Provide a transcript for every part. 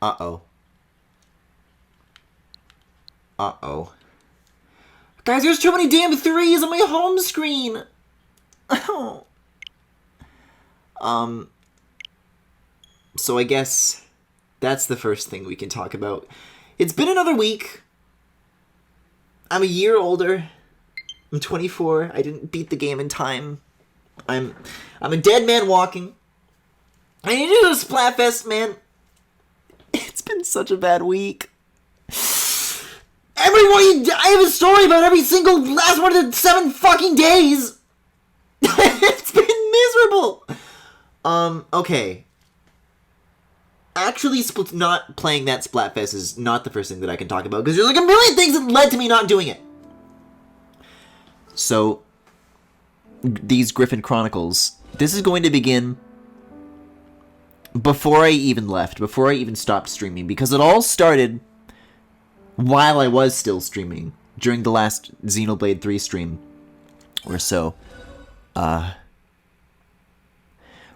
Uh-oh. Uh-oh. Guys, there's too many damn 3s on my home screen! Oh. So I guess that's the first thing we can talk about. It's been another week. I'm a year older. I'm 24. I didn't beat the game in time. I'm a dead man walking. I need to do a Splatfest, man. It's been such a bad week. I have a story about every single last one of the 7 fucking days. It's been miserable. Okay. Actually, not playing that Splatfest is not the first thing that I can talk about, because there's like a million things that led to me not doing it. So, these Griffin Chronicles, this is going to begin before I even left, before I even stopped streaming, because it all started while I was still streaming, during the last Xenoblade 3 stream, or so.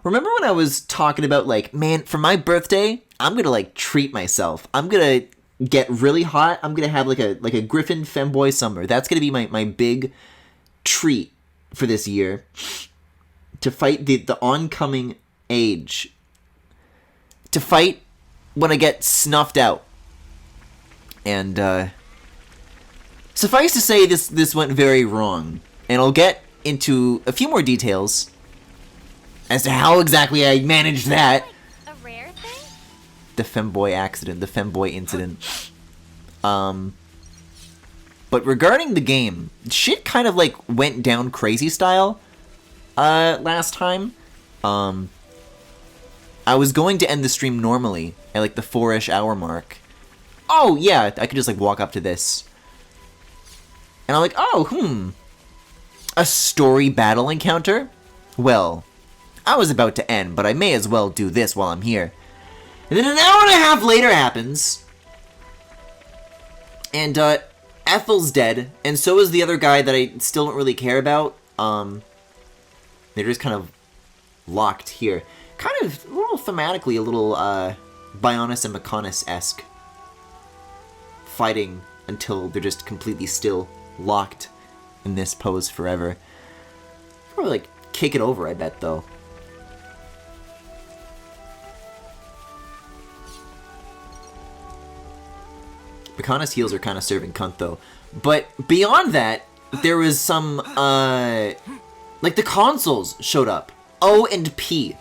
Remember when I was talking about, like, man, for my birthday, I'm gonna, like, treat myself. I'm gonna get really hot. I'm gonna have, like a Griffin femboy summer. That's gonna be my big treat for this year. To fight the oncoming age. To fight when I get snuffed out. And, suffice to say, this went very wrong. And I'll get into a few more details as to how exactly I managed that. A rare thing? The femboy accident, the femboy incident. But regarding the game, shit kind of, like, went down crazy style, last time. I was going to end the stream normally, at, like, the 4-ish hour mark. Oh, yeah, I could just, like, walk up to this. And I'm like, oh, a story battle encounter? Well, I was about to end, but I may as well do this while I'm here. And then an hour and a half later happens. And, Ethel's dead, and so is the other guy that I still don't really care about. They're just kind of locked here. Kind of, a little thematically, a little, Bionis and Mechonis-esque. Fighting until they're just completely still, locked in this pose forever. Probably, like, kick it over, I bet, though. Mechonis heals are kind of serving cunt, though. But beyond that, there was some, like, the consoles showed up. O and P.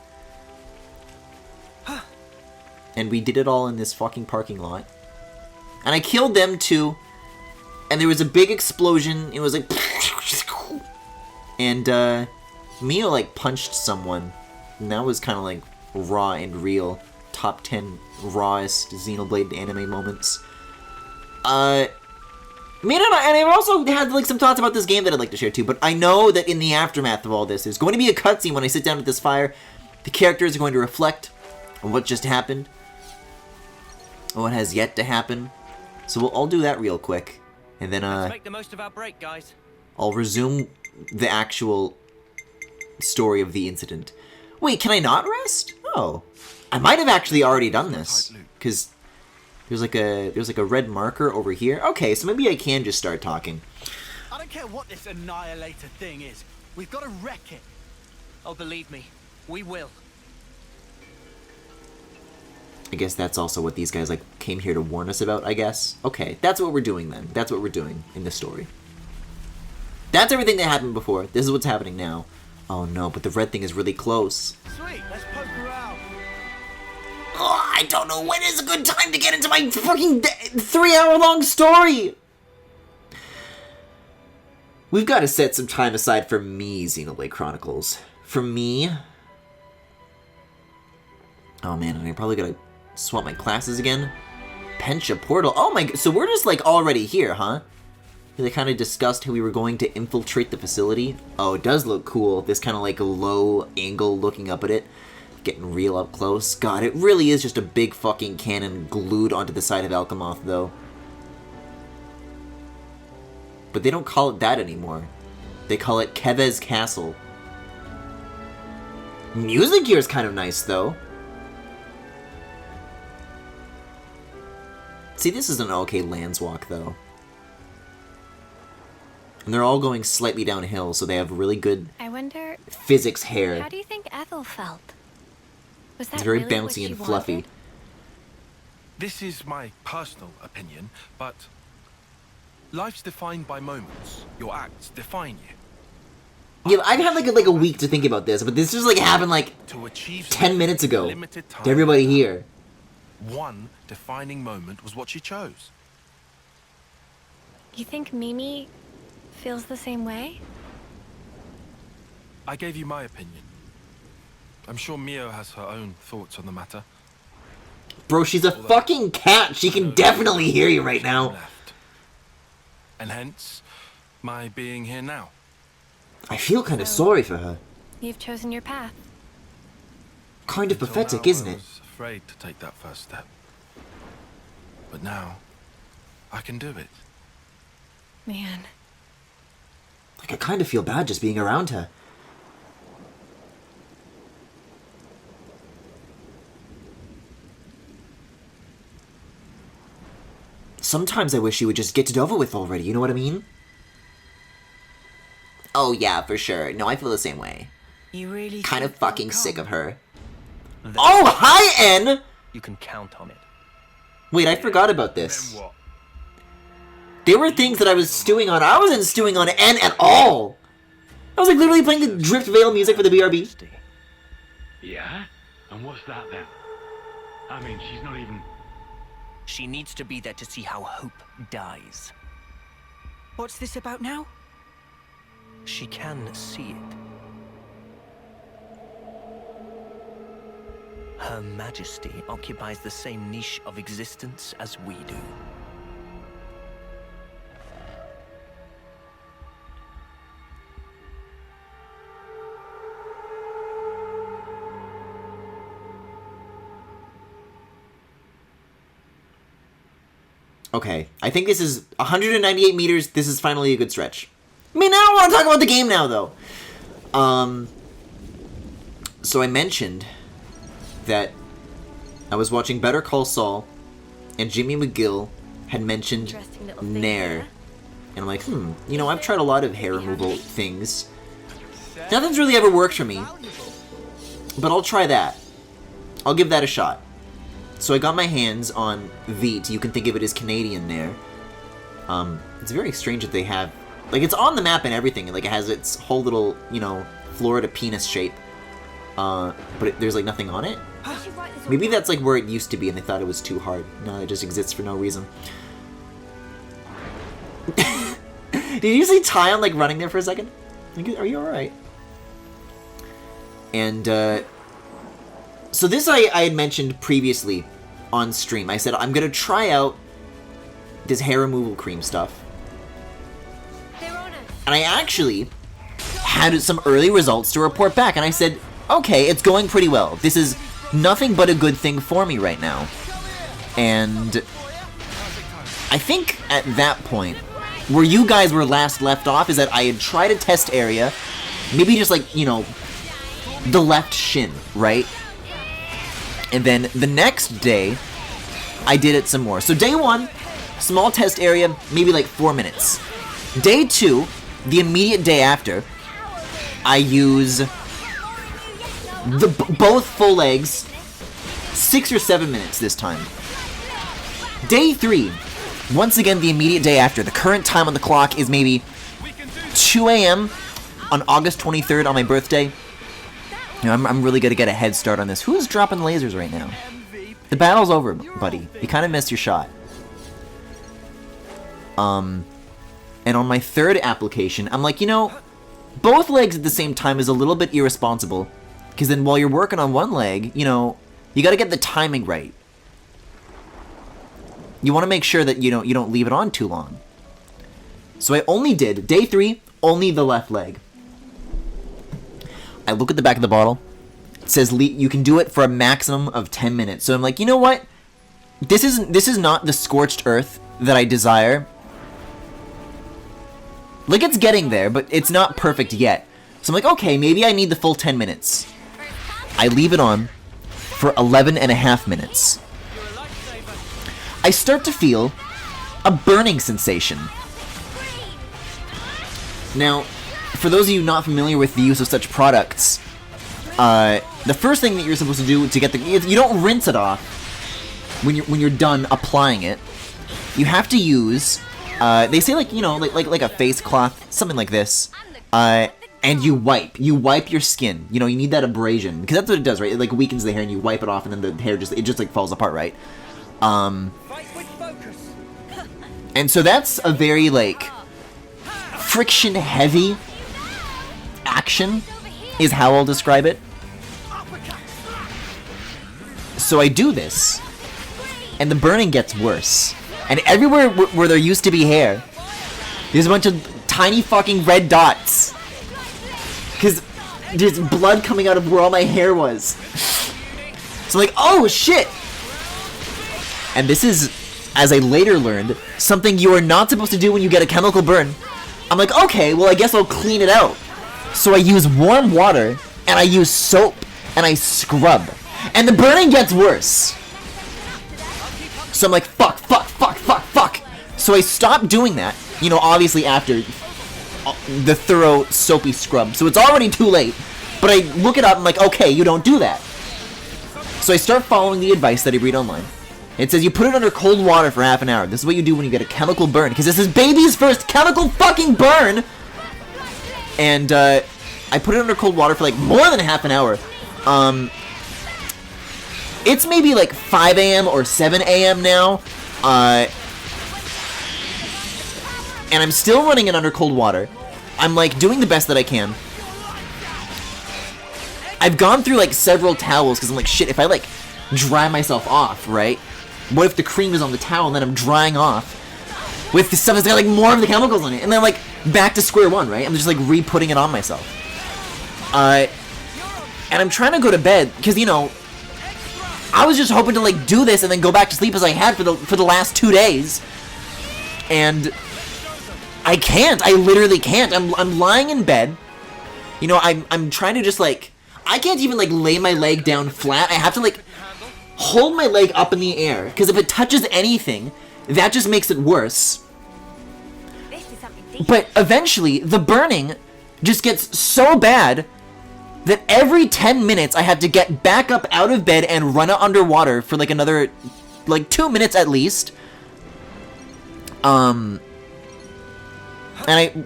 And we did it all in this fucking parking lot. And I killed them, too. And there was a big explosion. It was like... And, Mio, like, punched someone. And that was kind of, like, raw and real. Top 10 rawest Xenoblade anime moments. Man, and I've also had, like, some thoughts about this game that I'd like to share, too. But I know that in the aftermath of all this, there's going to be a cutscene when I sit down at this fire. The characters are going to reflect on what just happened. On what has yet to happen. So we'll do that real quick. And then, Let's make the most of our break, guys. I'll resume the actual story of the incident. Wait, can I not rest? Oh. I might have actually already done this. Because... There's like a red marker over here. Okay, so maybe I can just start talking. I don't care what this annihilator thing is. We've got to wreck it. Oh, believe me, we will. I guess that's also what these guys, like, came here to warn us about, I guess. Okay, that's what we're doing then. That's what we're doing in this story. That's everything that happened before. This is what's happening now. Oh no, but the red thing is really close. Sweet, let's poke her out. Oh, I don't know when is a good time to get into my fucking 3-hour-long story! We've got to set some time aside for me, Xenoblade Chronicles. For me... Oh man, and I probably gotta swap my classes again. Pencha Portal. Oh my... So we're just, like, already here, huh? They kind of discussed how we were going to infiltrate the facility. Oh, it does look cool. This kind of, like, low angle looking up at it. Getting real up close. God, it really is just a big fucking cannon glued onto the side of Alchemoth, though. But they don't call it that anymore. They call it Keves Castle. Music here is kind of nice, though. See, this is an okay Landswalk, though. And they're all going slightly downhill, so they have really good I wonder, physics hair. how do you think Ethel felt? Was that It's very really what bouncy she and fluffy. wanted? This is my personal opinion, but life's defined by moments. Your acts define you. Yeah, I've had like a week to think about this, but this just like happened like To achieve 10 minutes ago limited time, to everybody here. one defining moment was what she chose. You think Mimi feels the same way? I gave you my opinion. I'm sure Mio has her own thoughts on the matter. Bro, she's a fucking cat. She can definitely hear you right now. Left. And hence, my being here now. I feel kind of sorry for her. You've chosen your path. Kind of Until pathetic, now, isn't I it? was afraid to take that first step. But now, I can do it. Man, Like, I kind of feel bad just being around her. Sometimes I wish she would just get it over with already, you know what I mean? Oh yeah, for sure. No, I feel the same way. You really Kind of think they'll fucking come? sick of her. Then Oh, hi, N! You can count on it. Wait, I forgot about this. Then what? There were things that I was stewing on. I wasn't stewing on N at all! I was like literally playing the Drift Veil music for the BRB. Yeah? And what's that then? I mean, she's not even... She needs to be there to see how hope dies. What's this about now? She can see it. Her Majesty occupies the same niche of existence as we do. Okay, I think this is 198 meters. This is finally a good stretch. I mean, now I want to talk about the game now, though. So I mentioned that I was watching Better Call Saul, and Jimmy McGill had mentioned interesting little thing Nair. there. And I'm like, you know, I've tried a lot of hair removal things. Nothing's really ever worked for me, but I'll try that. I'll give that a shot. So I got my hands on Veet. You can think of it as Canadian Nair. It's very strange that they have... Like, it's on the map and everything. Like, it has its whole little, you know, Florida penis shape. But there's, like, nothing on it. Maybe that's, like, where it used to be and they thought it was too hard. No, it just exists for no reason. Did you see Tyon, like, running there for a second? Are you alright? And, so this I had mentioned previously on stream. I said, I'm gonna try out this hair removal cream stuff. And I actually had some early results to report back, and I said, okay, it's going pretty well. This is nothing but a good thing for me right now. And I think at that point, where you guys were last left off, is that I had tried a test area, maybe just like, you know, the left shin, right? And then the next day, I did it some more. So day 1, small test area, maybe like 4 minutes. Day 2, the immediate day after, I use both full legs, 6 or 7 minutes this time. Day 3, once again the immediate day after. The current time on the clock is maybe 2 a.m. on August 23rd on my birthday. You know, I'm really gonna get a head start on this. Who's dropping lasers right now? The battle's over, buddy. You kind of missed your shot. And on my third application, I'm like, you know, both legs at the same time is a little bit irresponsible. Because then while you're working on one leg, you know, you gotta get the timing right. You want to make sure that you don't leave it on too long. So I only did, day 3, only the left leg. I look at the back of the bottle. It says you can do it for a maximum of 10 minutes. So I'm like, you know what? This is not the scorched earth that I desire. Like, it's getting there, but it's not perfect yet. So I'm like, okay, maybe I need the full 10 minutes. I leave it on for 11 and a half minutes. I start to feel a burning sensation. Now, for those of you not familiar with the use of such products, the first thing that you're supposed to do to get the... You don't rinse it off when you're done applying it. You have to use... they say, like, you know, like a face cloth, something like this. And you wipe your skin. You know, you need that abrasion, because that's what it does, right? It like weakens the hair, and you wipe it off, and then the hair just like falls apart, right? And so that's a very like friction heavy action, is how I'll describe it. So I do this, and the burning gets worse. And everywhere where there used to be hair, there's a bunch of tiny fucking red dots. Because there's blood coming out of where all my hair was. So I'm like, oh shit! And this is, as I later learned, something you are not supposed to do when you get a chemical burn. I'm like, okay, well I guess I'll clean it out. So I use warm water, and I use soap, and I scrub. And the burning gets worse. So I'm like, fuck. So I stopped doing that, you know, obviously after the thorough soapy scrub. So it's already too late. But I look it up and I'm like, okay, you don't do that. So I start following the advice that I read online. It says you put it under cold water for half an hour. This is what you do when you get a chemical burn. Because this is baby's first chemical fucking burn! And I put it under cold water for like more than half an hour. It's maybe like 5 a.m. or 7 a.m. now. And I'm still running it under cold water. I'm like doing the best that I can. I've gone through like several towels because I'm like, shit, if I like dry myself off, right? What if the cream is on the towel and then I'm drying off with the stuff that's got like more of the chemicals on it? And then I'm like back to square one, right? I'm just like re-putting it on myself. And I'm trying to go to bed because, you know, I was just hoping to like do this and then go back to sleep as I had for the last 2 days. And I can't. I literally can't. I'm lying in bed. You know, I'm trying to just like, I can't even like lay my leg down flat. I have to like hold my leg up in the air, because if it touches anything, that just makes it worse. But eventually, the burning just gets so bad that every 10 minutes I had to get back up out of bed and run it underwater for like another, like 2 minutes at least. And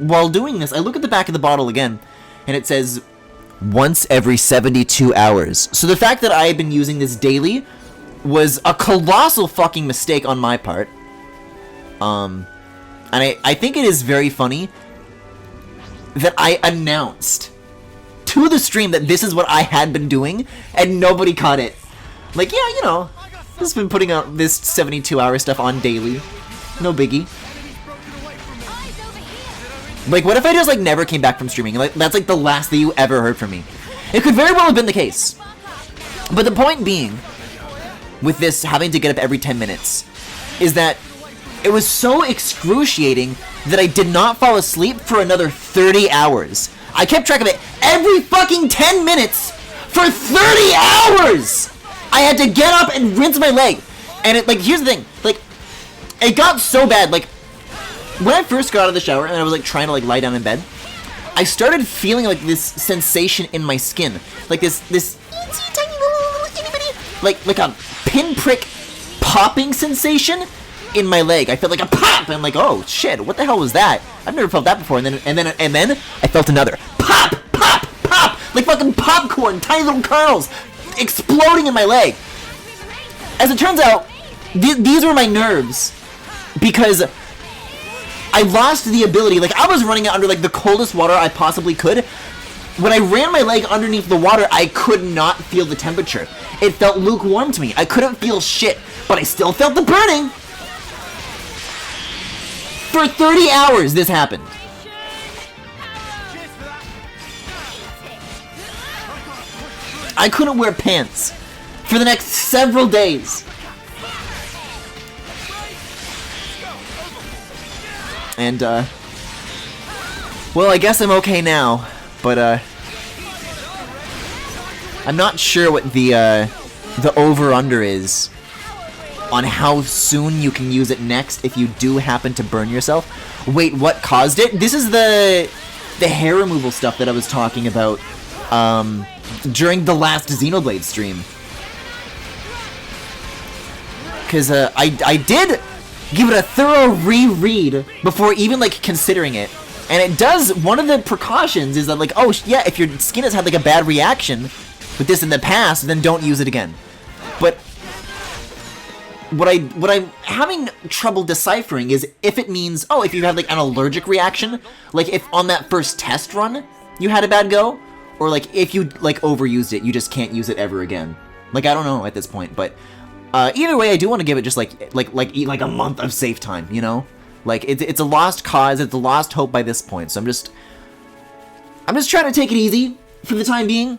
while doing this, I look at the back of the bottle again, and it says, once every 72 hours. So the fact that I had been using this daily was a colossal fucking mistake on my part. And I think it is very funny that I announced to the stream that this is what I had been doing, and nobody caught it. Like, yeah, you know, I've just been putting out this 72-hour stuff on daily. No biggie. Like, what if I just, like, never came back from streaming? Like, that's, like, the last that you ever heard from me. It could very well have been the case. But the point being, with this having to get up every 10 minutes, is that it was so excruciating that I did not fall asleep for another 30 hours. I kept track of it every fucking 10 minutes for 30 hours! I had to get up and rinse my leg. And it, like, here's the thing. Like, it got so bad, like, when I first got out of the shower and I was like trying to like lie down in bed, I started feeling like this sensation in my skin, like this tiny little like a pinprick popping sensation in my leg. I felt like a pop, and I'm like, oh shit, what the hell was that? I've never felt that before. And then I felt another pop, like fucking popcorn, tiny little kernels exploding in my leg. As it turns out, these were my nerves, because I lost the ability. Like, I was running it under, like, the coldest water I possibly could. When I ran my leg underneath the water, I could not feel the temperature. It felt lukewarm to me. I couldn't feel shit, but I still felt the burning. For 30 hours, this happened. I couldn't wear pants for the next several days. And, well, I guess I'm okay now, but, I'm not sure what the over-under is on how soon you can use it next if you do happen to burn yourself. Wait, what caused it? This is the hair removal stuff that I was talking about during the last Xenoblade stream. Because I did give it a thorough reread before even, like, considering it. And it does, one of the precautions is that, like, oh, yeah, if your skin has had, like, a bad reaction with this in the past, then don't use it again. But what I'm having trouble deciphering is if it means, oh, if you have, like, an allergic reaction, like, if on that first test run you had a bad go, or, like, if you, like, overused it, you just can't use it ever again. Like, I don't know at this point, but either way, I do want to give it just, like a month of safe time, you know? Like, it's a lost cause, it's a lost hope by this point, so I'm just trying to take it easy for the time being.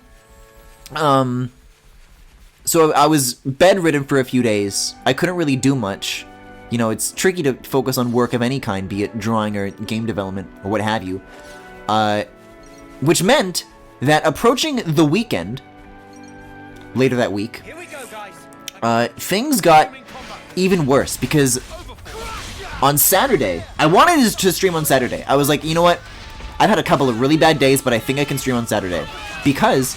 So I was bedridden for a few days. I couldn't really do much. You know, it's tricky to focus on work of any kind, be it drawing or game development or what have you. Which meant that approaching the weekend, later that week, Here we go, guys. things got even worse because on Saturday, I wanted to stream on Saturday. I was like, you know what? I've had a couple of really bad days, but I think I can stream on Saturday because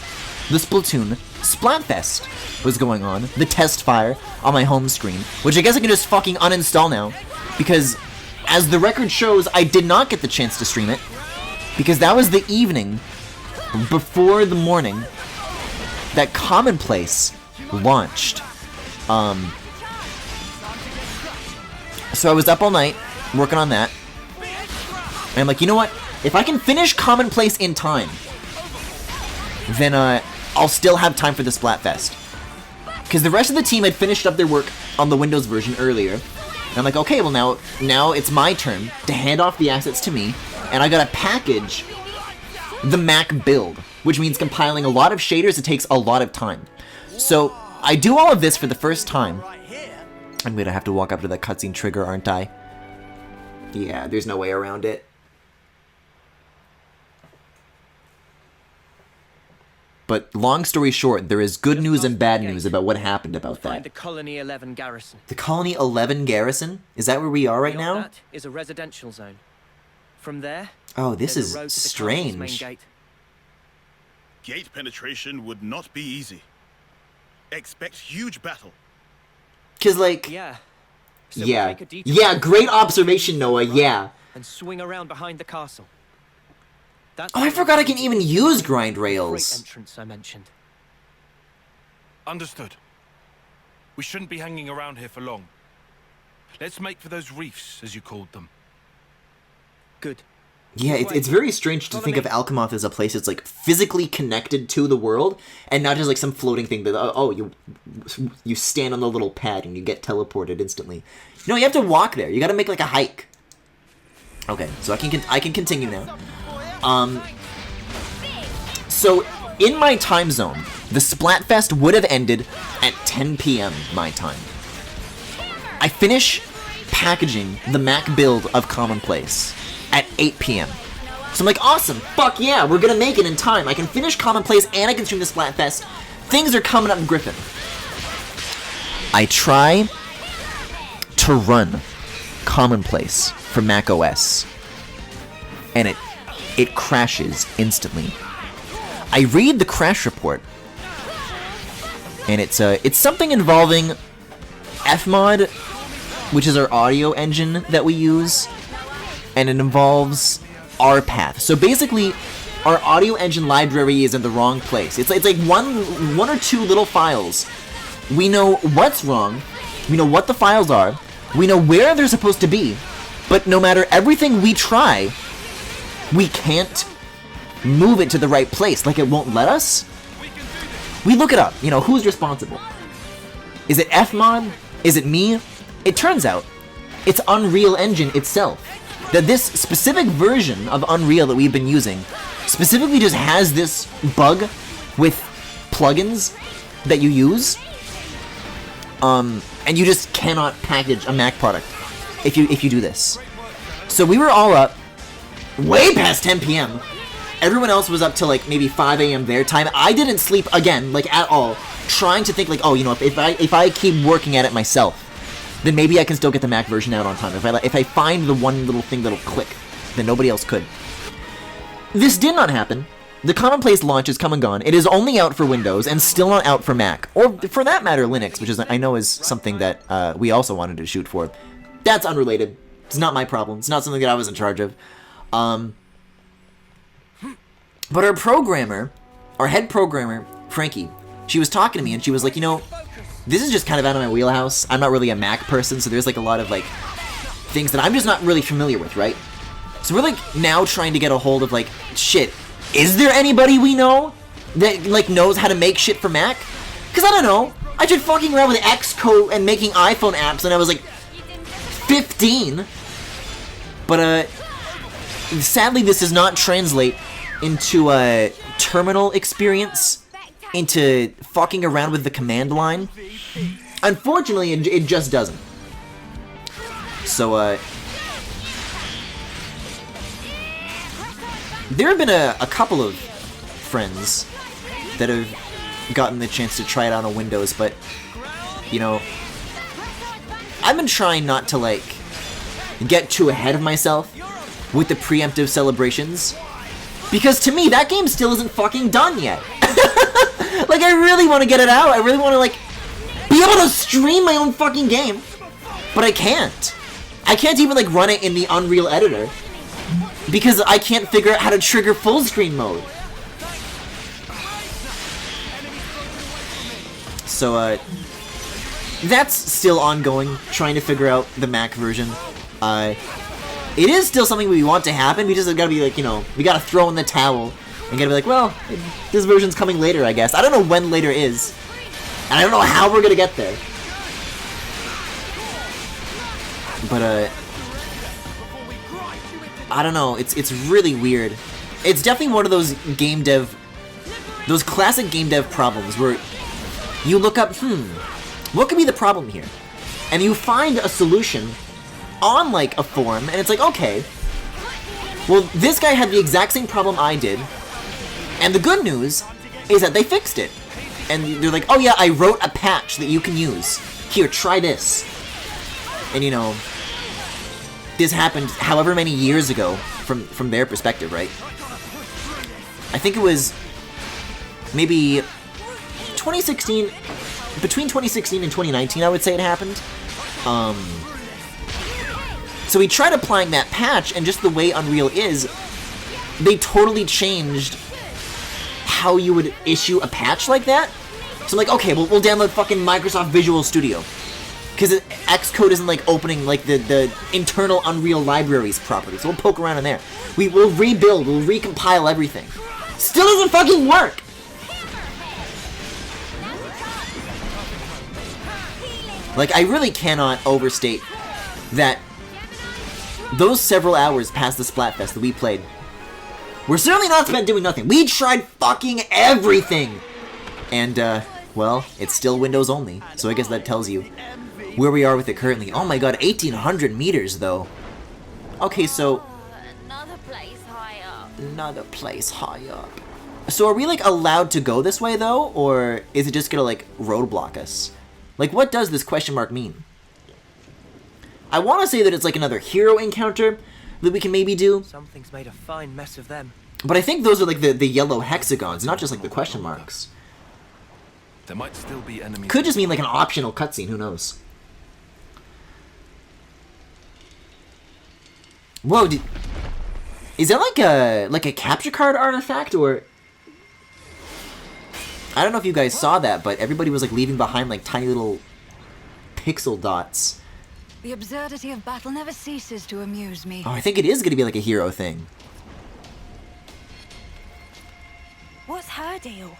the Splatoon Splatfest was going on, the test fire on my home screen, which I guess I can just fucking uninstall now because as the record shows, I did not get the chance to stream it because that was the evening before the morning that Commonplace launched. So I was up all night working on that, and I'm like, you know what? If I can finish Commonplace in time, then I'll still have time for the Splatfest. Because the rest of the team had finished up their work on the Windows version earlier. And I'm like, okay, well now it's my turn to hand off the assets to me, and I gotta package the Mac build, which means compiling a lot of shaders. It takes a lot of time. So I do all of this for the first time. I'm gonna have to walk up to that cutscene trigger, aren't I? Yeah, there's no way around it. But long story short, there is good news and bad news about what happened about Find that. the Colony 11 garrison. The Colony 11 garrison? Is that where we are right Beyond now? that is a residential zone. From there, Oh, this there's is a road to the castle's main strange. gate. Gate penetration would not be easy. Expect huge battle. Cause like, Yeah. So we'll yeah, take a detour yeah, great observation, Noah, yeah. and swing around behind the castle. That's Oh, I the forgot I can entrance even to the use grind freight rails. entrance I mentioned. Understood. We shouldn't be hanging around here for long. Let's make for those reefs, as you called them. Good. Yeah, it's very strange to think of Alchemoth as a place that's like physically connected to the world, and not just like some floating thing that oh you stand on the little pad and you get teleported instantly. No, you have to walk there. You got to make like a hike. Okay, so I can continue now. So in my time zone, the Splatfest would have ended at 10 p.m. my time. I finish packaging the Mac build of Commonplace at 8 p.m. So I'm like, awesome, fuck yeah, we're gonna make it in time. I can finish Commonplace and I can stream the Splatfest. Things are coming up in Griffin. I try to run Commonplace for Mac OS, and it crashes instantly. I read the crash report, and it's something involving Fmod, which is our audio engine that we use, and it involves RPath. So basically, our audio engine library is in the wrong place. It's like one or two little files. We know what's wrong, we know what the files are, we know where they're supposed to be, but no matter everything we try, we can't move it to the right place. Like, it won't let us. We look it up. You know, who's responsible? Is it Fmod? Is it me? It turns out it's Unreal Engine itself. That this specific version of Unreal that we've been using specifically just has this bug with plugins that you use, and you just cannot package a Mac product if you do this. So we were all up way past 10 p.m. Everyone else was up till like maybe 5 a.m. their time. I didn't sleep again, like at all, trying to think like, oh, you know, if I keep working at it myself, then maybe I can still get the Mac version out on time. If I find the one little thing that'll click, then nobody else could. This did not happen. The Commonplace launch is come and gone. It is only out for Windows and still not out for Mac, or for that matter, Linux, which is I know is something that we also wanted to shoot for. That's unrelated. It's not my problem. It's not something that I was in charge of. But our programmer, our head programmer, Frankie, she was talking to me and she was like, you know, this is just kind of out of my wheelhouse. I'm not really a Mac person, so there's like a lot of like things that I'm just not really familiar with, right? So we're like now trying to get a hold of like, shit, is there anybody we know that like knows how to make shit for Mac? Cause I don't know, I tried fucking around with Xcode and making iPhone apps and I was like 15. But sadly this does not translate into a terminal experience, into fucking around with the command line. Unfortunately, it just doesn't. So, there have been a couple of friends that have gotten the chance to try it out on Windows, but, you know, I've been trying not to, like, get too ahead of myself with the preemptive celebrations. Because to me, that game still isn't fucking done yet. Like, I really want to get it out. I really want to, like, be able to stream my own fucking game. But I can't. I can't even, like, run it in the Unreal Editor. Because I can't figure out how to trigger full screen mode. So, that's still ongoing, trying to figure out the Mac version. It is still something we want to happen. We just gotta be like, you know, we gotta throw in the towel and gotta be like, well, this version's coming later, I guess. I don't know when later is, and I don't know how we're gonna get there. But I don't know. It's really weird. It's definitely one of those game dev, those classic game dev problems where you look up, what could be the problem here, and you find a solution on like a forum, and it's like, okay, well, this guy had the exact same problem I did, and the good news is that they fixed it. And they're like, oh yeah, I wrote a patch that you can use. Here, try this. And you know, this happened however many years ago from their perspective, right? I think it was maybe 2016, between 2016 and 2019, I would say it happened. So we tried applying that patch, and just the way Unreal is, they totally changed how you would issue a patch like that. So I'm like, okay, we'll download fucking Microsoft Visual Studio. Because Xcode isn't like opening like the internal Unreal libraries properly, so we'll poke around in there. We'll rebuild, we'll recompile everything. Still doesn't fucking work! Like, I really cannot overstate that those several hours past the Splatfest that we played were certainly not spent doing nothing. We tried fucking everything! And, well, it's still Windows only, so I guess that tells you where we are with it currently. Oh my god, 1,800 meters, though. Okay, so Another place high up. another place high up. So are we, like, allowed to go this way, though? Or is it just gonna, like, roadblock us? Like, what does this question mark mean? I want to say that it's, like, another hero encounter that we can maybe do. Something's made a fine mess of them. But I think those are, like, the yellow hexagons, not just, like, the question marks. There might still be enemies. Could just mean, like, an optional cutscene, who knows? Whoa, is that like a capture card artifact, or I don't know if you guys saw that, but everybody was like leaving behind like tiny little pixel dots. The absurdity of battle never ceases to amuse me. Oh, I think it is going to be like a hero thing. What's her deal?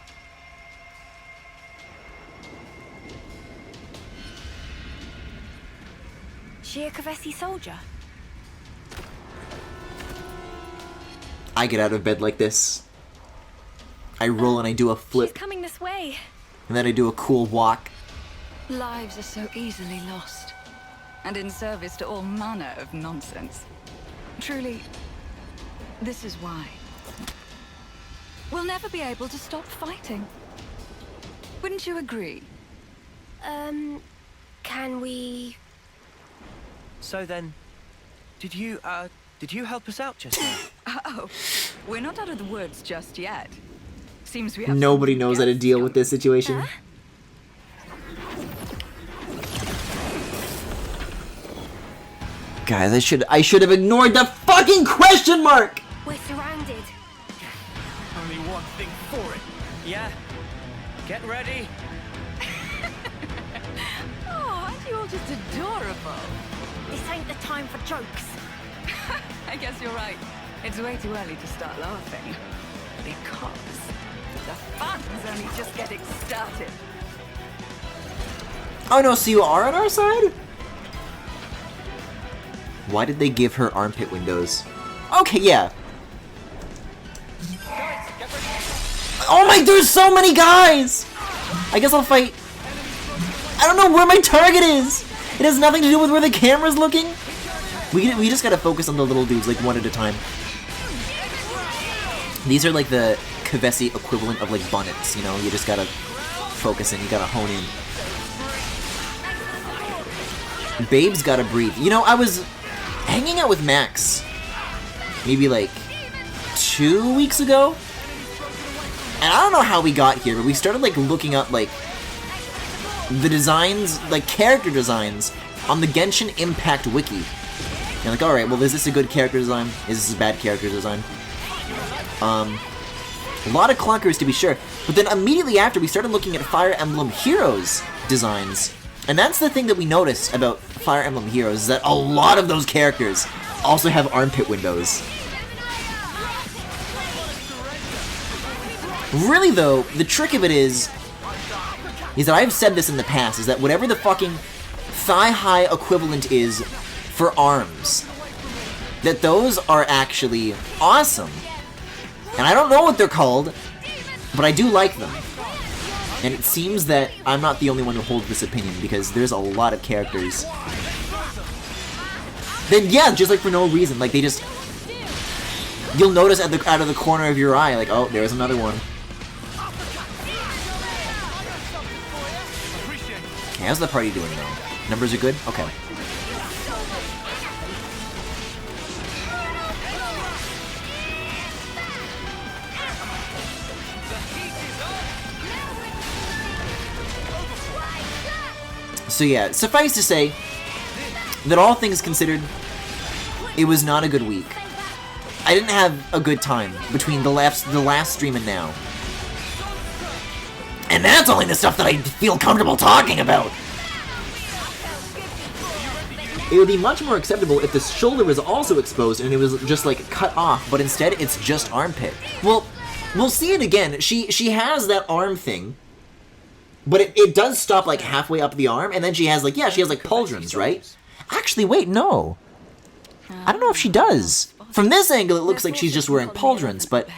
She a Kavesi soldier? I get out of bed like this. I roll and I do a She's flip, coming this way. and then I do a cool walk. Lives are so easily lost, and in service to all manner of nonsense. Truly, this is why. We'll never be able to stop fighting. Wouldn't you agree? Can we So then, did you help us out just now? Oh, we're not out of the woods just yet. Seems we have Nobody some knows how to guests deal with coming. this situation. Guys, I should have ignored the fucking question mark! We're surrounded. Only one thing for it. Yeah. Get ready. Oh, aren't you all just adorable? This ain't the time for jokes. I guess you're right. It's way too early to start laughing. Because the fun's only just getting started. Oh no, so you are on our side? Why did they give her armpit windows? Okay, yeah. Oh my, there's so many guys! I guess I'll fight. I don't know where my target is! It has nothing to do with where the camera's looking. We just gotta focus on the little dudes, like, one at a time. These are like the Kavesi equivalent of, like, bunnets, you know? You just gotta focus in, you gotta hone in. Babe's gotta breathe. You know, I was hanging out with Max maybe, like, 2 weeks ago? And I don't know how we got here, but we started, like, looking up, like, the designs, like, character designs on the Genshin Impact wiki. And like, alright, well, is this a good character design? Is this a bad character design? A lot of clunkers, to be sure. But then immediately after, we started looking at Fire Emblem Heroes designs. And that's the thing that we noticed about Fire Emblem Heroes, is that a lot of those characters also have armpit windows. Really, though, the trick of it is that I've said this in the past, is that whatever the fucking thigh-high equivalent is for arms, that those are actually awesome. And I don't know what they're called, but I do like them. And it seems that I'm not the only one who holds this opinion, because there's a lot of characters. Then yeah, just like for no reason, like they just... You'll notice out of the corner of your eye, like, oh, there's another one. Okay, how's the party doing though? Numbers are good? Okay. So yeah, suffice to say that all things considered, it was not a good week. I didn't have a good time between the last stream and now. And that's only the stuff that I feel comfortable talking about! It would be much more acceptable if the shoulder was also exposed and it was just like cut off, but instead it's just armpit. Well, we'll see it again. She has that arm thing, but it does stop like halfway up the arm, and then she has like, yeah, she has like pauldrons, right? Actually, wait, no. I don't know if she does. From this angle, it looks like she's just wearing pauldrons, but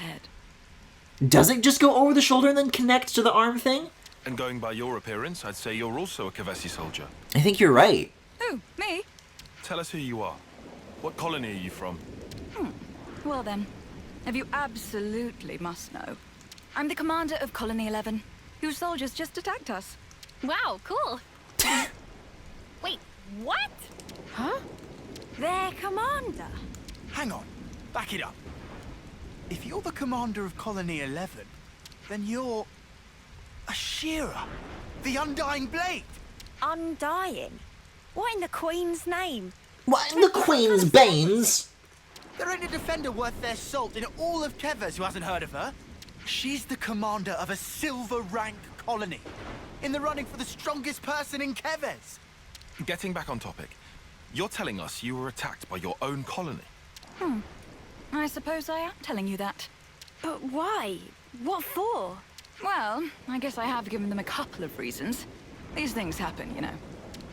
does it just go over the shoulder and then connect to the arm thing? And going by your appearance, I'd say you're also a Kavesi soldier. I think you're right. Who, me? Tell us who you are. What colony are you from? Well then, if you absolutely must know, I'm the commander of Colony 11, whose soldiers just attacked us. Wow, cool. Wait, what? Huh? Their commander? Hang on. Back it up. If you're the commander of Colony 11, then you're... Ashira, the Undying Blade. Undying? What in the Queen's name? What in the Queen's Banes? There ain't a defender worth their salt in all of Kevers who hasn't heard of her. She's the commander of a silver rank colony, in the running for the strongest person in Kevers. Getting back on topic, you're telling us you were attacked by your own colony. I suppose I am telling you that. But why? What for? Well, I guess I have given them a couple of reasons. These things happen, you know.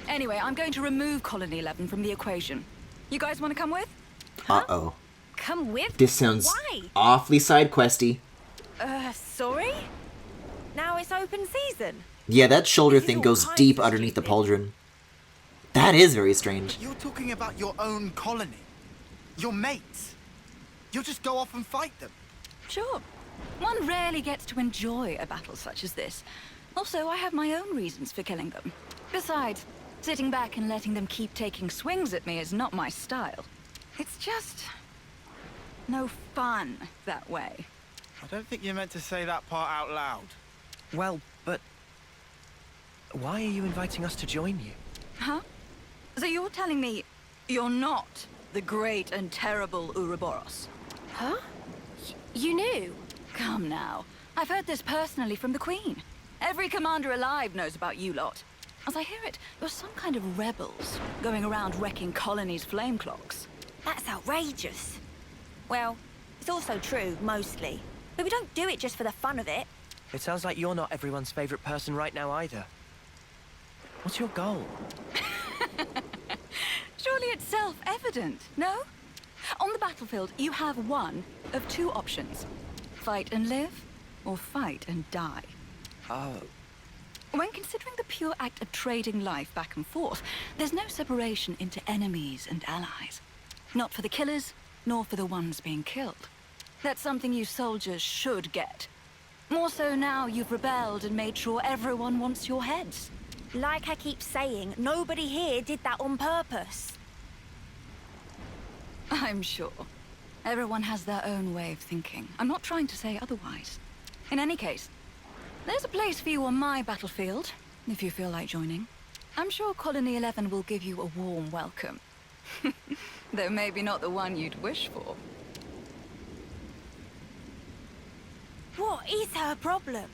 Anyway, I'm going to remove Colony 11 from the equation. You guys want to come with? Uh-oh. Come with? This sounds Why? awfully side questy. Sorry? Now it's open season. Yeah, that shoulder This is thing all goes kinds deep of underneath the stupid. pauldron. That is very strange. You're talking about your own colony. Your mates. You'll just go off and fight them. Sure. One rarely gets to enjoy a battle such as this. Also, I have my own reasons for killing them. Besides, Sitting back and letting them keep taking swings at me is not my style. It's just no fun that way. I don't think you meant to say that part out loud. Well, but why are you inviting us to join you? Huh? So you're telling me you're not the great and terrible Ouroboros? Huh? You knew? Come now. I've heard this personally from the Queen. Every commander alive knows about you lot. As I hear it, you're some kind of rebels, going around wrecking colonies' flame clocks. That's outrageous. Well, it's also true, mostly. But we don't do it just for the fun of it. It sounds like you're not everyone's favorite person right now either. What's your goal? Surely it's self-evident, no? On the battlefield, you have one of two options. Fight and live, or fight and die. Oh. When considering the pure act of trading life back and forth, there's no separation into enemies and allies. Not for the killers, nor for the ones being killed. That's something you soldiers should get. More so now you've rebelled and made sure everyone wants your heads. Like I keep saying, nobody here did that on purpose. I'm sure. Everyone has their own way of thinking. I'm not trying to say otherwise. In any case, there's a place for you on my battlefield, if you feel like joining. I'm sure Colony 11 will give you a warm welcome. Though maybe not the one you'd wish for. What is her problem?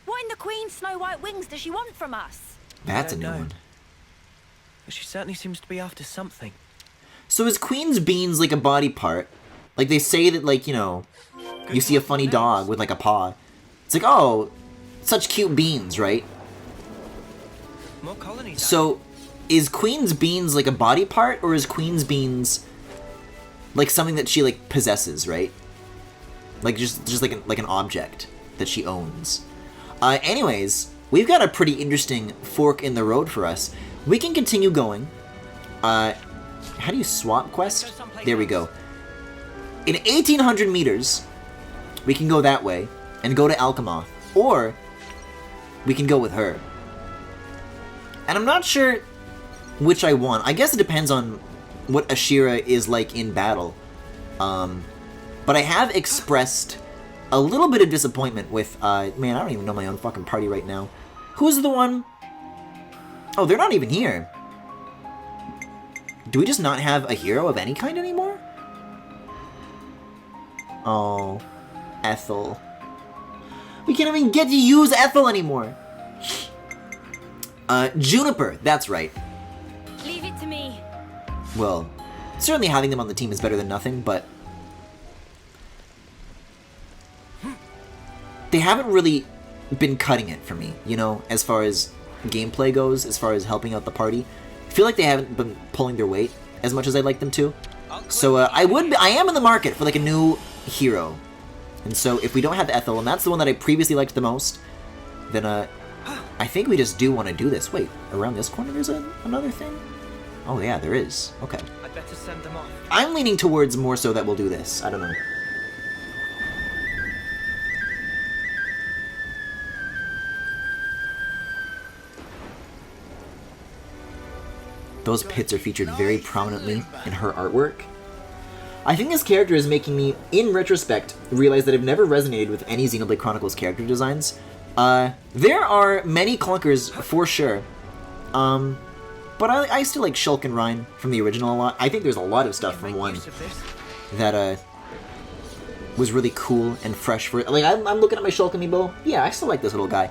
What in the Queen's Snow White wings does she want from us? That's I a new don't know. one. But she certainly seems to be after something. So is Queen's Beans like a body part? Like they say that, like, you know, you see a funny dog with like a paw. It's like, oh, such cute beans, right? More colonies. So is Queen's Beans like a body part, or is Queen's Beans like something that she like possesses, right? Like just like an object that she owns. Anyways, we've got a pretty interesting fork in the road for us. We can continue going. How do you swap quest? There we go. In 1,800 meters, we can go that way and go to Alchemoth, or we can go with her. And I'm not sure which I want. I guess it depends on what Ashira is like in battle. But I have expressed a little bit of disappointment with, man, I don't even know my own fucking party right now. Who's the one? Oh, they're not even here. Do we just not have a hero of any kind anymore? Oh, Ethel. We can't even get to use Ethel anymore. Juniper, that's right. Leave it to me. Well, certainly having them on the team is better than nothing, but they haven't really been cutting it for me, you know, as far as gameplay goes, as far as helping out the party. I feel like they haven't been pulling their weight as much as I'd like them to. So I am in the market for like a new hero. And so if we don't have Ethel, and that's the one that I previously liked the most, then I think we just do want to do this. Wait, around this corner there's another thing? Oh yeah, there is. Okay. I'd better send them off. I'm leaning towards more so that we'll do this. I don't know. Those pits are featured very prominently in her artwork. I think this character is making me, in retrospect, realize that I've never resonated with any Xenoblade Chronicles character designs. There are many clunkers, for sure. But I still like Shulk and Rhine from the original a lot. I think there's a lot of stuff from 1 that, was really cool and fresh for it. Like, I'm looking at my Shulk amiibo. Yeah, I still like this little guy.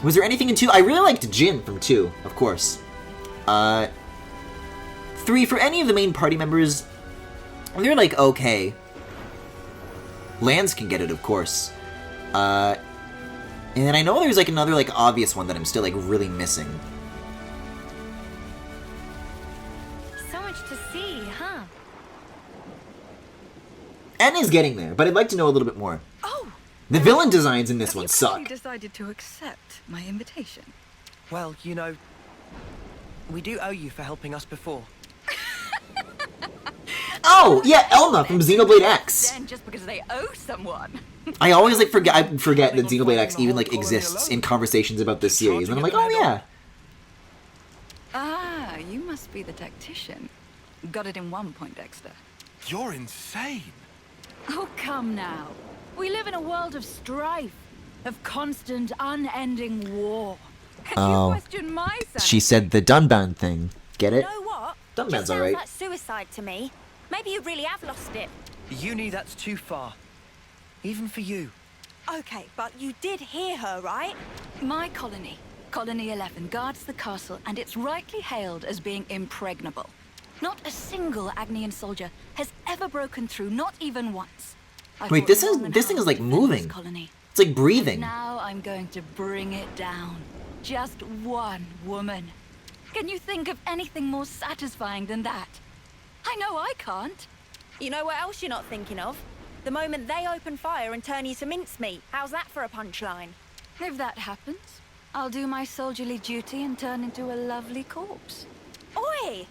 Was there anything in 2? I really liked Jin from 2, of course. 3, for any of the main party members, they're like, okay. Lance can get it, of course. And I know there's like another like obvious one that I'm still like really missing. So much to see, huh? N is getting there, but I'd like to know a little bit more. Oh! The villain designs in this Have one you suck. finally decided to accept my invitation? Well, you know, we do owe you for helping us before. Oh, yeah, Elna from Xenoblade X. Then just because they owe someone. I always like forget that Xenoblade X even like exists in conversations about this series, and I'm like, oh yeah. Ah, you must be the tactician. Got it in one point, Dexter. You're insane. Oh, come now. We live in a world of strife, of constant, unending war. Could Oh. you question my sanity? She said the Dunbound thing. Get it? You know what? Dunbound's Just sounds alright. like suicide to me. Maybe you really have lost it. Uni, that's too far. Even for you. Okay, but you did hear her, right? My colony, Colony 11, guards the castle, and it's rightly hailed as being impregnable. Not a single Agnian soldier has ever broken through, not even once. I've Wait, fought this is- long and this thing hard is, like, to defend this moving. Colony. It's like breathing. Now I'm going to bring it down. Just one woman. Can you think of anything more satisfying than that? I know I can't. You know what else you're not thinking of? The moment they open fire and turn you to mincemeat. How's that for a punchline? If that happens, I'll do my soldierly duty and turn into a lovely corpse. Oi!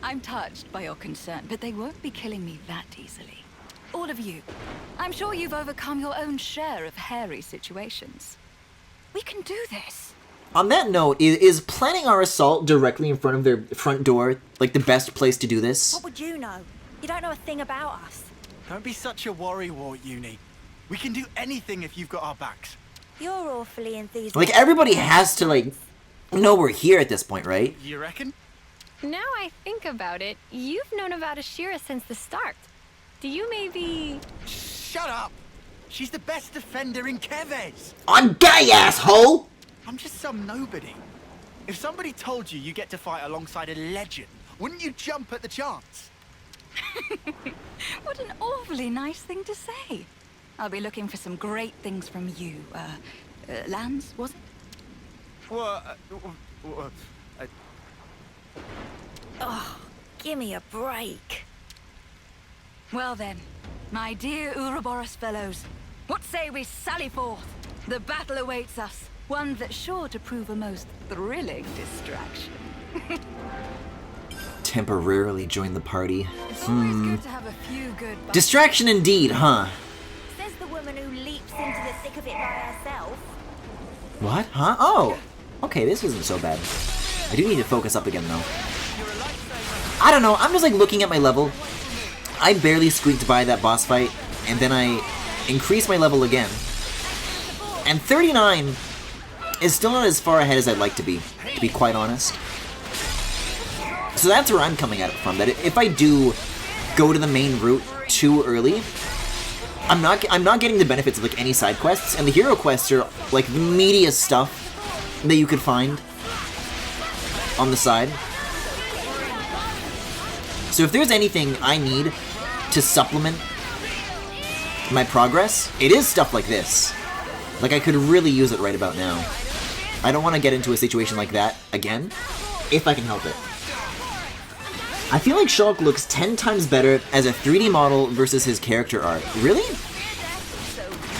I'm touched by your concern, but they won't be killing me that easily. All of you. I'm sure you've overcome your own share of hairy situations. We can do this. On that note, is planning our assault directly in front of their front door like the best place to do this? What would you know? You don't know a thing about us. Don't be such a worrywart, Uni. We can do anything if you've got our backs. You're awfully enthusiastic. Like, everybody has to, like, know we're here at this point, right? You reckon? Now I think about it, you've known about Ashira since the start. Do you maybe... Shut up! She's the best defender in Keves! I'm gay, asshole! I'm just some nobody. If somebody told you you get to fight alongside a legend, wouldn't you jump at the chance? What an awfully nice thing to say. I'll be looking for some great things from you. Lands, was it? Well, Oh, give me a break. Well then, my dear Ouroboros fellows, what say we sally forth? The battle awaits us, one that's sure to prove a most thrilling distraction. Temporarily join the party. It's always good to have a few good Distraction indeed, huh? Says the woman who leaps into the thick of it by herself. What? Huh? Oh! Okay, this isn't so bad. I do need to focus up again, though. I don't know, I'm just like looking at my level. I barely squeaked by that boss fight, and then I increased my level again. And 39 is still not as far ahead as I'd like to be quite honest. So that's where I'm coming at it from, that if I do go to the main route too early, I'm not getting the benefits of like any side quests, and the hero quests are like the meatiest stuff that you could find on the side. So if there's anything I need to supplement my progress, it is stuff like this. Like, I could really use it right about now. I don't want to get into a situation like that again, if I can help it. I feel like Shulk looks 10 times better as a 3D model versus his character art. Really?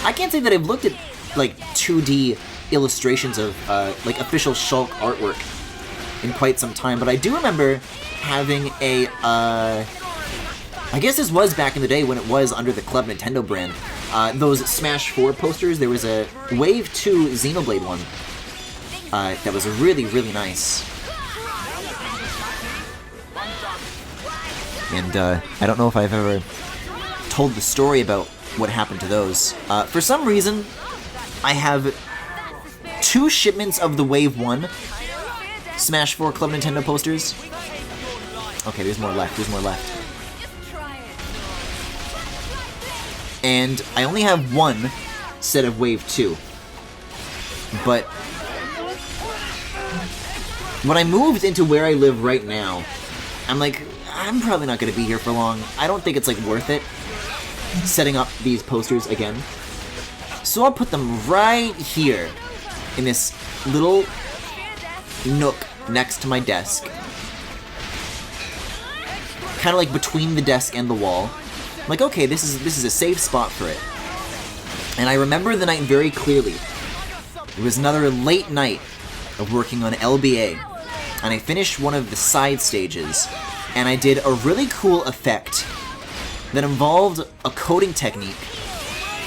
I can't say that I've looked at, like, 2D illustrations of, like, official Shulk artwork in quite some time, but I do remember having a, I guess this was back in the day when it was under the Club Nintendo brand. Those Smash 4 posters, there was a Wave 2 Xenoblade one that was really, really nice. And I don't know if I've ever told the story about what happened to those. For some reason, I have 2 shipments of the Wave 1 Smash 4 Club Nintendo posters. Okay, there's more left, And I only have 1 set of Wave 2. But when I moved into where I live right now, I'm like, I'm probably not going to be here for long. I don't think it's like worth it setting up these posters again. So I'll put them right here in this little nook next to my desk. Kind of like between the desk and the wall. I'm like, okay, this is a safe spot for it. And I remember the night very clearly. It was another late night of working on LBA, and I finished one of the side stages, and I did a really cool effect that involved a coating technique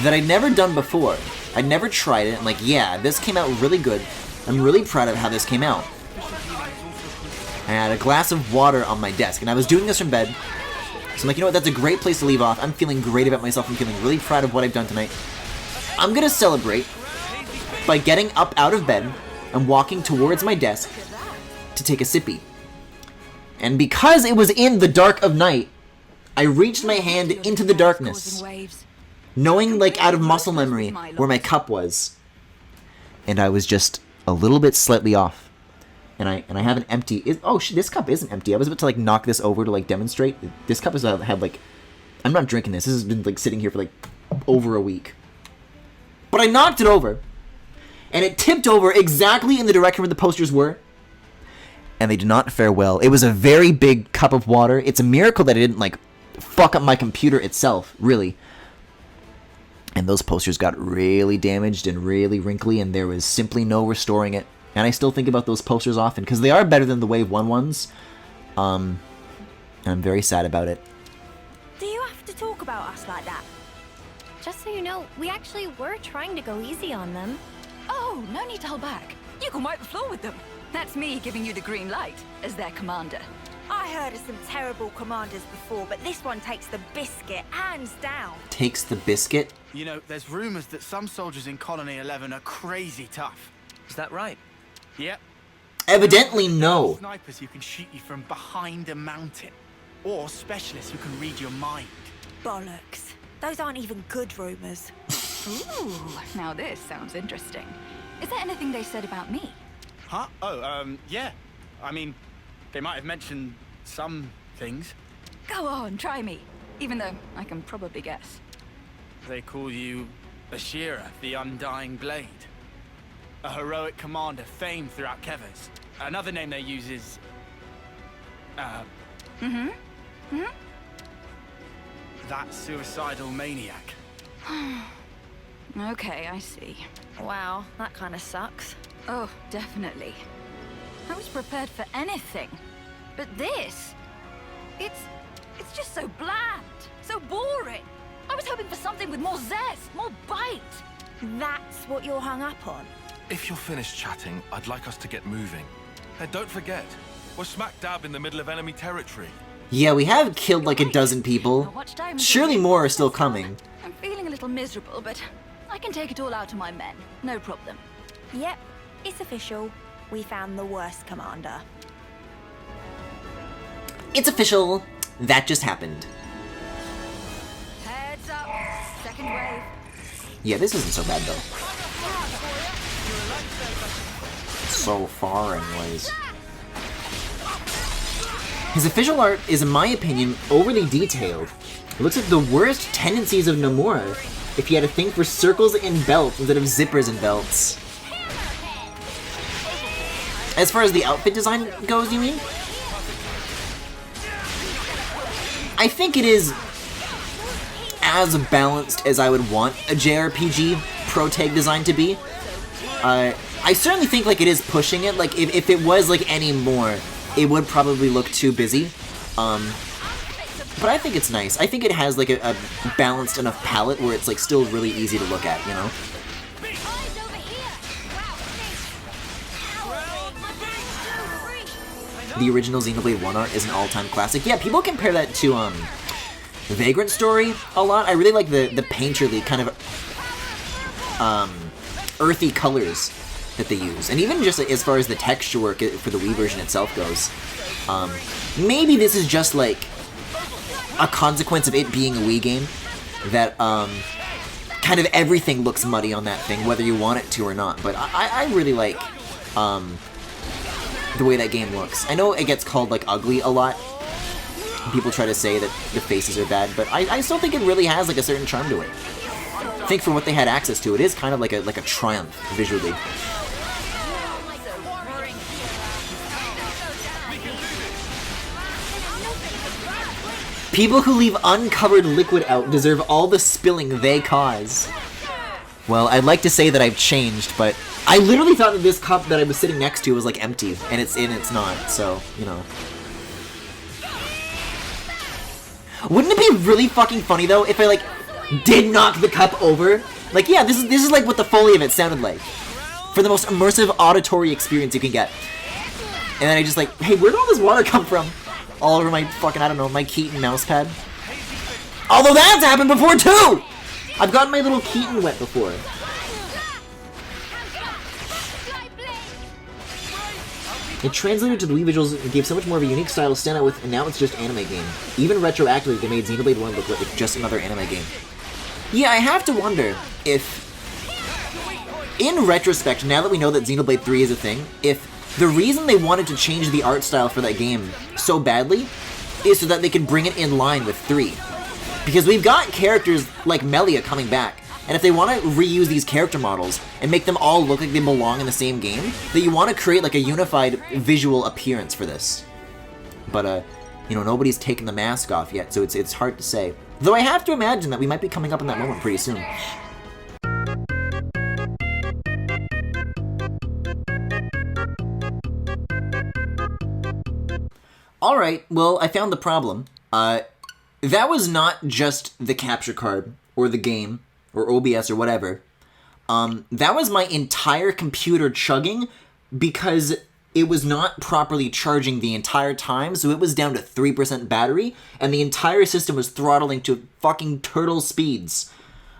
that I'd never done before. I'd never tried it. I'm like, yeah, this came out really good. I'm really proud of how this came out. I had a glass of water on my desk, and I was doing this from bed. So I'm like, you know what, that's a great place to leave off. I'm feeling great about myself. I'm feeling really proud of what I've done tonight. I'm gonna celebrate by getting up out of bed and walking towards my desk to take a sippy. And because it was in the dark of night, I reached my hand into the darkness, knowing, like, out of muscle memory where my cup was. And I was just a little bit slightly off. And I have an empty... oh, shit, this cup isn't empty. I was about to, like, knock this over to, like, demonstrate. This cup has had, like... I'm not drinking this. This has been, like, sitting here for, like, over a week. But I knocked it over. And it tipped over exactly in the direction where the posters were. And they did not fare well. It was a very big cup of water. It's a miracle that it didn't, like, fuck up my computer itself, really. And those posters got really damaged and really wrinkly, and there was simply no restoring it. And I still think about those posters often, because they are better than the Wave 1 ones. And I'm very sad about it. Do you have to talk about us like that? Just so you know, we actually were trying to go easy on them. Oh, no need to hold back. You can wipe the floor with them. That's me giving you the green light as their commander. I heard of some terrible commanders before, but this one takes the biscuit, hands down. Takes the biscuit? You know, there's rumors that some soldiers in Colony 11 are crazy tough. Is that right? Yep. Evidently no. Snipers who can shoot you from behind a mountain. Or specialists who can read your mind. Bollocks. Those aren't even good rumors. Ooh, now this sounds interesting. Is there anything they said about me? Huh? Oh, yeah. I mean, they might have mentioned some things. Go on, try me. Even though I can probably guess. They call you Ashira, the Undying Blade. A heroic commander famed throughout Kevers. Another name they use is... that suicidal maniac. Okay, I see. Wow, that kind of sucks. Oh, definitely. I was prepared for anything. But this... It's just so bland. So boring. I was hoping for something with more zest, more bite. That's what you're hung up on? If you're finished chatting, I'd like us to get moving. And don't forget, we're smack dab in the middle of enemy territory. Yeah, we have killed like a dozen people. Surely more are still coming. I'm feeling a little miserable, but I can take it all out to my men. No problem. Yep, it's official. We found the worst commander. It's official. That just happened. Heads up. Second wave. Yeah, this isn't so bad though. So far, anyways. His official art is, in my opinion, overly detailed. It looks like the worst tendencies of Nomura if he had a thing for circles in belts instead of zippers in belts. As far as the outfit design goes, you mean? I think it is as balanced as I would want a JRPG pro-tag design to be. I certainly think like it is pushing it. Like if it was like any more, it would probably look too busy. But I think it's nice. I think it has like a balanced enough palette where it's like still really easy to look at, you know? The original Xenoblade 1 art is an all-time classic. Yeah, people compare that to Vagrant Story a lot. I really like the painterly kind of earthy colors that they use. And even just as far as the texture work for the Wii version itself goes. Maybe this is just like a consequence of it being a Wii game, that kind of everything looks muddy on that thing, whether you want it to or not. But I really like the way that game looks. I know it gets called like ugly a lot. People try to say that the faces are bad, but I still think it really has like a certain charm to it. I think for what they had access to, it is kind of like a triumph visually. People who leave uncovered liquid out deserve all the spilling they cause. Well, I'd like to say that I've changed, but I literally thought that this cup that I was sitting next to was like empty, and it's not, so, you know. Wouldn't it be really fucking funny though if I like did knock the cup over? Like, yeah, this is like what the Foley of it sounded like. For the most immersive auditory experience you can get. And then I just like, hey, where'd all this water come from? All over my fucking, I don't know, my Keaton mouse pad. Although that's happened before too! I've gotten my little Keaton wet before. It translated to the Wii visuals and gave so much more of a unique style to stand out with, and now it's just anime game. Even retroactively, they made Xenoblade 1 look like just another anime game. Yeah, I have to wonder if, in retrospect, now that we know that Xenoblade 3 is a thing, if the reason they wanted to change the art style for that game so badly is so that they could bring it in line with 3. Because we've got characters like Melia coming back, and if they want to reuse these character models and make them all look like they belong in the same game, that you want to create like a unified visual appearance for this. But, you know, nobody's taken the mask off yet, so it's hard to say. Though I have to imagine that we might be coming up on that moment pretty soon. Alright, well, I found the problem. That was not just the capture card, or the game, or OBS, or whatever. That was my entire computer chugging, because it was not properly charging the entire time, so it was down to 3% battery, and the entire system was throttling to fucking turtle speeds.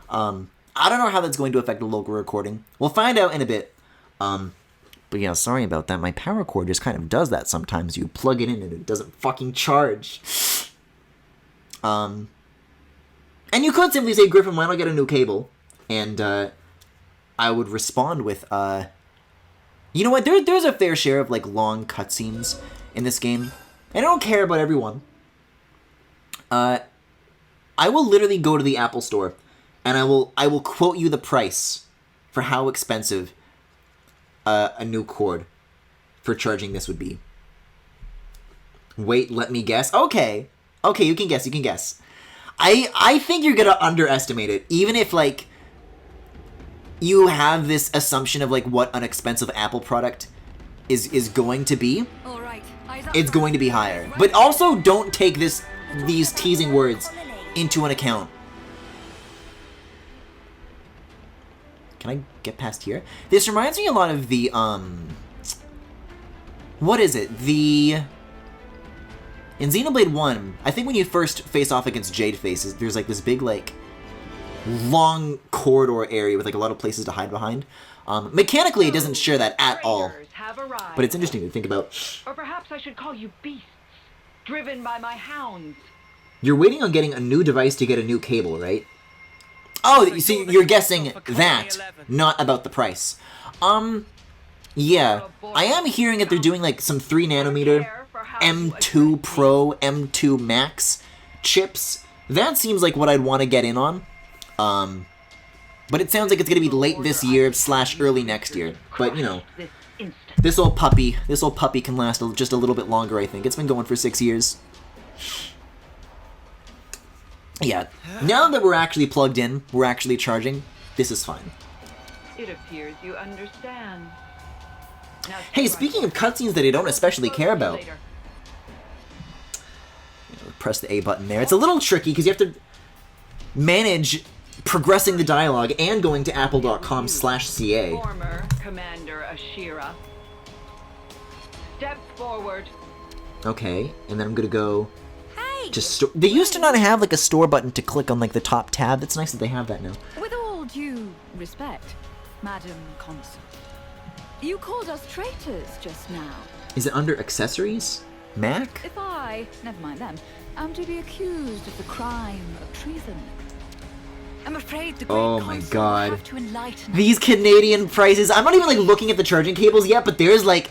I don't know how that's going to affect the local recording. We'll find out in a bit. But yeah, sorry about that. My power cord just kind of does that sometimes. You plug it in and it doesn't fucking charge. And you could simply say, Griffin, why not get a new cable? And, I would respond with, you know what, there's a fair share of, like, long cutscenes in this game. And I don't care about everyone. I will literally go to the Apple Store, and I will quote you the price for how expensive a new cord for charging this would be. Wait, let me guess. Okay, you can guess. I think you're gonna underestimate it, even if, like, you have this assumption of, like, what an expensive Apple product is going to be. It's going to be higher. But also, don't take these teasing words into an account. Can I get past here? This reminds me a lot of the, what is it? In Xenoblade 1, I think when you first face off against Jade Faces, there's like this big, like, long corridor area with like a lot of places to hide behind. Mechanically, it doesn't share that at all. But it's interesting to think about. Or perhaps I should call you beasts, driven by my hounds. You're waiting on getting a new device to get a new cable, right? Oh, you see, you're guessing that, not about the price. Yeah, I am hearing that they're doing like some 3nm M2 Pro, M2 Max chips. That seems like what I'd want to get in on. But it sounds like it's going to be late this year / early next year. But, you know, this old puppy can last just a little bit longer, I think. It's been going for 6 years. Yeah, now that we're actually plugged in, we're actually charging, this is fine. It appears you understand. Hey, speaking of cutscenes that I don't especially care about, press the A button there. It's a little tricky because you have to manage progressing the dialogue and going to apple.com/ca. Former Commander Ashira. Step forward. Okay, and then I'm gonna go to they used to not have like a store button to click on like the top tab. That's nice that they have that now. With all due respect, Madam Consul, you called us traitors just now. Is it under accessories? Mac? If I, never mind them, am to be accused of the crime of treason, I'm afraid the great Consul will have to enlighten us. These Canadian prices. I'm not even like looking at the charging cables yet, but there's like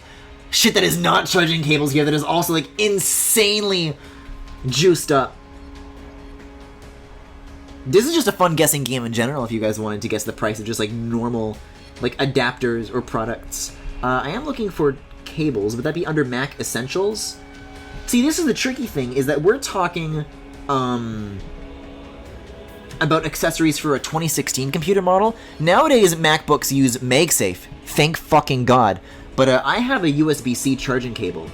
shit that is not charging cables here that is also like insanely juiced up. This is just a fun guessing game in general if you guys wanted to guess the price of just like normal like adapters or products. I am looking for cables. Would that be under Mac Essentials? See, this is the tricky thing, is that we're talking about accessories for a 2016 computer model. Nowadays, MacBooks use MagSafe. Thank fucking God. But I have a USB-C charging cable.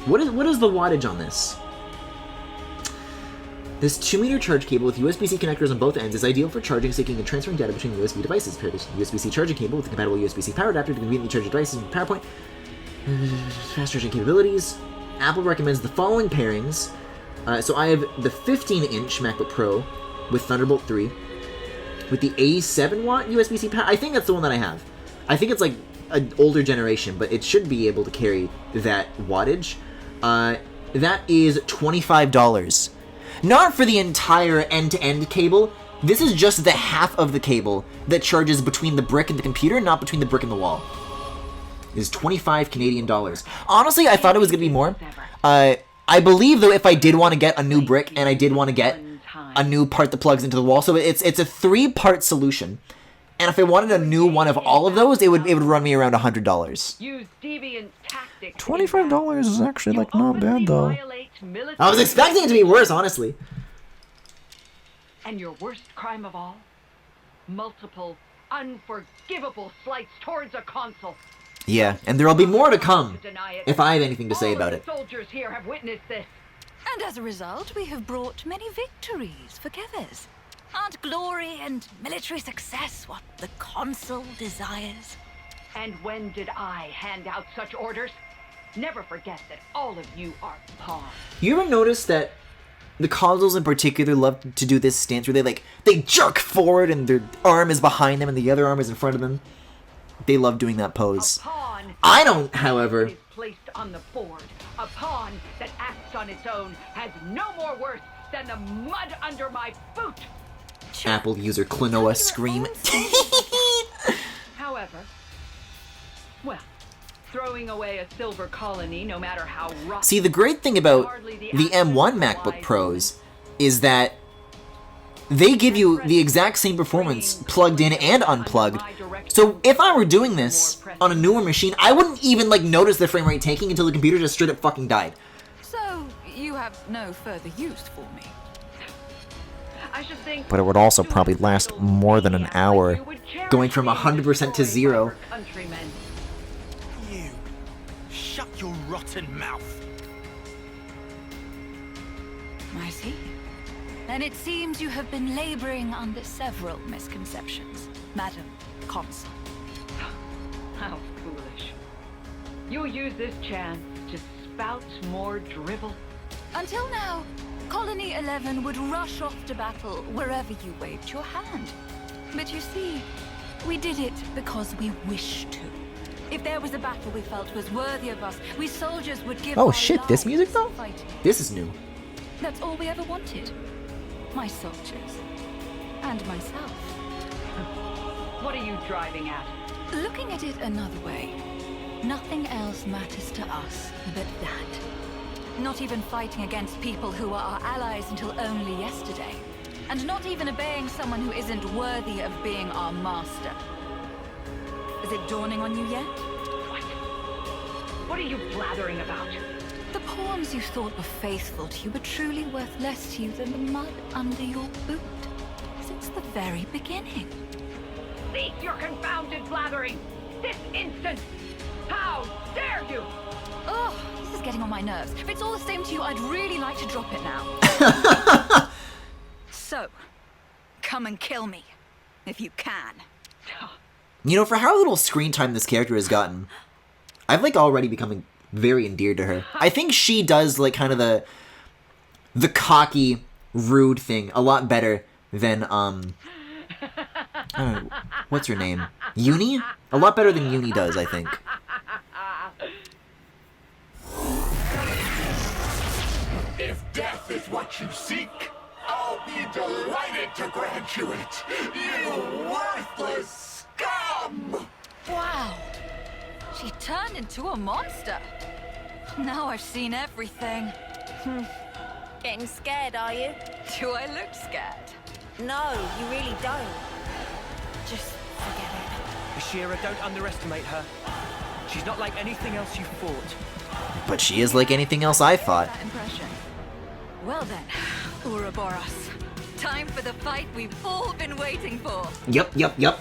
What is the wattage on this? This 2-meter charge cable with USB-C connectors on both ends is ideal for charging, syncing, and transferring data between USB devices. Paired with USB-C charging cable with a compatible USB-C power adapter to conveniently charge your devices and PowerPoint. Fast charging capabilities. Apple recommends the following pairings. So I have the 15-inch MacBook Pro with Thunderbolt 3 with the 87-watt USB-C power. I think that's the one that I have. I think it's like an older generation, but it should be able to carry that wattage. That is $25. Not for the entire end-to-end cable. This is just the half of the cable that charges between the brick and the computer, not between the brick and the wall. It is 25 Canadian dollars. Honestly, I thought it was going to be more. I believe, though, if I did want to get a new brick and I did want to get a new part that plugs into the wall, so it's a 3-part solution. And if I wanted a new one of all of those, it would run me around $100. $25 is actually like not bad though. I was expecting it to be worse, honestly. And your worst crime of all? Multiple, unforgivable slights towards a consul. Yeah, and there'll be more to come if I have anything to say about it. Soldiers here have witnessed this. And as a result, we have brought many victories for Kevers. Aren't glory and military success what the consul desires? And when did I hand out such orders? Never forget that all of you are pawns. You ever notice that the consuls in particular love to do this stance where they jerk forward and their arm is behind them and the other arm is in front of them? They love doing that pose. I don't, however. Is placed on the board. A pawn that acts on its own has no more worth than the mud under my boot. Apple user Klonoa scream. However, well, throwing away a silver colony, no matter how rough. See, the great thing about the M1 MacBook Pros is that they give you the exact same performance plugged in and unplugged. So if I were doing this on a newer machine, I wouldn't even notice the frame rate tanking until the computer just straight up fucking died. So you have no further use for me. But it would also probably last more than an hour, going from 100% to 0. You, shut your rotten mouth. I see. Then it seems you have been laboring under several misconceptions, Madam Consul. How foolish. You'll use this chance to spout more drivel. Until now, Colony 11 would rush off to battle wherever you waved your hand. But you see, we did it because we wished to. If there was a battle we felt was worthy of us, we soldiers would give Oh shit, this music though? fighting. This is new. That's all we ever wanted. My soldiers. And myself. What are you driving at? Looking at it another way, nothing else matters to us but that. Not even fighting against people who are our allies until only yesterday. And not even obeying someone who isn't worthy of being our master. Is it dawning on you yet? What are you blathering about? The pawns you thought were faithful to you were truly worth less to you than the mud under your boot. Since the very beginning. Cease your confounded blathering! This instant! How dare you! Oh, this is getting on my nerves. If it's all the same to you, I'd really like to drop it now. So, come and kill me, if you can. You know, for how little screen time this character has gotten, I've already becoming very endeared to her. I think she does kind of the cocky, rude thing a lot better than I don't know, what's her name? Uni? A lot better than Uni does, I think. If death is what you seek, I'll be delighted to grant you it, you worthless scum! Wow. She turned into a monster. Now I've seen everything. Getting scared, are you? Do I look scared? No, you really don't. Just forget it. Ashira, don't underestimate her. She's not like anything else you've fought. But she is like anything else I fought. That impression. Well then, Ouroboros. Time for the fight we've all been waiting for. Yep.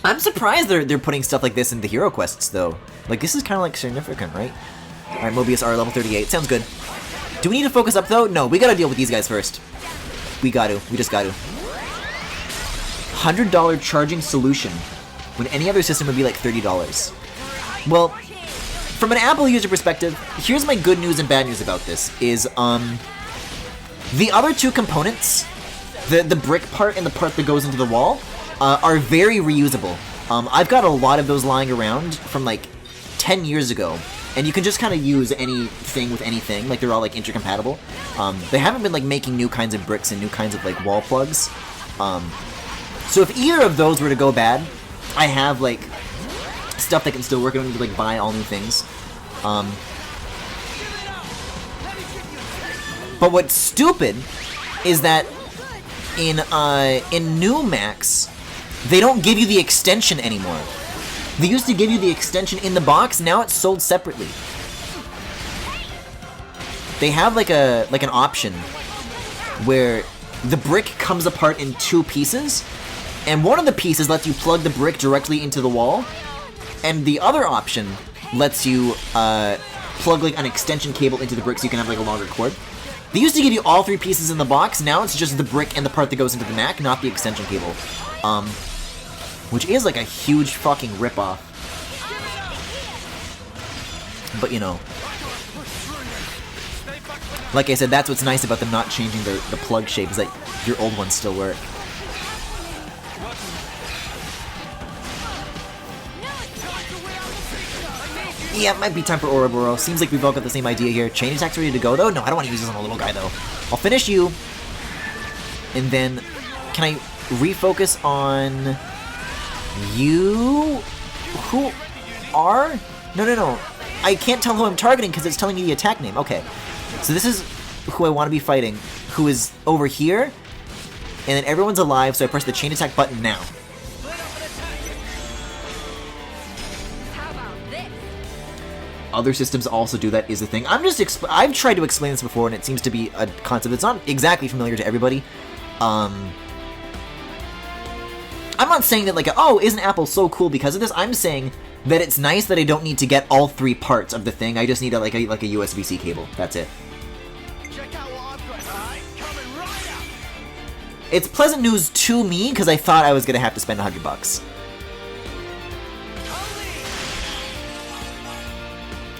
I'm surprised they're putting stuff like this into hero quests, though. This is kind of significant, right? Alright, Mobius R, level 38. Sounds good. Do we need to focus up, though? No, we gotta deal with these guys first. We just got to. $100 charging solution, when any other system would be like $30. Well, from an Apple user perspective, here's my good news and bad news about this, is, the other two components, the brick part and the part that goes into the wall, are very reusable. I've got a lot of those lying around from, like, 10 years ago, and you can just kind of use anything with anything, like, they're all, like, intercompatible. They haven't been, like, making new kinds of bricks and new kinds of, like, wall plugs. So if either of those were to go bad, I have, like, stuff that can still work. I don't need to, like, buy all new things. But what's stupid is that in new Macs, they don't give you the extension anymore. They used to give you the extension in the box, now it's sold separately. They have like an option where the brick comes apart in two pieces, and one of the pieces lets you plug the brick directly into the wall, and the other option lets you plug like an extension cable into the brick so you can have like a longer cord. They used to give you all three pieces in the box, now it's just the brick and the part that goes into the Mac, not the extension cable. Which is like a huge fucking ripoff. But you know. Like I said, that's what's nice about them not changing the plug shape, is that your old ones still work. Yeah, it might be time for Ouroboros. Seems like we've all got the same idea here. Chain attack's ready to go, though? No, I don't want to use this on a little guy, though. I'll finish you. And then, can I refocus on you? Who are? No. I can't tell who I'm targeting because it's telling me the attack name. Okay. So this is who I want to be fighting, who is over here. And then everyone's alive, so I press the chain attack button now. Other systems also do that, is the thing. I've tried to explain this before, and it seems to be a concept that's not exactly familiar to everybody. I'm not saying that, like, oh, isn't Apple so cool because of this? I'm saying that it's nice that I don't need to get all three parts of the thing. I just need a USB-C cable. That's it. Check out what I've got, alright? Coming right up. It's pleasant news to me, because I thought I was going to have to spend $100.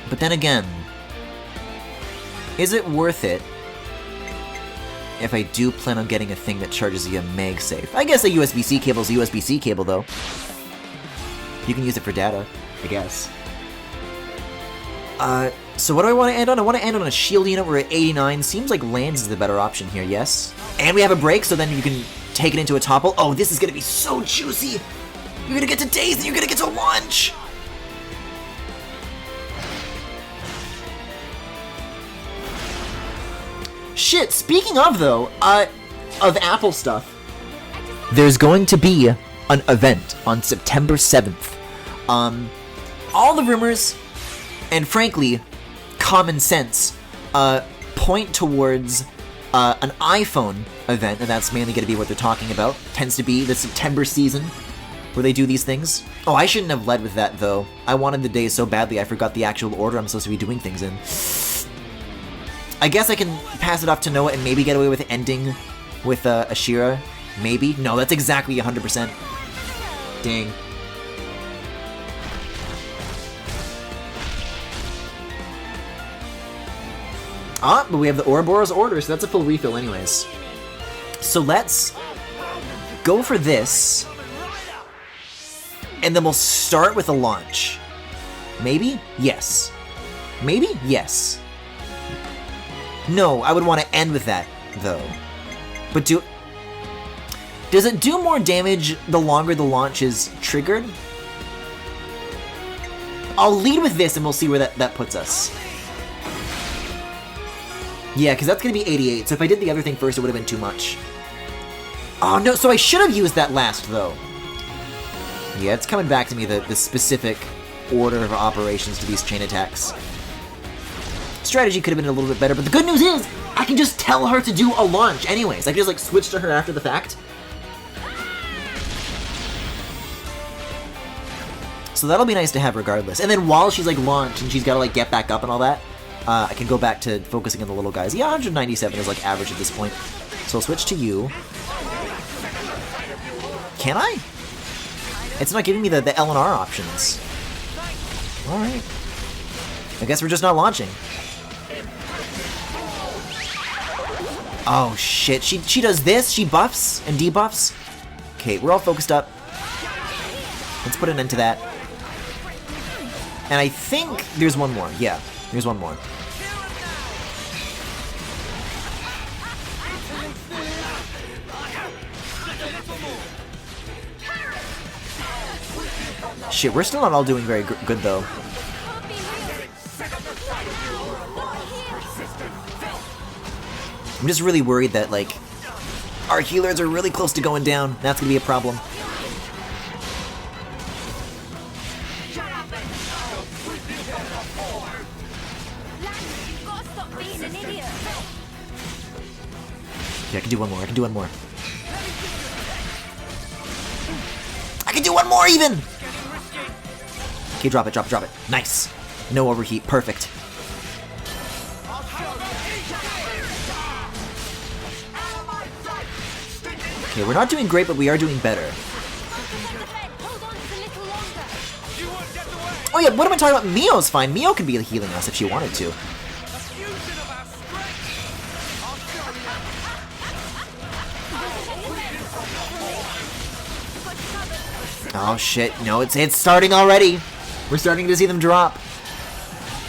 But then again, is it worth it if I do plan on getting a thing that charges via MagSafe? I guess a USB-C cable is a USB-C cable, though. You can use it for data, I guess. So what do I want to end on? I want to end on a shield unit. We're at 89. Seems like Lands is the better option here, yes? And we have a break, so then you can take it into a topple. Oh, this is going to be so juicy! You're going to get to days, and you're going to get to lunch! Shit, speaking of, though, of Apple stuff, there's going to be an event on September 7th. All the rumors, and frankly, common sense, point towards an iPhone event, and that's mainly going to be what they're talking about. Tends to be the September season where they do these things. Oh, I shouldn't have led with that, though. I wanted the day so badly I forgot the actual order I'm supposed to be doing things in. I guess I can pass it off to Noah and maybe get away with ending with Ashira. Maybe? No, that's exactly 100%. Dang. Ah, but we have the Ouroboros order, so that's a full refill anyways. So let's go for this. And then we'll start with a launch. Maybe? Yes. Maybe? Yes. No, I would want to end with that, though. But does it do more damage the longer the launch is triggered? I'll lead with this and we'll see where that puts us. Yeah, because that's going to be 88, so if I did the other thing first, it would have been too much. Oh, no, so I should have used that last, though. Yeah, it's coming back to me, the specific order of operations to these chain attacks. Strategy could have been a little bit better, but the good news is, I can just tell her to do a launch anyways. I can just, like, switch to her after the fact. So that'll be nice to have regardless. And then while she's, like, launched and she's got to, like, get back up and all that, I can go back to focusing on the little guys. Yeah, 197 is like average at this point. So I'll switch to you. Can I? It's not giving me the L and R options. Alright. I guess we're just not launching. Oh shit, she does this, she buffs and debuffs. Okay, we're all focused up. Let's put an end to that. And I think there's one more. Yeah, there's one more. Shit, we're still not all doing very good though. I'm just really worried that, like, our healers are really close to going down. That's gonna be a problem. Yeah, I can do one more. I can do one more. I can do one more even! Okay, drop it, drop it, drop it. Nice. No overheat. Perfect. Okay, we're not doing great, but we are doing better. Oh yeah, what am I talking about? Mio's fine. Mio could be healing us if she wanted to. Oh shit, no, it's starting already. We're starting to see them drop.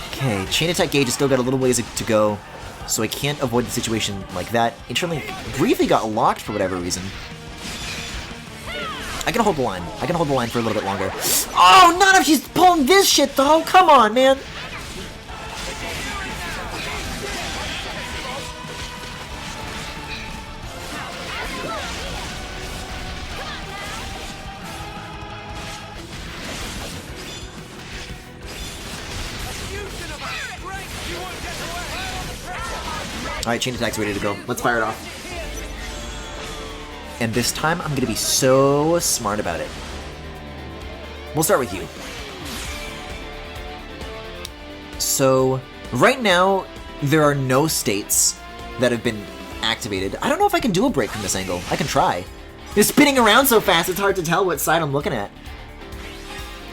Okay, chain attack gauge has still got a little ways to go, so I can't avoid the situation like that. Internally, briefly got locked for whatever reason. I can hold the line. I can hold the line for a little bit longer. Oh, not if she's pulling this shit though! Come on, man! Alright, chain attack's ready to go. Let's fire it off. And this time, I'm gonna be so smart about it. We'll start with you. So, right now, there are no states that have been activated. I don't know if I can do a break from this angle. I can try. They're spinning around so fast, it's hard to tell what side I'm looking at.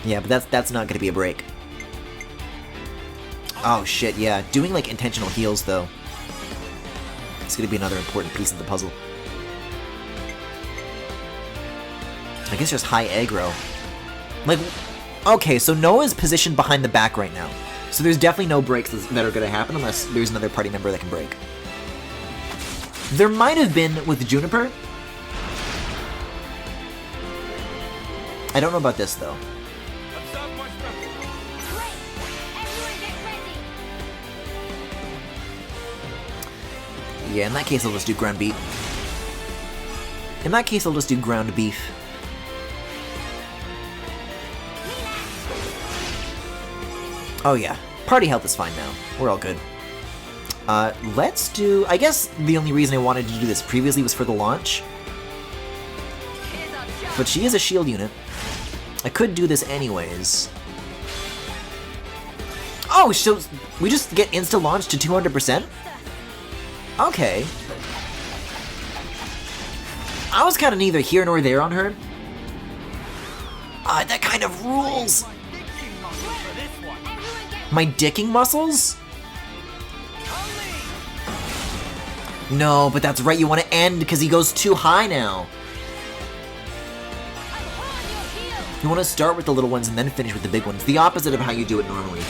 Yeah, but that's not gonna be a break. Oh shit, yeah. Doing like intentional heals though. It's gonna be another important piece of the puzzle. I guess just high aggro. Like, okay, so Noah's positioned behind the back right now. So there's definitely no breaks that are gonna happen unless there's another party member that can break. There might have been with Juniper. I don't know about this though. Yeah, in that case I'll just do ground beef. In that case I'll just do ground beef. Oh yeah, party health is fine now. We're all good. Let's do... I guess the only reason I wanted to do this previously was for the launch. But she is a shield unit. I could do this anyways. Oh, so we just get insta-launch to 200%? Okay. I was kind of neither here nor there on her. That kind of rules. My dicking muscles? No, but that's right, you want to end because he goes too high now. You want to start with the little ones and then finish with the big ones. The opposite of how you do it normally.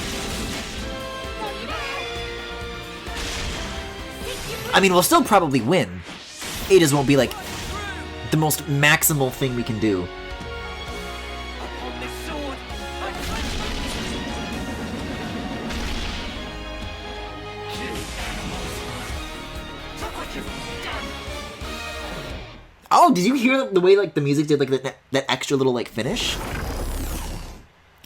I mean, we'll still probably win. It just won't be like the most maximal thing we can do. Oh, did you hear the way like the music did like that extra little like finish?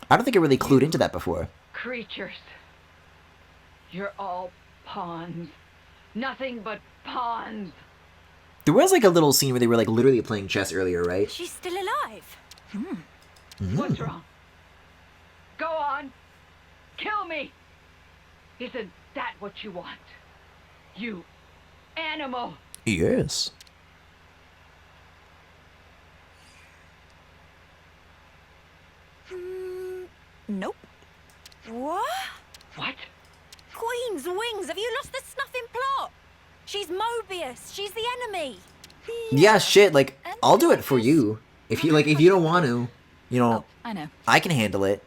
I don't think I really clued into that before. Creatures. You're all pawns. Nothing but pawns. There was like a little scene where they were like literally playing chess earlier, right? She's still alive. What's wrong? Go on. Kill me. Isn't that what you want? You animal! Yes. Nope. What? What? Queen's wings! Have you lost the snuffing plot? She's Mobius. She's the enemy. Yeah, shit, like, I'll do it for you. If you don't want to, you know, Oh, I know. I can handle it.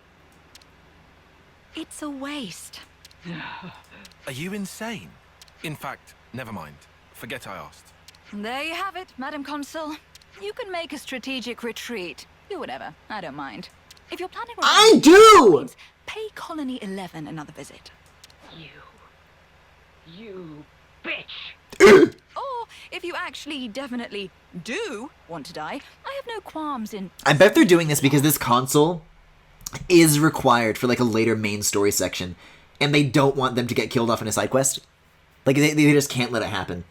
It's a waste. Are you insane? In fact, never mind. Forget I asked. There you have it, Madam Consul. You can make a strategic retreat. Do whatever. I don't mind. If you're planning on... I do! Pay Colony 11 another visit. You bitch! Or, if you actually definitely do want to die, I have no qualms in... I bet they're doing this because this console is required for, like, a later main story section. And they don't want them to get killed off in a side quest. Like, they just can't let it happen.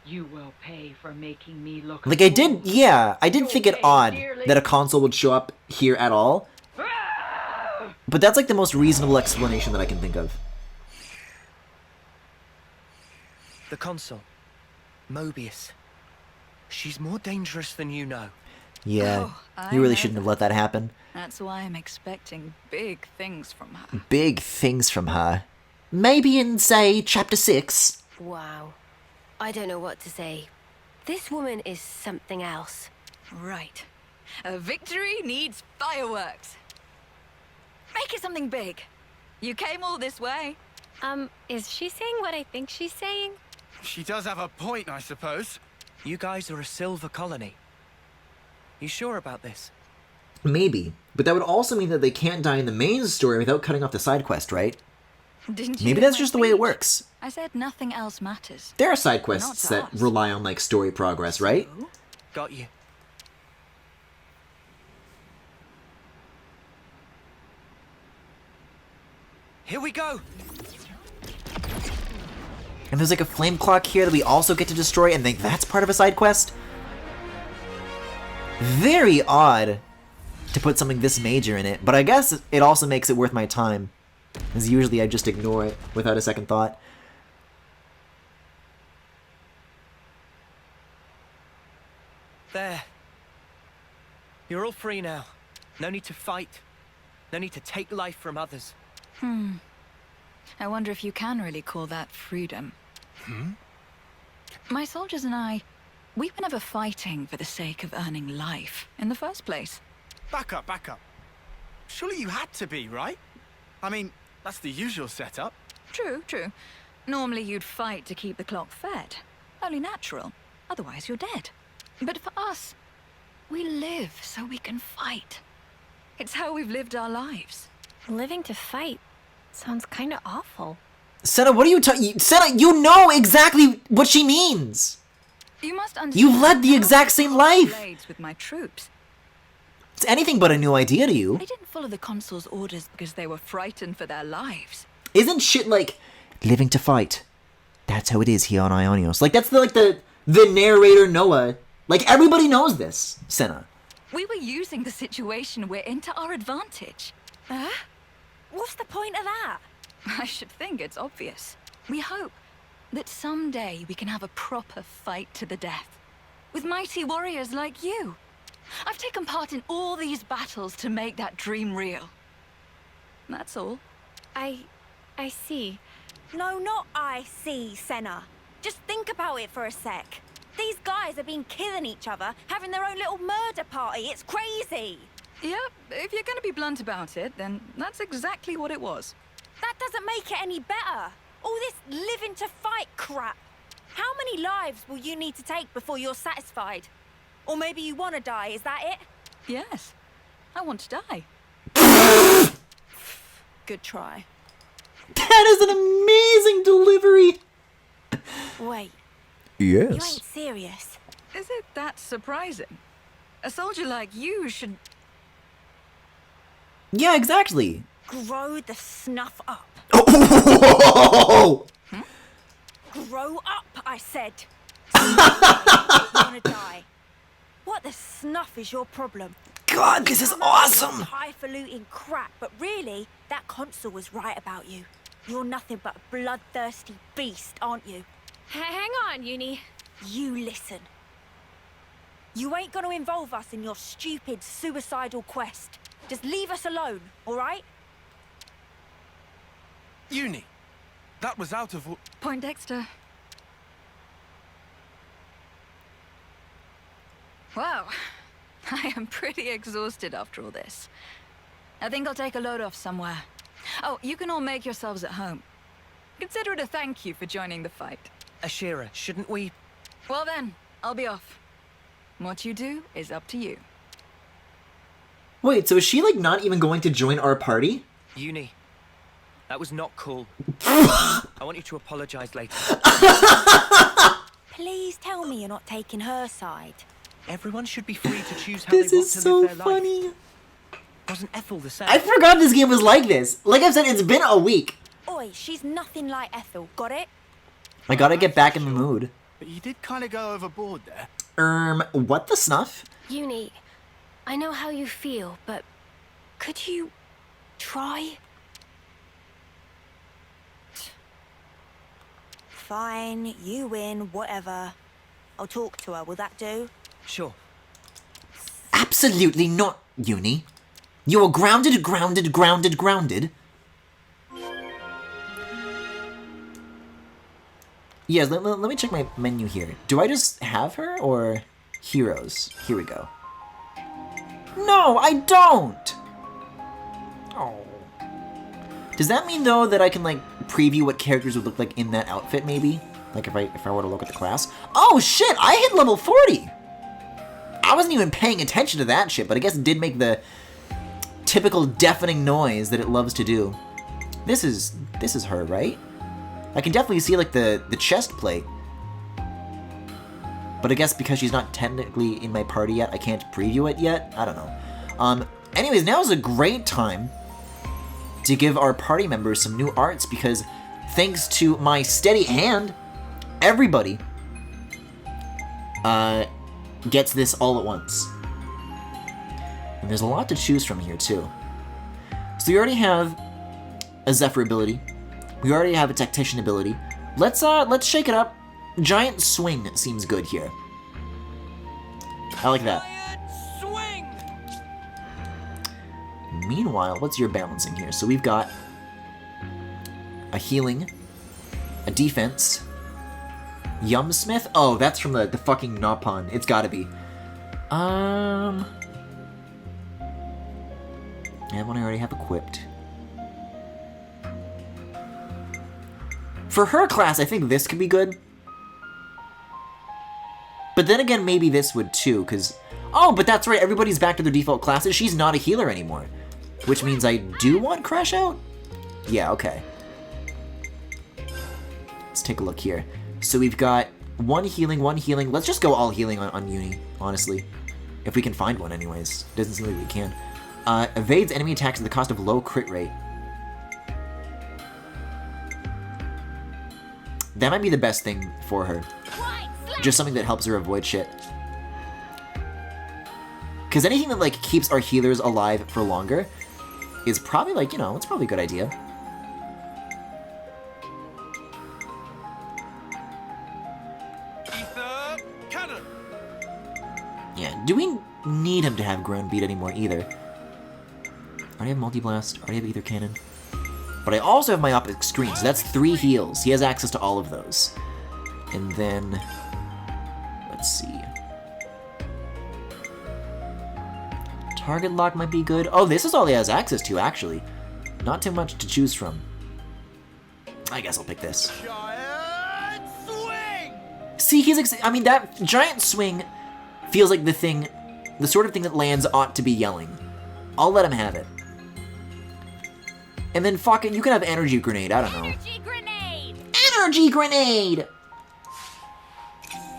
You will pay for making me look... Like, I did think it odd that a console would show up here at all. But that's, like, the most reasonable explanation that I can think of. The consul, Mobius. She's more dangerous than you know. Yeah, Oh, you really I shouldn't know have let that happen. That's why I'm expecting big things from her. Big things from her. Maybe in, say, Chapter 6. Wow. I don't know what to say. This woman is something else. Right. A victory needs fireworks. Make it something big. You came all this way. Is she saying what I think she's saying? She does have a point, I suppose. You guys are a silver colony. You sure about this? Maybe. But that would also mean that they can't die in the main story without cutting off the side quest, right? Didn't you Maybe hear that's my just the way it speech? works. I said nothing else matters. There are side Not quests to that us. rely on, like, story progress, right? Got you. Here we go! And there's, like, a flame clock here that we also get to destroy, and think that's part of a side quest? Very odd to put something this major in it, but I guess it also makes it worth my time. As usually I just ignore it without a second thought. There. You're all free now. No need to fight. No need to take life from others. I wonder if you can really call that freedom. My soldiers and I, we were never fighting for the sake of earning life in the first place. Back up, back up. Surely you had to be, right? I mean, that's the usual setup. True, true. Normally you'd fight to keep the clock fed. Only natural. Otherwise you're dead. But for us, we live so we can fight. It's how we've lived our lives. Living to fight sounds kind of awful. Senna, what are you talking? Senna, you know exactly what she means! You must understand. You've led the exact same life! Blades with my troops. It's anything but a new idea to you. They didn't follow the consul's orders because they were frightened for their lives. Isn't shit like living to fight? That's how it is here on Ionios. Like that's the narrator Noah. Like everybody knows this, Senna. We were using the situation we're in to our advantage. What's the point of that? I should think it's obvious. We hope that someday we can have a proper fight to the death. With mighty warriors like you. I've taken part in all these battles to make that dream real. That's all. I see. No, not I see, Senna. Just think about it for a sec. These guys have been killing each other, having their own little murder party. It's crazy. Yep, if you're going to be blunt about it, then that's exactly what it was. That doesn't make it any better. All this living to fight crap. How many lives will you need to take before you're satisfied? Or maybe you want to die, is that it? Yes, I want to die. Good try. That is an amazing delivery! Wait, you ain't serious. Is it that surprising? A soldier like you should... Yeah, exactly. Grow the snuff up. Oh! Grow up, I said. You wanna die. What the snuff is your problem? god, this is awesome! Highfalutin crap, but really, that consul was right about you. You're nothing but a bloodthirsty beast, aren't you? Hang on, Uni. You listen. You ain't gonna involve us in your stupid, suicidal quest. Just leave us alone, all right? Uni, that was out of... Poindexter. Wow. I am pretty exhausted after all this. I think I'll take a load off somewhere. Oh, you can all make yourselves at home. Consider it a thank you for joining the fight. Ashira, shouldn't we... Well then, I'll be off. What you do is up to you. Wait, so is she, like, not even going to join our party? Uni, that was not cool. I want you to apologize later. Please tell me you're not taking her side. Everyone should be free to choose how This they want is to so live their funny. life. Wasn't Ethel the same? I forgot this game was like this. Like I've said, it's been a week. Oi, she's nothing like Ethel, got it? I gotta get back in the mood. But you did kind of go overboard there. What the snuff? Uni, I know how you feel, but could you try? Fine, you win, whatever. I'll talk to her, will that do? Sure. Absolutely not, Uni. You are grounded, grounded, grounded, grounded. Yes, let me check my menu here. Do I just have her, or heroes? Here we go. No, I don't! Oh. Does that mean, though, that I can, like, preview what characters would look like in that outfit, maybe? Like, if I were to look at the class? Oh, shit! I hit level 40! I wasn't even paying attention to that shit, but I guess it did make the typical deafening noise that it loves to do. This is her, right? I can definitely see, like, the chest plate. But I guess because she's not technically in my party yet, I can't preview it yet? I don't know. Anyways, now is a great time to give our party members some new arts, because thanks to my steady hand, everybody gets this all at once. And there's a lot to choose from here, too. So we already have a Zephyr ability. We already have a Tactician ability. Let's shake it up. Giant Swing seems good here. I like that. Swing! Meanwhile, what's your balancing here? So we've got a healing, a defense, Yumsmith. Oh, that's from the fucking Nopon. It's gotta be. And one I already have equipped. For her class, I think this could be good. But then again, maybe this would too, because... Oh, but that's right, everybody's back to their default classes. She's not a healer anymore. Which means I do want Crash Out? Yeah, okay. Let's take a look here. So we've got one healing, one healing. Let's just go all healing on Uni, honestly. If we can find one anyways. Doesn't seem like we can. Evades enemy attacks at the cost of low crit rate. That might be the best thing for her. Just something that helps her avoid shit. Because anything that, like, keeps our healers alive for longer is probably, like, you know, it's probably a good idea. Ether cannon. Yeah, do we need him to have ground beat anymore either? I already have multi-blast, I already have ether cannon. But I also have myopic screen, so that's 3 heals. He has access to all of those. And then... Let's see. Target lock might be good. Oh, this is all he has access to, actually. Not too much to choose from. I guess I'll pick this. Giant swing! See, I mean, that giant swing feels like the sort of thing that lands ought to be yelling. I'll let him have it. And then fucking, you can have energy grenade, I don't know. Energy grenade! Energy grenade!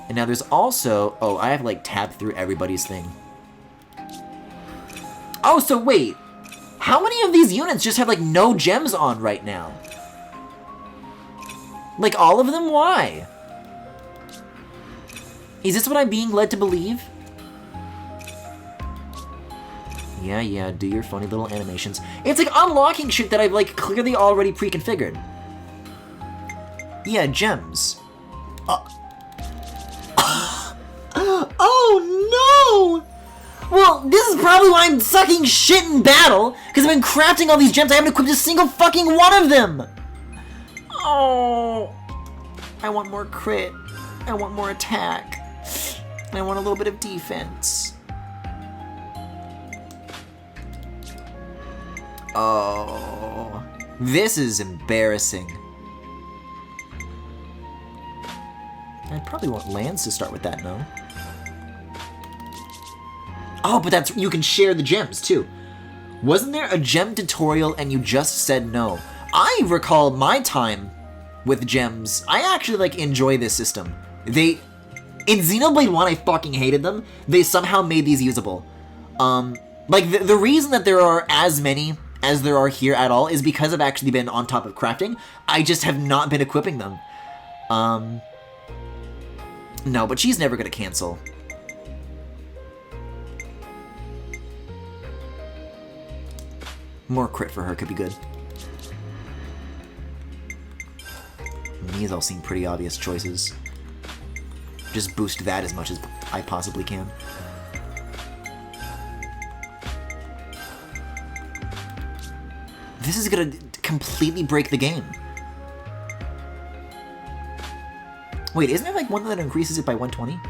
And now there's also, oh, I have like tabbed through everybody's thing. Oh, so wait, how many of these units just have like no gems on right now? Like all of them? Why? Is this what I'm being led to believe? Yeah, do your funny little animations. It's like unlocking shit that I've like clearly already pre-configured. Yeah, gems. Oh no! Well, this is probably why I'm sucking shit in battle, because I've been crafting all these gems, I haven't equipped a single fucking one of them! Oh, I want more crit. I want more attack. I want a little bit of defense. Oh, this is embarrassing. I probably want lands to start with that, no? Oh, but that's, you can share the gems too. Wasn't there a gem tutorial and you just said no? I recall my time with gems. I actually like enjoy this system. In Xenoblade 1, I fucking hated them. They somehow made these usable. Like the reason that there are as many as there are here at all is because I've actually been on top of crafting. I just have not been equipping them. No, but she's never gonna cancel. More crit for her could be good. These all seem pretty obvious choices. Just boost that as much as I possibly can. This is gonna completely break the game. Wait, isn't there like one that increases it by 120?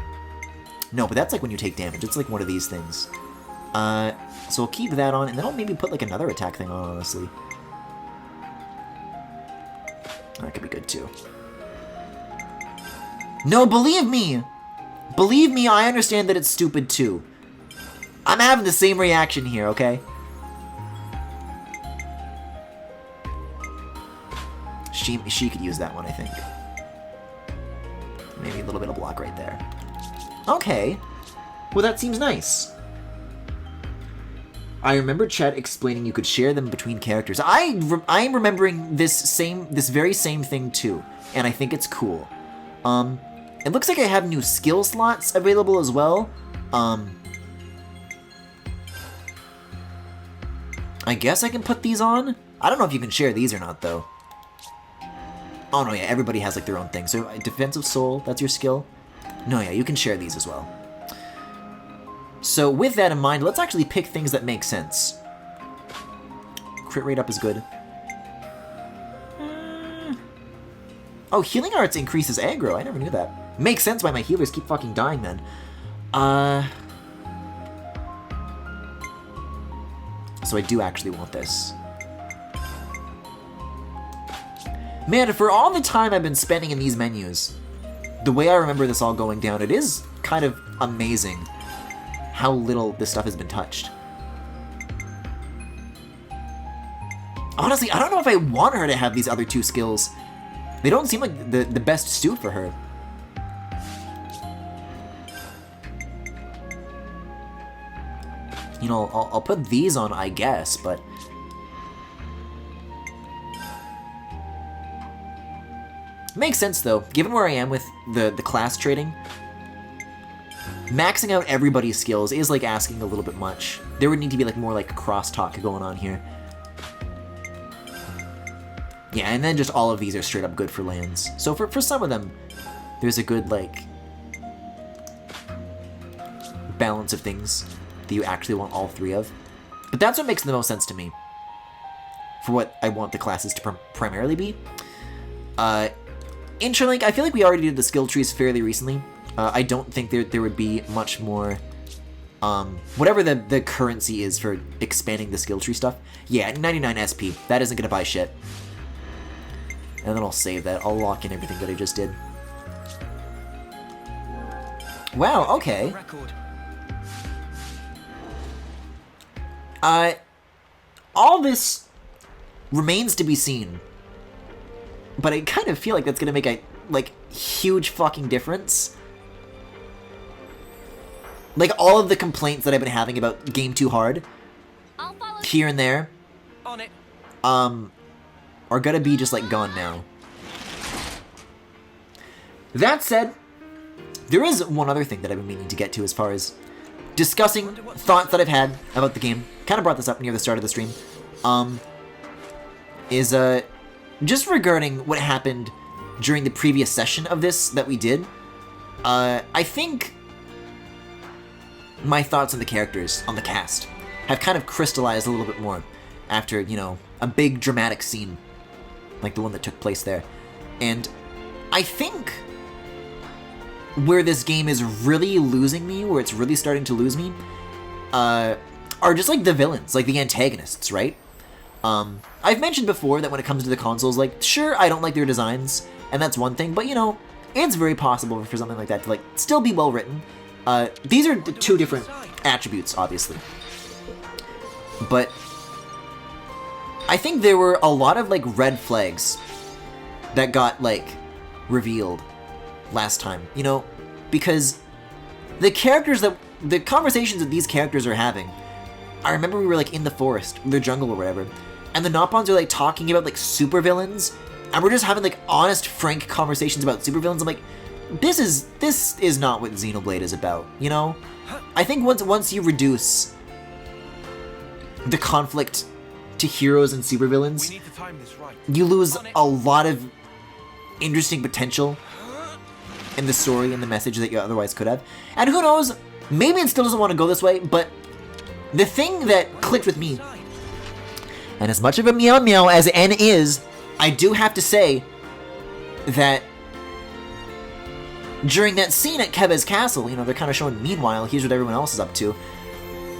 No, but that's like when you take damage. It's like one of these things. So I'll keep that on, and then I'll maybe put like another attack thing on, honestly. That could be good too. No, believe me! Believe me, I understand that it's stupid too. I'm having the same reaction here, okay? She could use that one, I think. Maybe a little bit of block right there. Okay. Well, that seems nice. I remember Chet explaining you could share them between characters. I'm remembering this very same thing too, and I think it's cool. It looks like I have new skill slots available as well. I guess I can put these on? I don't know if you can share these or not, though. Oh, no, yeah, everybody has, like, their own thing. So, Defensive Soul, that's your skill? No, yeah, you can share these as well. So, with that in mind, let's actually pick things that make sense. Crit rate up is good. Oh, Healing Arts increases aggro. I never knew that. Makes sense why my healers keep fucking dying, then. So I do actually want this. Man, for all the time I've been spending in these menus, the way I remember this all going down, it is kind of amazing how little this stuff has been touched. Honestly, I don't know if I want her to have these other two skills. They don't seem like the best suit for her. You know, I'll put these on, I guess, but... Makes sense, though, given where I am with the class trading. Maxing out everybody's skills is, like, asking a little bit much. There would need to be, like, more, like, crosstalk going on here. Yeah, and then just all of these are straight up good for lands. So for some of them, there's a good, like, balance of things that you actually want all three of. But that's what makes the most sense to me for what I want the classes to primarily be. Interlink, I feel like we already did the skill trees fairly recently. I don't think there would be much more, whatever the currency is for expanding the skill tree stuff. Yeah, 99 SP, that isn't gonna buy shit. And then I'll save that, I'll lock in everything that I just did. Wow, okay. All this remains to be seen. But I kind of feel like that's gonna make a, like, huge fucking difference. Like, all of the complaints that I've been having about Game Too Hard, here and there, on it. are gonna be just, like, gone now. That said, there is one other thing that I've been meaning to get to as far as discussing thoughts that I've had about the game, kind of brought this up near the start of the stream, is just regarding what happened during the previous session of this that we did. I think my thoughts on the characters, on the cast, have kind of crystallized a little bit more after, you know, a big dramatic scene like the one that took place there. And I think where this game is really losing me, where it's really starting to lose me, are just like the villains, like the antagonists, right? I've mentioned before that when it comes to the consoles, like, sure, I don't like their designs, and that's one thing, but, you know, it's very possible for something like that to, like, still be well written. These are the two different attributes, obviously. But I think there were a lot of, like, red flags that got, like, revealed last time, you know? Because the conversations that these characters are having, I remember we were, like, in the forest, the jungle or whatever, and the Nopons are, like, talking about, like, supervillains, and we're just having, like, honest, frank conversations about supervillains. I'm like, this is not what Xenoblade is about, you know? I think once you reduce the conflict to heroes and supervillains, you lose a lot of interesting potential in the story and the message that you otherwise could have. And who knows, maybe it still doesn't want to go this way, but the thing that clicked with me, and as much of a meow meow as N is, I do have to say that during that scene at Keva's castle, you know, they're kind of showing, meanwhile, here's what everyone else is up to.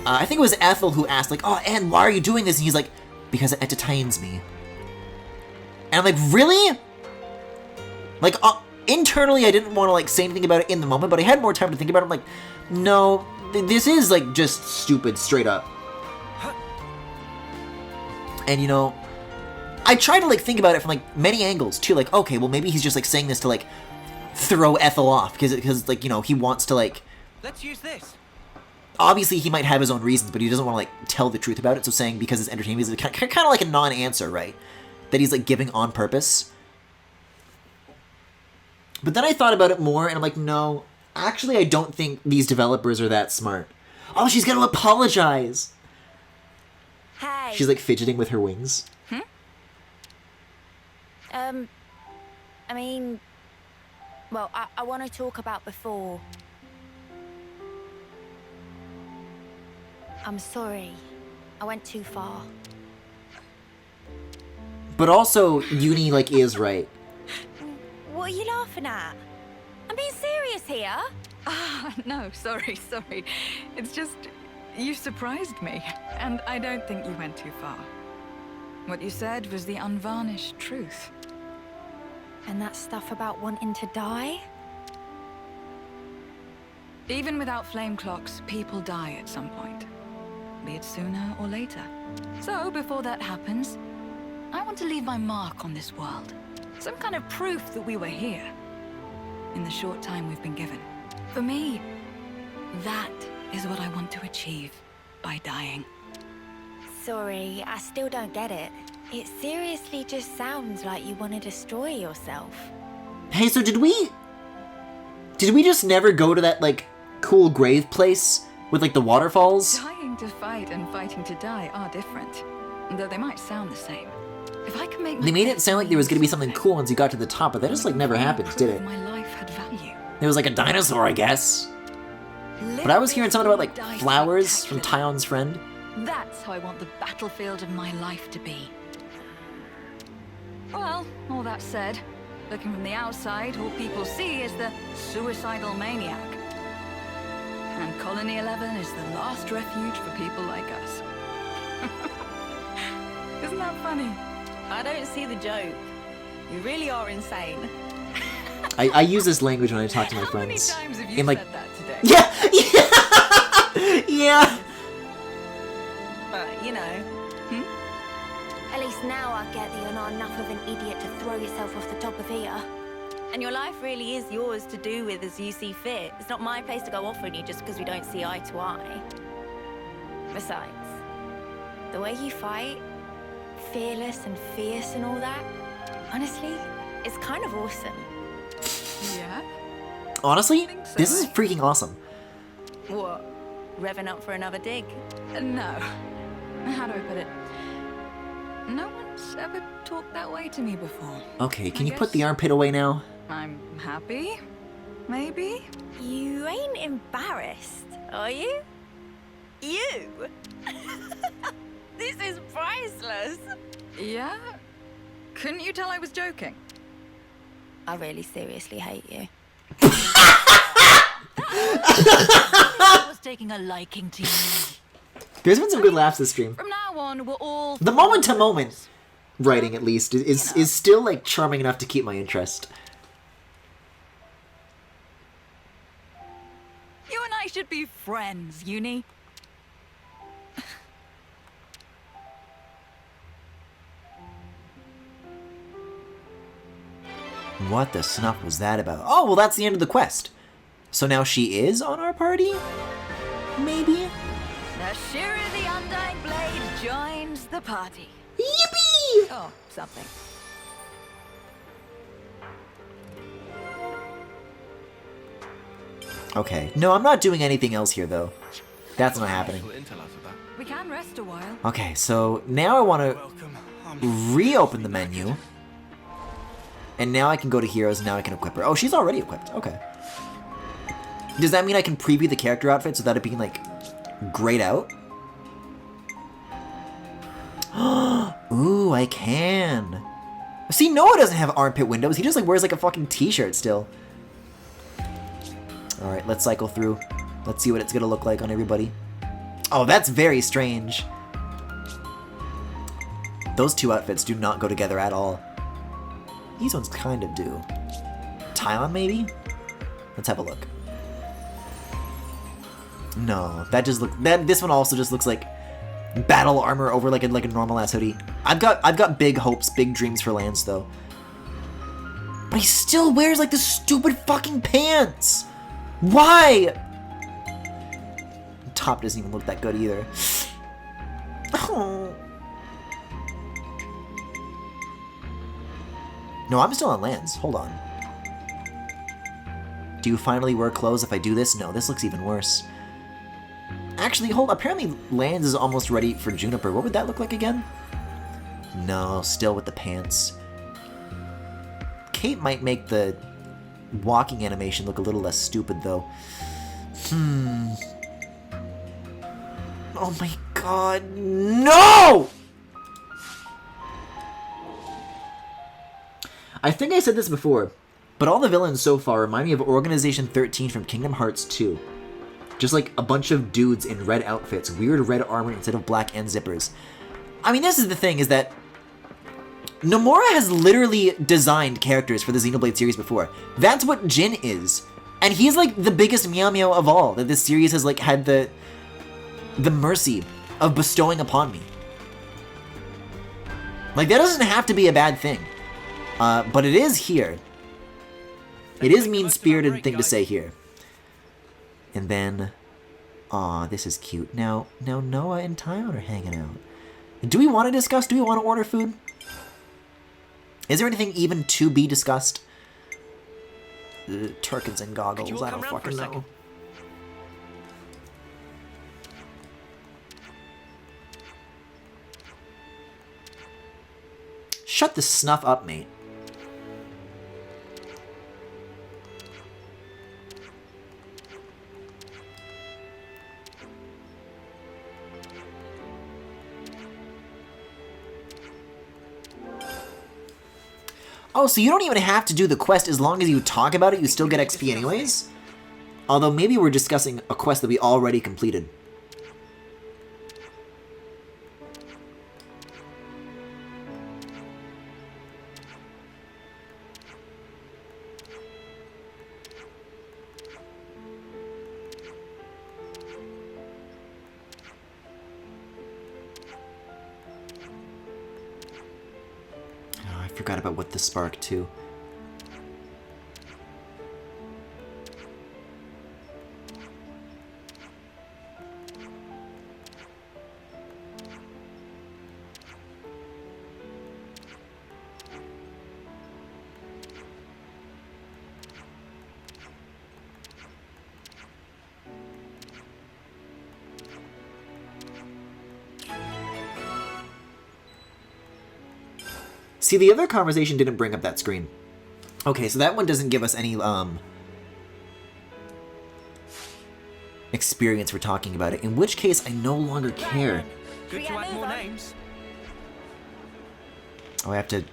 I think it was Ethel who asked, like, oh, N, why are you doing this? And he's like, because it entertains me. And I'm like, really? Like, internally, I didn't want to, like, say anything about it in the moment, but I had more time to think about it. I'm like, no, this is, like, just stupid, straight up. And, you know, I try to, like, think about it from, like, many angles, too. Like, okay, well, maybe he's just, like, saying this to, like, throw Ethel off, because, like, you know, he wants to, like... Let's use this. Obviously, he might have his own reasons, but he doesn't want to, like, tell the truth about it, so saying because it's entertainment is kind of like a non-answer, right? That he's, like, giving on purpose. But then I thought about it more, and I'm like, no, actually, I don't think these developers are that smart. Oh, she's gonna apologize! Hey. She's, like, fidgeting with her wings. I mean... Well, I want to talk about before. I'm sorry. I went too far. But also, Uni, like, is right. What are you laughing at? I'm being serious here. Ah, no, sorry. It's just, you surprised me, and I don't think you went too far. What you said was the unvarnished truth. And that stuff about wanting to die? Even without flame clocks, people die at some point. Be it sooner or later. So, before that happens, I want to leave my mark on this world. Some kind of proof that we were here. In the short time we've been given. For me, that is what I want to achieve by dying. Sorry, I still don't get it. It seriously just sounds like you want to destroy yourself. Hey, so did we just never go to that, like, cool grave place with, like, the waterfalls? Dying to fight and fighting to die are different, though they might sound the same. If I can make They made it sound like there was gonna be something cool once you got to the top, but that just, like, never happened, did it? My life had value. There was, like, a dinosaur, I guess. But I was hearing something about, like, flowers from Tyon's friend. That's how I want the battlefield of my life to be. Well, all that said, looking from the outside, all people see is the suicidal maniac. And Colony 11 is the last refuge for people like us. Isn't that funny? I don't see the joke. You really are insane. I use this language when I talk to my friends. How many times have you in, like, said that today? Yeah! But, you know. At least now I get that you're not enough of an idiot to throw yourself off the top of here. And your life really is yours to do with as you see fit. It's not my place to go off on you just because we don't see eye to eye. Besides, the way you fight, fearless and fierce and all that, honestly, it's kind of awesome. Yeah? Honestly, this is freaking awesome. What? Revving up for another dig? No. How do I put it? No one's ever talked that way to me before. Okay, can you put the armpit away now? I'm happy? Maybe? You ain't embarrassed, are you? You? This is priceless. Yeah? Couldn't you tell I was joking? I really seriously hate you. I was taking a liking to you. There's been some good laughs this stream. From now on, we're all... The moment-to-moment writing, at least, is still, like, charming enough to keep my interest. You and I should be friends, Uni. What the snuff was that about? Oh, well, that's the end of the quest. So now she is on our party? Maybe? The Shearer the Undying Blade joins the party. Yippee! Oh, something. Okay. No, I'm not doing anything else here, though. That's not happening. We can rest a while. Okay, so now I want to reopen the menu. And now I can go to Heroes, and now I can equip her. Oh, she's already equipped. Okay. Does that mean I can preview the character outfits without it being, like, grayed out? Ooh, I can. See, Noah doesn't have armpit windows. He just, like, wears, like, a fucking t-shirt still. Alright, let's cycle through. Let's see what it's gonna look like on everybody. Oh, that's very strange. Those two outfits do not go together at all. These ones kind of do. Tyon, maybe? Let's have a look. No, that just this one also just looks like battle armor over like a normal ass hoodie. I've got big hopes, big dreams for Lance though. But he still wears like the stupid fucking pants. Why? The top doesn't even look that good either. Oh. No, I'm still on Lance. Hold on. Do you finally wear clothes if I do this? No, this looks even worse. Actually, apparently Lance is almost ready for Juniper. What would that look like again? No, still with the pants. Kate might make the walking animation look a little less stupid, though. Oh my god, no! I think I said this before, but all the villains so far remind me of Organization 13 from Kingdom Hearts 2. Just like a bunch of dudes in red outfits, weird red armor instead of black end zippers. I mean, this is the thing, is that Nomura has literally designed characters for the Xenoblade series before. That's what Jin is. And he's like the biggest Meow Meow of all that this series has like had the mercy of bestowing upon me. Like, that doesn't have to be a bad thing. But it is here. It is mean-spirited thing to say here. And then, aw, this is cute. Now Noah and Tyon are hanging out. Do we want to discuss? Do we want to order food? Is there anything even to be discussed? Turkins and goggles, I don't fucking know. Shut the snuff up, mate. Oh, so you don't even have to do the quest as long as you talk about it, you still get XP anyways? Although maybe we're discussing a quest that we already completed. Forgot about what the spark too. See, the other conversation didn't bring up that screen. Okay, so that one doesn't give us any, experience for talking about it, in which case I no longer care. Good to add more names. Oh, I have to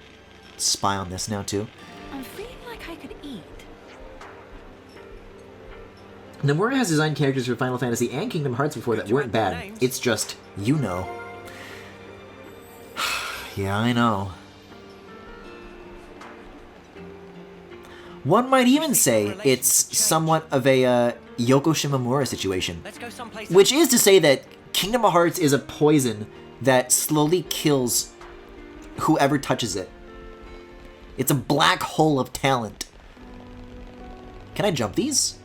spy on this now, too. I'm feeling like I could eat. Nomura has designed characters for Final Fantasy and Kingdom Hearts before that weren't bad. It's just, you know. Yeah, I know. One might even say it's somewhat of a Yoko Shimomura situation. Which is to say that Kingdom Hearts is a poison that slowly kills whoever touches it. It's a black hole of talent. Can I jump these?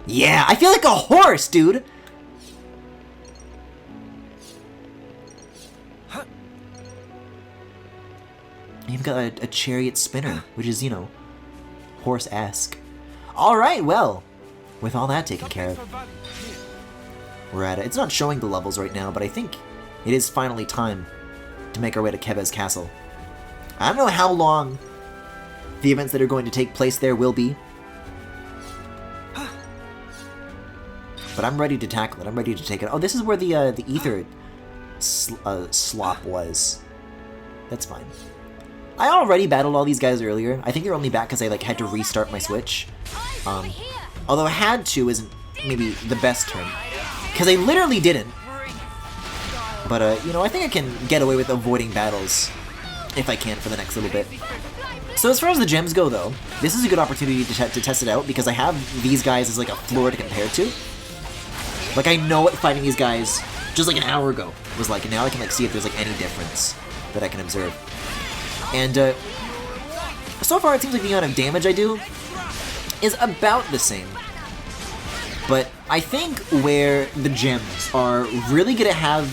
Yeah, I feel like a horse, dude! You've got a chariot spinner, which is, you know, horse-esque. Alright, well, with all that taken care of, we're at it. It's not showing the levels right now, but I think it is finally time to make our way to Keves Castle. I don't know how long the events that are going to take place there will be, but I'm ready to tackle it. I'm ready to take it. Oh, this is where the ether slop was. That's fine. I already battled all these guys earlier. I think they're only back because I like had to restart my Switch. Although had to isn't maybe the best term, because I literally didn't. But you know, I think I can get away with avoiding battles if I can for the next little bit. So as far as the gems go, though, this is a good opportunity to test it out because I have these guys as like a floor to compare to. Like I know what fighting these guys just like an hour ago was like, and now I can like see if there's like any difference that I can observe. And so far it seems like the amount of damage I do is about the same. But I think where the gems are really going to have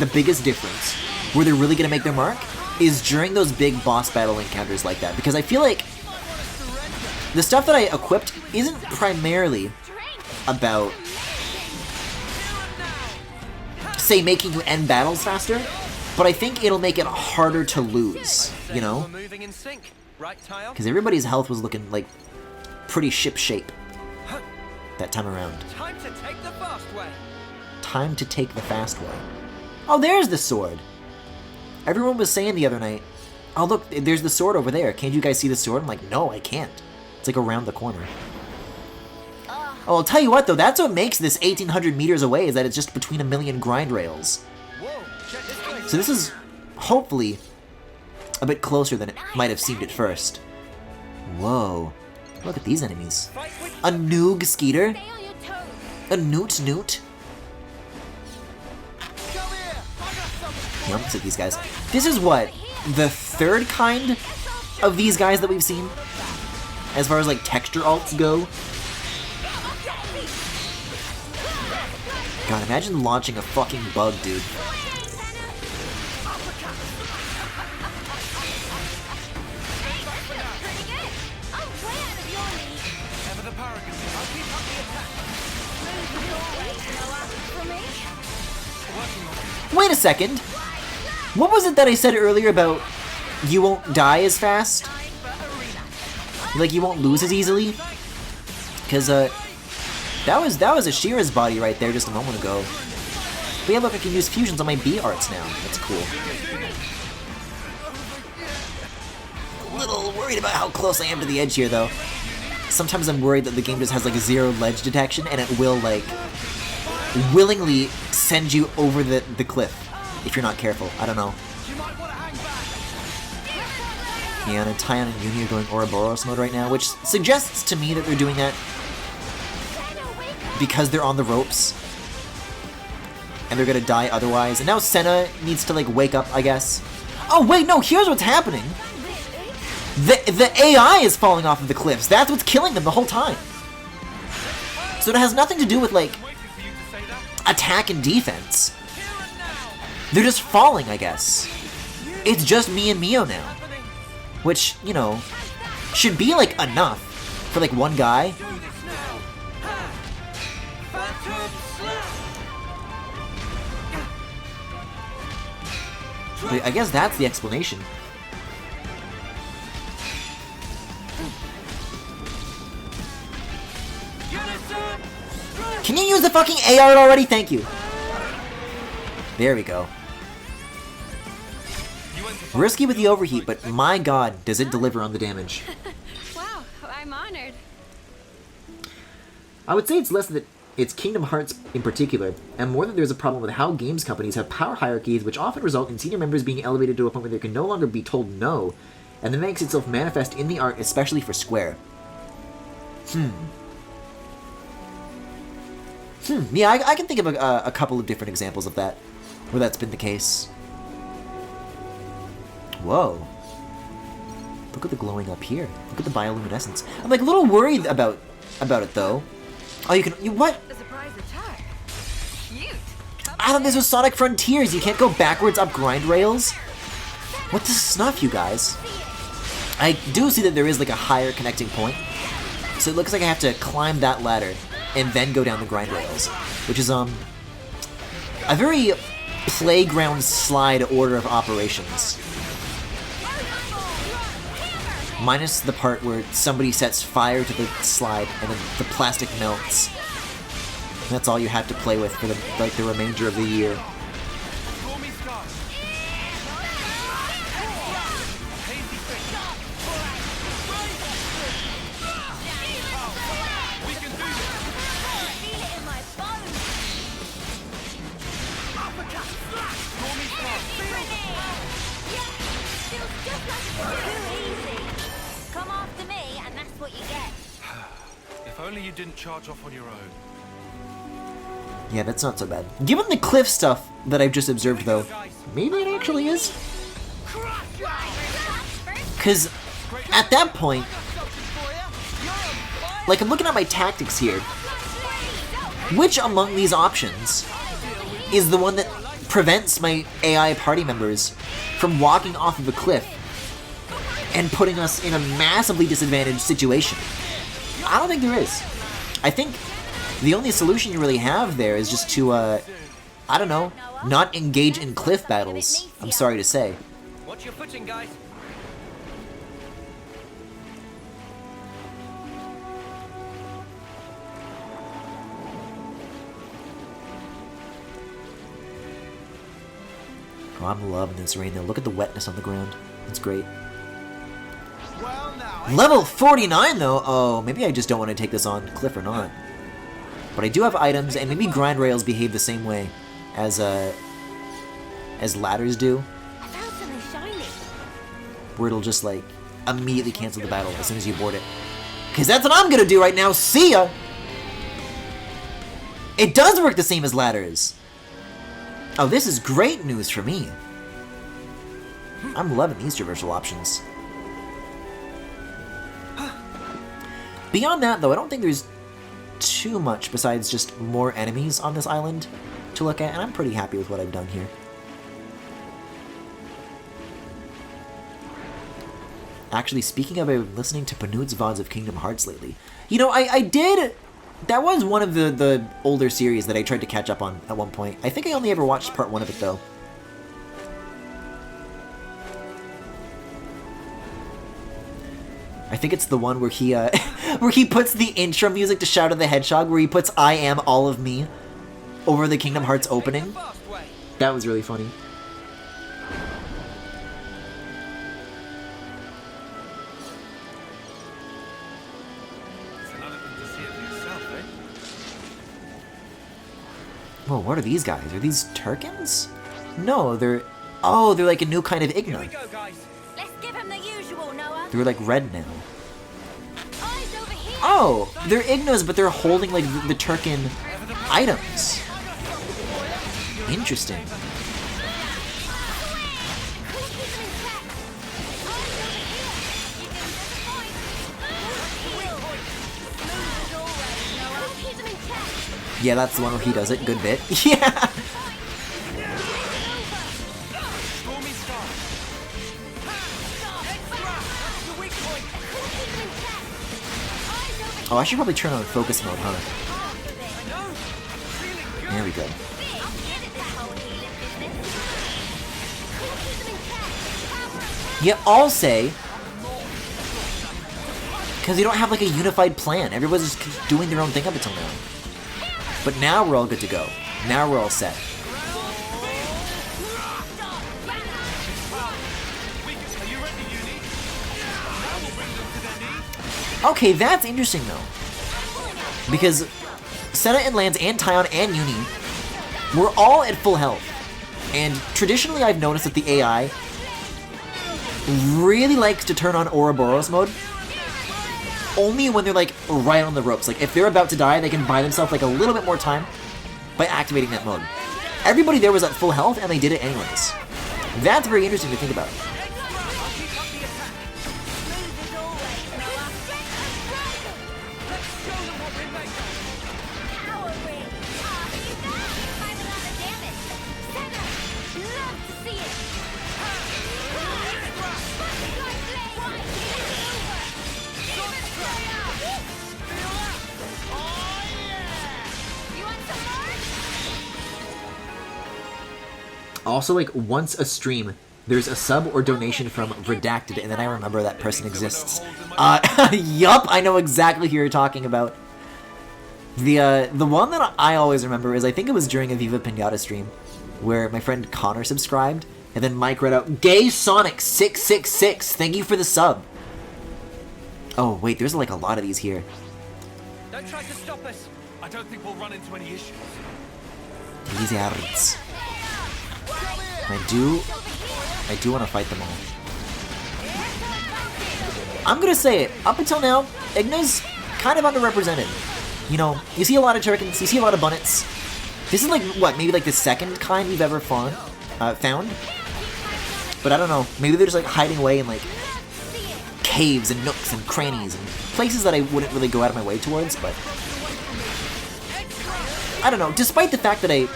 the biggest difference, where they're really going to make their mark, is during those big boss battle encounters like that. Because I feel like the stuff that I equipped isn't primarily about, say, making you end battles faster, but I think it'll make it harder to lose, you know? Because everybody's health was looking like pretty ship-shape that time around. Time to take the fast way. Time to take the fast way. Oh, there's the sword! Everyone was saying the other night, oh look, there's the sword over there. Can't you guys see the sword? I'm like, no, I can't. It's like around the corner. Oh, I'll tell you what though, that's what makes this 1,800 meters away, is that it's just between a million grind rails. So this is, hopefully, a bit closer than it might have seemed at first. Whoa. Look at these enemies. A Noog Skeeter? A Newt? Yeah, let's at these guys. This is what? The third kind of these guys that we've seen? As far as like texture alts go? God, imagine launching a fucking bug, dude. Wait a second. What was it that I said earlier about you won't die as fast? Like you won't lose as easily? Because that was Ashira's body right there just a moment ago. But yeah, look, I can use fusions on my B arts now. That's cool. A little worried about how close I am to the edge here, though. Sometimes I'm worried that the game just has like 0 ledge detection, and it will like willingly send you over the cliff if you're not careful. I don't know. Yeah, and Tyon and Yumi are going Ouroboros mode right now, which suggests to me that they're doing that because they're on the ropes and they're gonna die otherwise. And now Senna needs to like wake up, I guess. Oh wait, no, here's what's happening. The AI is falling off of the cliffs. That's what's killing them the whole time. So it has nothing to do with like attack and defense. They're just falling, I guess. It's just me and Mio now. Which, you know, should be like enough for like one guy. I guess that's the explanation. Can you use the fucking AR already? Thank you. There we go. Risky with the overheat, but my god, does it deliver on the damage. Wow, I'm honored. I would say it's less that it's Kingdom Hearts in particular, and more that there's a problem with how games companies have power hierarchies which often result in senior members being elevated to a point where they can no longer be told no, and that makes itself manifest in the art, especially for Square. Yeah, I can think of a couple of different examples of that, where that's been the case. Whoa. Look at the glowing up here. Look at the bioluminescence. I'm like a little worried about it though. Oh, what? A surprise attack. Cute. I thought this was Sonic Frontiers. You can't go backwards up grind rails. What the snuff, you guys? I do see that there is like a higher connecting point, so it looks like I have to climb that ladder and then go down the grind rails, which is a very playground slide order of operations. Minus the part where somebody sets fire to the slide and then the plastic melts. That's all you have to play with for the remainder of the year. Come after me, and that's what you get. If only you didn't charge off on your own. Yeah, that's not so bad. Given the cliff stuff that I've just observed, though, maybe it actually is. Because at that point, like, I'm looking at my tactics here. Which among these options is the one that prevents my AI party members from walking off of a cliff and putting us in a massively disadvantaged situation? I don't think there is. I think the only solution you really have there is just to, I don't know, not engage in cliff battles. I'm sorry to say. Watch your footing, guys. Oh, I'm loving this rain though. Look at the wetness on the ground. It's great. Level 49 though? Oh, maybe I just don't want to take this on cliff or not. But I do have items, and maybe grind rails behave the same way as ladders do. I found something shiny. Where it'll just like immediately cancel the battle as soon as you board it. Cause that's what I'm gonna do right now. See ya! It does work the same as ladders. Oh, this is great news for me. I'm loving these traversal options. Beyond that, though, I don't think there's too much besides just more enemies on this island to look at, and I'm pretty happy with what I've done here. Actually, speaking of, I've been listening to Panut's VODs of Kingdom Hearts lately. You know, I did... That was one of the older series that I tried to catch up on at one point. I think I only ever watched part 1 of it, though. I think it's the one where he, where he puts the intro music to Shadow the Hedgehog, where he puts I Am All of Me over the Kingdom Hearts opening. That was really funny. Whoa, what are these guys? Are these Turkins? No, they're... Oh, they're like a new kind of Igna. Let's give him the usual, Noah. They're like red now. Oh, they're Ignas, but they're holding like the Turkin items. Interesting. Yeah, that's the one where he does it. Good bit. Yeah. Oh, I should probably turn on focus mode, huh? There we go. Yet all say, because you don't have like a unified plan. Everybody's just doing their own thing up until now. But now we're all good to go. Now we're all set. Okay, that's interesting though. Because Senna and Lance and Tyon and Uni were all at full health. And traditionally I've noticed that the AI really likes to turn on Ouroboros mode only when they're like right on the ropes. Like if they're about to die, they can buy themselves like a little bit more time by activating that mode. Everybody there was at full health and they did it anyways. That's very interesting to think about. Also, like, once a stream, there's a sub or donation from Redacted, and then I remember that person exists. Yup, I know exactly who you're talking about. The one that I always remember is, I think it was during a Viva Pinata stream, where my friend Connor subscribed, and then Mike read out, Gay Sonic 666, thank you for the sub. Oh, wait, there's like a lot of these here. Don't try to stop us. I don't think we'll run into any issues. These yards. I do want to fight them all. I'm gonna say it, up until now, Igna's kind of underrepresented. You know, you see a lot of Turkins, you see a lot of Bunnets. This is like, what, maybe like the second kind we've ever found? But I don't know, maybe they're just like hiding away in like caves and nooks and crannies and places that I wouldn't really go out of my way towards, but I don't know, despite the fact that I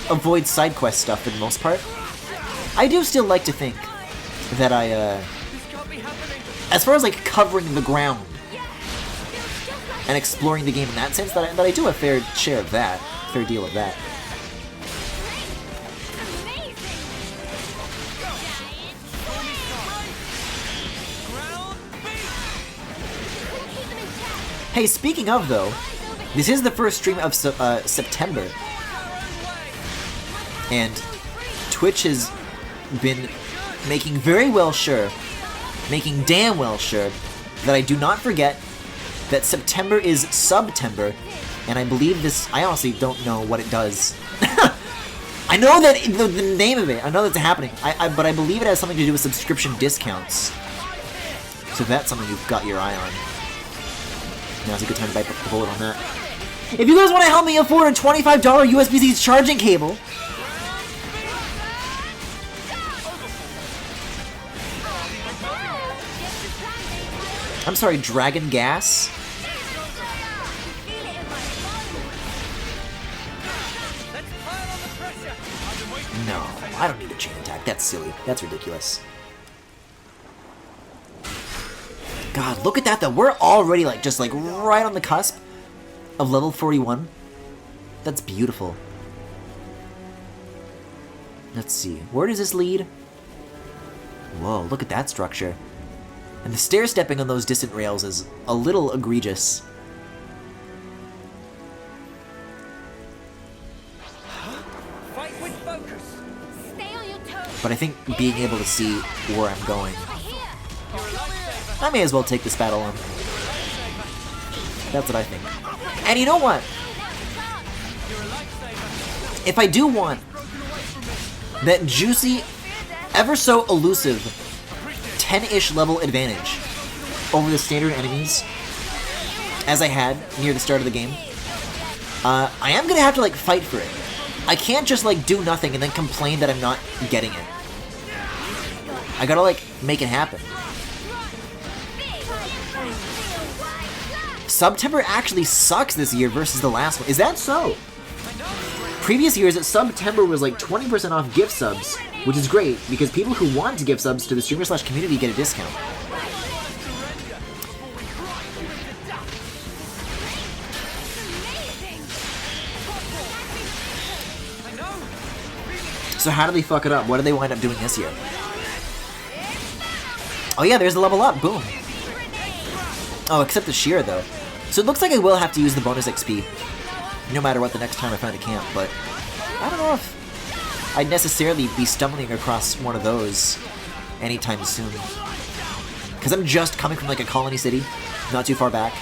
avoid side quest stuff for the most part, I do still like to think that I, as far as like covering the ground and exploring the game in that sense, that I do a fair share of that, fair deal of that. Hey, speaking of though, this is the first stream of September. And Twitch has been making damn well sure that I do not forget that September is Subtember, and I believe this, I honestly don't know what it does. I know that the name of it, I know that's happening, but I believe it has something to do with subscription discounts. So that's something you've got your eye on. Now's a good time to bite the bullet on that. If you guys want to help me afford a $25 USB-C charging cable, I'm sorry, Dragon Gas? No, I don't need a chain attack. That's silly. That's ridiculous. God, look at that though. We're already like just like right on the cusp of level 41. That's beautiful. Let's see. Where does this lead? Whoa, look at that structure. And the stair-stepping on those distant rails is a little egregious. Fight with focus. Stay on your toes. But I think being able to see where I'm going, I may as well take this battle on. That's what I think. And you know what? If I do want that juicy, ever so elusive 10-ish level advantage over the standard enemies, as I had near the start of the game, I am gonna have to like fight for it. I can't just like do nothing and then complain that I'm not getting it. I gotta like make it happen. Subtember actually sucks this year versus the last one. Is that so? Previous years, Subtember was like 20% off gift subs, which is great, because people who want to give subs to the streamer/community get a discount. So how do they fuck it up? What do they wind up doing this year? Oh yeah, there's the level up. Boom. Oh, except the shear though. So it looks like I will have to use the bonus XP, no matter what the next time I find a camp, but I don't know if I'd necessarily be stumbling across one of those anytime soon. Because I'm just coming from like a colony city, not too far back.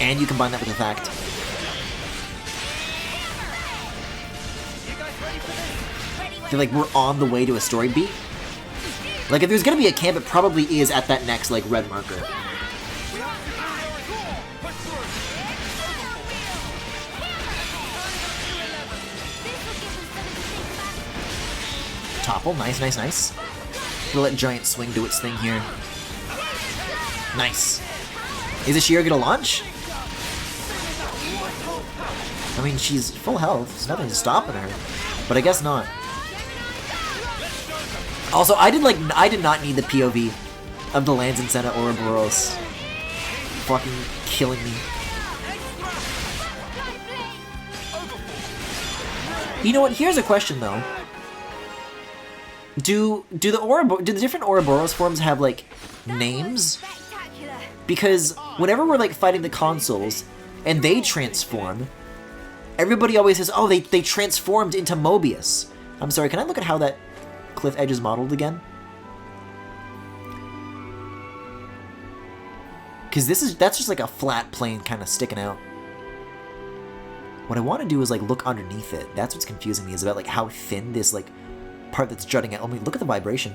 And you combine that with the fact that like we're on the way to a story beat. Like if there's gonna be a camp, it probably is at that next like red marker. Topple, nice, nice, nice. We'll let Giant Swing do its thing here. Nice. Is Ashira gonna launch? I mean, she's full health. There's nothing stopping her. But I guess not. Also, I did not need the POV of the Lands in Senna Ouroboros. Fucking killing me. You know what? Here's a question though. Do the different Ouroboros forms have like names? Because whenever we're like fighting the consuls and they transform, everybody always says, "Oh, they transformed into Mobius." I'm sorry, can I look at how that cliff edge is modeled again? Because that's just like a flat plane kind of sticking out. What I want to do is like look underneath it. That's what's confusing me, is about like how thin this like part that's jutting out. I mean, look at the vibration.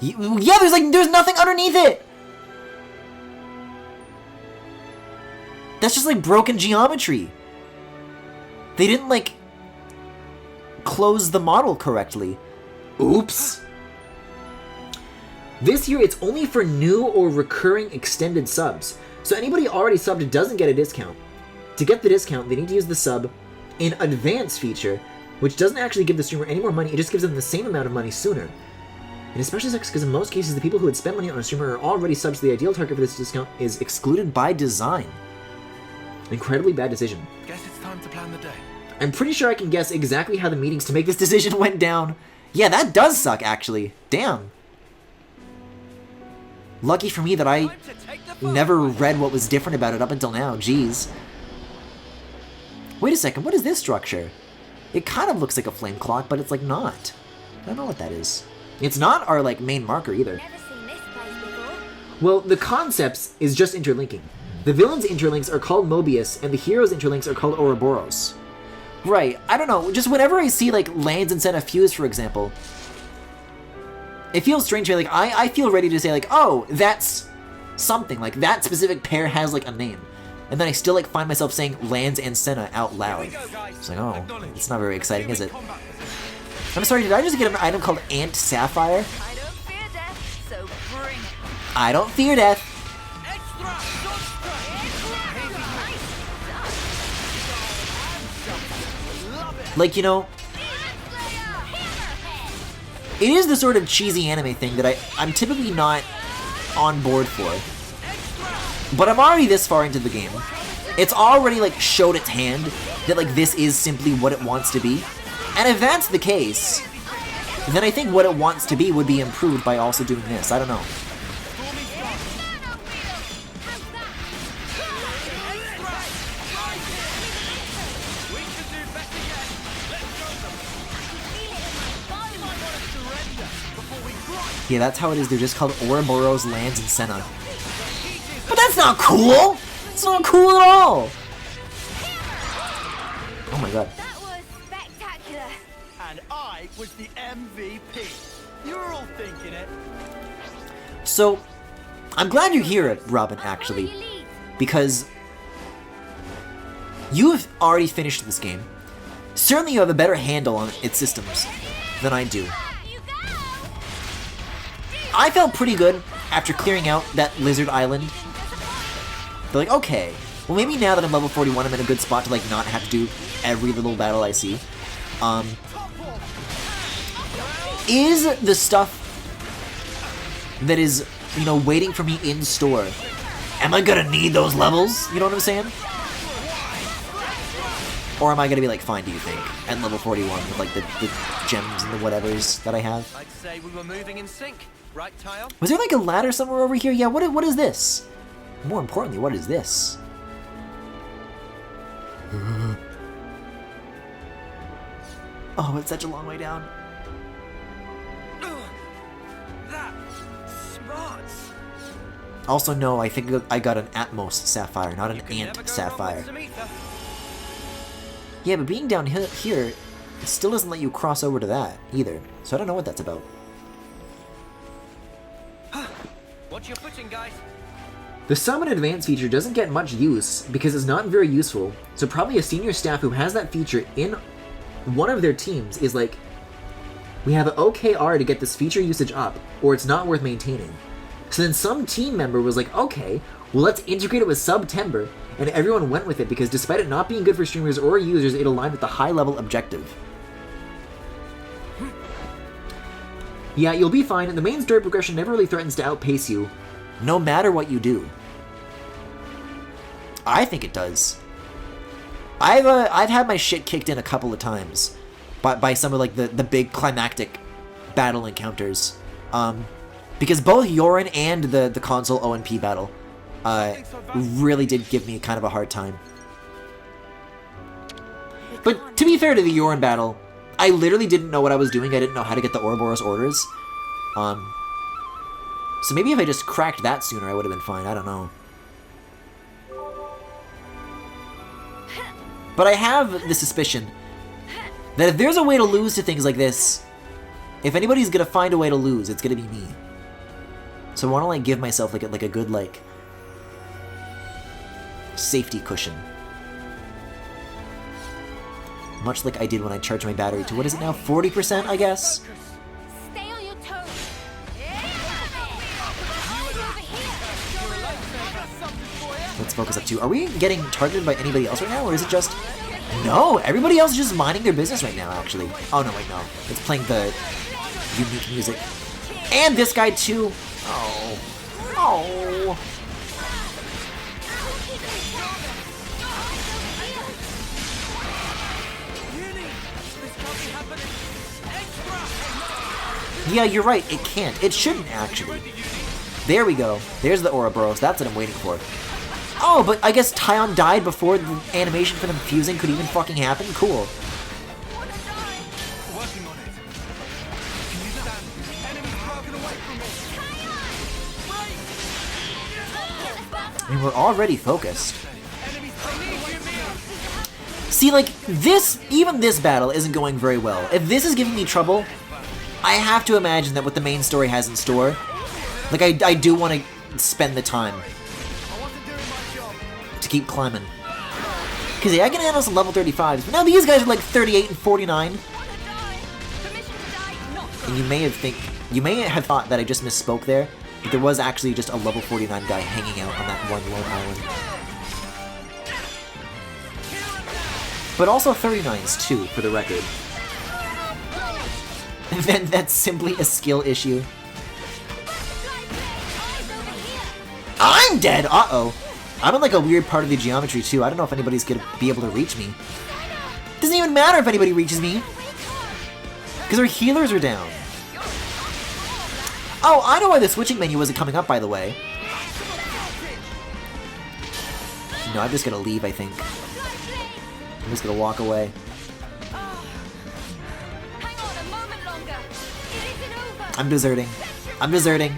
Yeah, there's nothing underneath it. That's just like broken geometry. They didn't like close the model correctly. Oops. This year it's only for new or recurring extended subs. So anybody already subbed doesn't get a discount. To get the discount, they need to use the sub in advance feature, which doesn't actually give the streamer any more money, it just gives them the same amount of money sooner. And especially sucks because in most cases the people who would spend money on a streamer are already subs, so the ideal target for this discount is excluded by design. Incredibly bad decision. Guess it's time to plan the day. I'm pretty sure I can guess exactly how the meetings to make this decision went down. Yeah, that does suck actually. Damn. Lucky for me that I never read what was different about it up until now, jeez. Wait a second, what is this structure? It kind of looks like a flame clock, but it's like not. I don't know what that is. It's not our like main marker either. Well, the concepts is just interlinking. The villains' interlinks are called Mobius, and the heroes' interlinks are called Ouroboros. Right, I don't know, just whenever I see like Lands and Senna fuse, for example, it feels strange to me, like I feel ready to say like, oh, that's something, like that specific pair has like a name. And then I still like find myself saying Lands and Senna out loud. It's like, oh, it's not very exciting, is it? I'm sorry, did I just get an item called Ant Sapphire? I don't fear death. Like, you know, it is the sort of cheesy anime thing that I'm typically not on board for. But I'm already this far into the game. It's already, like, showed its hand that, like, this is simply what it wants to be. And if that's the case, then I think what it wants to be would be improved by also doing this. I don't know. Yeah, that's how it is. They're just called Ouroboros, Lands, and Senna. But that's not cool! It's not cool at all! Oh my god. That was spectacular. And I was the MVP. You were all thinking it. So, I'm glad you're here, Robin, actually. Because you've already finished this game. Certainly you have a better handle on its systems than I do. I felt pretty good after clearing out that Lizard Island. They're like, okay, well maybe now that I'm level 41, I'm in a good spot to like not have to do every little battle I see. Is the stuff that is, you know, waiting for me in store, am I gonna need those levels? You know what I'm saying? Or am I gonna be like fine, do you think, at level 41 with like the gems and the whatevers that I have? I'd say we were moving in sync, right, Tyon? Was there like a ladder somewhere over here? Yeah, what is this? More importantly, what is this? Oh, it's such a long way down. That smarts. Also, no, I think I got an Atmos Sapphire, not an Ant Sapphire. Yeah, but being down here, it still doesn't let you cross over to that, either. So I don't know what that's about. Watch your footing, guys. The Summon Advance feature doesn't get much use because it's not very useful, so probably a senior staff who has that feature in one of their teams is like, we have an OKR to get this feature usage up, or it's not worth maintaining. So then some team member was like, okay, well let's integrate it with September, and everyone went with it because despite it not being good for streamers or users, it aligned with the high-level objective. Yeah, you'll be fine, and the main story progression never really threatens to outpace you, no matter what you do. I think it does. I've had my shit kicked in a couple of times by some of like the big climactic battle encounters. Because both Yorin and the console ONP battle really did give me kind of a hard time. But to be fair to the Yorin battle, I literally didn't know what I was doing. I didn't know how to get the Ouroboros orders. So maybe if I just cracked that sooner, I would have been fine. I don't know. But I have the suspicion that if there's a way to lose to things like this, if anybody's gonna find a way to lose, it's gonna be me. So I want to like give myself like a good like safety cushion, much like I did when I charged my battery to what is it now, 40%, I guess. Stay on your toes. Let's focus up too. Are we getting targeted by anybody else right now, or is it just... No, everybody else is just minding their business right now, actually. Oh, no, wait, no. It's playing the unique music. And this guy, too. Oh. Oh. Yeah, you're right. It can't. It shouldn't, actually. There we go. There's the Ouroboros. That's what I'm waiting for. Oh, but I guess Tyon died before the animation for them fusing could even fucking happen? Cool. I mean, we're already focused. See, like, this, even this battle isn't going very well. If this is giving me trouble, I have to imagine that what the main story has in store, like, I do want to spend the time to keep climbing. Because, yeah, I can handle some level 35s, but now these guys are like 38 and 49. And you may have thought that I just misspoke there, but there was actually just a level 49 guy hanging out on that one lone island. But also 39s too, for the record. And then that's simply a skill issue. I'm dead! Uh-oh. I'm in like a weird part of the geometry too. I don't know if anybody's gonna be able to reach me. Doesn't even matter if anybody reaches me. Because our healers are down. Oh, I know why the switching menu wasn't coming up, by the way. No, I'm just gonna leave, I think. I'm just gonna walk away. I'm deserting. I'm deserting.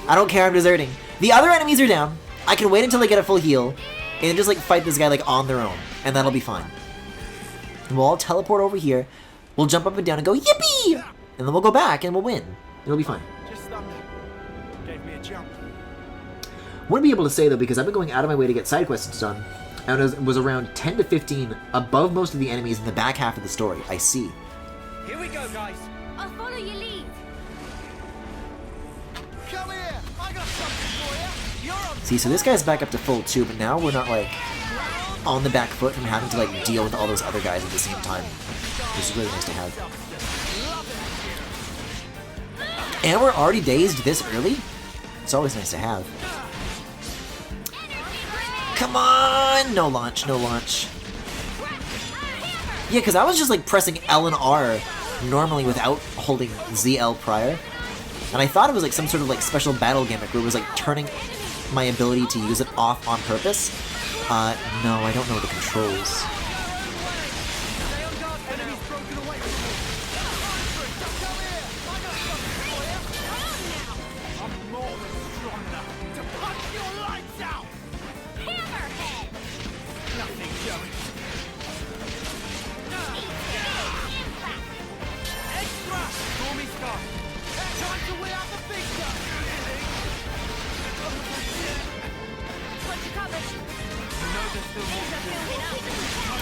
I don't care, I'm deserting. The other enemies are down. I can wait until they get a full heal, and then just like fight this guy like on their own, and that'll be fine. And we'll all teleport over here, we'll jump up and down and go, yippee! And then we'll go back and we'll win. It'll be fine. Gave me a jump. Wouldn't be able to say though, because I've been going out of my way to get side quests done, and it was around 10 to 15 above most of the enemies in the back half of the story. I see. Here we go, guys. I'll follow your lead. Come here! I got something for you! You're on. See, so this guy's back up to full too, but now we're not like on the back foot from having to like deal with all those other guys at the same time. Which is really nice to have. And we're already dazed this early? It's always nice to have. Come on! No launch, no launch. Yeah, because I was just like pressing L and R normally without holding ZL prior. And I thought it was like some sort of like special battle gimmick where it was like turning my ability to use it off on purpose. No, I don't know the controls.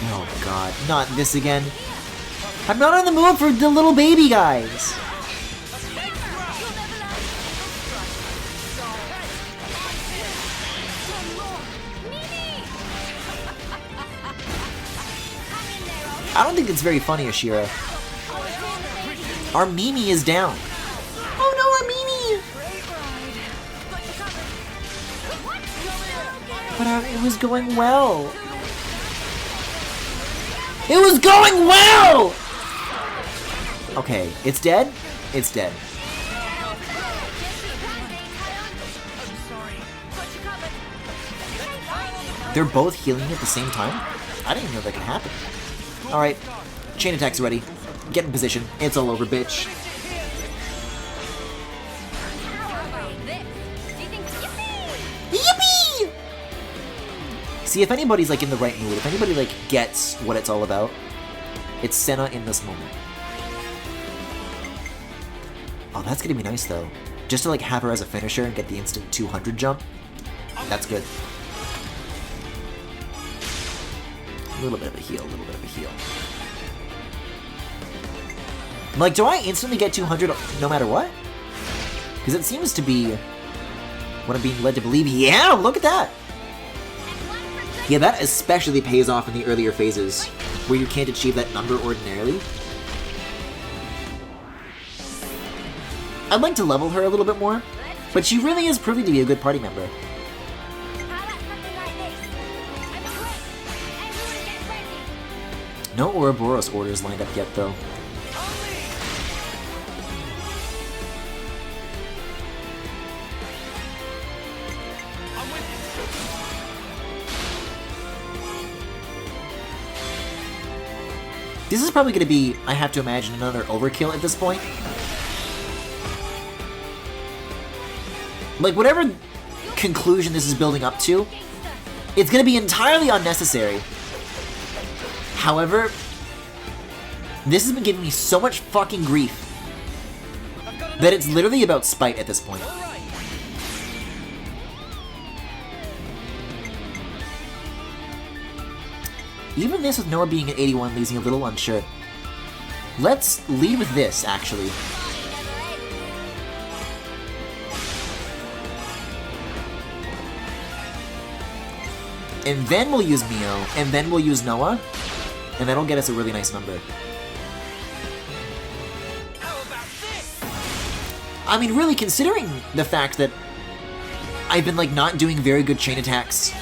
Oh god, not this again. I'm not in the mood for the little baby guys. I don't think it's very funny, Ashira. Our Mimi is down. Oh no, our Mimi! But it was going well. It was going well! Okay, it's dead? It's dead. They're both healing at the same time? I didn't even know that could happen. Alright, chain attack's ready. Get in position. It's all over, bitch. Yippee! See, if anybody's like in the right mood, if anybody like gets what it's all about, it's Senna in this moment. Oh, that's gonna be nice though. Just to like have her as a finisher and get the instant 200 jump. That's good. A little bit of a heal, a little bit of a heal. Like, do I instantly get 200 no matter what? Because it seems to be what I'm being led to believe. Yeah, look at that! Yeah, that especially pays off in the earlier phases, where you can't achieve that number ordinarily. I'd like to level her a little bit more, but she really is proving to be a good party member. No Ouroboros orders lined up yet, though. This is probably going to be, I have to imagine, another overkill at this point. Like, whatever conclusion this is building up to, it's going to be entirely unnecessary. However, this has been giving me so much fucking grief that it's literally about spite at this point. Even this with Noah being at 81 leaves me a little unsure. Let's lead with this, actually. And then we'll use Mio, and then we'll use Noah, and that'll get us a really nice number. I mean, really, considering the fact that I've been, like, not doing very good chain attacks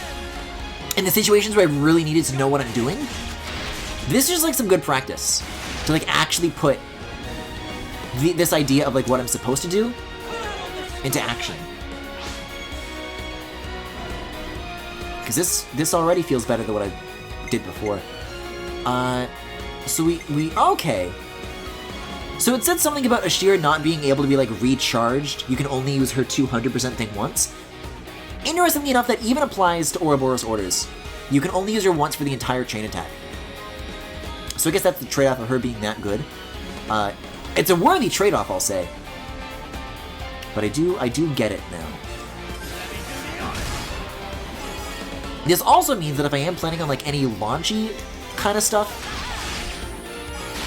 in the situations where I really needed to know what I'm doing, this is just, like, some good practice to, like, actually put this idea of, like, what I'm supposed to do into action. Because this already feels better than what I did before. So okay. So it said something about Ashira not being able to be, like, recharged. You can only use her 200% thing once. Interestingly enough, that even applies to Ouroboros orders. You can only use her once for the entire chain attack. So I guess that's the trade-off of her being that good. It's a worthy trade-off, I'll say. But I do get it now. This also means that if I am planning on, like, any launchy kind of stuff...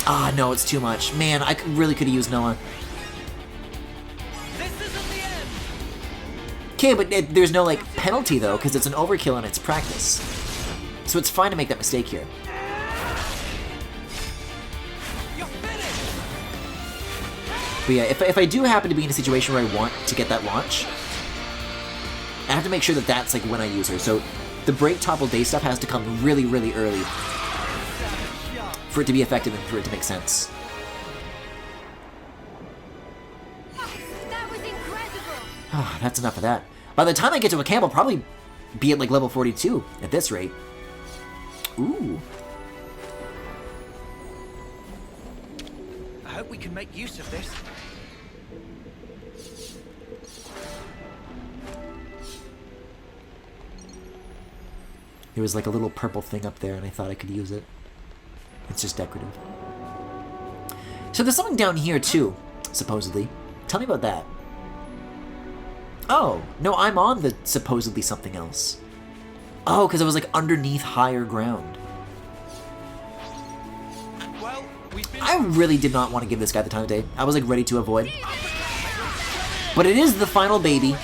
Ah, no, it's too much. Man, I really could have used Noah. Okay, but there's no, like, penalty, though, because it's an overkill and it's practice. So it's fine to make that mistake here. But yeah, if I do happen to be in a situation where I want to get that launch, I have to make sure that that's, like, when I use her. So the break topple day stuff has to come really, really early. for it to be effective and for it to make sense. That was incredible. Ah, that's enough of that. By the time I get to a camp, I'll probably be at like level 42 at this rate. Ooh. I hope we can make use of this. There was like a little purple thing up there and I thought I could use it. It's just decorative. So there's something down here too, supposedly. Tell me about that. Oh, no, I'm on the supposedly something else. Oh, because it was like underneath higher ground. Well, I really did not want to give this guy the time of day. I was like ready to avoid. But it is the final baby.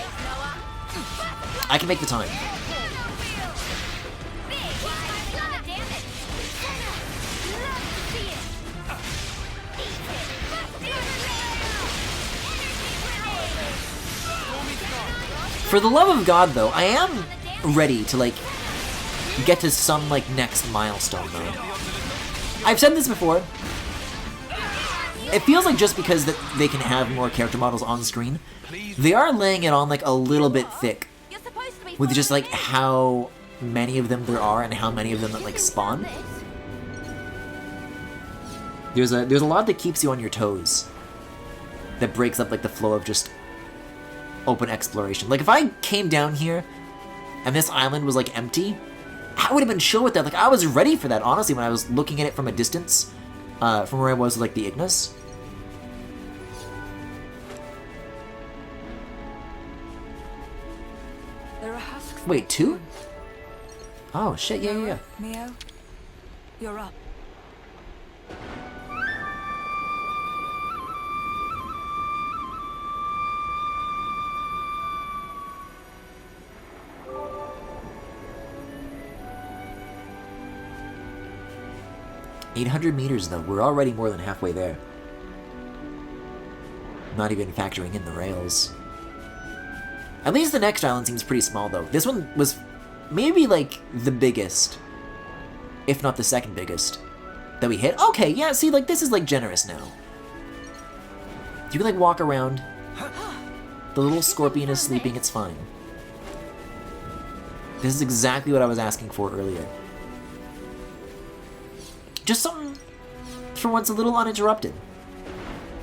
I can make the time. For the love of God, though, I am ready to, like, get to some, like, next milestone, though. I've said this before. It feels like just because that they can have more character models on screen, they are laying it on, like, a little bit thick. With just, like, how many of them there are and how many of them that, like, spawn. There's a lot that keeps you on your toes. That breaks up, like, the flow of just open exploration. Like, if I came down here and this island was, like, empty, I would have been chill with that. Like, I was ready for that, honestly, when I was looking at it from a distance, from where I was with, like, the Ignis. There are husks. Wait, 2? Oh, shit, yeah. Neo, you're up. $800 though. We're already more than halfway there. Not even factoring in the rails. At least the next island seems pretty small, though. This one was maybe, like, the biggest. If not the second biggest. That we hit. Okay, yeah, see, like, this is, like, generous now. You can, like, walk around. The little scorpion is sleeping, it's fine. This is exactly what I was asking for earlier. Just something, for once, a little uninterrupted.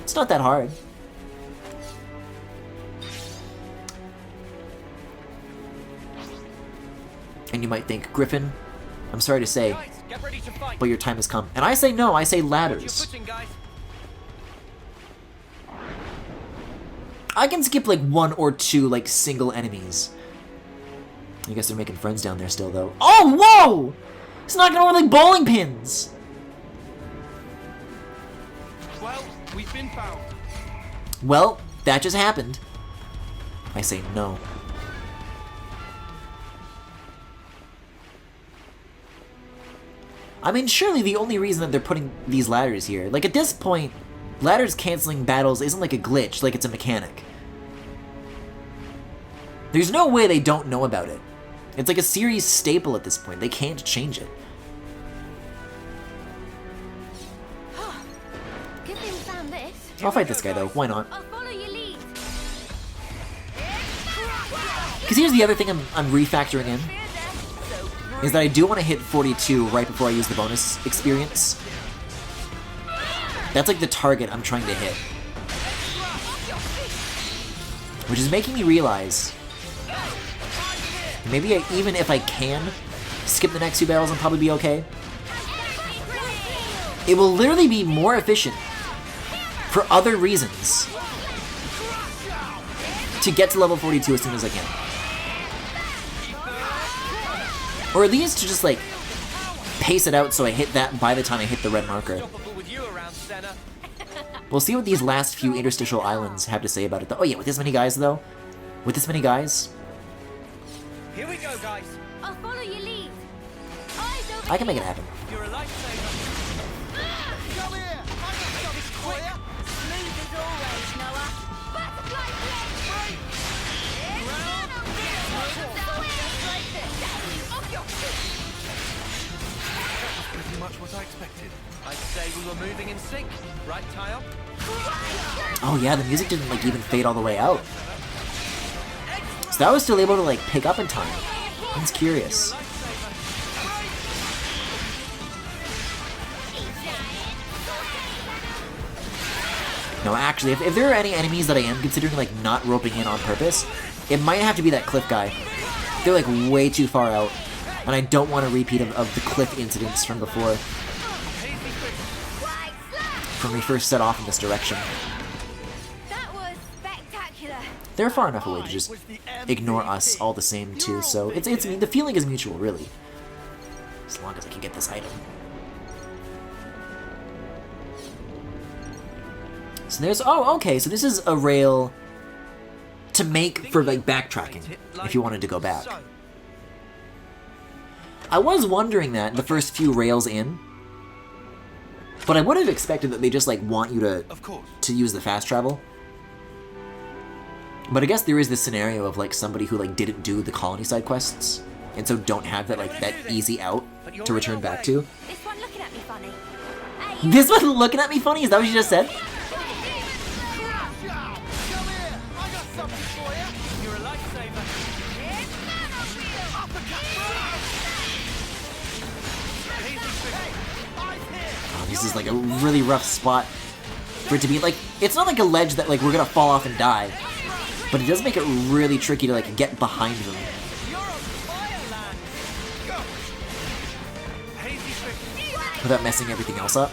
It's not that hard. And you might think, Griffin, I'm sorry to say, but your time has come. And I say no, I say ladders. I can skip like 1 or 2 like single enemies. I guess they're making friends down there still, though. Oh, whoa! It's knocking over like bowling pins! Well, we've been found. Well, that just happened. I say no. I mean, surely the only reason that they're putting these ladders here, like at this point, ladders canceling battles isn't like a glitch, like it's a mechanic. There's no way they don't know about it. It's like a series staple at this point. They can't change it. I'll fight this guy though, why not? Because here's the other thing I'm refactoring in, is that I do want to hit 42 right before I use the bonus experience. That's like the target I'm trying to hit. Which is making me realize, maybe even if I can skip the next 2 battles and probably be okay, it will literally be more efficient for other reasons to get to level 42 as soon as I can. Or at least to just like pace it out so I hit that by the time I hit the red marker. We'll see what these last few interstitial islands have to say about it though. Oh yeah, with this many guys though, with this many guys, Here we go, guys. I'll follow your lead. I can make it happen. You're a lifesaver. Come here! I can stop this quick! Smooth as always, Noah. Butterfly flip! Pretty much what I expected. I were moving in sync, right, Tyon? Oh yeah, the music didn't like even fade all the way out. So that was still able to like pick up in time. That's curious. No, actually, if there are any enemies that I am considering like not roping in on purpose, it might have to be that cliff guy. They're like way too far out, and I don't want a repeat of the cliff incidents from before. When we first set off in this direction. That was spectacular. They're far enough away to just ignore us all the same too, so it's the feeling is mutual, really. As long as I can get this item. So there's okay, so this is a rail to make for like backtracking if you wanted to go back. I was wondering that the first few rails in, but I would have expected that they just like want you to use the fast travel. But I guess there is this scenario of like somebody who like didn't do the colony side quests and so don't have that like that easy out to return back to. This one looking at me funny. This one looking at me funny? Is that what you just said? This is like a really rough spot for it to be. Like, it's not like a ledge that like we're gonna fall off and die, but it does make it really tricky to like get behind them. Without messing everything else up.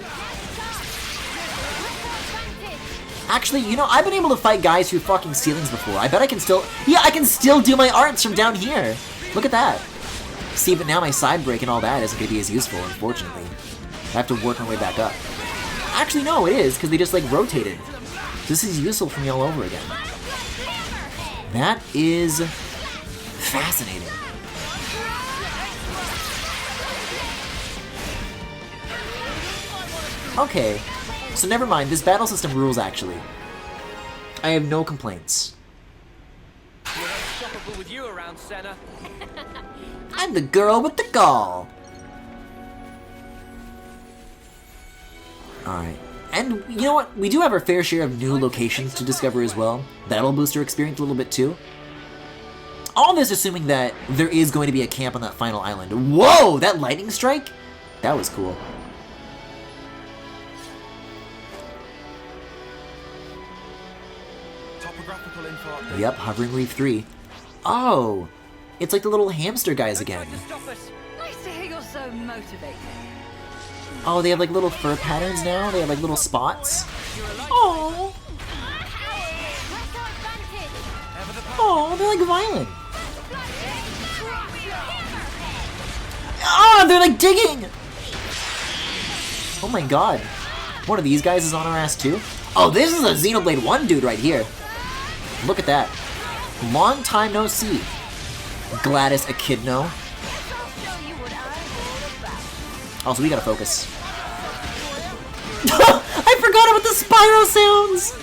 Actually, you know, I've been able to fight guys through fucking ceilings before. I bet I can still... Yeah, I can still do my arts from down here. Look at that. See, but now my side break and all that isn't going to be as useful, unfortunately. I have to work my way back up. Actually, no, it is, because they just, like, rotated. This is useful for me all over again. That is... fascinating. Okay, so never mind, this battle system rules, actually. I have no complaints. We're unstoppable with you around, Senna. I'm the girl with the gall! Alright. And you know what? We do have our fair share of new locations to discover as well. That'll boost our experience a little bit too. All this assuming that there is going to be a camp on that final island. Whoa! That lightning strike? That was cool. Topographical info update. Yep, Hovering Reef 3. Oh! It's like the little hamster guys again. Nice to hear you're so motivated. Oh, they have like little fur patterns now? They have like little spots? Oh! Oh, they're like violent. Ah, they're like digging! Oh my god. One of these guys is on our ass too? Oh, this is a Xenoblade 1 dude right here. Look at that. Long time no see. Gladys Echidna. Also, we gotta focus. I forgot about the Spyro sounds!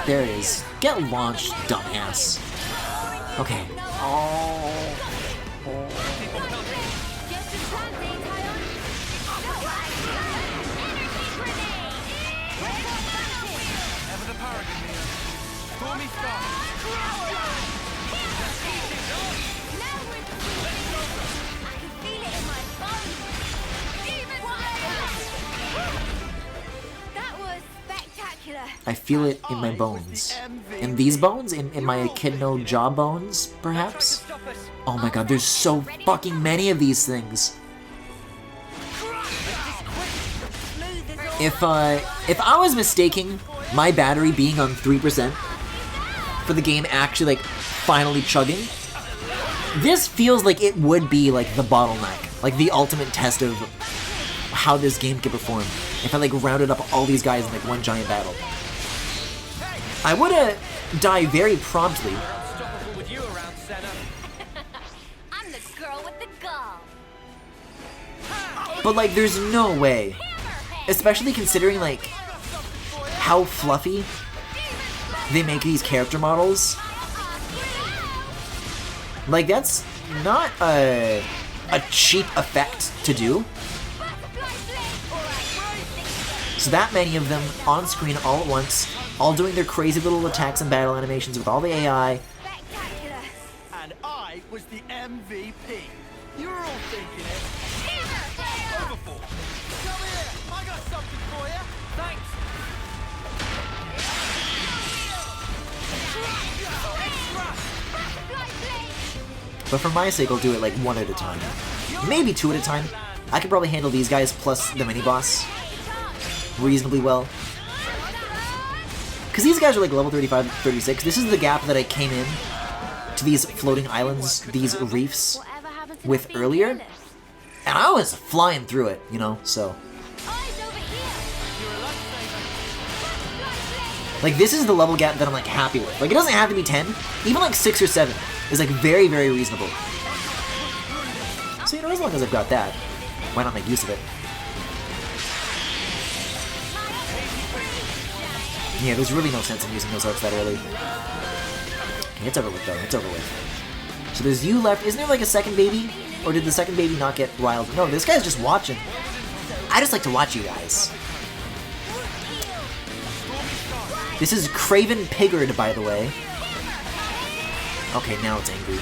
There it is. Get launched, dumbass. Okay. I feel it in my bones. In these bones? In my echidna jaw bones, perhaps? Oh my god, there's so fucking many of these things. If I was mistaking my battery being on 3% for the game actually, like, finally chugging, this feels like it would be, like, the bottleneck. Like, the ultimate test of how this game can perform. If I, like, rounded up all these guys in, like, one giant battle. I would die very promptly. I'm the girl with the gall. But, like, there's no way especially considering like how fluffy they make these character models. Like, that's not a cheap effect to do. So that many of them on screen all at once, all doing their crazy little attacks and battle animations with all the AI. And I was the MVP. You were all thinking it. Overfall. Come here. I got something for you. Thanks. But for my sake, I'll do it like one at a time. Maybe two at a time. I could probably handle these guys plus the mini-boss reasonably well. Because these guys are like level 35, 36. This is the gap that I came in to these floating islands, these reefs, with earlier. And I was flying through it, you know, so. Like, this is the level gap that I'm like happy with. Like, it doesn't have to be 10. Even like 6 or 7 is like very, very reasonable. So, you know, as long as I've got that, why not make use of it? Yeah, there's really no sense in using those arts that early. Okay, it's over with, though. It's over with. So there's you left. Isn't there, like, a second baby? Or did the second baby not get riled? No, this guy's just watching. I just like to watch you guys. This is Craven Pigard, by the way. Okay, now it's angry.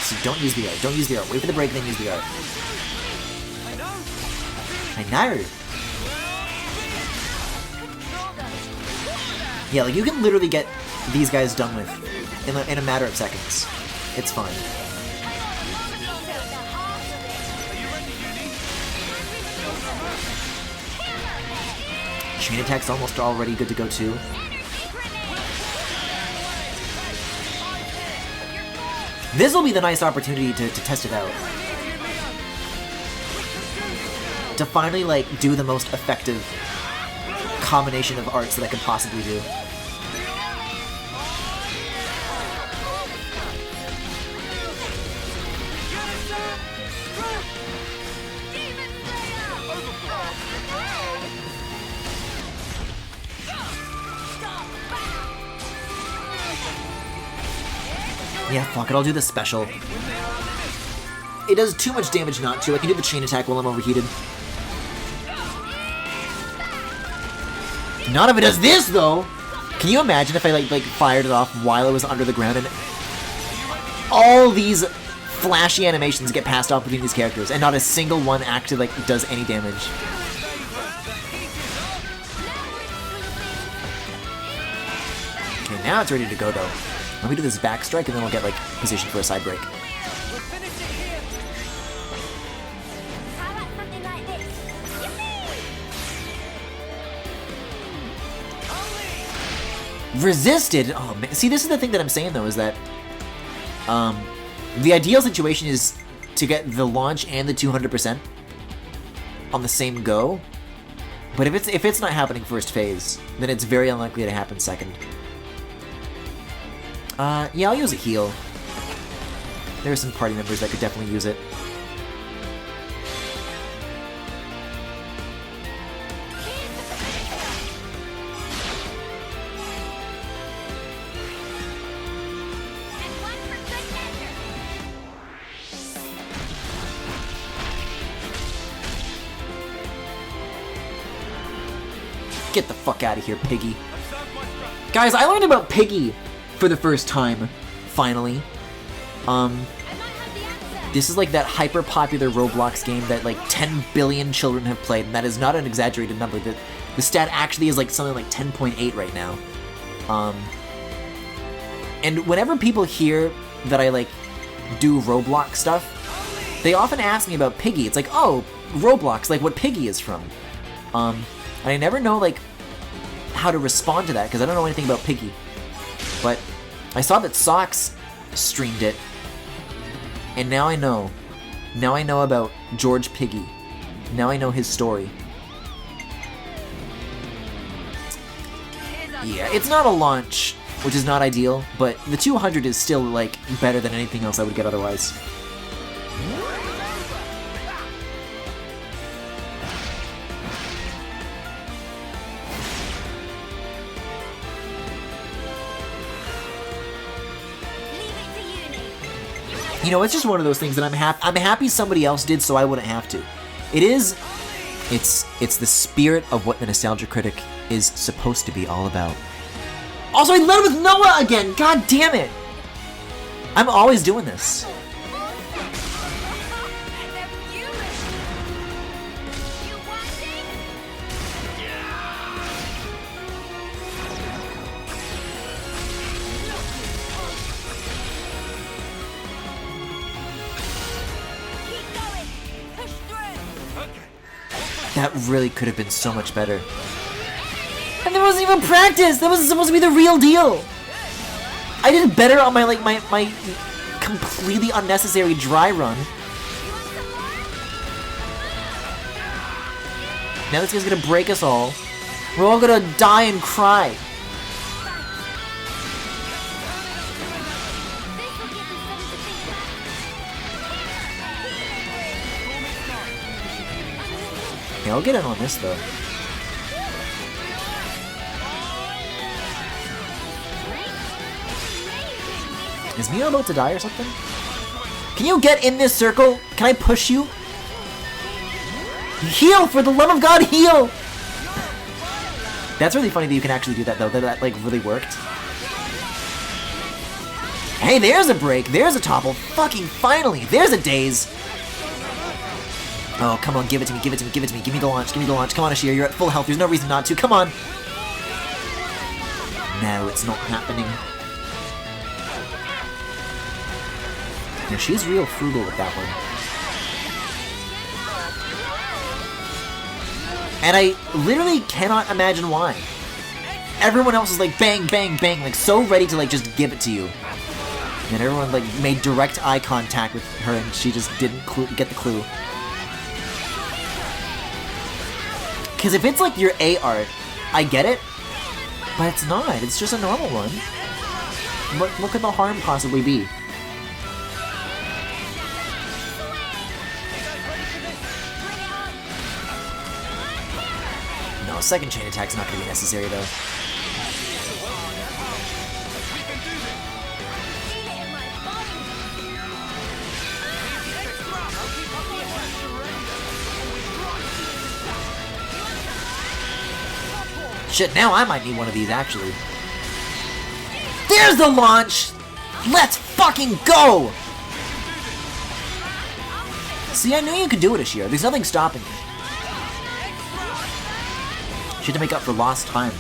So don't use the art. Don't use the art. Wait for the break, then use the art. I know. Yeah, like, you can literally get these guys done with in a matter of seconds. It's fine. Chain attack's almost already good to go too. This will be the nice opportunity to test it out. To finally, like, do the most effective combination of arts that I could possibly do. Yeah, fuck it, I'll do the special. It does too much damage not to. I can do the chain attack while I'm overheated. None of it does this, though! Can you imagine if I, like fired it off while I was under the ground and all these flashy animations get passed off between these characters and not a single one actually, like, does any damage? Okay, now it's ready to go, though. Let me do this back strike and then we'll get, like, position for a side break. Resisted? Oh, man. See, this is the thing that I'm saying, though, is that the ideal situation is to get the launch and the 200% on the same go. But if it's not happening first phase, then it's very unlikely to happen second. Yeah, I'll use a heal. There are some party members that could definitely use it. Get the fuck out of here, Piggy. Guys, I learned about Piggy for the first time, finally. This is like that hyper-popular Roblox game that like 10 billion children have played, and that is not an exaggerated number. The stat actually is like something like 10.8 right now. And whenever people hear that I like do Roblox stuff, they often ask me about Piggy. It's like, oh, Roblox, like what Piggy is from. And I never know like how to respond to that because I don't know anything about Piggy. But I saw that Socks streamed it, and now I know. Now I know about George Piggy. Now I know his story. Yeah, it's not a launch, which is not ideal, but the 200 is still, like, better than anything else I would get otherwise. You know, it's just one of those things that I'm happy somebody else did so I wouldn't have to. It's the spirit of what the Nostalgia Critic is supposed to be all about. Also, I led with Noah again! God damn it! I'm always doing this. That really could have been so much better. And there wasn't even practice! That wasn't supposed to be the real deal! I did better on my, like, my completely unnecessary dry run. Now this guy's gonna break us all. We're all gonna die and cry. Okay, I'll get in on this though. Is Mio about to die or something? Can you get in this circle? Can I push you? Heal! For the love of God, heal! That's really funny that you can actually do that though. That like really worked. Hey, there's a break. There's a topple. Fucking finally. There's a daze. Oh, come on. Give it to me. Give it to me. Give it to me. Give me the launch. Give me the launch. Come on, Ashir. You're at full health. There's no reason not to. Come on. No, it's not happening. No, she's real frugal with that one. And I literally cannot imagine why. Everyone else is like bang, bang, bang, like so ready to like just give it to you. And everyone like made direct eye contact with her and she just didn't get the clue. Because if it's like your A art, I get it. But it's not. It's just a normal one. What could the harm possibly be? No, second chain attack's not going to be necessary though. Shit, now I might need one of these, actually. There's the launch! Let's fucking go! See, I knew you could do it, Ashir. There's nothing stopping you. She had to make up for lost time.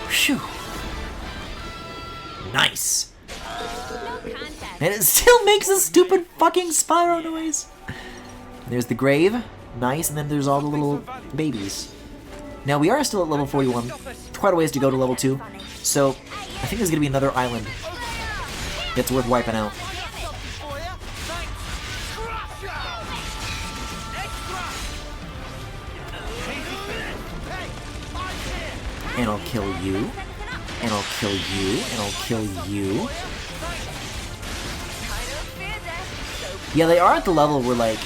Phew. Nice. And it still makes a stupid fucking Spyro noise. There's the grave, nice, and then there's all the little babies. Now we are still at level 41, quite a ways to go to level 2, so I think there's gonna be another island that's worth wiping out. And I'll kill you, and I'll kill you, and I'll kill you. Yeah, they are at the level where like,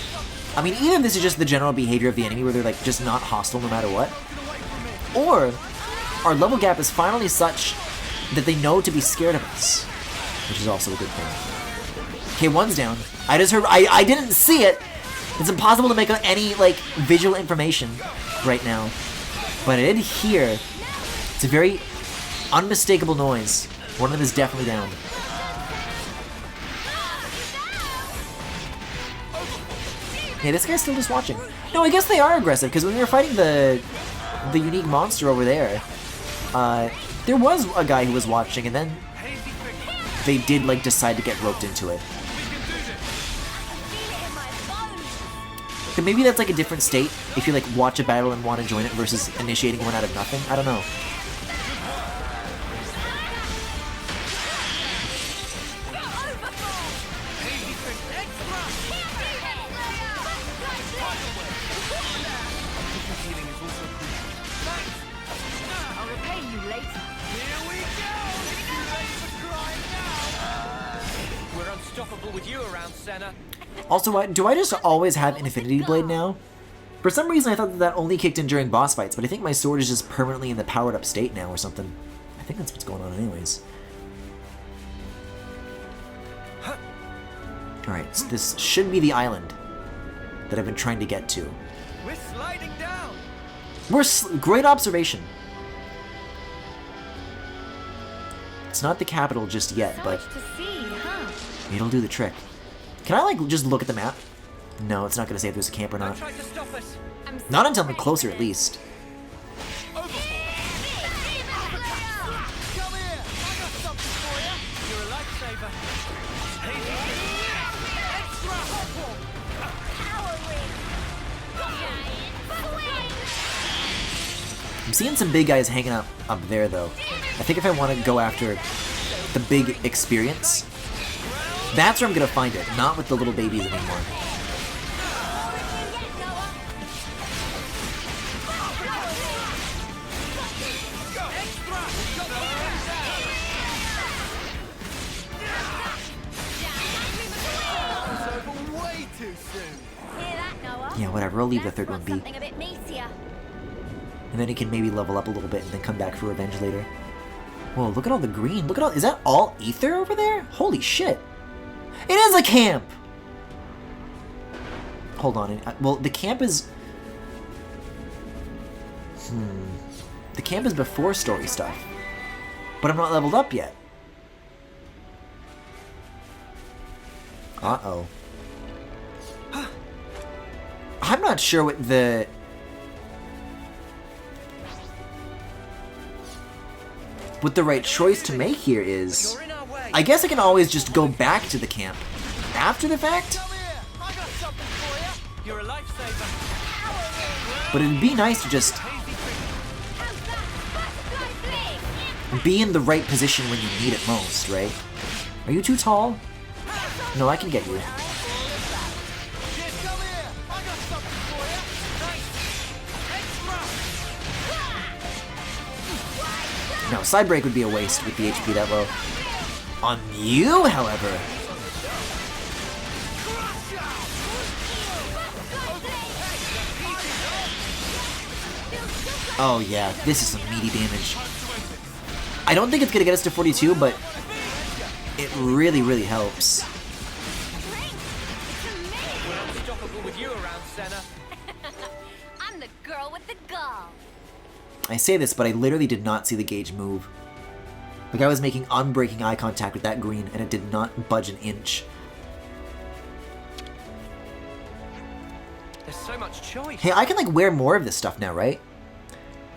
I mean, either this is just the general behavior of the enemy where they're like just not hostile no matter what, or our level gap is finally such that they know to be scared of us, which is also a good thing. Okay, one's down. I just heard, I didn't see it. It's impossible to make out any like visual information right now, but I did hear. It's a very unmistakable noise. One of them is definitely down. Hey, this guy's still just watching. No, I guess they are aggressive, because when we were fighting the unique monster over there, there was a guy who was watching, and then they did, like, decide to get roped into it. But maybe that's, like, a different state, if you, like, watch a battle and want to join it versus initiating one out of nothing. I don't know. Also, do I just always have Infinity Blade now? For some reason I thought that only kicked in during boss fights, but I think my sword is just permanently in the powered up state now or something. think that's what's going on anyways. Alright, so this should be the island that I've been trying to get to. We're sliding down. Great observation. It's not the capital just yet, but To see, huh? it'll do the trick. Can I, like, just look at the map? No, it's not going to say if there's a camp or not. Try to stop us. Not until I'm closer, at least. Come here. I got something for you. You're a lifesaver. Extra hopeful. I'm seeing some big guys hanging out up there, though. I think if I want to go after the big experience, that's where I'm going to find it, not with the little babies anymore. Way too soon. Hear that, Noah? Yeah, whatever. I'll leave the third one be. Something a bit meatier. And then he can maybe level up a little bit and then come back for revenge later. Whoa, look at all the green. Look at all... Is that all ether over there? Holy shit. It is a camp! Hold on. Well, the camp is... The camp is before story stuff. But I'm not leveled up yet. Uh-oh. I'm not sure what the... What the right choice to make here is... I guess I can always just go back to the camp after the fact. You're a lifesaver. But it'd be nice to just be in the right position when you need it most, right? Are you too tall? No, I can get you. No, side break would be a waste with the HP that low. On you, however. Oh yeah, this is some meaty damage. I don't think it's gonna get us to 42, but it really, really helps. We're unstoppable with you around, Senna. I'm the girl with the gall. I say this, but I literally did not see the gauge move. Like, I was making unbreaking eye contact with that green, and it did not budge an inch. There's so much choice. Hey, I can, like, wear more of this stuff now, right?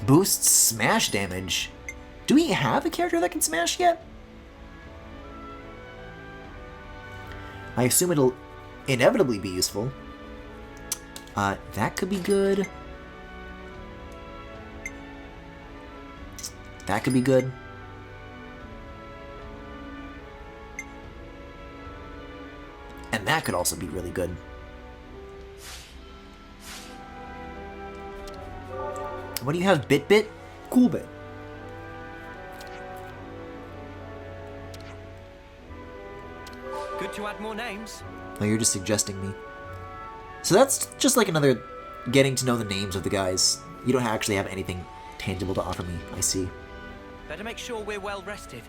Boosts smash damage. Do we have a character that can smash yet? I assume it'll inevitably be useful. That could be good. That could be good. And that could also be really good. What do you have? Bit? Cool bit. Good to add more names. Oh, you're just suggesting me. So that's just like another getting to know the names of the guys. You don't actually have anything tangible to offer me. I see. Better make sure we're well rested.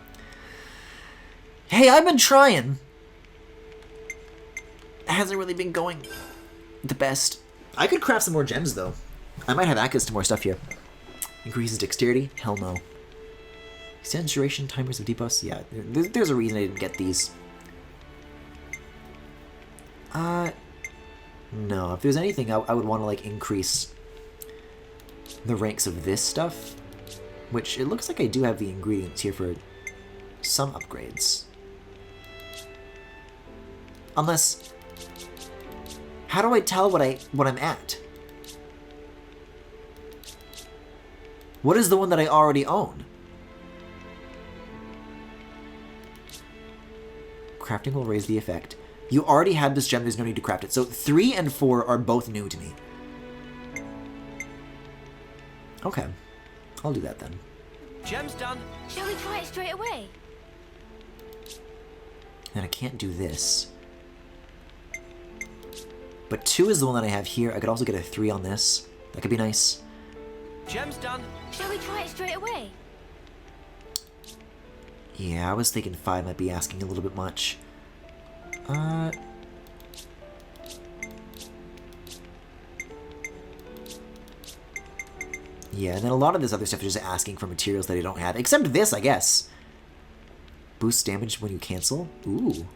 Hey, I've been trying. It hasn't really been going the best. I could craft some more gems, though. I might have access to more stuff here. Increases dexterity? Hell no. Extends duration, timers of debuffs? Yeah, there's a reason I didn't get these. No. If there's anything, I would want to, like, increase the ranks of this stuff. Which, it looks like I do have the ingredients here for some upgrades. Unless... How do I tell what I'm at? What is the one that I already own? Crafting will raise the effect. You already have this gem, there's no need to craft it. So 3 and 4 are both new to me. Okay. I'll do that then. Gem's done. Shall we try it straight away? And I can't do this. But 2 is the one that I have here. I could also get a 3 on this. That could be nice. Gem's done. Shall we try it straight away? Yeah, I was thinking 5 might be asking a little bit much. Yeah, and then a lot of this other stuff is just asking for materials that I don't have. Except this, I guess. Boost damage when you cancel? Ooh.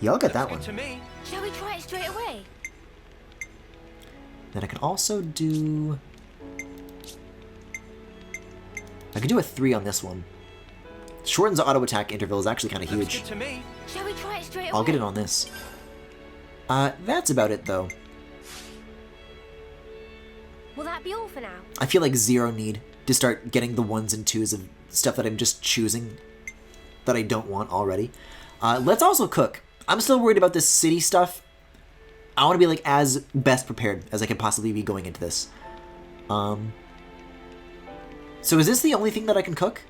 Yeah, I'll get that one. To me. Shall we try it straight away? Then I can also do... I can do a 3 on this one. Shortens the auto attack interval is actually kind of huge. To me. Shall we try it straight away? I'll get it on this. That's about it though. Will that be all for now? I feel like zero need to start getting the 1s and 2s of stuff that I'm just choosing that I don't want already. Let's also cook. I'm still worried about this city stuff. I want to be like as best prepared as I can possibly be going into this. So is this the only thing that I can cook?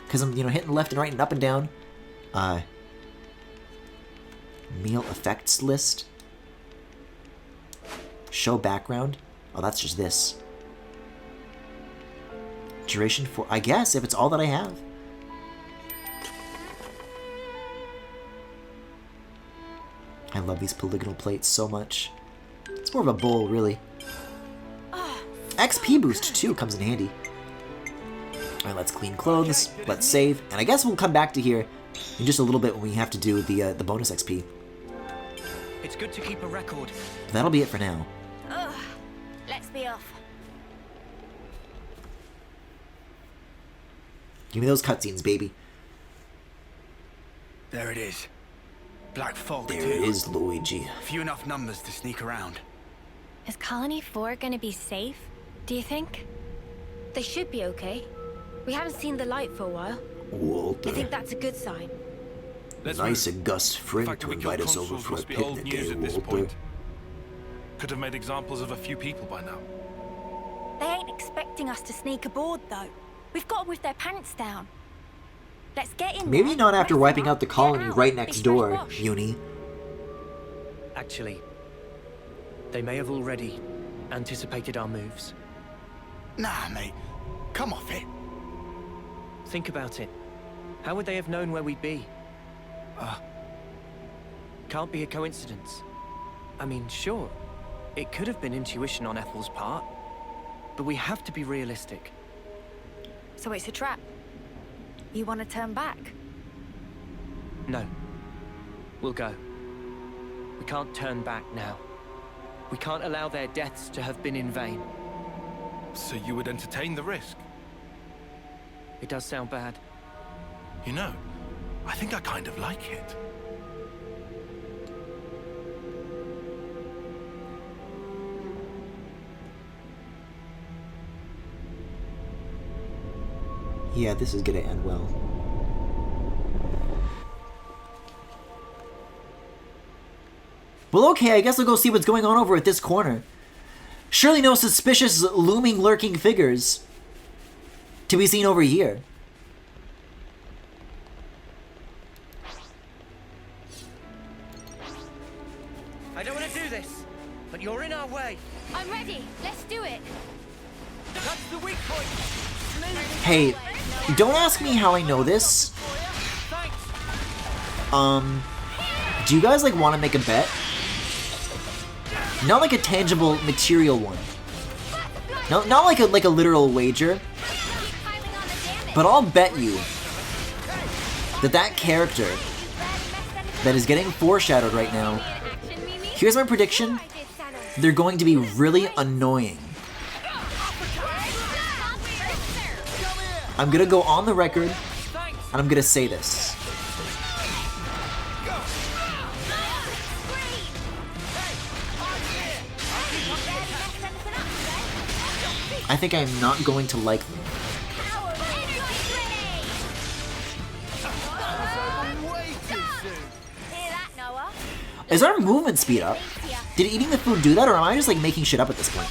Because I'm, you know, hitting left and right and up and down. Meal effects list. Show background. Oh, that's just this. Duration for, I guess, if it's all that I have. I love these polygonal plates so much. It's more of a bowl, really. XP boost, too, comes in handy. Alright, let's clean clothes, let's save, and I guess we'll come back to here in just a little bit when we have to do the bonus XP. It's good to keep a record. That'll be it for now. Ugh. Let's be off. Give me those cutscenes, baby. There it is. Black fog, There too. it is, Luigi. Few enough numbers to sneak around. Is Colony 4 gonna be safe, do you think? They should be okay. We haven't seen the light for a while. Walter. I think that's a good sign. Nice of Gus' The friend fact to that we killed invite us over consuls for a must be old picnic, news eh, at this Walter? point. Could have made examples of a few people by now. They ain't expecting us to sneak aboard, though. We've got to with their pants down. Let's get in Maybe there, not after rest wiping up, out the get colony out, right be next fresh door, washed. Uni. Actually, they may have already anticipated our moves. Nah, mate. Come off it. Think about it. How would they have known where we'd be? Can't be a coincidence. I mean, sure, it could have been intuition on Ethel's part, but we have to be realistic. So it's a trap. You want to turn back? No. We'll go. We can't turn back now. We can't allow their deaths to have been in vain. So you would entertain the risk? It does sound bad. You know, I think I kind of like it. Yeah, this is gonna end well. Well, okay, I guess I'll go see what's going on over at this corner. Surely no suspicious, looming, lurking figures to be seen over here. I don't want to do this, but you're in our way. I'm ready. Let's do it. That's the weak point. Hey, don't ask me how I know this. Do you guys like want to make a bet? Not like a tangible material one. No, not like a literal wager. But I'll bet you that character that is getting foreshadowed right now. Here's my prediction. They're going to be really annoying. I'm gonna go on the record, and I'm gonna say this. I think I'm not going to like them. Is our movement speed up? Did eating the food do that, or am I just like making shit up at this point?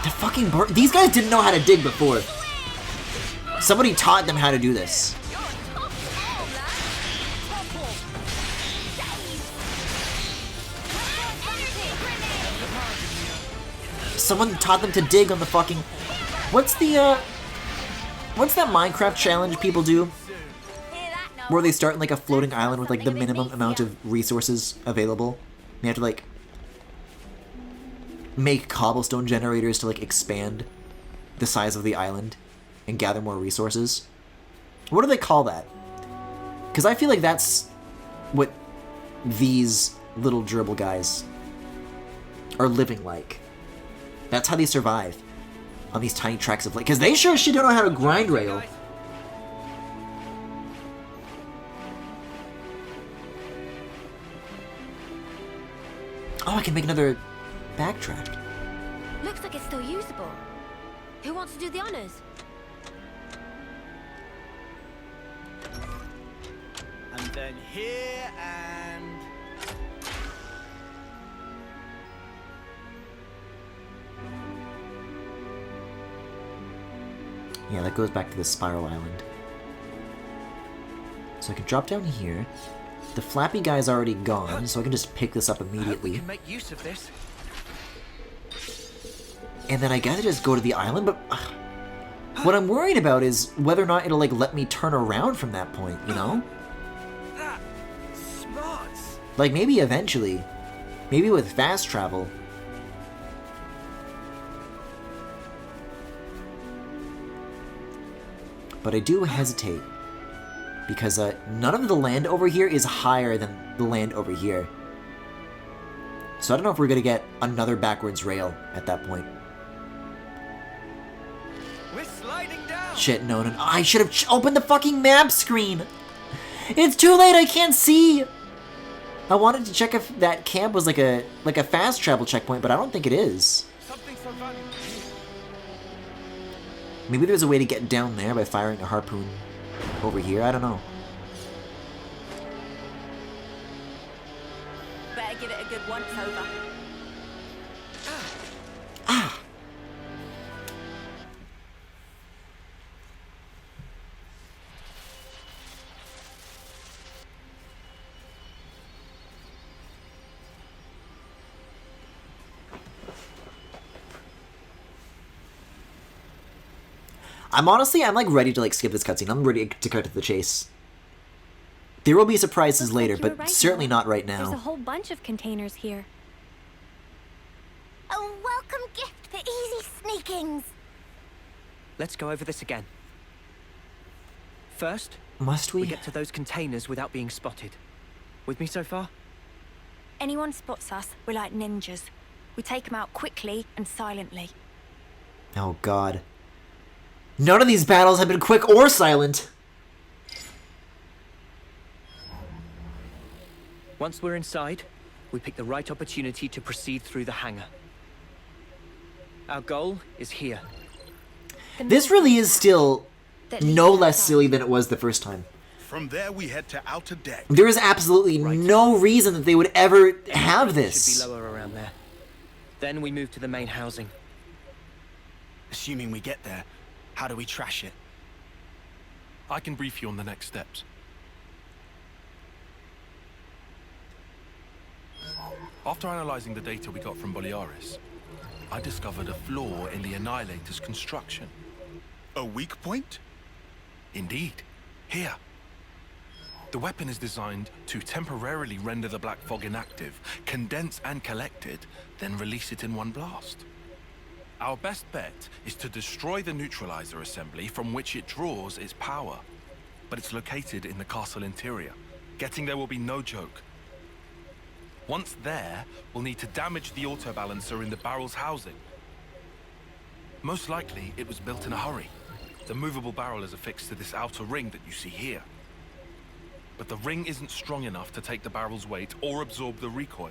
The fucking these guys didn't know how to dig before. Somebody taught them how to do this. someone taught them to dig on the fucking... What's the, what's that Minecraft challenge people do? Where they start in, like, a floating island with, like, the minimum amount of resources available. You have to, like, make cobblestone generators to, like, expand the size of the island and gather more resources. What do they call that? Because I feel like that's what these little gerbil guys are living like. That's how they survive on these tiny tracts of land. Because they sure as shit don't know how to grind rail. Oh, I can make another backtrack. Looks like it's still usable. Who wants to do the honors? And then here and... Yeah, that goes back to the spiral island. So I can drop down here. The flappy guy's already gone, so I can just pick this up immediately. We can make use of this. And then I gotta just go to the island, but what I'm worried about is whether or not it'll like let me turn around from that point, you know? Smart. Like maybe eventually. Maybe with fast travel. But I do hesitate. Because none of the land over here is higher than the land over here. So I don't know if we're gonna get another backwards rail at that point. We're sliding down. Shit, no. I should have opened the fucking map screen! It's too late, I can't see! I wanted to check if that camp was like a fast travel checkpoint, but I don't think it is. Something so valuable. Maybe there's a way to get down there by firing a harpoon over here, I don't know. Better give it a good once over. Ah! I'm like ready to like skip this cutscene. I'm ready to cut to the chase. There will be surprises later, Looks like you but were right, certainly Noah. not right There's a now. whole bunch of containers here. A welcome gift for easy sneakings. Let's go over this again. First, Must we we? get to those containers without being spotted. With me so far? Anyone spots us, we're like ninjas. We take them out quickly and silently. Oh god. None of these battles have been quick or silent. Once we're inside, we pick the right opportunity to proceed through the hangar. Our goal is here. This really is still no less silly than it was the first time. From there, we head to Outer Deck. There is absolutely no reason that they would ever have Should this. be lower around there. Then we move to the main housing. Assuming we get there, how do we trash it? I can brief you on the next steps. After analyzing the data we got from Boliaris, I discovered a flaw in the Annihilator's construction. A weak point? Indeed. Here. The weapon is designed to temporarily render the black fog inactive, condense and collect it, then release it in one blast. Our best bet is to destroy the neutralizer assembly from which it draws its power. But it's located in the castle interior. Getting there will be no joke. Once there, we'll need to damage the autobalancer in the barrel's housing. Most likely, it was built in a hurry. The movable barrel is affixed to this outer ring that you see here. But the ring isn't strong enough to take the barrel's weight or absorb the recoil.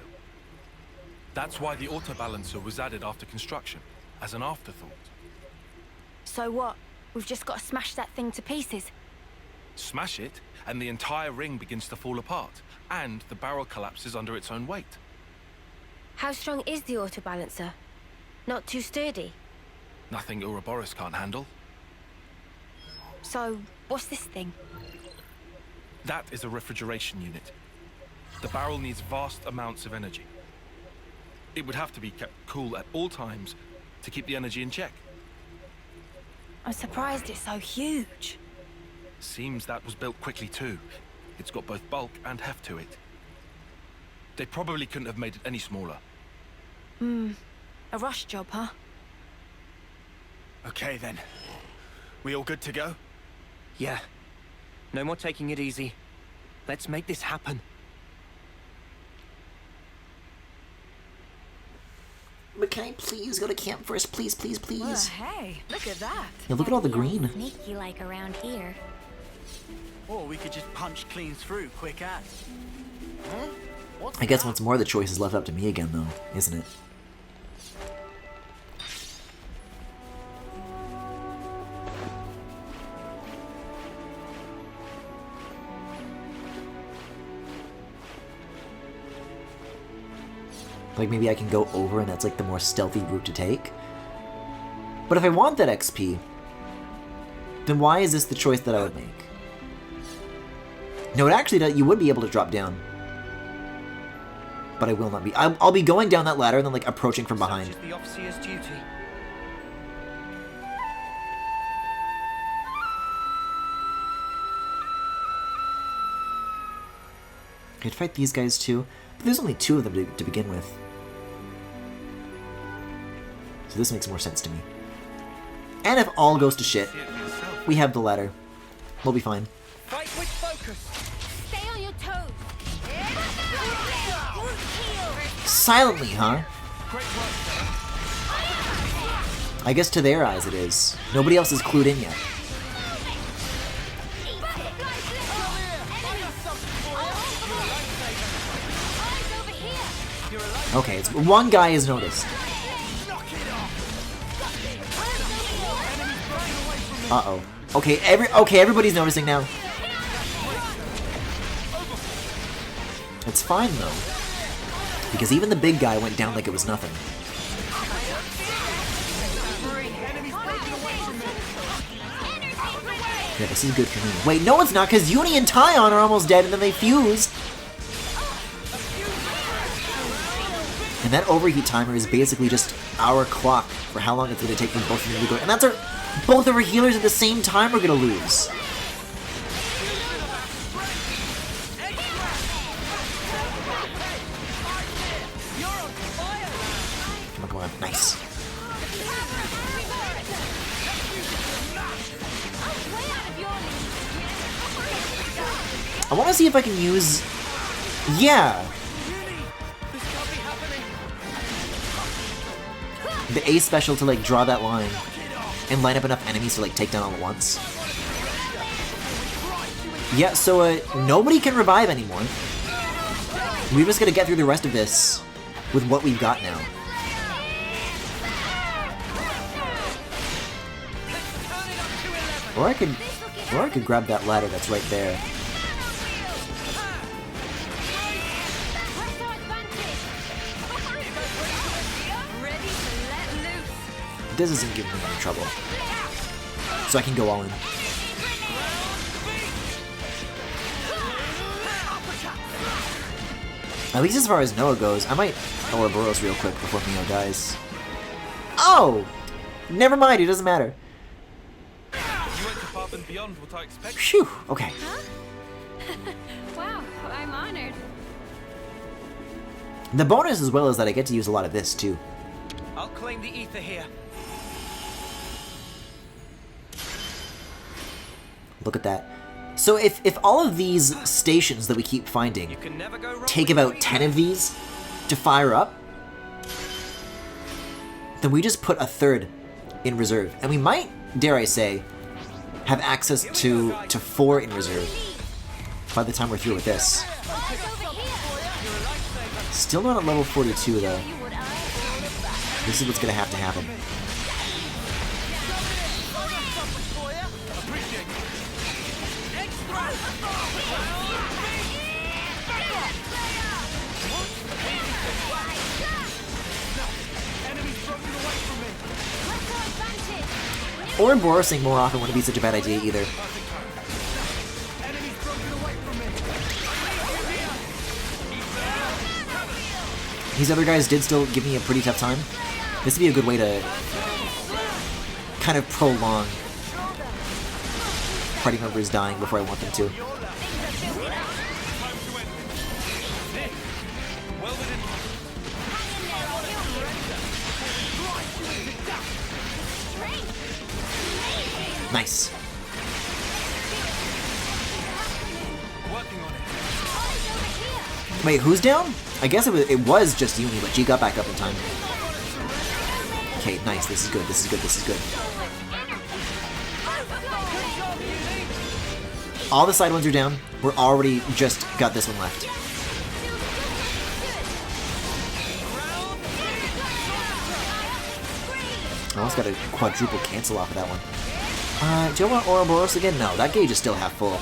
That's why the autobalancer was added after construction, as an afterthought. So what? We've just got to smash that thing to pieces. Smash it, and the entire ring begins to fall apart, and the barrel collapses under its own weight. How strong is the autobalancer? Not too sturdy. Nothing Ouroboros can't handle. So, what's this thing? That is a refrigeration unit. The barrel needs vast amounts of energy. It would have to be kept cool at all times, to keep the energy in check. I'm surprised it's so huge. Seems that was built quickly too. It's got both bulk and heft to it. They probably couldn't have made it any smaller. A rush job, huh? Okay then. We all good to go? Yeah. No more taking it easy. Let's make this happen. But can I please go to camp first? Please, please, please. Well, hey, look at that. Yeah, look at all the green. Sneaky like around here. Or we could just punch clean through, quick as. Huh? What's I guess that? once more the choice is left up to me again, though, isn't it? Like, maybe I can go over and that's like the more stealthy route to take. But if I want that XP, then why is this the choice that I would make? No, it actually does. You would be able to drop down. But I will not be. I'll be going down that ladder and then like approaching from behind. Such is the officer's duty. I'd fight these guys too, but there's only 2 of them to begin with. So this makes more sense to me. And if all goes to shit, we have the ladder. We'll be fine. Fight with focus. Stay on your toes. Silently, huh? I guess to their eyes it is. Nobody else is clued in yet. Okay, it's one guy is noticed. Uh-oh. Okay, everybody's noticing now. It's fine though. Because even the big guy went down like it was nothing. Yeah, this is good for me. Wait, no it's not, because Uni and Tyon are almost dead and then they fused. And that overheat timer is basically just our clock for how long it's going to take for both of them to go. And that's both of our healers at the same time are going to lose. Come on, nice. I want to see if I can use... Yeah. The A special to like draw that line and line up enough enemies to like take down all at once. Yeah, so nobody can revive anymore. We're just gonna get through the rest of this with what we've got now. Or I could grab that ladder that's right there. This isn't giving me any trouble. So I can go all in. At least as far as Noah goes, I might Ouroboros real quick before Mio dies. Oh! Never mind, it doesn't matter. You went above and beyond what I expected. Phew, okay. Huh? Wow, I'm honored. The bonus as well is that I get to use a lot of this too. I'll claim the ether here. Look at that. So if all of these stations that we keep finding take about 10 of these to fire up, then we just put a third in reserve. And we might, dare I say, have access to 4 in reserve by the time we're through with this. Still not at level 42 though. This is what's gonna have to happen. Or Borosing more often wouldn't be such a bad idea either. These other guys did still give me a pretty tough time. This would be a good way to kind of prolong party members dying before I want them to. Nice. Wait, who's down? I guess it was just Uni, but she got back up in time. Okay, nice. This is good. This is good. This is good. All the side ones are down. We're already just got this one left. I almost got a quadruple cancel off of that one. Do I want Ouroboros again? No, that gauge is still half full.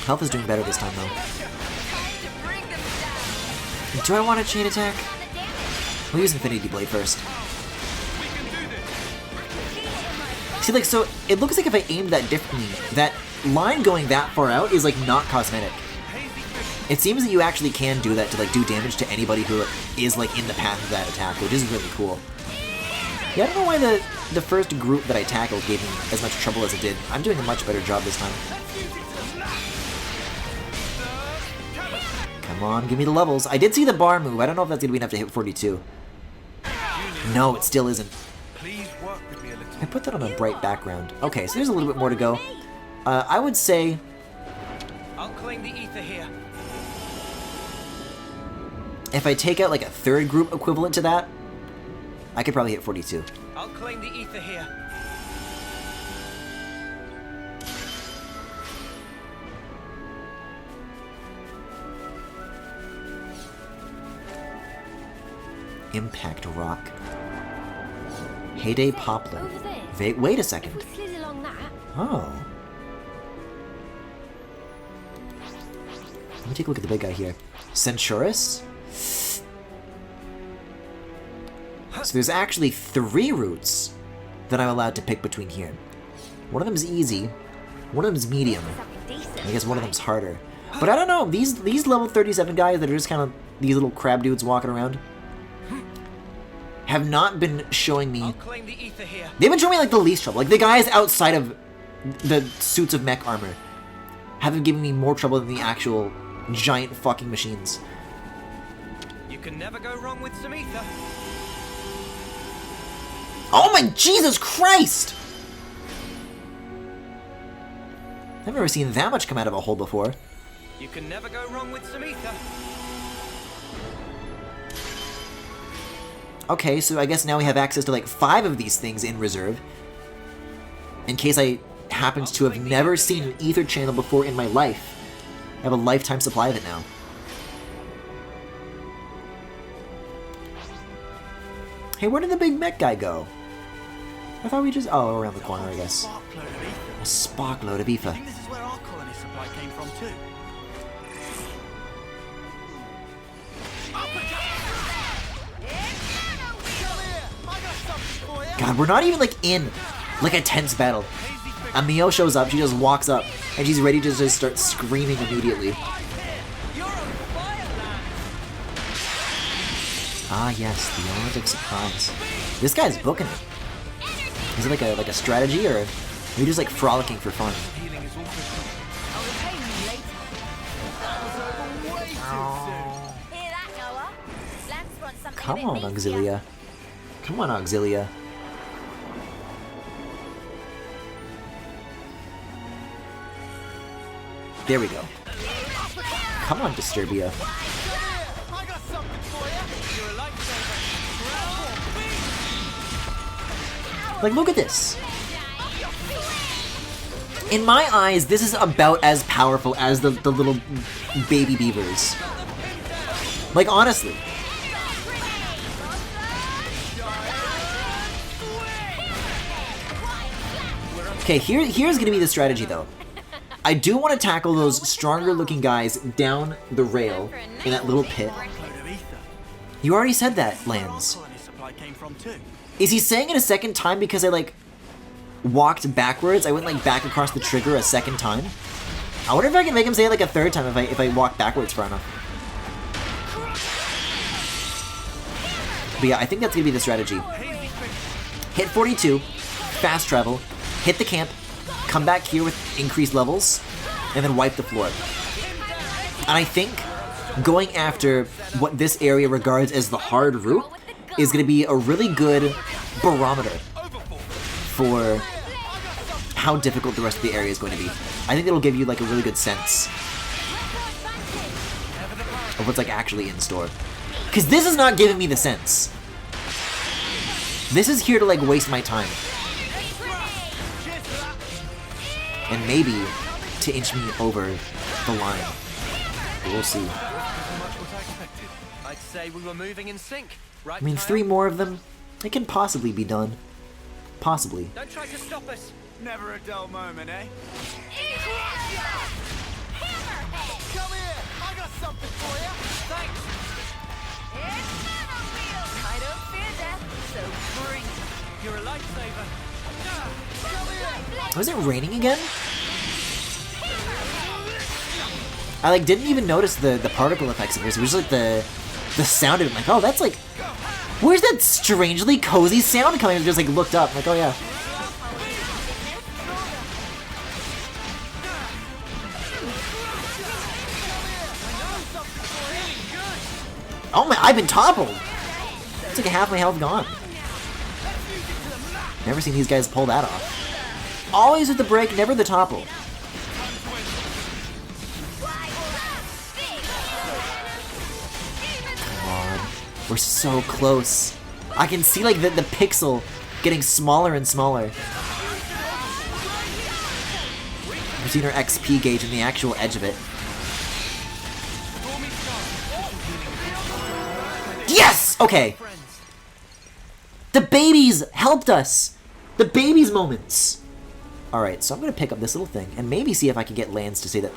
Health is doing better this time, though. Do I want a chain attack? We'll use Infinity Blade first. See, like, so it looks like if I aimed that differently, that line going that far out is, like, not cosmetic. It seems that you actually can do that to, like, do damage to anybody who is, like, in the path of that attack, which is really cool. Yeah, I don't know why the first group that I tackled gave me as much trouble as it did. I'm doing a much better job this time. Come on, give me the levels. I did see the bar move. I don't know if that's going to be enough to hit 42. No, it still isn't. I put that on a bright background. Okay, so there's a little bit more to go. I would say... I'll claim the ether here. If I take out like a third group equivalent to that, I could probably hit 42. I'll claim the ether here. Impact Rock. Heyday Poplar. Wait a second. Oh. Let me take a look at the big guy here. Centaurus? So there's actually 3 routes that I'm allowed to pick between here. One of them is easy, one of them is medium. I guess one of them's harder. But I don't know, these level 37 guys that are just kind of these little crab dudes walking around have not been showing me... They've been showing me like the least trouble. Like the guys outside of the suits of mech armor have been giving me more trouble than the actual giant fucking machines. You can never go wrong with some ether. Oh my Jesus Christ! I've never seen that much come out of a hole before. You can never go wrong with some ether. Okay, so I guess now we have access to like 5 of these things in reserve. In case I happen to have never seen an ether channel before in my life. I have a lifetime supply of it now. Hey, where did the big mech guy go? I thought we just... Oh, around the corner, I guess. A spark load of ether. I think this is where our colony supply came from too. God, we're not even like in like a tense battle. Amio shows up, she just walks up, and she's ready to just start screaming immediately. Ah yes, the element of surprise. This guy's booking it. Is it like a strategy, or are we just like frolicking for fun? Come on, Auxilia. Come on, Auxilia. There we go. Come on, Disturbia. Like, look at this. In my eyes, this is about as powerful as the little baby beavers. Like, honestly. Okay, here's gonna be the strategy, though. I do want to tackle those stronger looking guys down the rail in that little pit. You already said that, Lance. Is he saying it a second time because I like walked backwards? I went like back across the trigger a second time? I wonder if I can make him say it like a third time if I walk backwards far enough. But yeah, I think that's going to be the strategy. Hit 42, fast travel, hit the camp, come back here with increased levels, and then wipe the floor. And I think going after what this area regards as the hard route is going to be a really good barometer for how difficult the rest of the area is going to be. I think it'll give you like a really good sense of what's like actually in store. Because this is not giving me the sense. This is here to like waste my time. And maybe to inch me over the line. We'll see. I'd say we were moving in sync, right? I mean, 3 more of them, it can possibly be done. Possibly. Don't try to stop us. Never a dull moment, eh? Hammerhead! Come here! I got something for you! Thanks. It's never real! I don't fear death, so bring it. You're a lifesaver. Was it raining again? I like didn't even notice the particle effects in here. So it was just like the sound of it. I'm like, oh, that's like, where's that strangely cozy sound coming? I just like looked up. I'm like, oh yeah. Oh my, I've been toppled. It's like half my health gone. Never seen these guys pull that off. Always with the break, never the topple. Come on. We're so close. I can see like the pixel getting smaller and smaller. We've seen our XP gauge and the actual edge of it. Yes! Okay. The babies helped us! The babies moments! Alright, so I'm gonna pick up this little thing and maybe see if I can get Lance to say that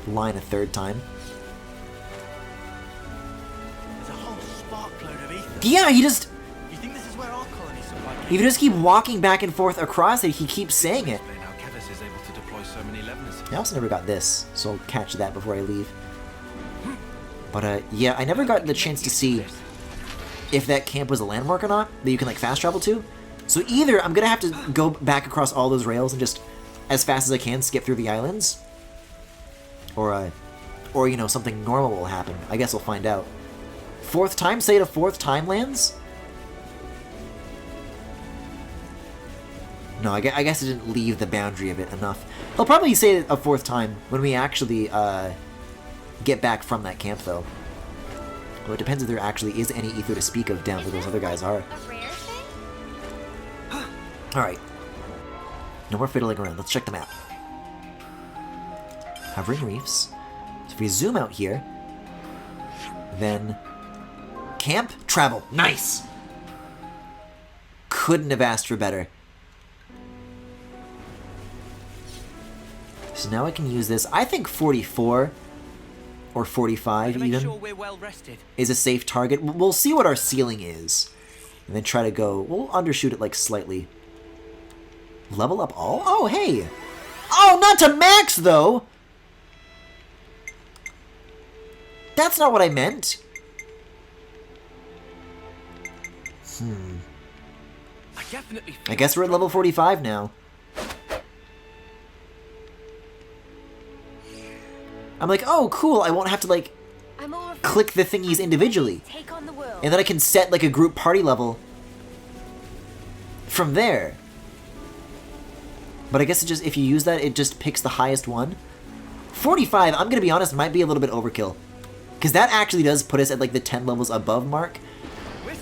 line a 3rd time. There's a whole spark load of ether. Yeah, he just... You think this is where our colony supply If you just keep walking back and forth across it, he keeps saying it. Explain how Kevis is able to deploy so many Leveners. I also never got this, so I'll catch that before I leave. But, yeah, I never got the chance to see if that camp was a landmark or not, that you can, like, fast travel to. So either I'm gonna have to go back across all those rails and just, as fast as I can, skip through the islands. Or, you know, something normal will happen. I guess we'll find out. 4th time? Say it a 4th time lands? No, I guess it didn't leave the boundary of it enough. I'll probably say it a 4th time when we actually, get back from that camp, though. Well, it depends if there actually is any ether to speak of down where those other guys are. Alright. No more fiddling around. Let's check the map. Hovering reefs. So if we zoom out here, then camp, travel. Nice! Couldn't have asked for better. So now I can use this. I think 44 or 45 even sure we're well rested. is a safe target. We'll see what our ceiling is. And then try to go... We'll undershoot it like slightly. Level up all? Oh, hey! Oh, not to max, though! That's not what I meant. I guess we're at level 45 now. I'm like, oh, cool, I won't have to, like, click the thingies individually. And then I can set, like, a group party level from there. But I guess it just, if you use that, it just picks the highest one. 45, I'm gonna be honest, might be a little bit overkill. Because that actually does put us at, like, the 10 levels above mark.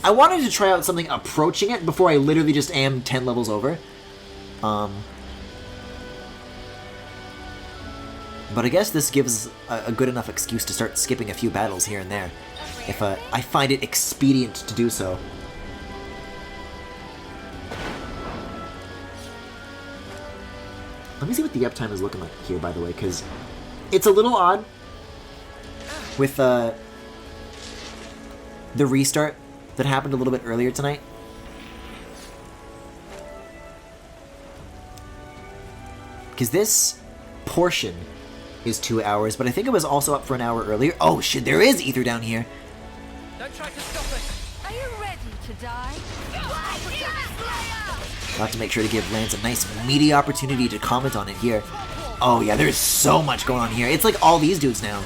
I wanted to try out something approaching it before I literally just am 10 levels over. But I guess this gives a good enough excuse to start skipping a few battles here and there, if I find it expedient to do so. Let me see what the uptime is looking like here, by the way, because it's a little odd with the restart that happened a little bit earlier tonight. Because this portion is 2 hours, but I think it was also up for an hour earlier. Oh shit, there is ether down here. Don't try to stop us. Are you ready? to die? I'll have to make sure to give Lance a nice meaty opportunity to comment on it here. Oh yeah, there's so much going on here. It's like all these dudes now.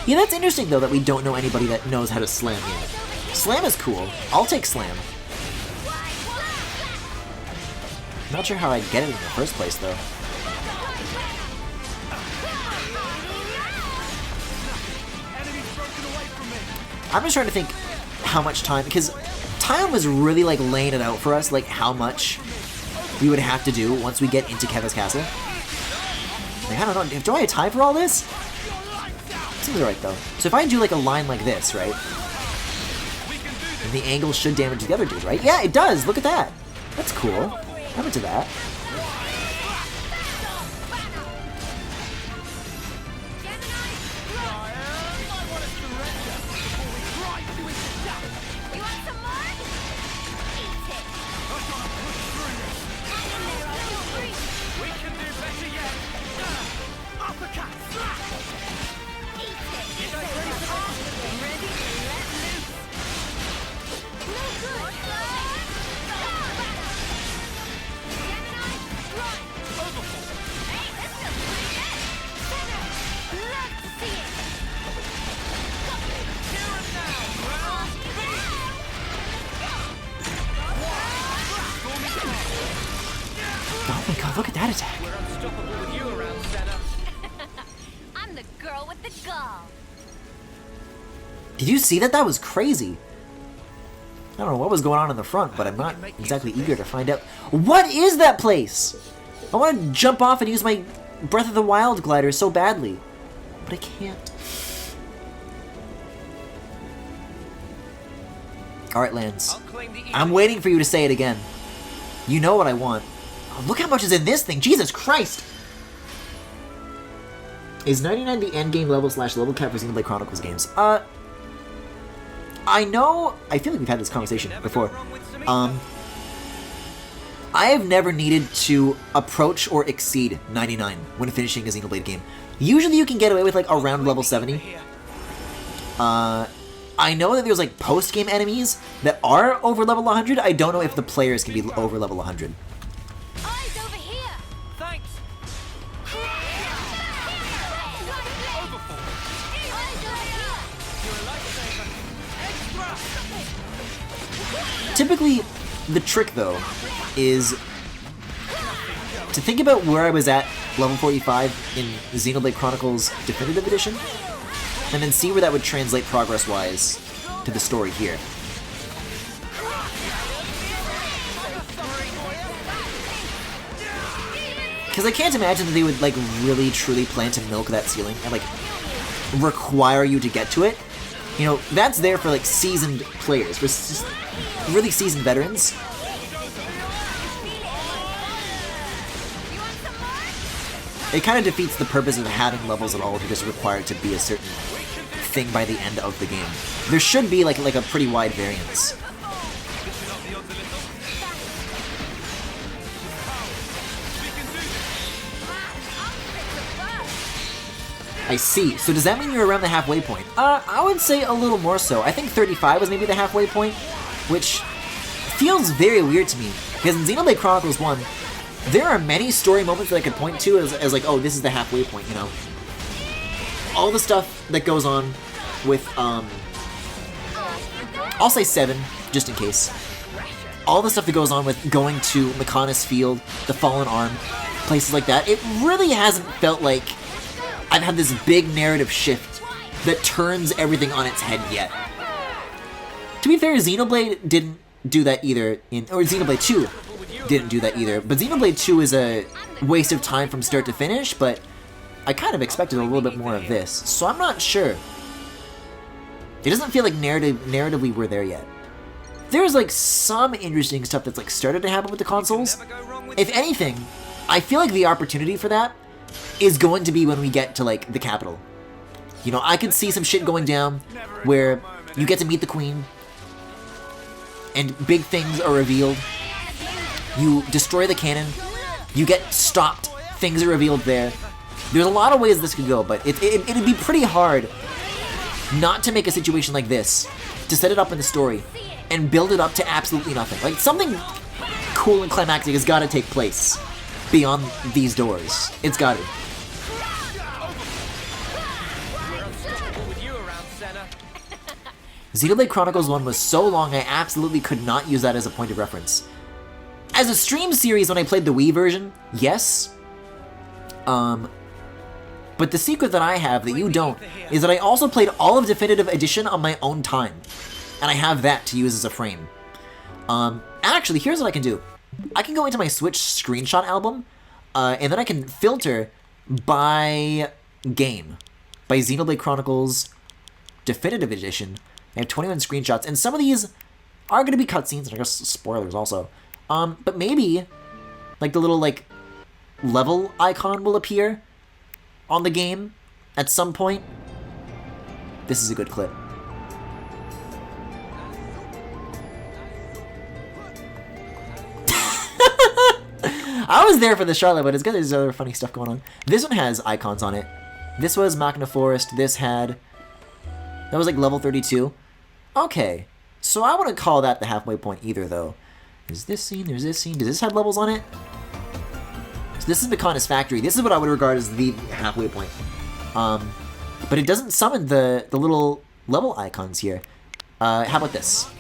Yeah, that's interesting though that we don't know anybody that knows how to slam yet. Slam is cool. I'll take slam. Not sure how I'd get it in the first place though. I'm just trying to think how much time, because Tyon was really like laying it out for us, like how much we would have to do once we get into Keva's castle. Like, I don't know, do I have time for all this? Seems alright though. So if I do like a line like this, right? And the angle should damage the other dude, right? Yeah, it does! Look at that! That's cool. I'm into that. Oh my god, look at that attack. We're unstoppable with you around, Senna. I'm the girl with the gall. Did you see that? That was crazy. I don't know what was going on in the front, but I'm not exactly eager to find out. What is that place? I want to jump off and use my Breath of the Wild glider so badly, but I can't. Alright, Lance. I'm waiting for you to say it again. You know what I want. Oh, look how much is in this thing! Jesus Christ! Is 99 the endgame level / level cap for Xenoblade Chronicles games? I know... I feel like we've had this conversation before. I have never needed to approach or exceed 99 when finishing a Xenoblade game. Usually you can get away with like around level 70. I know that there's like post-game enemies that are over level 100. I don't know if the players can be over level 100. Eyes over here. Thanks. Typically, the trick though is to think about where I was at level 45 in Xenoblade Chronicles Definitive Edition, and then see where that would translate progress-wise to the story here. Because I can't imagine that they would like really truly plan to milk that ceiling and like require you to get to it. You know, that's there for like seasoned players, for just really seasoned veterans. It kind of defeats the purpose of having levels at all if you're just required to be a certain thing by the end of the game. There should be like a pretty wide variance. I see. So does that mean you're around the halfway point? I would say a little more so. I think 35 was maybe the halfway point, which feels very weird to me. Because in Xenoblade Chronicles 1, there are many story moments that I could point to as like, oh, this is the halfway point, you know? All the stuff that goes on with, I'll say 7, just in case. All the stuff that goes on with going to Mechonis Field, the Fallen Arm, places like that, it really hasn't felt like I've had this big narrative shift that turns everything on its head yet. To be fair, Xenoblade didn't do that either, or Xenoblade 2 didn't do that either, but Xenoblade 2 is a waste of time from start to finish, but I kind of expected a little bit more of this, so I'm not sure. It doesn't feel like narratively we're there yet. There's like some interesting stuff that's like started to happen with the consoles. If anything, I feel like the opportunity for that is going to be when we get to like the capital. You know, I could see some shit going down where you get to meet the queen and big things are revealed. You destroy the cannon, you get stopped, things are revealed there. There's a lot of ways this could go, but it'd be pretty hard not to make a situation like this, to set it up in the story, and build it up to absolutely nothing. Like, something cool and climactic has got to take place beyond these doors. It's got to. Xenoblade Chronicles 1 was so long, I absolutely could not use that as a point of reference. As a stream series, when I played the Wii version, yes. But the secret that I have that you don't is that I also played all of Definitive Edition on my own time. And I have that to use as a frame. Actually, here's what I can do. I can go into my Switch screenshot album, and then I can filter by game. By Xenoblade Chronicles Definitive Edition. I have 21 screenshots, and some of these are going to be cutscenes, and I guess spoilers also. But maybe, like, the little, like, level icon will appear on the game at some point. This is a good clip. I was there for the Charlotte, but it's good there's other funny stuff going on. This one has icons on it. This was Machina Forest. This had... That was like level 32. Okay. So I wouldn't call that the halfway point either, though. There's this scene, there's this scene. Does this have levels on it? So this is Mikana's factory. This is what I would regard as the halfway point. But it doesn't summon the little level icons here. How about this?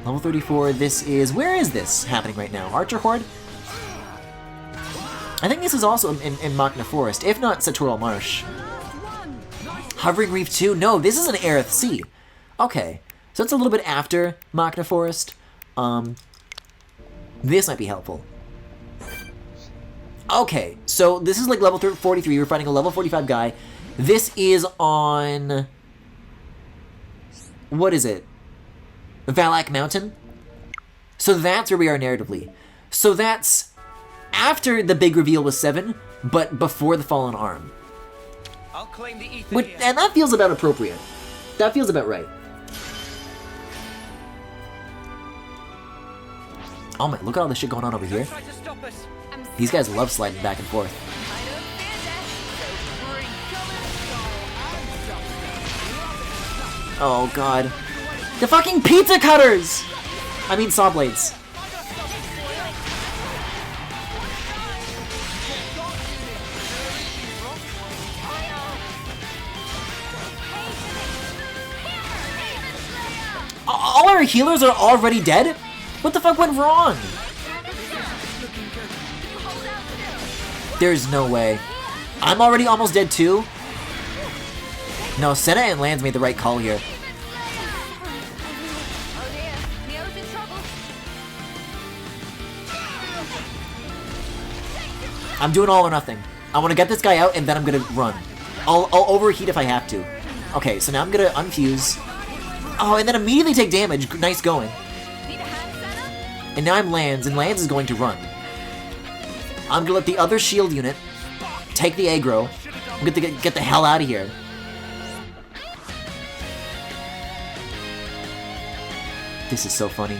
Level 34, this is... Where is this happening right now? Archer Horde? I think this is also in Machina Forest, if not Satoral Marsh. Hovering Reef 2? No, this is an Aerith Sea. Okay, so that's a little bit after Machina Forest. This might be helpful. Okay, so this is like level 43. We're fighting a level 45 guy. This is on... What is it? Valak Mountain? So that's where we are narratively. So that's after the big reveal was 7, but before the Fallen Arm. I'll claim the ether here. And that feels about appropriate. That feels about right. Oh man, look at all this shit going on over here. These guys love sliding back and forth. Oh god. The fucking pizza cutters! I mean saw blades. All our healers are already dead? What the fuck went wrong? There's no way. I'm already almost dead too? No, Senna and Lands made the right call here. I'm doing all or nothing. I want to get this guy out and then I'm gonna run. I'll overheat if I have to. Okay, so now I'm gonna unfuse. Oh, and then immediately take damage. Nice going. And now I'm Lands, and Lands is going to run. I'm gonna let the other shield unit take the aggro. I'm gonna get the hell out of here. This is so funny.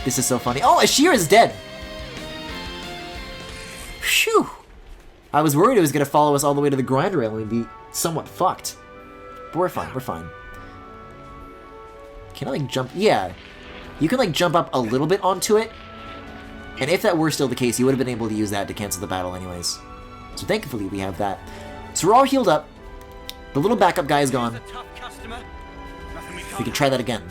This is so funny. Oh, Ashir is dead! Phew! I was worried it was gonna follow us all the way to the grind rail and we'd be somewhat fucked. But we're fine, we're fine. Can I, like, jump? Yeah. You can, like, jump up a little bit onto it. And if that were still the case, you would have been able to use that to cancel the battle anyways. So thankfully we have that. So we're all healed up. The little backup guy is gone. We can try that again.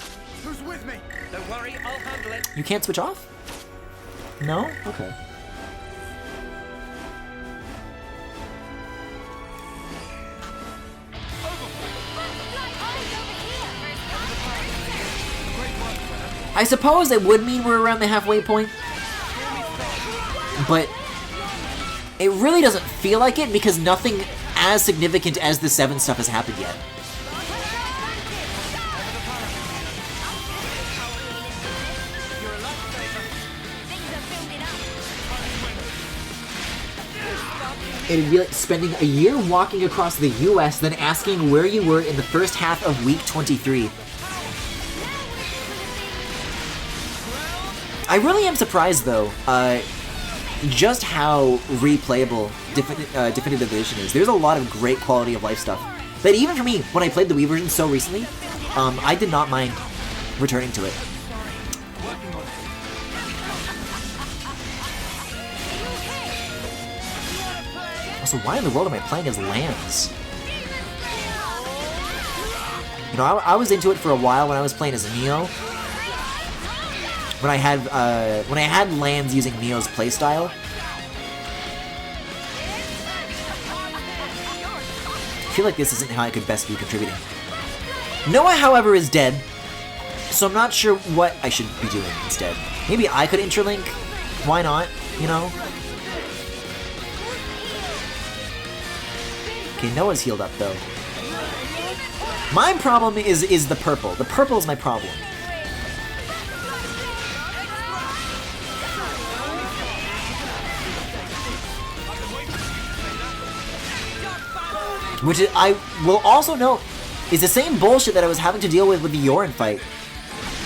Who's with me? Don't worry, I'll handle it. You can't switch off? No? Okay. I suppose it would mean we're around the halfway point, but it really doesn't feel like it because nothing as significant as the 7 stuff has happened yet. It'd be like spending a year walking across the US, then asking where you were in the first half of week 23. I really am surprised, though, just how replayable Definitive Edition is. There's a lot of great quality of life stuff But even for me, when I played the Wii version so recently, I did not mind returning to it. Also, why in the world am I playing as Lance? You know, I was into it for a while when I was playing as Neo. When I had Lands using Neo's playstyle. I feel like this isn't how I could best be contributing. Noah, however, is dead, so I'm not sure what I should be doing instead. Maybe I could interlink? Why not, you know? Okay, Noah's healed up, though. My problem is the purple. The purple is my problem. Which I will also note is the same bullshit that I was having to deal with the Yorin fight.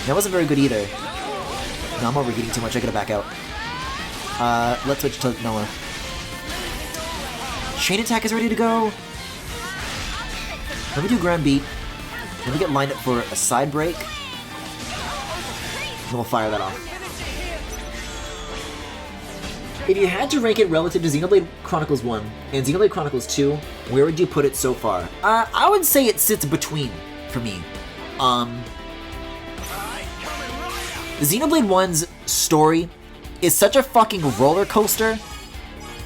That wasn't very good either. No, I'm overheating too much. I gotta back out. Let's switch to Noah. Chain attack is ready to go. Let me do ground beat. Let me get lined up for a side break. And we'll fire that off. If you had to rank it relative to Xenoblade Chronicles 1 and Xenoblade Chronicles 2, where would you put it so far? I would say it sits between, for me. Xenoblade 1's story is such a fucking roller coaster.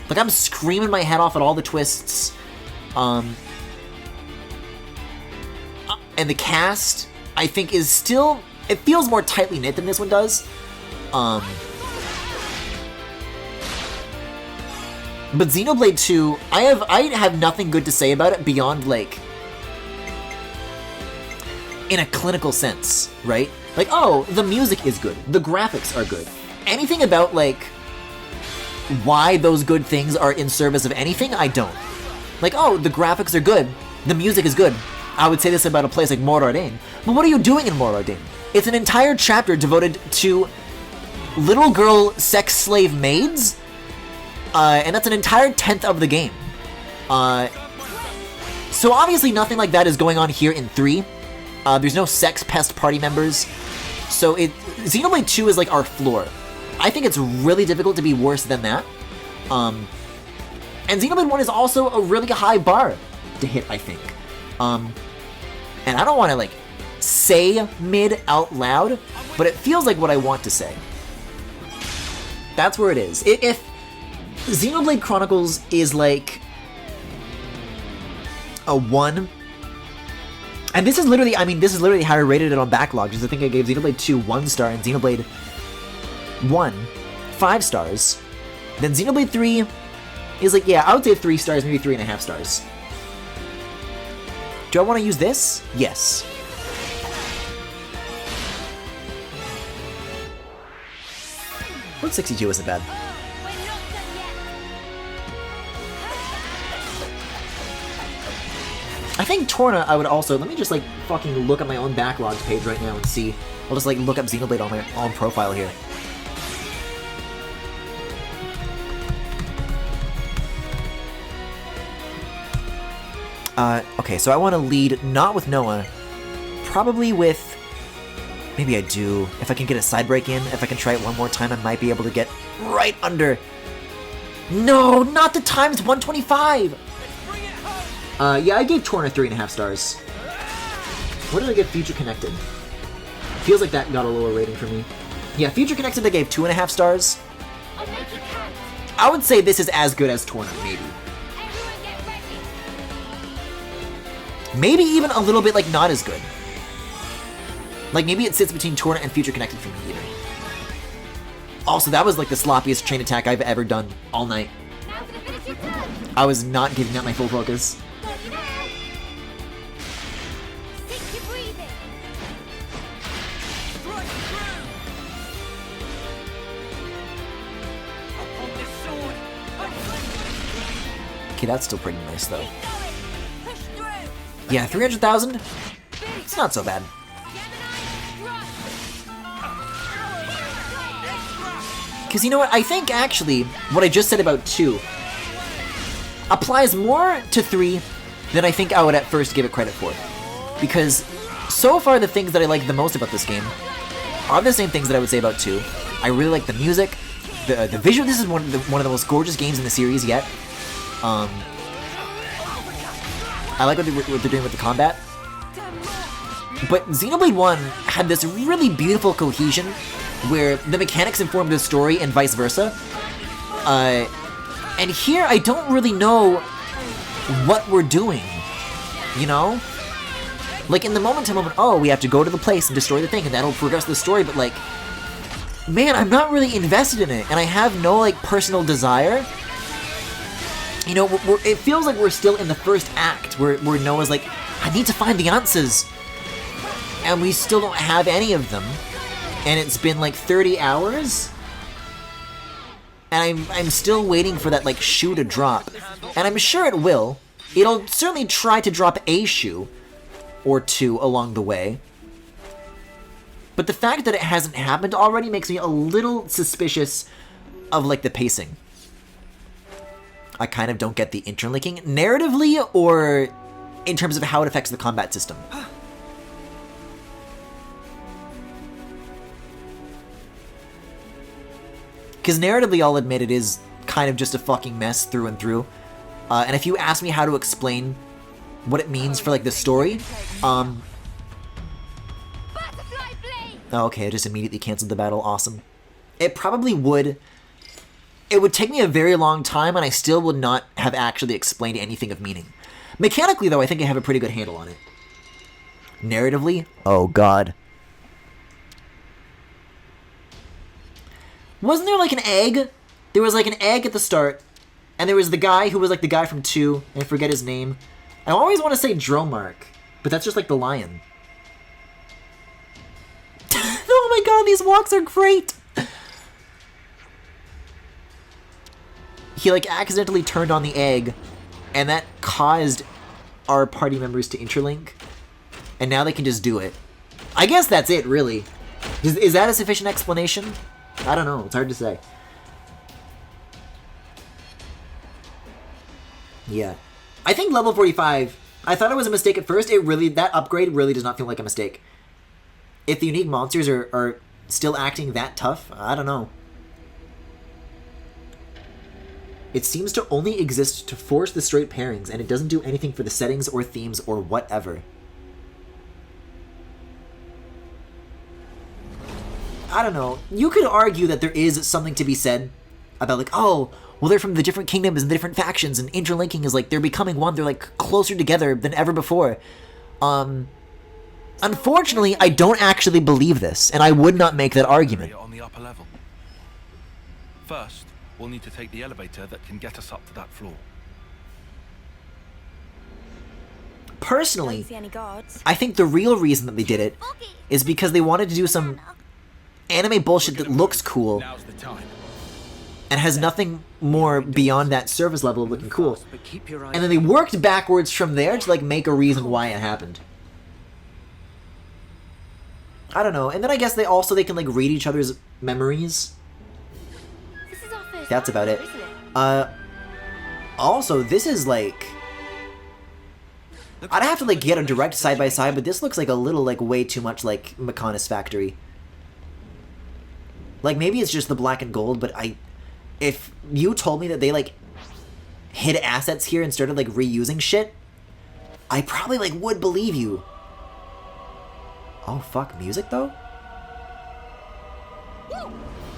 Like, I'm screaming my head off at all the twists. And the cast, I think, is still... It feels more tightly knit than this one does. But Xenoblade 2, I have nothing good to say about it beyond, like, in a clinical sense, right? Like, oh, the music is good. The graphics are good. Anything about, like, why those good things are in service of anything, I don't. Like, oh, the graphics are good. The music is good. I would say this about a place like Morrowind. But what are you doing in Morrowind? It's an entire chapter devoted to little girl sex slave maids? And that's an entire 10th of the game. So obviously nothing like that is going on here in 3. There's no sex pest party members. So Xenoblade 2 is like our floor. I think it's really difficult to be worse than that. And Xenoblade 1 is also a really high bar to hit, I think. And I don't want to, like, say mid out loud, but it feels like what I want to say. That's where it is. If Xenoblade Chronicles is like a 1, and this is literally, I mean, this is literally how I rated it on Backlog, because I think I gave Xenoblade 2 1 star and Xenoblade 1 5 stars. Then Xenoblade 3 is like, yeah, I would say 3 stars, maybe 3.5 stars. Do I want to use this? Yes. Route 62 isn't bad. I think Torna, I would also... Let me just, like, fucking look at my own backlogs page right now and see. I'll just, like, look up Xenoblade on my own profile here. Okay, so I want to lead not with Noah, probably with... Maybe I do. If I can get a side break in, if I can try it one more time, I might be able to get right under... No, not the times 125! Yeah, I gave Torna 3.5 stars. What did I give Future Connected? Feels like that got a lower rating for me. Yeah, Future Connected I gave 2.5 stars. I would say this is as good as Torna, maybe. Maybe even a little bit, like, not as good. Like, maybe it sits between Torna and Future Connected for me, even. Also, that was, like, the sloppiest chain attack I've ever done all night. I was not giving that my full focus. Okay, that's still pretty nice, though. Yeah, 300,000? It's not so bad. Because you know what? I think, actually, what I just said about 2 applies more to 3 than I think I would at first give it credit for. Because so far the things that I like the most about this game are the same things that I would say about 2. I really like the music, the visual. This is one of the most gorgeous games in the series yet. I like what they're doing with the combat. But Xenoblade 1 had this really beautiful cohesion where the mechanics informed the story and vice versa. And here I don't really know what we're doing, you know? Like in the moment to moment, oh, we have to go to the place and destroy the thing and that'll progress the story, but like, man, I'm not really invested in it and I have no like personal desire. You know, it feels like we're still in the first act where Noah's like, I need to find the answers. And we still don't have any of them. And it's been like 30 hours. And I'm still waiting for that like shoe to drop. And I'm sure it will. It'll certainly try to drop a shoe or 2 along the way. But the fact that it hasn't happened already makes me a little suspicious of like the pacing. I kind of don't get the interlinking narratively or in terms of how it affects the combat system. Because narratively, I'll admit it is kind of just a fucking mess through and through. And if you ask me how to explain what it means for like the story, oh, okay, I just immediately canceled the battle. Awesome. It probably would. It would take me a very long time, and I still would not have actually explained anything of meaning. Mechanically, though, I think I have a pretty good handle on it. Narratively, oh god. Wasn't there like an egg? There was like an egg at the start, and there was the guy who was like the guy from 2, and I forget his name. I always want to say Dromark, but that's just like the lion. Oh my god, these walks are great! He like accidentally turned on the egg, and that caused our party members to interlink, and now they can just do it. I guess that's it, really. Is that a sufficient explanation? I don't know, it's hard to say. Yeah. I think level 45, I thought it was a mistake at first. That upgrade really does not feel like a mistake. If the unique monsters are still acting that tough, I don't know. It seems to only exist to force the straight pairings, and it doesn't do anything for the settings or themes or whatever. I don't know. You could argue that there is something to be said about like, oh, well, they're from the different kingdoms and the different factions, and interlinking is like they're becoming one. They're like closer together than ever before. Unfortunately, I don't actually believe this, and I would not make that argument. On the upper level. First, we'll need to take the elevator that can get us up to that floor. Personally, I think the real reason that they did it is because they wanted to do some anime bullshit that looks cool and has nothing more beyond that surface level of looking cool. And then they worked backwards from there to like make a reason why it happened. I don't know. And then I guess they can like read each other's memories. That's about it. Also, this is like, I'd have to like get a direct side by side, but this looks like a little like way too much like Mechonis Factory. Like maybe it's just the black and gold, but if you told me that they like hid assets here and started like reusing shit, I probably like would believe you. Oh fuck, music though?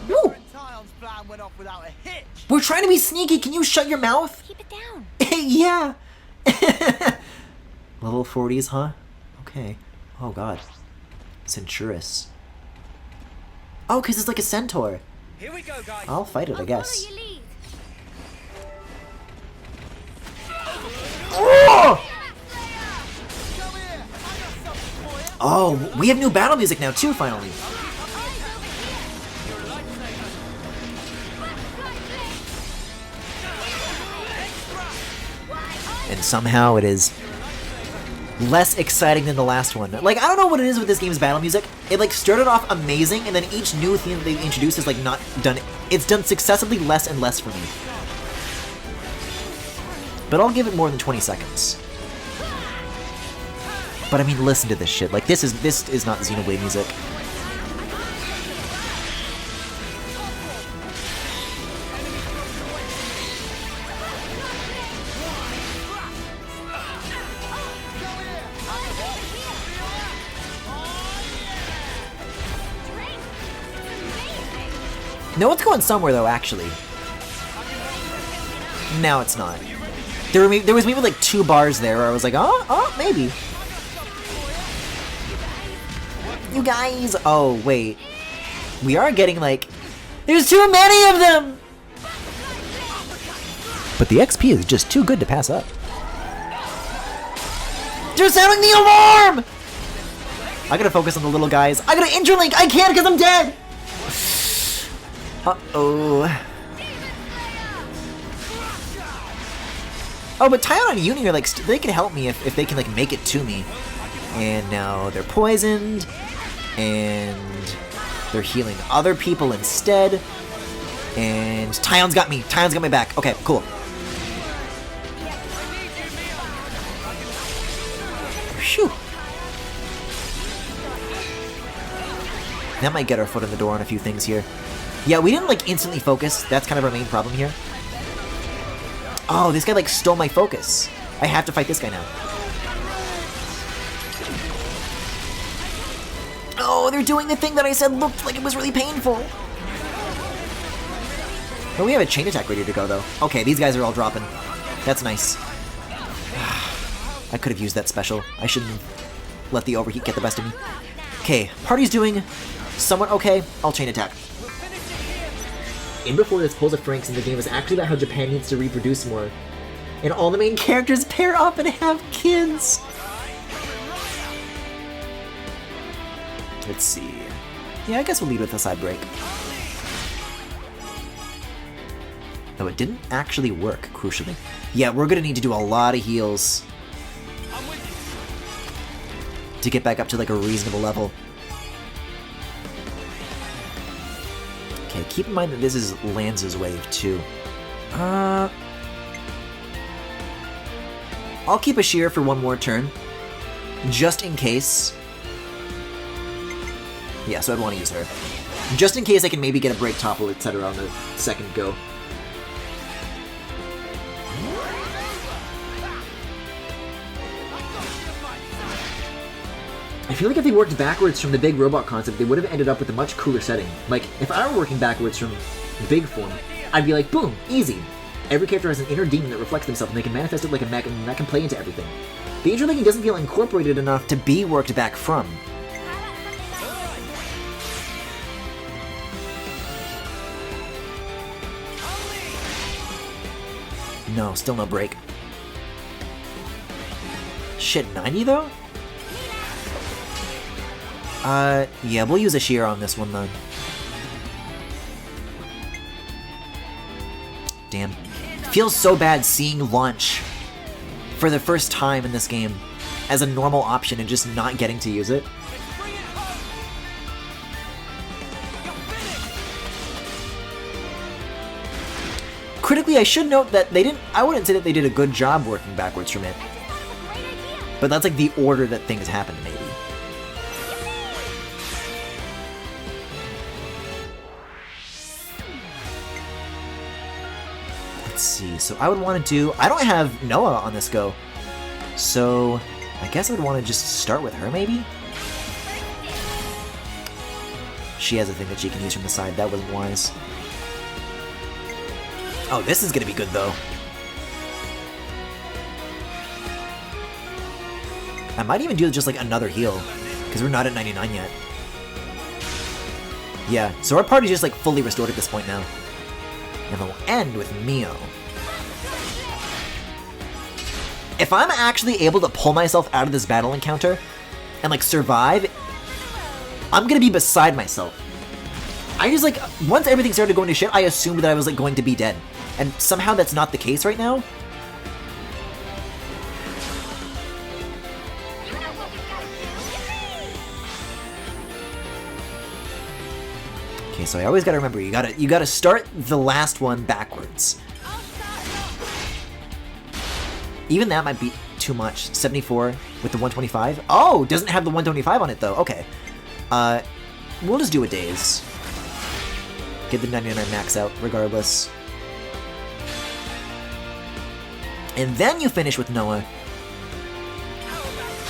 Woo! We're trying to be sneaky, can you shut your mouth? Keep it down. Yeah. Level 40s, huh? Okay. Oh god. Centurus. Oh, because it's like a centaur. Here we go, guys. I'll fight it, I guess. Oh! Oh, we have new battle music now too, finally. And somehow it is less exciting than the last one. Like, I don't know what it is with this game's battle music. It like started off amazing, and then each new theme that they introduced is like not done. It's done successively less and less for me. But I'll give it more than 20 seconds. But I mean, listen to this shit. Like, this is not Xenoblade music. No, it's going somewhere though, actually. No, it's not. There was maybe like 2 bars there where I was like, oh, maybe. You guys! Oh, wait. We are getting like... There's too many of them! But the XP is just too good to pass up. They're sounding the alarm! I gotta focus on the little guys. I gotta interlink! I can't because I'm dead! Uh-oh. Oh, but Tyon and Uni are like, they can help me if they can like make it to me. And now they're poisoned. And they're healing other people instead. And Tyon's got me. Tyon's got my back. Okay, cool. Phew. That might get our foot in the door on a few things here. Yeah, we didn't like instantly focus. That's kind of our main problem here. Oh, this guy like stole my focus. I have to fight this guy now. Oh, they're doing the thing that I said looked like it was really painful. Oh, we have a chain attack ready to go though. Okay, these guys are all dropping. That's nice. I could have used that special. I shouldn't let the overheat get the best of me. Okay, party's doing somewhat okay. I'll chain attack. In before this, Pulse of Franks in the game is actually about how Japan needs to reproduce more. And all the main characters pair up and have kids. Let's see. Yeah, I guess we'll lead with a side break. No, it didn't actually work, crucially. Yeah, we're gonna need to do a lot of heals to get back up to like a reasonable level. Okay, keep in mind that this is Lanza's wave too. I'll keep a shear for one more turn, just in case. Yeah, so I'd want to use her. Just in case I can maybe get a break topple, etc. on the second go. I feel like if they worked backwards from the big robot concept, they would have ended up with a much cooler setting. Like, if I were working backwards from the big form, I'd be like, boom, easy. Every character has an inner demon that reflects themselves, and they can manifest it like a mech, and that can play into everything. The interlinking doesn't feel incorporated enough to be worked back from. No, still no break. Shit, 90 though? Yeah, we'll use a shear on this one then. Damn. Feels so bad seeing launch for the first time in this game as a normal option and just not getting to use it. Critically, I should note that they didn't, I wouldn't say that they did a good job working backwards from it. But that's like the order that things happened, maybe. Let's see, so I would want to do, I don't have Noah on this go. So, I guess I would want to just start with her, maybe? She has a thing that she can use from the side, that wasn't wise. Oh, this is gonna be good, though. I might even do just, like, another heal, because we're not at 99 yet. Yeah, so our party's just, like, fully restored at this point now. And we'll end with Mio. If I'm actually able to pull myself out of this battle encounter and, like, survive, I'm gonna be beside myself. I just, like, once everything started going to shit, I assumed that I was, like, going to be dead. And somehow that's not the case right now. Okay, so I always gotta remember, you gotta start the last one backwards. Even that might be too much. 74 with the 125. Oh, doesn't have the 125 on it though. Okay. We'll just do a daze. Get the 99 max out regardless. And then you finish with Noah.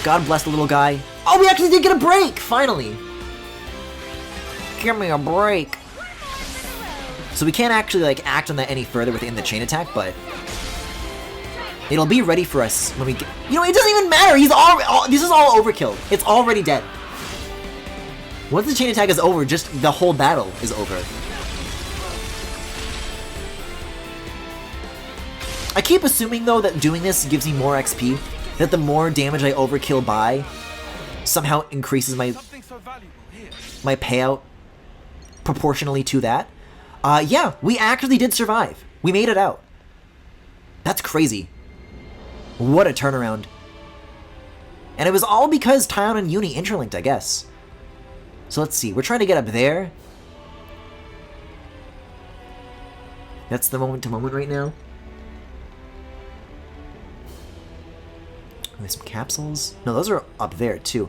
God bless the little guy. Oh, we actually did get a break! Finally! Give me a break! So we can't actually, like, act on that any further within the chain attack, but it'll be ready for us when we get... You know, it doesn't even matter! He's this is all overkill. It's already dead. Once the chain attack is over, just the whole battle is over. I keep assuming, though, that doing this gives me more XP. That the more damage I overkill by somehow increases my payout proportionally to that. Yeah, we actually did survive. We made it out. That's crazy. What a turnaround. And it was all because Tyon and Uni interlinked, I guess. So let's see. We're trying to get up there. That's the moment to moment right now. There's some capsules. No, those are up there too.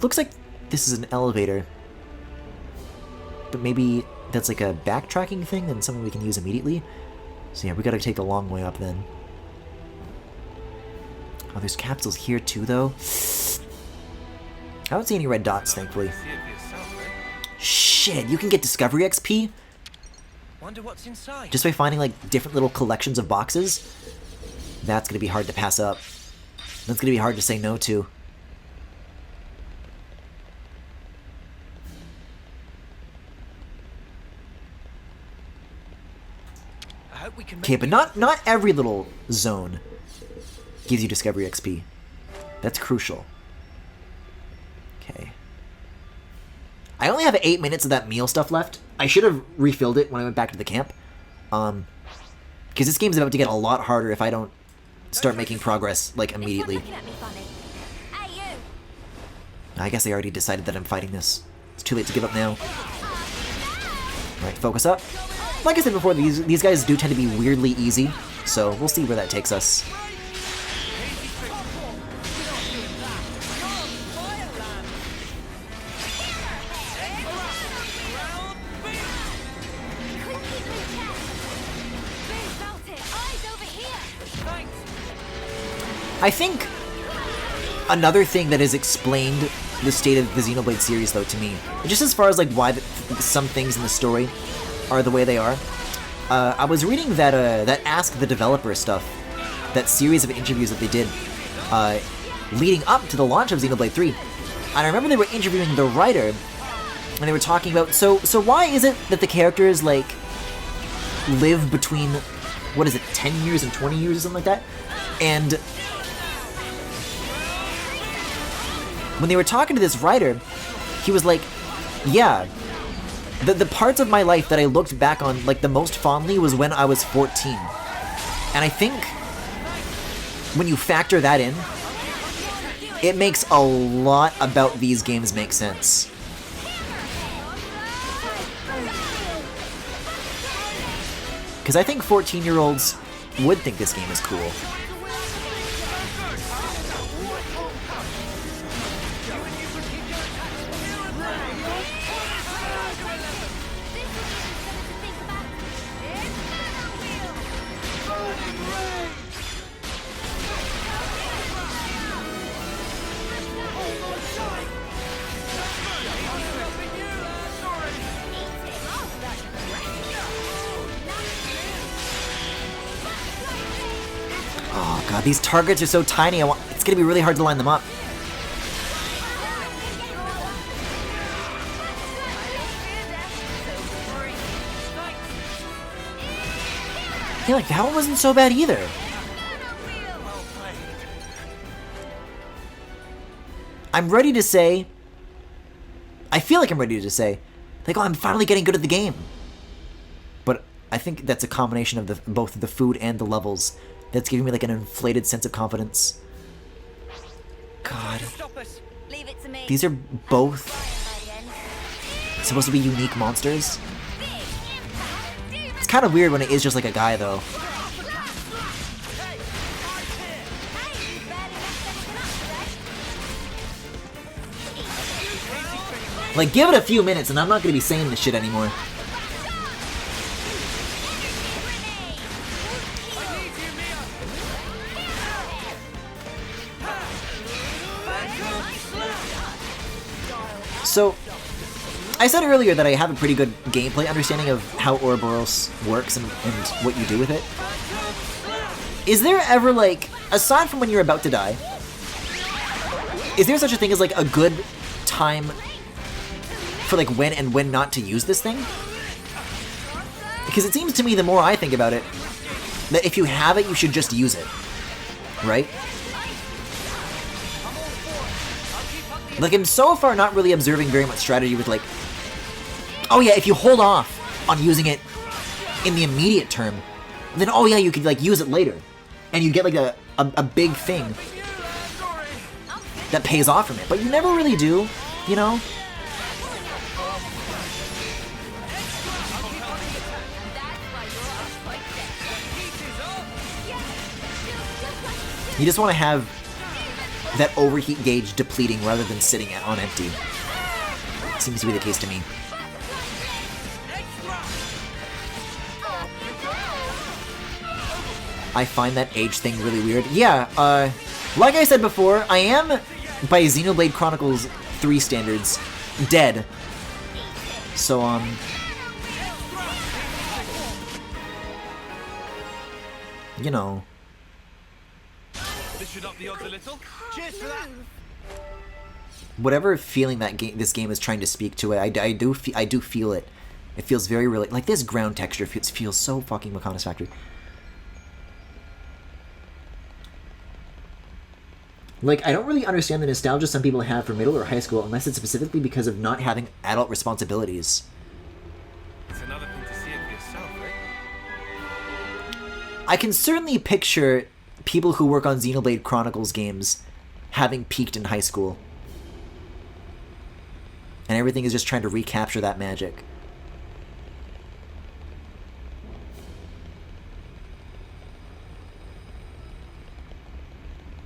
Looks like this is an elevator. But maybe that's like a backtracking thing and something we can use immediately. So yeah, we gotta take the long way up then. Oh, there's capsules here too though. I don't see any red dots, thankfully. Shit, you can get Discovery XP? Wonder what's inside. Just by finding like different little collections of boxes? That's gonna be hard to pass up. That's gonna be hard to say no to. Okay, but not every little zone gives you Discovery XP. That's crucial. Okay. I only have 8 minutes of that meal stuff left. I should have refilled it when I went back to the camp. Because this game's about to get a lot harder if I don't start making progress, like, immediately. I guess they already decided that I'm fighting this. It's too late to give up now. Alright, focus up. Like I said before, these guys do tend to be weirdly easy, so we'll see where that takes us. I think another thing that has explained the state of the Xenoblade series, though, to me, just as far as like why some things in the story are the way they are, I was reading that that Ask the Developer stuff, that series of interviews that they did leading up to the launch of Xenoblade 3, and I remember they were interviewing the writer, and they were talking about so why is it that the characters like live between, what is it, 10 years and 20 years or something like that, and when they were talking to this writer, he was like, yeah, the parts of my life that I looked back on like the most fondly was when I was 14. And I think when you factor that in, it makes a lot about these games make sense. Because I think 14-year-olds would think this game is cool. Oh god, these targets are so tiny, it's gonna be really hard to line them up. Yeah, like that one wasn't so bad either. I'm ready to say, I feel like I'm ready to say, like, oh, I'm finally getting good at the game. But I think that's a combination of both the food and the levels that's giving me like an inflated sense of confidence. God. These are both supposed to be unique monsters. It's kind of weird when it is just like a guy, though. Like, give it a few minutes and I'm not gonna be saying this shit anymore. So, I said earlier that I have a pretty good gameplay understanding of how Ouroboros works and what you do with it. Is there ever, like, aside from when you're about to die, is there such a thing as, like, a good time for, like, when and when not to use this thing? Because it seems to me, the more I think about it, that if you have it, you should just use it. Right? Like, I'm so far not really observing very much strategy with, like, oh yeah, if you hold off on using it in the immediate term, then oh yeah, you could, like, use it later. And you get, like, a big thing that pays off from it. But you never really do, you know? You just want to have that overheat gauge depleting rather than sitting on empty. Seems to be the case to me. I find that age thing really weird. Yeah, like I said before, I am, by Xenoblade Chronicles 3 standards, dead. So, you know. This should up the odds a little. Cheers for that. Whatever feeling that this game is trying to speak to it, I do feel it. It feels very really like this ground texture feels so fucking Makana's Factory. Like, I don't really understand the nostalgia some people have for middle or high school unless it's specifically because of not having adult responsibilities. It's another thing to see it for yourself, right? I can certainly picture people who work on Xenoblade Chronicles games having peaked in high school. And everything is just trying to recapture that magic.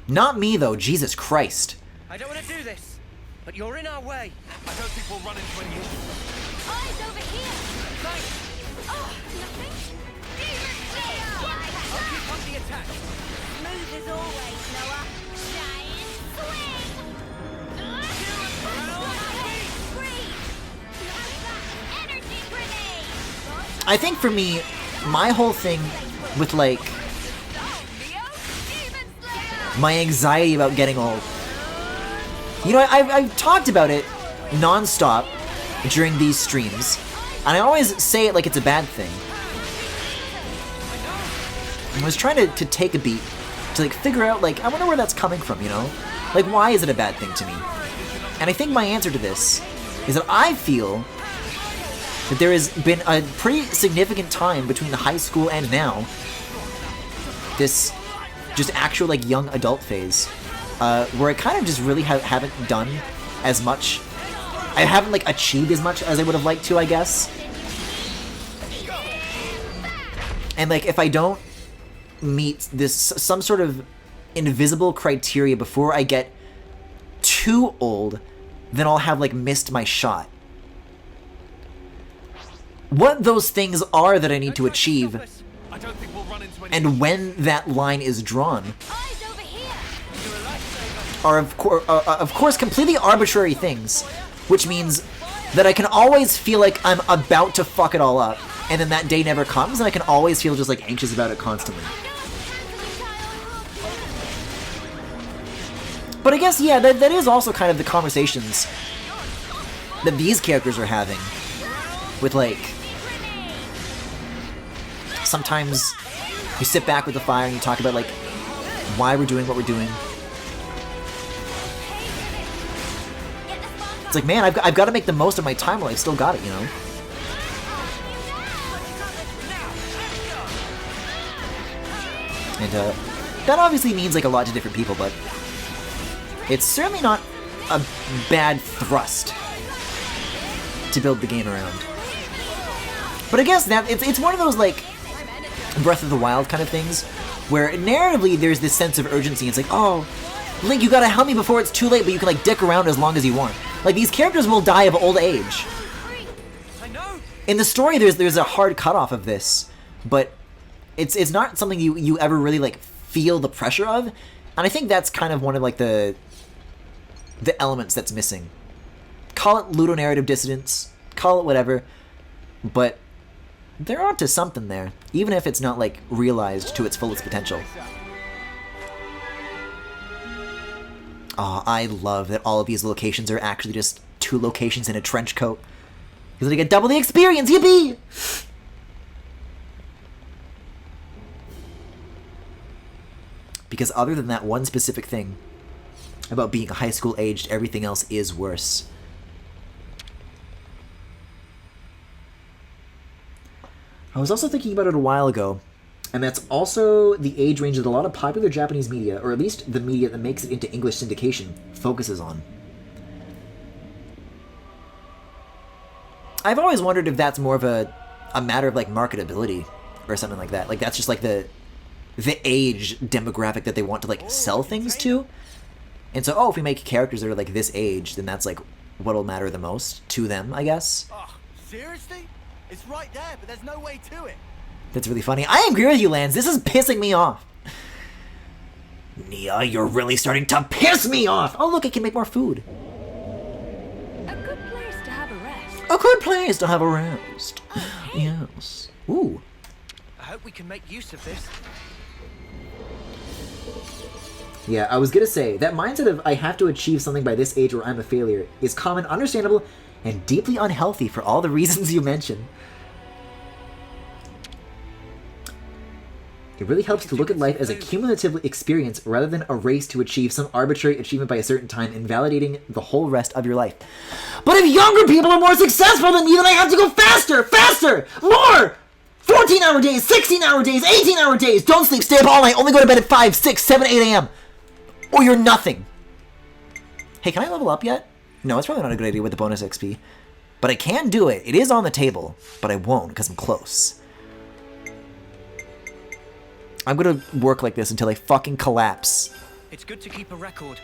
Not me, though. Jesus Christ. I don't want to do this, but you're in our way. I don't think we'll run into any more. Eyes over here! Thanks. Oh, nothing? I'll keep up the attack. Smooth as always, Noah. Giant swing! Energy grenade! I think for me, my whole thing with, like, my anxiety about getting old. You know, I've talked about it non-stop during these streams, and I always say it like it's a bad thing. I was trying to take a beat to, like, figure out, like, I wonder where that's coming from, you know? Like, why is it a bad thing to me? And I think my answer to this is that I feel that there has been a pretty significant time between high school and now, this just actual, like, young adult phase, where I kind of just really haven't done as much. I haven't, like, achieved as much as I would have liked to, I guess. And, like, if I don't meet this some sort of invisible criteria before I get too old, then I'll have, like, missed my shot. What those things are that I need to achieve, and when that line is drawn, are of course completely arbitrary things, which means that I can always feel like I'm about to fuck it all up, and then that day never comes, and I can always feel just, like, anxious about it constantly. But I guess, yeah, that is also kind of the conversations that these characters are having with, like, sometimes you sit back with the fire and you talk about, like, why we're doing what we're doing. It's like, man, I've got to make the most of my time while I've still got it, you know? And, that obviously means, like, a lot to different people, but it's certainly not a bad thrust to build the game around. But I guess that it's one of those, like, Breath of the Wild kind of things, where narratively there's this sense of urgency. It's like, oh, Link, you gotta help me before it's too late, but you can, like, dick around as long as you want. Like, these characters will die of old age. In the story, there's a hard cutoff of this, but it's not something you ever really, like, feel the pressure of, and I think that's kind of one of, like, the elements that's missing. Call it ludonarrative dissonance, call it whatever, but they're onto something there, even if it's not, like, realized to its fullest potential. Oh, I love that all of these locations are actually just 2 locations in a trench coat. Because they get double the experience, yippee! Because other than that one specific thing about being high school aged, everything else is worse. I was also thinking about it a while ago, and that's also the age range that a lot of popular Japanese media, or at least the media that makes it into English syndication, focuses on. I've always wondered if that's more of a matter of, like, marketability or something like that. Like, that's just, like, the age demographic that they want to, like, sell things to. And so, if we make characters that are, like, this age, then that's, like, what'll matter the most to them, I guess. Oh, seriously? It's right there, but there's no way to it. That's really funny. I agree with you, Lance. This is pissing me off. Nia, you're really starting to piss me off! Oh, look, I can make more food. A good place to have a rest. A good place to have a rest. Yes. Ooh. I hope we can make use of this. Yeah, I was gonna say, that mindset of I have to achieve something by this age or I'm a failure is common, understandable, and deeply unhealthy for all the reasons you mentioned. It really helps to look at life as a cumulative experience rather than a race to achieve some arbitrary achievement by a certain time, invalidating the whole rest of your life. But if younger people are more successful than me, then I have to go faster, faster, more! 14-hour days, 16-hour days, 18-hour days, don't sleep, stay up all night, only go to bed at 5, 6, 7, 8 a.m. Or you're nothing. Hey, can I level up yet? No, it's probably not a good idea with the bonus XP. But I can do it. It is on the table, but I won't because I'm close. I'm gonna work like this until I fucking collapse. It's good to keep a record.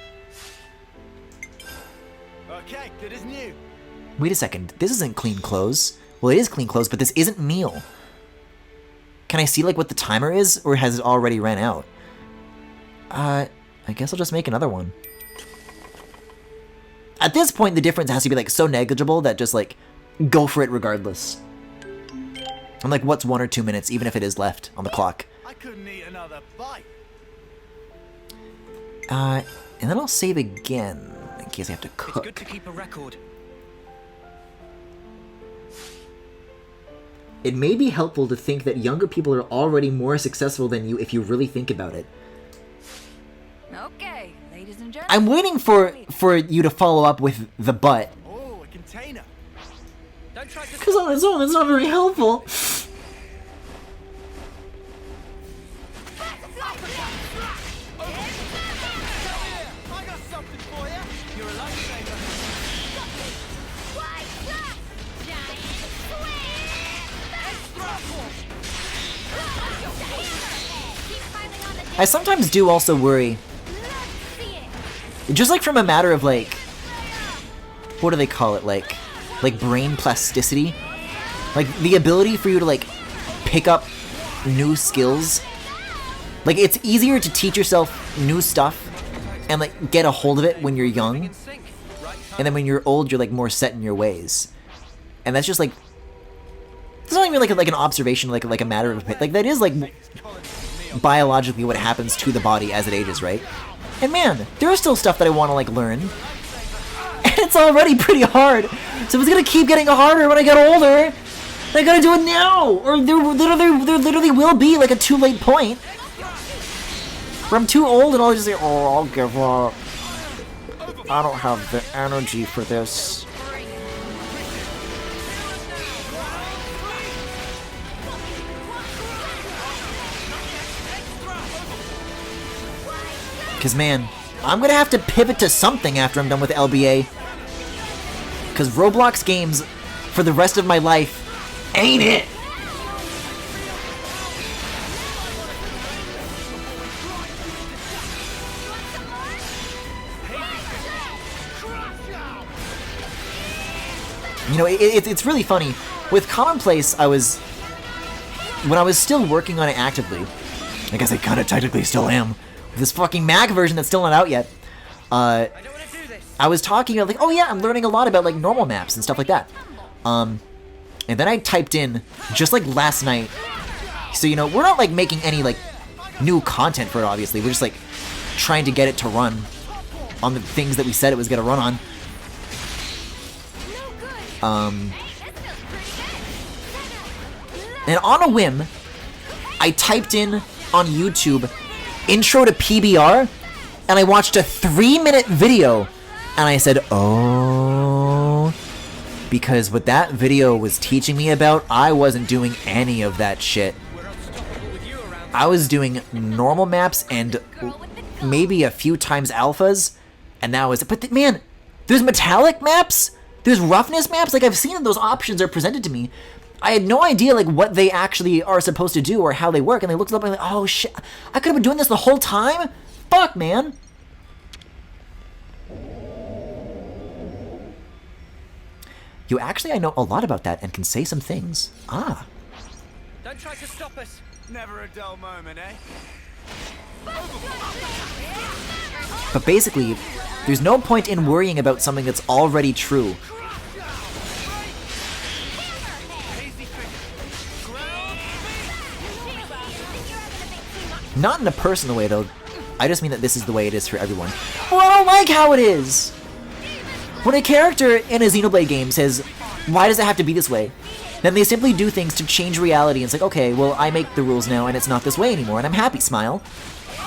Okay, good as new. Wait a second. This isn't clean clothes. Well, it is clean clothes, but this isn't meal. Can I see, like, what the timer is, or has it already ran out? I guess I'll just make another one. At this point, the difference has to be, like, so negligible that just, like, go for it regardless. I'm like, what's 1 or 2 minutes, even if it is left on the clock? I couldn't eat another bite. And then I'll save again, in case I have to cook. It's good to keep a record. It may be helpful to think that younger people are already more successful than you if you really think about it. Okay, ladies and gentlemen. I'm waiting for you to follow up with the butt. Oh, a container. Because on its own, it's not very helpful. I got something for you. You're a lifesaver. I sometimes do also worry, just like from a matter of like, what do they call it, like brain plasticity, like the ability for you to like pick up new skills. Like it's easier to teach yourself new stuff and like get a hold of it when you're young, and then when you're old you're like more set in your ways. And that's just like, it's not even like an observation, like a matter of like that is like biologically what happens to the body as it ages, right? And man, there is still stuff that I want to like learn, and it's already pretty hard. So it's gonna keep getting harder when I get older. I gotta do it now, or there literally will be like a too late point where I'm too old and I'll just say, oh, I'll give up. I don't have the energy for this. Because, man, I'm going to have to pivot to something after I'm done with LBA. Because Roblox games for the rest of my life ain't it. You know, it's really funny. With Commonplace, when I was still working on it actively, I guess I kind of technically still am, with this fucking Mac version that's still not out yet, I was talking about, like, oh yeah, I'm learning a lot about, like, normal maps and stuff like that. And then I typed in, just like last night, so, you know, we're not, like, making any, like, new content for it, obviously. We're just, like, trying to get it to run on the things that we said it was going to run on. And on a whim, I typed in on YouTube, intro to PBR, and I watched a 3-minute video, and I said, oh, because what that video was teaching me about, I wasn't doing any of that shit. I was doing normal maps and maybe a few times alphas, and that was it. But man, there's metallic maps, there's roughness maps, like I've seen those options are presented to me. I had no idea like what they actually are supposed to do or how they work, and I looked it up and I'm like, oh shit, I could have been doing this the whole time? Fuck, man. Yo, actually, I know a lot about that and can say some things. Ah. Don't try to stop us. Never a dull moment, eh? But basically, there's no point in worrying about something that's already true. Not in a personal way, though. I just mean that this is the way it is for everyone. Well, I don't like how it is! When a character in a Xenoblade game says, why does it have to be this way? Then they simply do things to change reality, and it's like, okay, well, I make the rules now, and it's not this way anymore, and I'm happy, smile.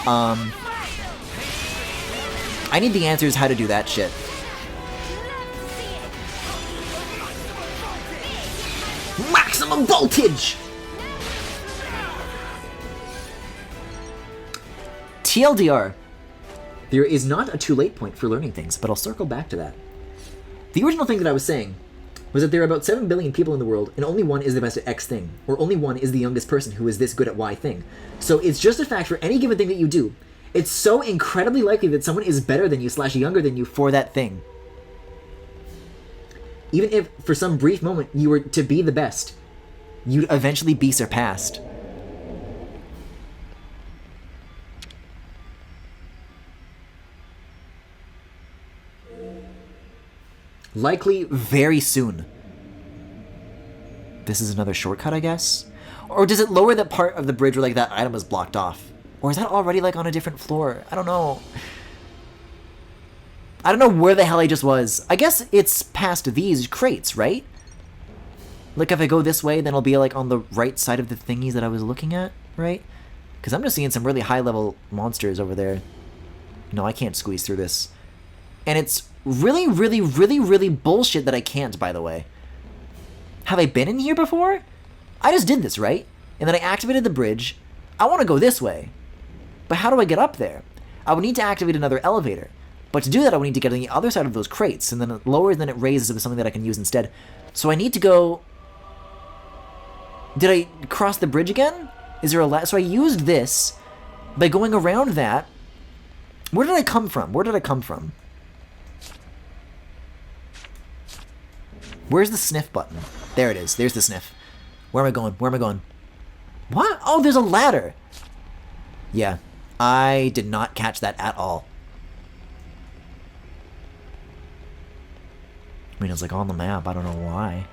I need the answers how to do that shit. Maximum voltage! TLDR. There is not a too late point for learning things, but I'll circle back to that. The original thing that I was saying was that there are about 7 billion people in the world, and only one is the best at X thing, or only one is the youngest person who is this good at Y thing. So it's just a fact for any given thing that you do. It's so incredibly likely that someone is better than you / younger than you for that thing. Even if, for some brief moment, you were to be the best, you'd eventually be surpassed. Likely very soon. This is another shortcut, I guess? Or does it lower that part of the bridge where like that item was blocked off? Or is that already like on a different floor? I don't know. I don't know where the hell I just was. I guess it's past these crates, right? Like if I go this way, then I'll be like on the right side of the thingies that I was looking at, right? Because I'm just seeing some really high level monsters over there. No, I can't squeeze through this. And it's really, really, really, really bullshit that I can't, by the way. Have I been in here before? I just did this, right? And then I activated the bridge. I want to go this way. But how do I get up there? I would need to activate another elevator. But to do that, I would need to get on the other side of those crates, and then it lowers, then it raises with something that I can use instead. So I need to go... Did I cross the bridge again? Is there a... So I used this by going around that. Where did I come from? Where did I come from? Where's the sniff button? There it is. There's the sniff. Where am I going? Where am I going? What? Oh, there's a ladder. Yeah. I did not catch that at all. I mean, it's like on the map. I don't know why.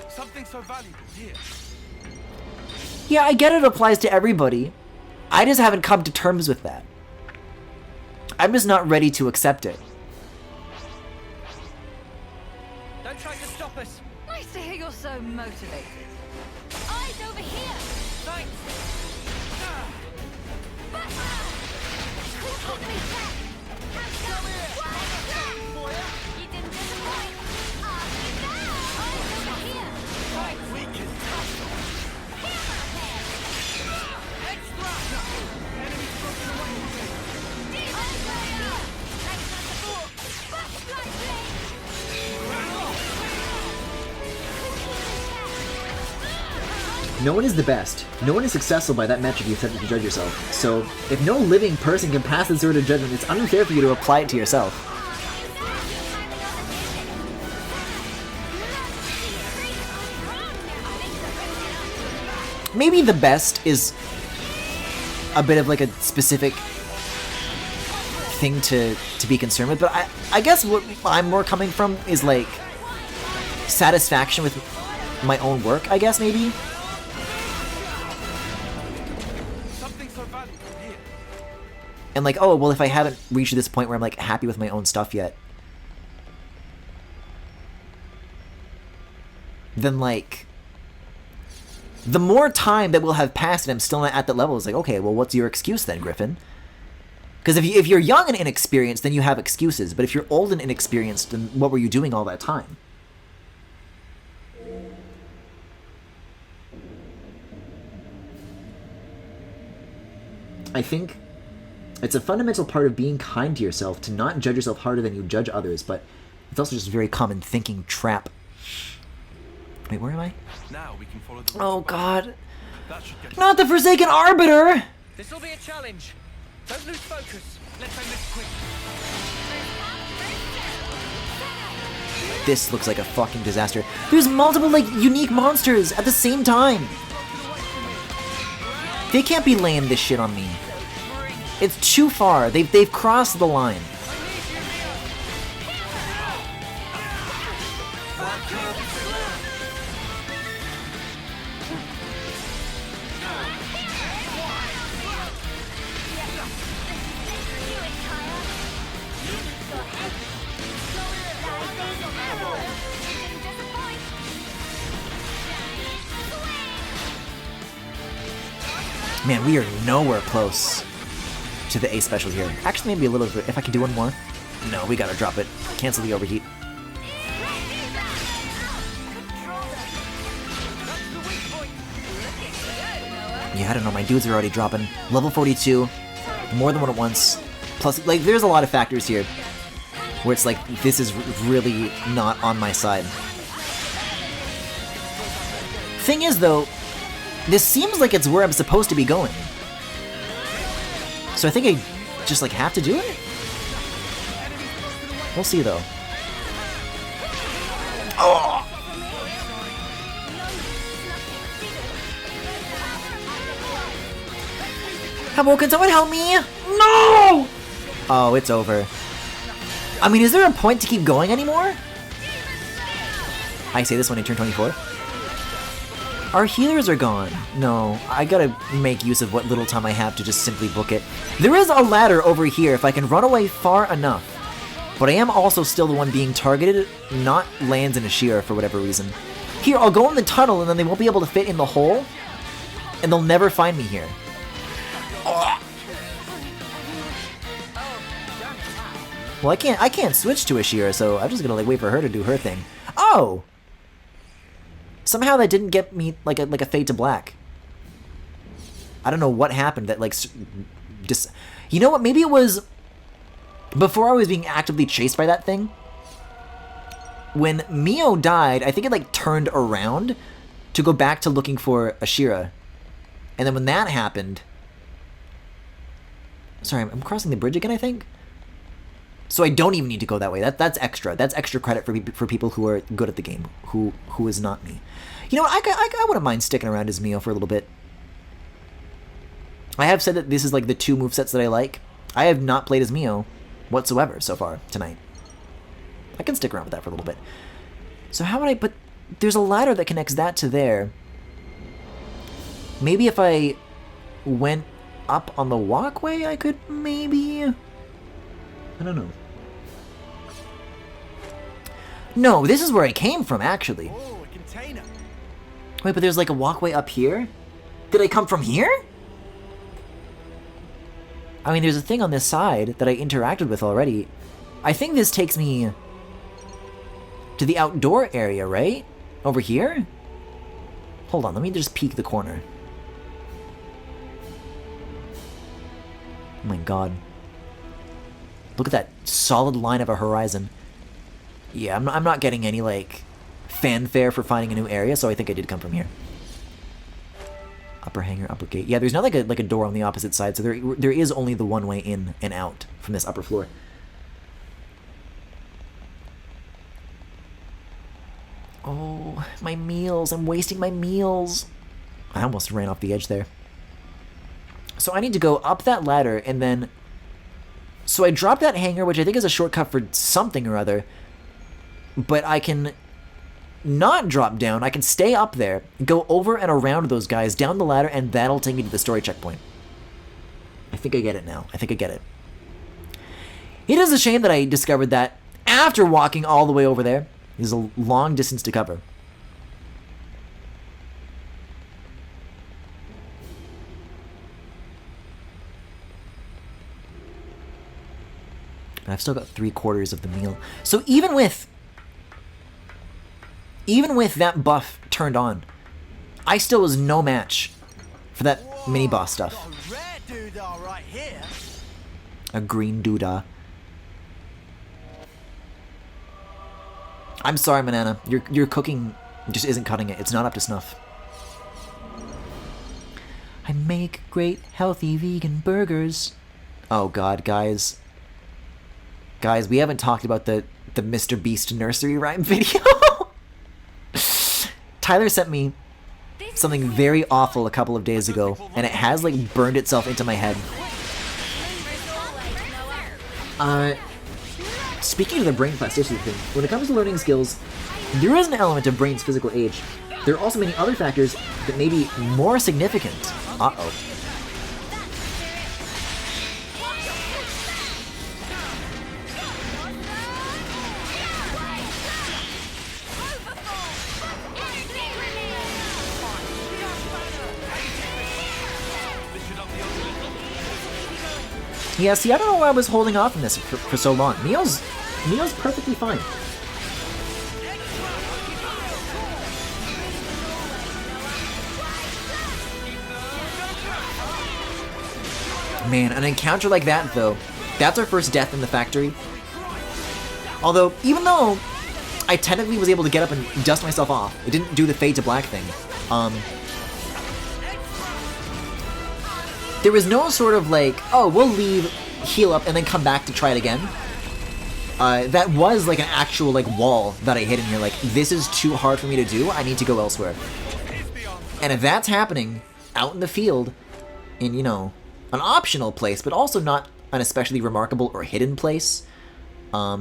Something so valuable here. Yeah, I get it applies to everybody. I just haven't come to terms with that. I'm just not ready to accept it. Don't try to stop us. Nice to hear you're so motivated. Eyes over here! Thanks. Who told me that? You didn't disappoint. Eyes over here! No one is the best. No one is successful by that metric you set to judge yourself. So, if no living person can pass this sort of judgment, it's unfair for you to apply it to yourself. Maybe the best is a bit of like a specific thing to be concerned with, but I guess what I'm more coming from is like satisfaction with my own work, I guess, maybe. And like, oh, well, if I haven't reached this point where I'm like happy with my own stuff yet, then like the more time that will have passed and I'm still not at that level, is like, okay, well, what's your excuse then, Griffin? Because if you're young and inexperienced, then you have excuses. But if you're old and inexperienced, then what were you doing all that time? I think it's a fundamental part of being kind to yourself to not judge yourself harder than you judge others, but it's also just a very common thinking trap. Wait, where am I? Now we can follow the Oh god. Not the Forsaken Arbiter! This'll be a challenge. Don't lose focus. Let's aim this quick. This looks like a fucking disaster. There's multiple, like, unique monsters at the same time. They can't be laying this shit on me. It's too far. They've crossed the line. Man, we are nowhere close to the A special here. Actually, maybe a little bit. If I can do one more. No, we gotta drop it. Cancel the overheat. Yeah, I don't know. My dudes are already dropping. Level 42. More than one at once. Plus, like, there's a lot of factors here where it's like, this is really not on my side. Thing is, though, this seems like it's where I'm supposed to be going. So I think I just, like, have to do it? We'll see, though. Oh! Hello, can someone help me? No! Oh, it's over. I mean, is there a point to keep going anymore? I say this when I turn 24. Our healers are gone. No, I gotta make use of what little time I have to just simply book it. There is a ladder over here if I can run away far enough. But I am also still the one being targeted, not Lands and Ashira for whatever reason. Here, I'll go in the tunnel and then they won't be able to fit in the hole. And they'll never find me here. Oh. Well, I can't switch to Ashira, so I'm just gonna like wait for her to do her thing. Oh! Somehow that didn't get me like a fade to black. I don't know what happened that like just, you know what, maybe it was before I was being actively chased by that thing. When Mio died, I think it like turned around to go back to looking for Ashira. And then when that happened, sorry, I'm crossing the bridge again, I think. So I don't even need to go that way. That's extra. That's extra credit for people who are good at the game, who is not me. You know what? I wouldn't mind sticking around as Mio for a little bit. I have said that this is like the two movesets that I like. I have not played as Mio whatsoever so far tonight. I can stick around with that for a little bit. So how would I... But there's a ladder that connects that to there. Maybe if I went up on the walkway, I could maybe... I don't know. No, this is where I came from, actually. Oh, a container. Wait, but there's like a walkway up here? Did I come from here? I mean, there's a thing on this side that I interacted with already. I think this takes me to the outdoor area, right? Over here? Hold on, let me just peek the corner. Oh my god. Look at that solid line of a horizon. Yeah, I'm not getting any, like, fanfare for finding a new area, so I think I did come from here. Upper hangar, upper gate. Yeah, there's not like a door on the opposite side, so there is only the one way in and out from this upper floor. Oh, my meals. I'm wasting my meals. I almost ran off the edge there. So I need to go up that ladder and then... So I drop that hangar, which I think is a shortcut for something or other. But I can not drop down. I can stay up there, go over and around those guys, down the ladder, and that'll take me to the story checkpoint. I think I get it now. I think I get it. It is a shame that I discovered that after walking all the way over there. There's a long distance to cover. I've still got 3/4 of the meal. So even with that buff turned on, I still was no match for that mini boss stuff. Got a rare doodah right here. A green doodah. I'm sorry, Manana. Your cooking just isn't cutting it. It's not up to snuff. I make great, healthy vegan burgers. Oh God, guys. Guys, we haven't talked about the Mr. Beast nursery rhyme video. Tyler sent me something very awful a couple of days ago, and it has like burned itself into my head. Speaking of the brain plasticity thing, when it comes to learning skills, there is an element of brain's physical age. There are also many other factors that may be more significant. Uh-oh. Yeah, see, I don't know why I was holding off on this for so long. Neo's perfectly fine. Man, an encounter like that, though, that's our first death in the factory. Although, even though I technically was able to get up and dust myself off, it didn't do the fade to black thing. There was no sort of like, oh, we'll leave, heal up, and then come back to try it again. That was like an actual like wall that I hit in here. Like, this is too hard for me to do. I need to go elsewhere. And if that's happening out in the field, in, you know, an optional place, but also not an especially remarkable or hidden place, it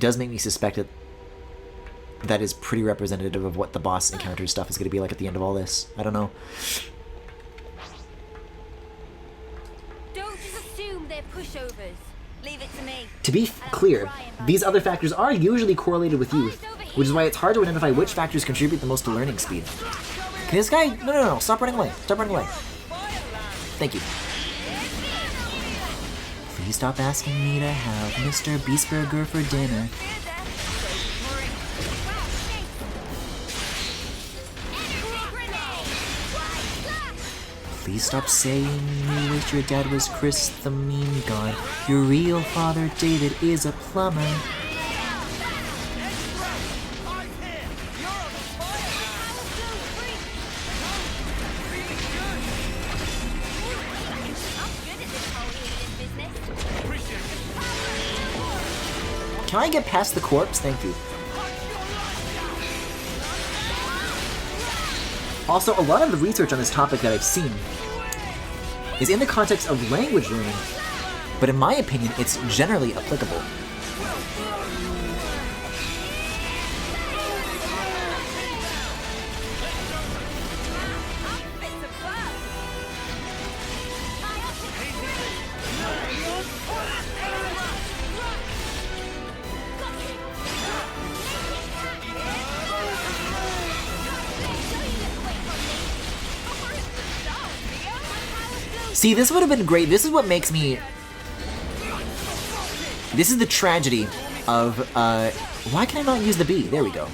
does make me suspect that is pretty representative of what the boss encounter stuff is going to be like at the end of all this. I don't know. Don't just assume they're pushovers. Leave it to me. To be clear, these other factors are usually correlated with youth, which is why it's hard to identify which factors contribute the most to learning speed. Can this guy... No, stop running away. Stop running away. Thank you. Please stop asking me to have Mr. Beastburger for dinner. Please stop saying you wish your dad was Chris the meme god. Your real father, David, is a plumber. Can I get past the corpse? Thank you. Also, a lot of the research on this topic that I've seen is in the context of language learning, but in my opinion, it's generally applicable. See, this would have been great. This is what makes me... This is the tragedy of, why can I not use the B? There we go.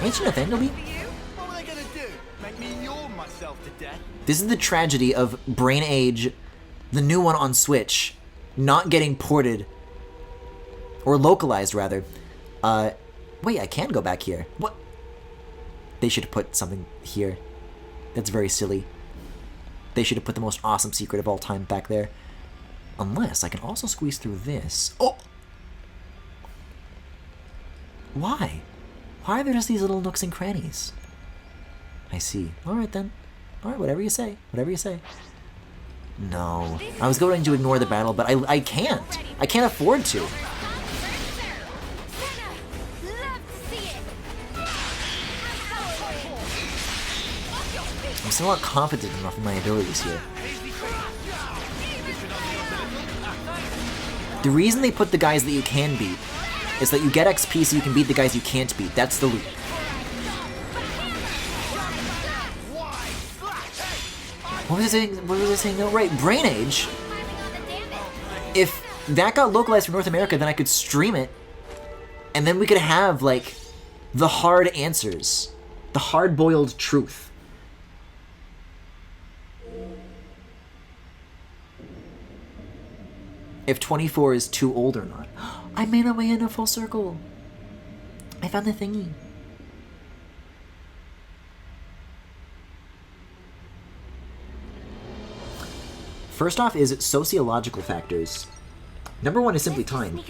Ain't you Nathaniel B? What were they gonna do? Make me yawn myself to death? This is the tragedy of Brain Age, the new one on Switch, not getting ported. Or localized, rather. Wait, I can go back here. What? They should have put something here. That's very silly. They should have put the most awesome secret of all time back there. Unless I can also squeeze through this. Oh! Why? Why are there just these little nooks and crannies? I see. Alright then. Alright, whatever you say. Whatever you say. No. I was going to ignore the battle, but I can't. I can't afford to. I'm still not confident enough in my abilities here. The reason they put the guys that you can beat is that you get XP so you can beat the guys you can't beat. That's the loot. What was I saying? What was I saying? No, right, Brain Age. If that got localized for North America, then I could stream it, and then we could have, like, the hard answers. The hard-boiled truth. If 24 is too old or not. I made my way in a full circle. I found the thingy. First off is sociological factors. Number one is simply time.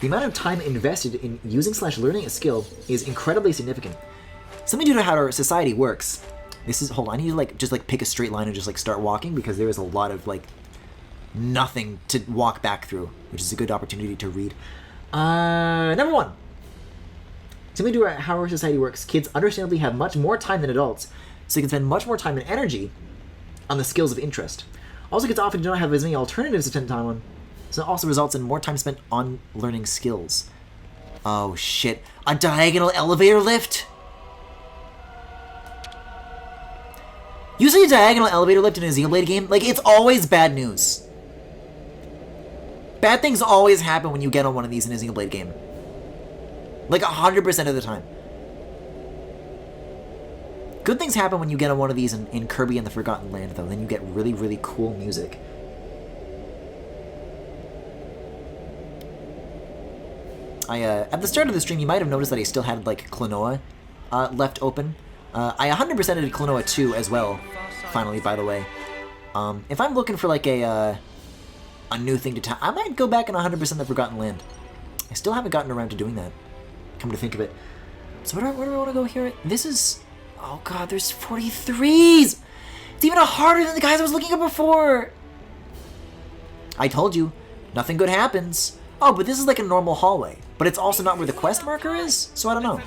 The amount of time invested in using/learning a skill is incredibly significant. Something due to how our society works. This is, hold on, I need to just pick a straight line and just start walking because there is a lot of nothing to walk back through, which is a good opportunity to read. Number one. Simply due to how our society works, kids understandably have much more time than adults, so they can spend much more time and energy on the skills of interest. Also, kids often do not have as many alternatives to spend time on, so it also results in more time spent on learning skills. Oh shit, a diagonal elevator lift? Usually a diagonal elevator lift in a Xenoblade game, it's always bad news. Bad things always happen when you get on one of these in a Xenoblade game. 100% of the time. Good things happen when you get on one of these in Kirby and the Forgotten Land, though. Then you get really, really cool music. At the start of the stream, you might have noticed that I still had, Klonoa left open. I 100%ed Klonoa 2 as well, finally, by the way. If I'm looking for, a new thing to I might go back and 100% the Forgotten Land. I still haven't gotten around to doing that, come to think of it. So where do I want to go here? This is... Oh god, there's 43s! It's even harder than the guys I was looking at before! I told you, nothing good happens. Oh, but this is a normal hallway. But it's also not where the quest marker is, so I don't know.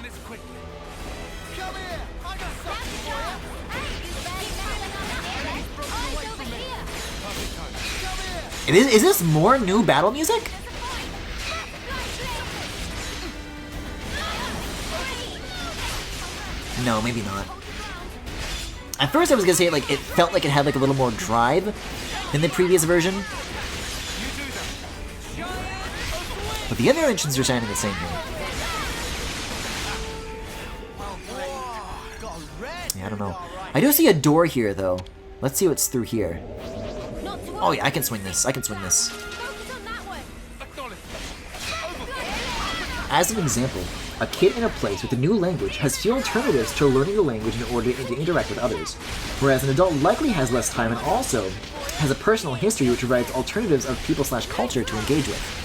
Is this more new battle music? No, maybe not. At first I was gonna say it felt like it had a little more drive than the previous version. But the other engines are sounding the same here. Yeah, I don't know. I do see a door here though. Let's see what's through here. Oh yeah, I can swing this. I can swing this. As an example, a kid in a place with a new language has few alternatives to learning the language in order to interact with others, whereas an adult likely has less time and also has a personal history which provides alternatives of people/culture to engage with.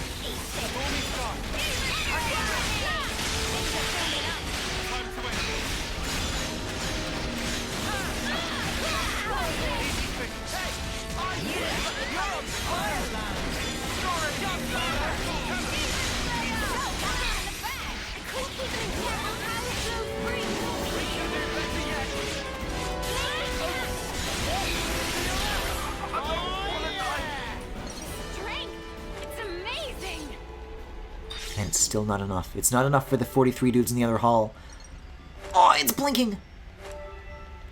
Still not enough. It's not enough for the 43 dudes in the other hall. Oh, it's blinking!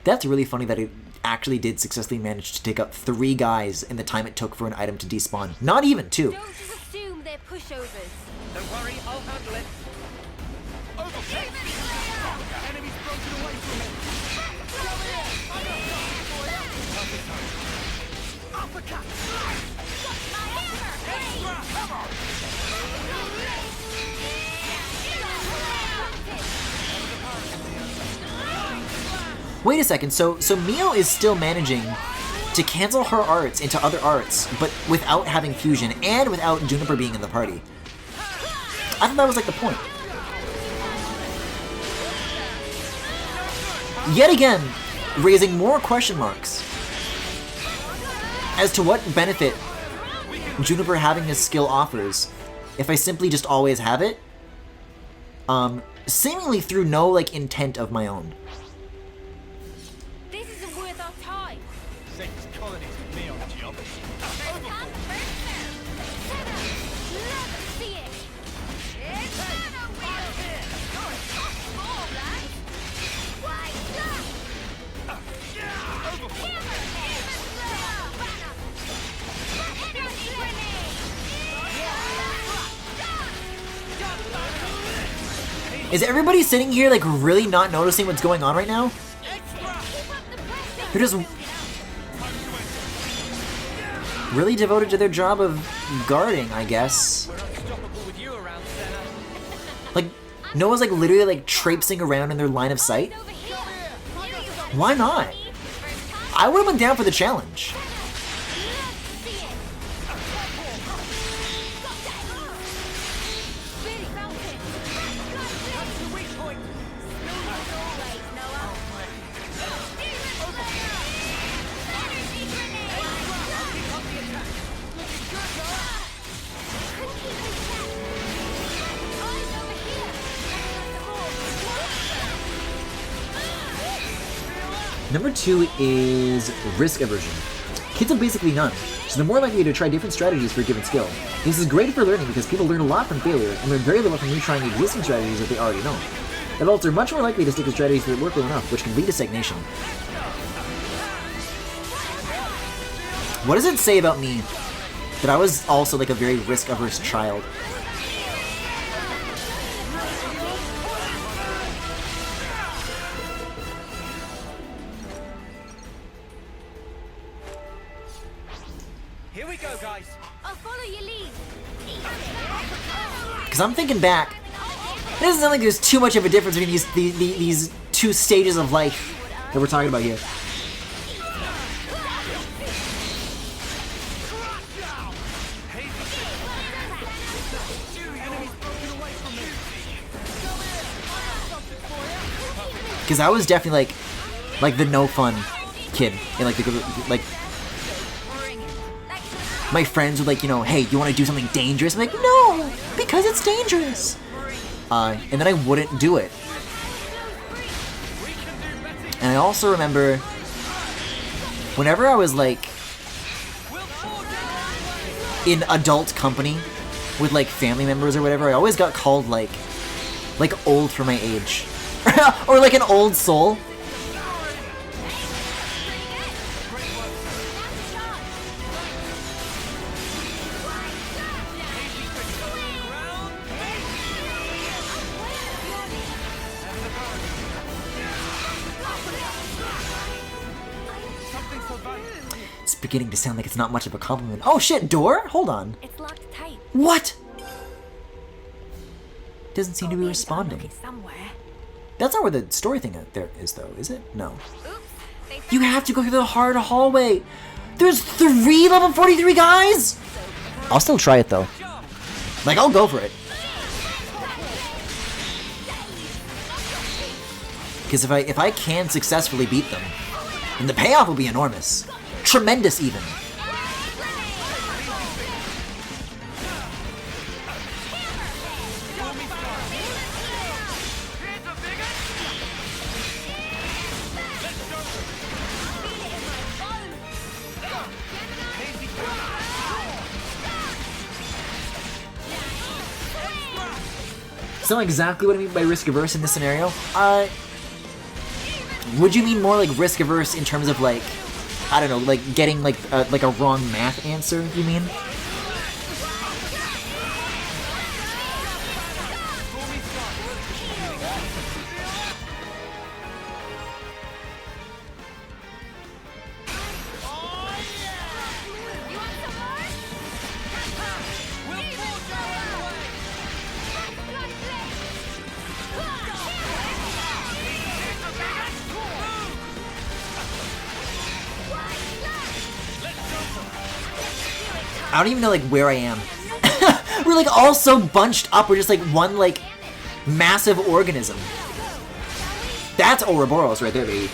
That's really funny that it actually did successfully manage to take up 3 guys in the time it took for an item to despawn. Not even 2. Don't just assume they're pushovers. Don't worry, I'll handle it. Enemy's broken away from him. Uppercut! Wait a second, so Mio is still managing to cancel her arts into other arts, but without having fusion and without Juniper being in the party. I thought that was like the point. Yet again, raising more question marks as to what benefit Juniper having this skill offers if I simply just always have it, seemingly through no like intent of my own. This isn't worth our time. 6 colonies with me on the job. Is everybody sitting here like really not noticing what's going on right now? They're just really devoted to their job of guarding, I guess. Like, Noah's like literally like traipsing around in their line of sight. Why not? I would have been down for the challenge. Number 2 is risk aversion. Kids have basically none, so they're more likely to try different strategies for a given skill. This is great for learning because people learn a lot from failure and learn very little from retrying existing strategies that they already know. Adults are much more likely to stick to strategies that work well enough, which can lead to stagnation. What does it say about me that I was also like a very risk-averse child? Here we go, guys. I'll follow your lead. Because I'm thinking back, it doesn't sound like there's too much of a difference between these two stages of life that we're talking about here. Because I was definitely like the no fun kid, and like my friends would like, you know, hey, you want to do something dangerous? I'm like, no, because it's dangerous. And then I wouldn't do it. And I also remember whenever I was like in adult company with like family members or whatever, I always got called like old for my age. Or like an old soul. It's beginning to sound like it's not much of a compliment. Oh shit, door? Hold on. It's locked tight. What? Doesn't seem to be responding. That's not where the story thing out there is, though, is it? No. You have to go through the hard hallway. There's 3 level 43 guys? I'll still try it, though. Like, I'll go for it. Because if I can successfully beat them, then the payoff will be enormous. Tremendous, even. It's not exactly what I mean by risk-averse in this scenario. Would you mean more like risk-averse in terms of like, I don't know, like getting like a wrong math answer, you mean? I don't even know like where I am. We're like all so bunched up. We're just like one like massive organism. That's Ouroboros right there, baby.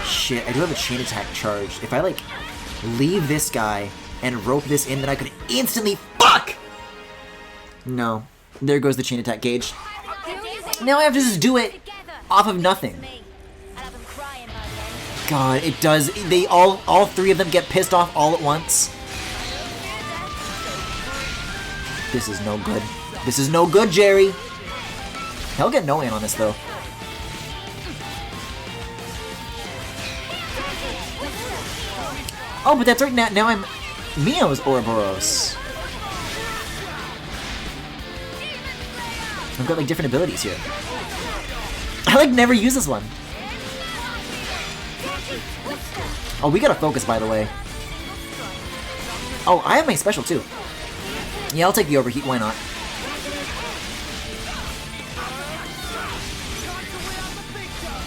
Shit, I do have a chain attack charged. If I like leave this guy and rope this in, then I could instantly fuck! No. There goes the chain attack gauge. Now I have to just do it off of nothing. God, it does. They all three of them get pissed off all at once. This is no good. This is no good, Jerry. He'll get no in on this though. Oh, but that's right. Now I'm Mio's Ouroboros. I've got like different abilities here. I like never use this one. Oh, we gotta focus, by the way. Oh, I have my special too. Yeah, I'll take the overheat. Why not?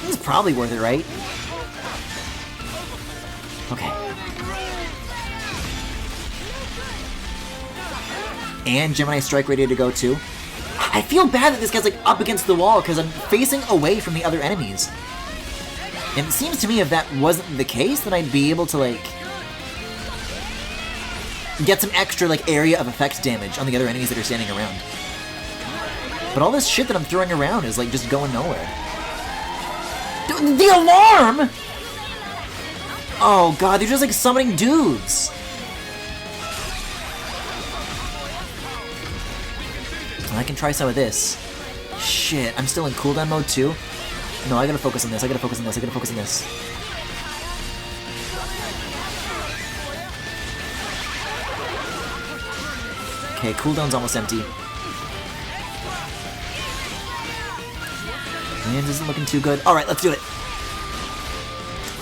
This is probably worth it, right? Okay. And Gemini Strike ready to go too. I feel bad that this guy's like up against the wall because I'm facing away from the other enemies. And it seems to me if that wasn't the case, then I'd be able to like get some extra like area of effect damage on the other enemies that are standing around. But all this shit that I'm throwing around is like just going nowhere. The alarm! Oh god, they're just like summoning dudes. I can try some of this. Shit, I'm still in cooldown mode too? No, I gotta focus on this, I gotta focus on this, I gotta focus on this. Okay, cooldown's almost empty. Man, this isn't looking too good. Alright, let's do it.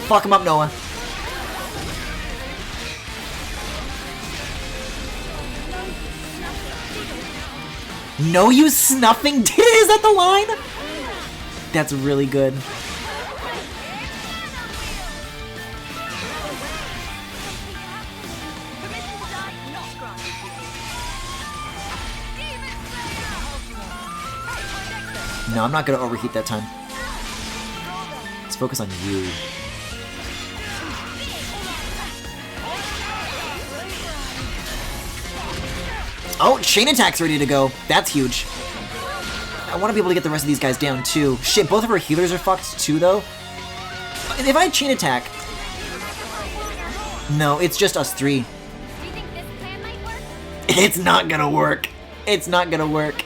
Fuck him up, Noah. No use snuffing? Is that the line? That's really good. No, I'm not gonna overheat that time. Let's focus on you. Oh, chain attack's ready to go. That's huge. I want to be able to get the rest of these guys down too. Shit, both of our healers are fucked too though. If I chain attack... No, it's just us three. It's not gonna work. It's not gonna work.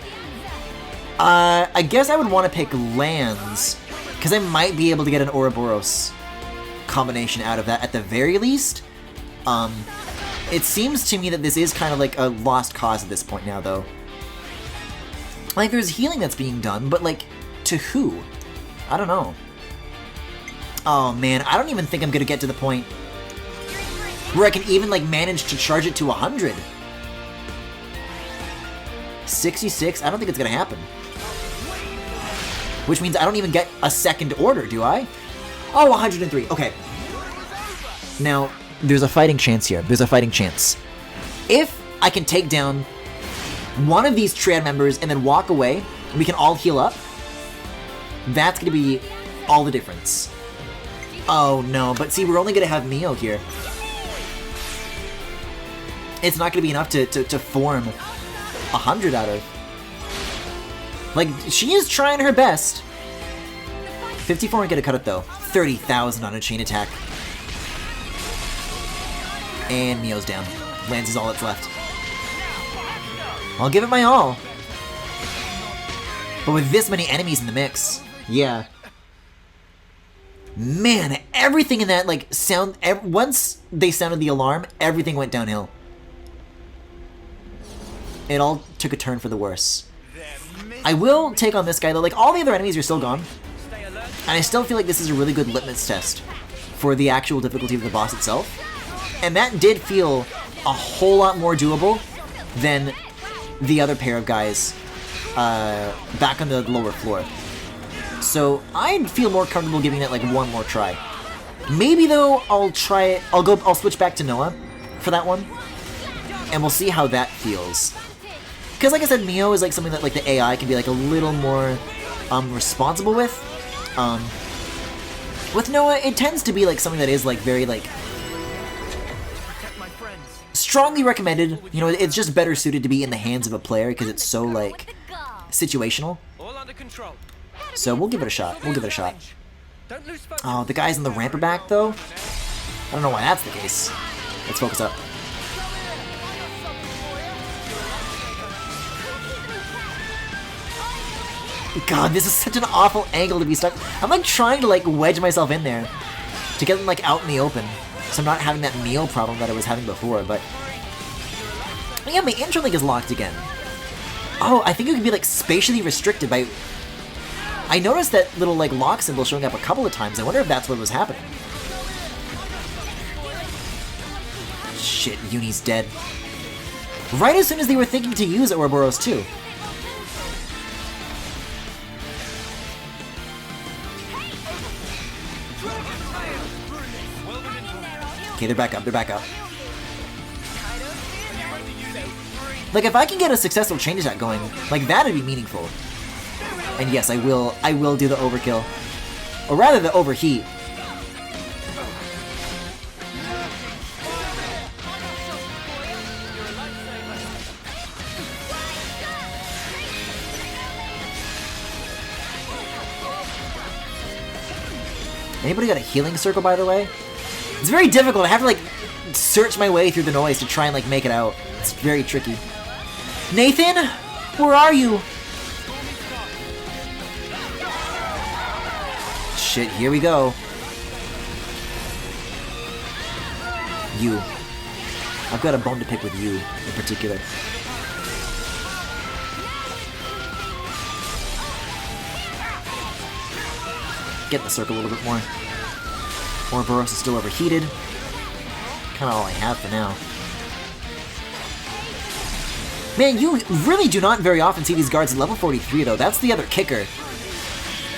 I guess I would want to pick lands, because I might be able to get an Ouroboros combination out of that at the very least. It seems to me that this is kind of like a lost cause at this point now, though. Like, there's healing that's being done, but like, to who? I don't know. Oh man, I don't even think I'm gonna get to the point where I can even like manage to charge it to 100. 66? I don't think it's gonna happen. Which means I don't even get a second order, do I? Oh, 103. Okay. Now, there's a fighting chance here. There's a fighting chance. If I can take down one of these triad members and then walk away, and we can all heal up, that's gonna be all the difference. Oh no, but see, we're only gonna have Mio here. It's not gonna be enough to form 100 out of. Like, she is trying her best. 54 ain't gonna cut it though. 30,000 on a chain attack. And Mio's down. Lance is all that's left. I'll give it my all. But with this many enemies in the mix, yeah. Man, everything in that, like, sound... Once they sounded the alarm, everything went downhill. It all took a turn for the worse. I will take on this guy, though. Like, all the other enemies are still gone. And I still feel like this is a really good litmus test for the actual difficulty of the boss itself. And that did feel a whole lot more doable than the other pair of guys back on the lower floor. So I'd feel more comfortable giving it like one more try. Maybe though I'll try it. I'll switch back to Noah for that one, and we'll see how that feels. Because like I said, Mio is like something that like the AI can be like a little more responsible with. With Noah, it tends to be like something that is like very like strongly recommended. You know, it's just better suited to be in the hands of a player because it's so like situational. So we'll give it a shot. We'll give it a shot. Oh, the guys on the ramp are back though. I don't know why that's the case. Let's focus up. God, this is such an awful angle to be stuck. I'm like trying to like wedge myself in there to get them like out in the open, so I'm not having that meal problem that I was having before. But yeah, my intro link is locked again. Oh, I think it could be like spatially restricted by. I noticed that little like lock symbol showing up a couple of times. I wonder if that's what was happening. Shit, Uni's dead. Right as soon as they were thinking to use Ouroboros too. Okay, they're back up, they're back up. Like, if I can get a successful chain attack going, like, that'd be meaningful. And yes, I will do the overkill. Or rather, the overheat. Anybody got a healing circle, by the way? It's very difficult. I have to, like, search my way through the noise to try and, like, make it out. It's very tricky. Nathan? Where are you? Shit, here we go. You. I've got a bone to pick with you, in particular. Get in the circle a little bit more. Ouroboros is still overheated. Kinda all I have for now. Man, you really do not very often see these guards at level 43 though. That's the other kicker.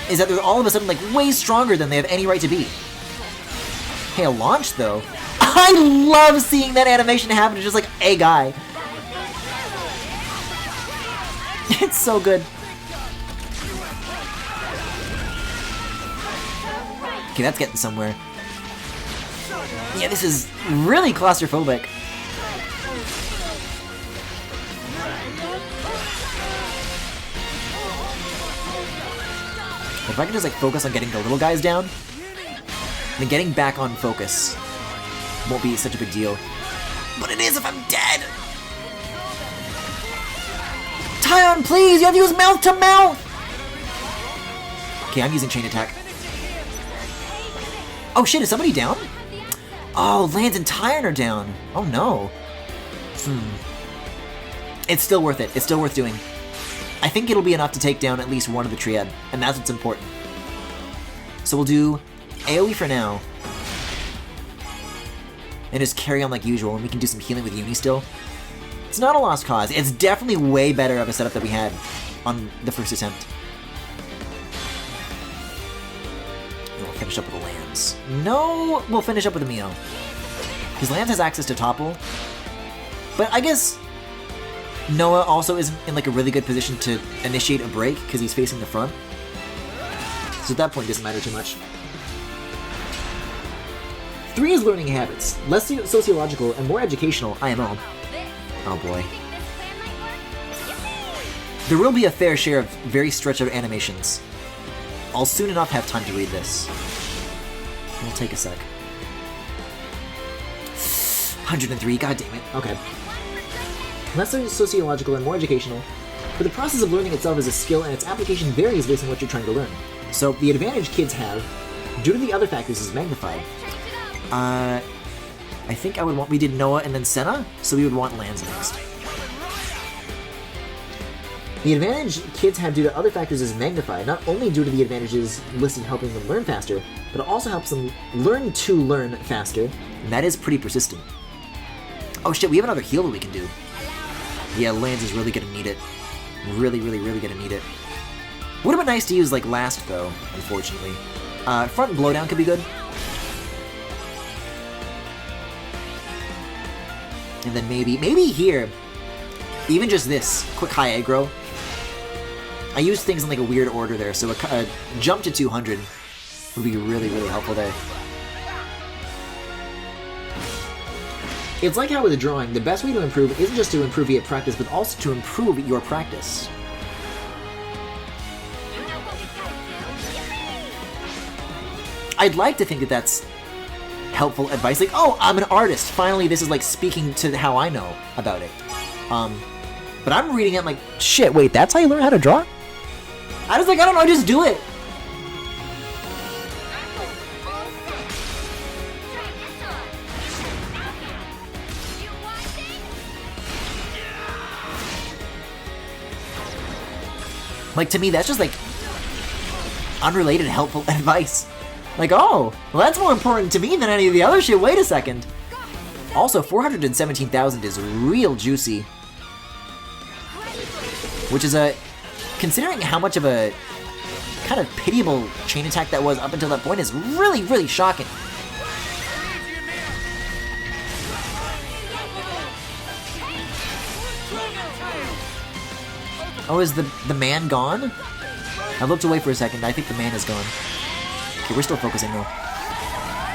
Is that they're all of a sudden like way stronger than they have any right to be. Hey, a launch though. I love seeing that animation happen to just like a guy. It's so good. Okay, that's getting somewhere. Yeah, this is really claustrophobic. If I can just like focus on getting the little guys down, then getting back on focus won't be such a big deal. But it is if I'm dead! Tyon, please! You have to use mouth to mouth! Okay, I'm using chain attack. Oh shit, is somebody down? Oh, Lance and Tyon are down. Oh no. It's still worth it. It's still worth doing. I think it'll be enough to take down at least one of the triad, and that's what's important. So we'll do AoE for now. And just carry on like usual, and we can do some healing with Uni still. It's not a lost cause. It's definitely way better of a setup that we had on the first attempt. And we'll finish up with the Lance. No, we'll finish up with the Mio. Because Lance has access to topple. But I guess Noah also is in like a really good position to initiate a break because he's facing the front. So at that point it doesn't matter too much. 3 is learning habits, less sociological and more educational IMO. Oh boy. There will be a fair share of very stretched out animations. I'll soon enough have time to read this. It'll take a sec. 103, god damn it. Okay. Less sociological and more educational, but the process of learning itself is a skill and its application varies based on what you're trying to learn. So the advantage kids have, due to the other factors, is magnified. I think we did Noah and then Senna, so we would want Lance next. The advantage kids have due to other factors is magnified, not only due to the advantages listed helping them learn faster, but it also helps them learn to learn faster, and that is pretty persistent. Oh shit, we have another heal that we can do. Yeah, Lance is really gonna need it. Really gonna need it. Would have been nice to use, like, last, though, unfortunately. Front blowdown could be good. And then maybe here, even just this, quick high aggro. I use things in, like, a weird order there, so a jump to 200 would be really helpful there. It's like how with the drawing, the best way to improve isn't just to improve via practice, but also to improve your practice. I'd like to think that that's helpful advice. Like, oh, I'm an artist. Finally, this is like speaking to how I know about it. But I'm reading it, I'm like, shit, wait, that's how you learn how to draw? I was like, I don't know, just do it. Like, to me, that's just, like, unrelated helpful advice. Like, oh, well, that's more important to me than any of the other shit. Wait a second. Also, 417,000 is real juicy. Which is considering how much of a kind of pitiable chain attack that was up until that point, is really shocking. Oh, is the man gone? I looked away for a second. I think the man is gone. Okay, we're still focusing though.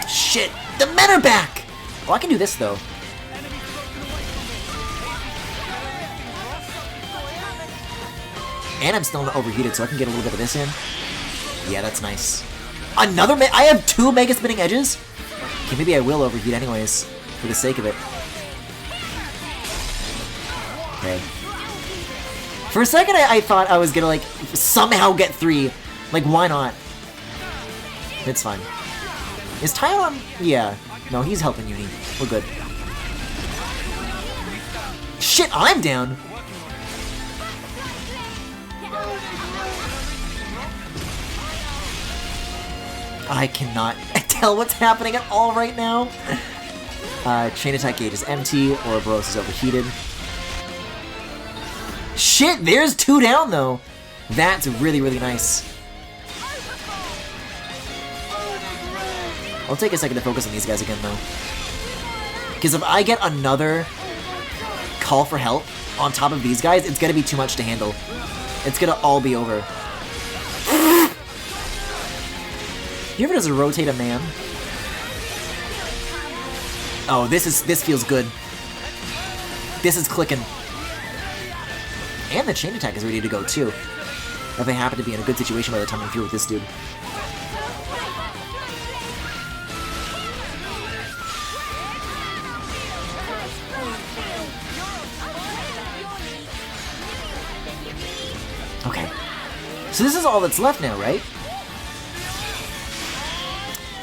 Shit! The men are back! Oh, I can do this though. And I'm still not overheated, so I can get a little bit of this in. Yeah, that's nice. Another I have 2 Mega Spinning Edges? Okay, maybe I will overheat anyways, for the sake of it. Okay. For a second, I thought I was gonna, like, somehow get 3. Like, why not? It's fine. Is Tylon? Yeah. No, he's helping Uni. We're good. Shit, I'm down! I cannot tell what's happening at all right now. Chain attack gauge is empty. Ouroboros is overheated. Shit, there's 2 down though. That's really nice. I'll take a second to focus on these guys again though. Because if I get another call for help on top of these guys, it's gonna be too much to handle. It's gonna all be over. You ever just rotate a man? Oh, this feels good. This is clicking. And the chain attack is ready to go too. If I happen to be in a good situation by the time I'm through with this dude. Okay. So this is all that's left now, right?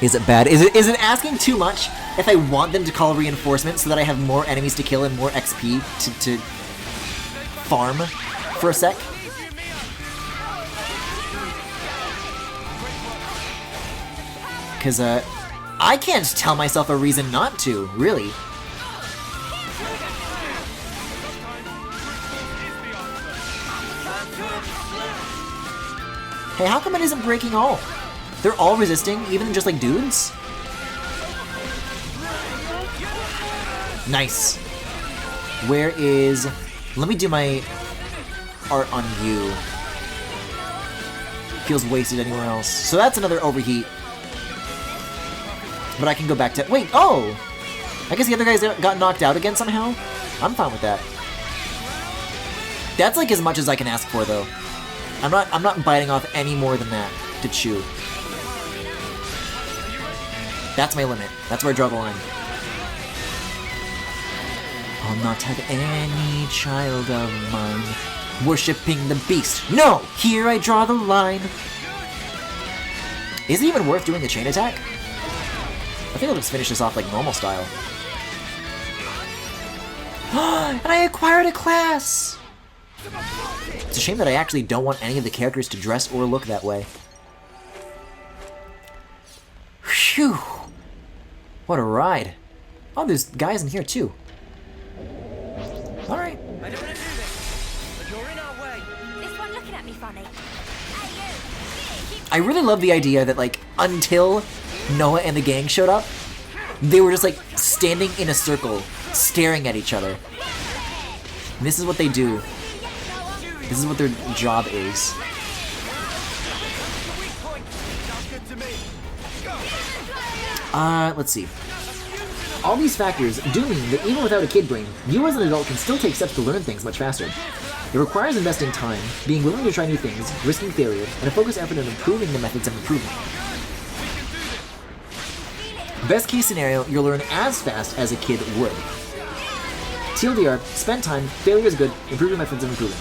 Is it bad? Is it asking too much if I want them to call reinforcements so that I have more enemies to kill and more XP to farm for a sec? Because, I can't tell myself a reason not to, really. Hey, how come it isn't breaking all? They're all resisting, even just like dudes? Nice. Where is... Let me do my art on you. Feels wasted anywhere else. So that's another overheat. But I can go back to... Wait, oh! I guess the other guys got knocked out again somehow? I'm fine with that. That's like as much as I can ask for, though. I'm not biting off any more than that to chew. That's my limit. That's where I draw the line. I'll not have any child of mine worshipping the beast. No! Here I draw the line. Is it even worth doing the chain attack? I think I'll just finish this off like normal style. And I acquired a class! It's a shame that I actually don't want any of the characters to dress or look that way. Phew! What a ride. Oh, there's guys in here too. at me funny. I really love the idea that, like, until Noah and the gang showed up, they were just, like, standing in a circle, staring at each other. And this is what they do. This is what their job is. Let's see. All these factors do mean that even without a kid brain, you as an adult can still take steps to learn things much faster. It requires investing time, being willing to try new things, risking failure, and a focused effort on improving the methods of improvement. Best case scenario, you'll learn as fast as a kid would. TLDR, spend time, failure is good, improve your methods of improving.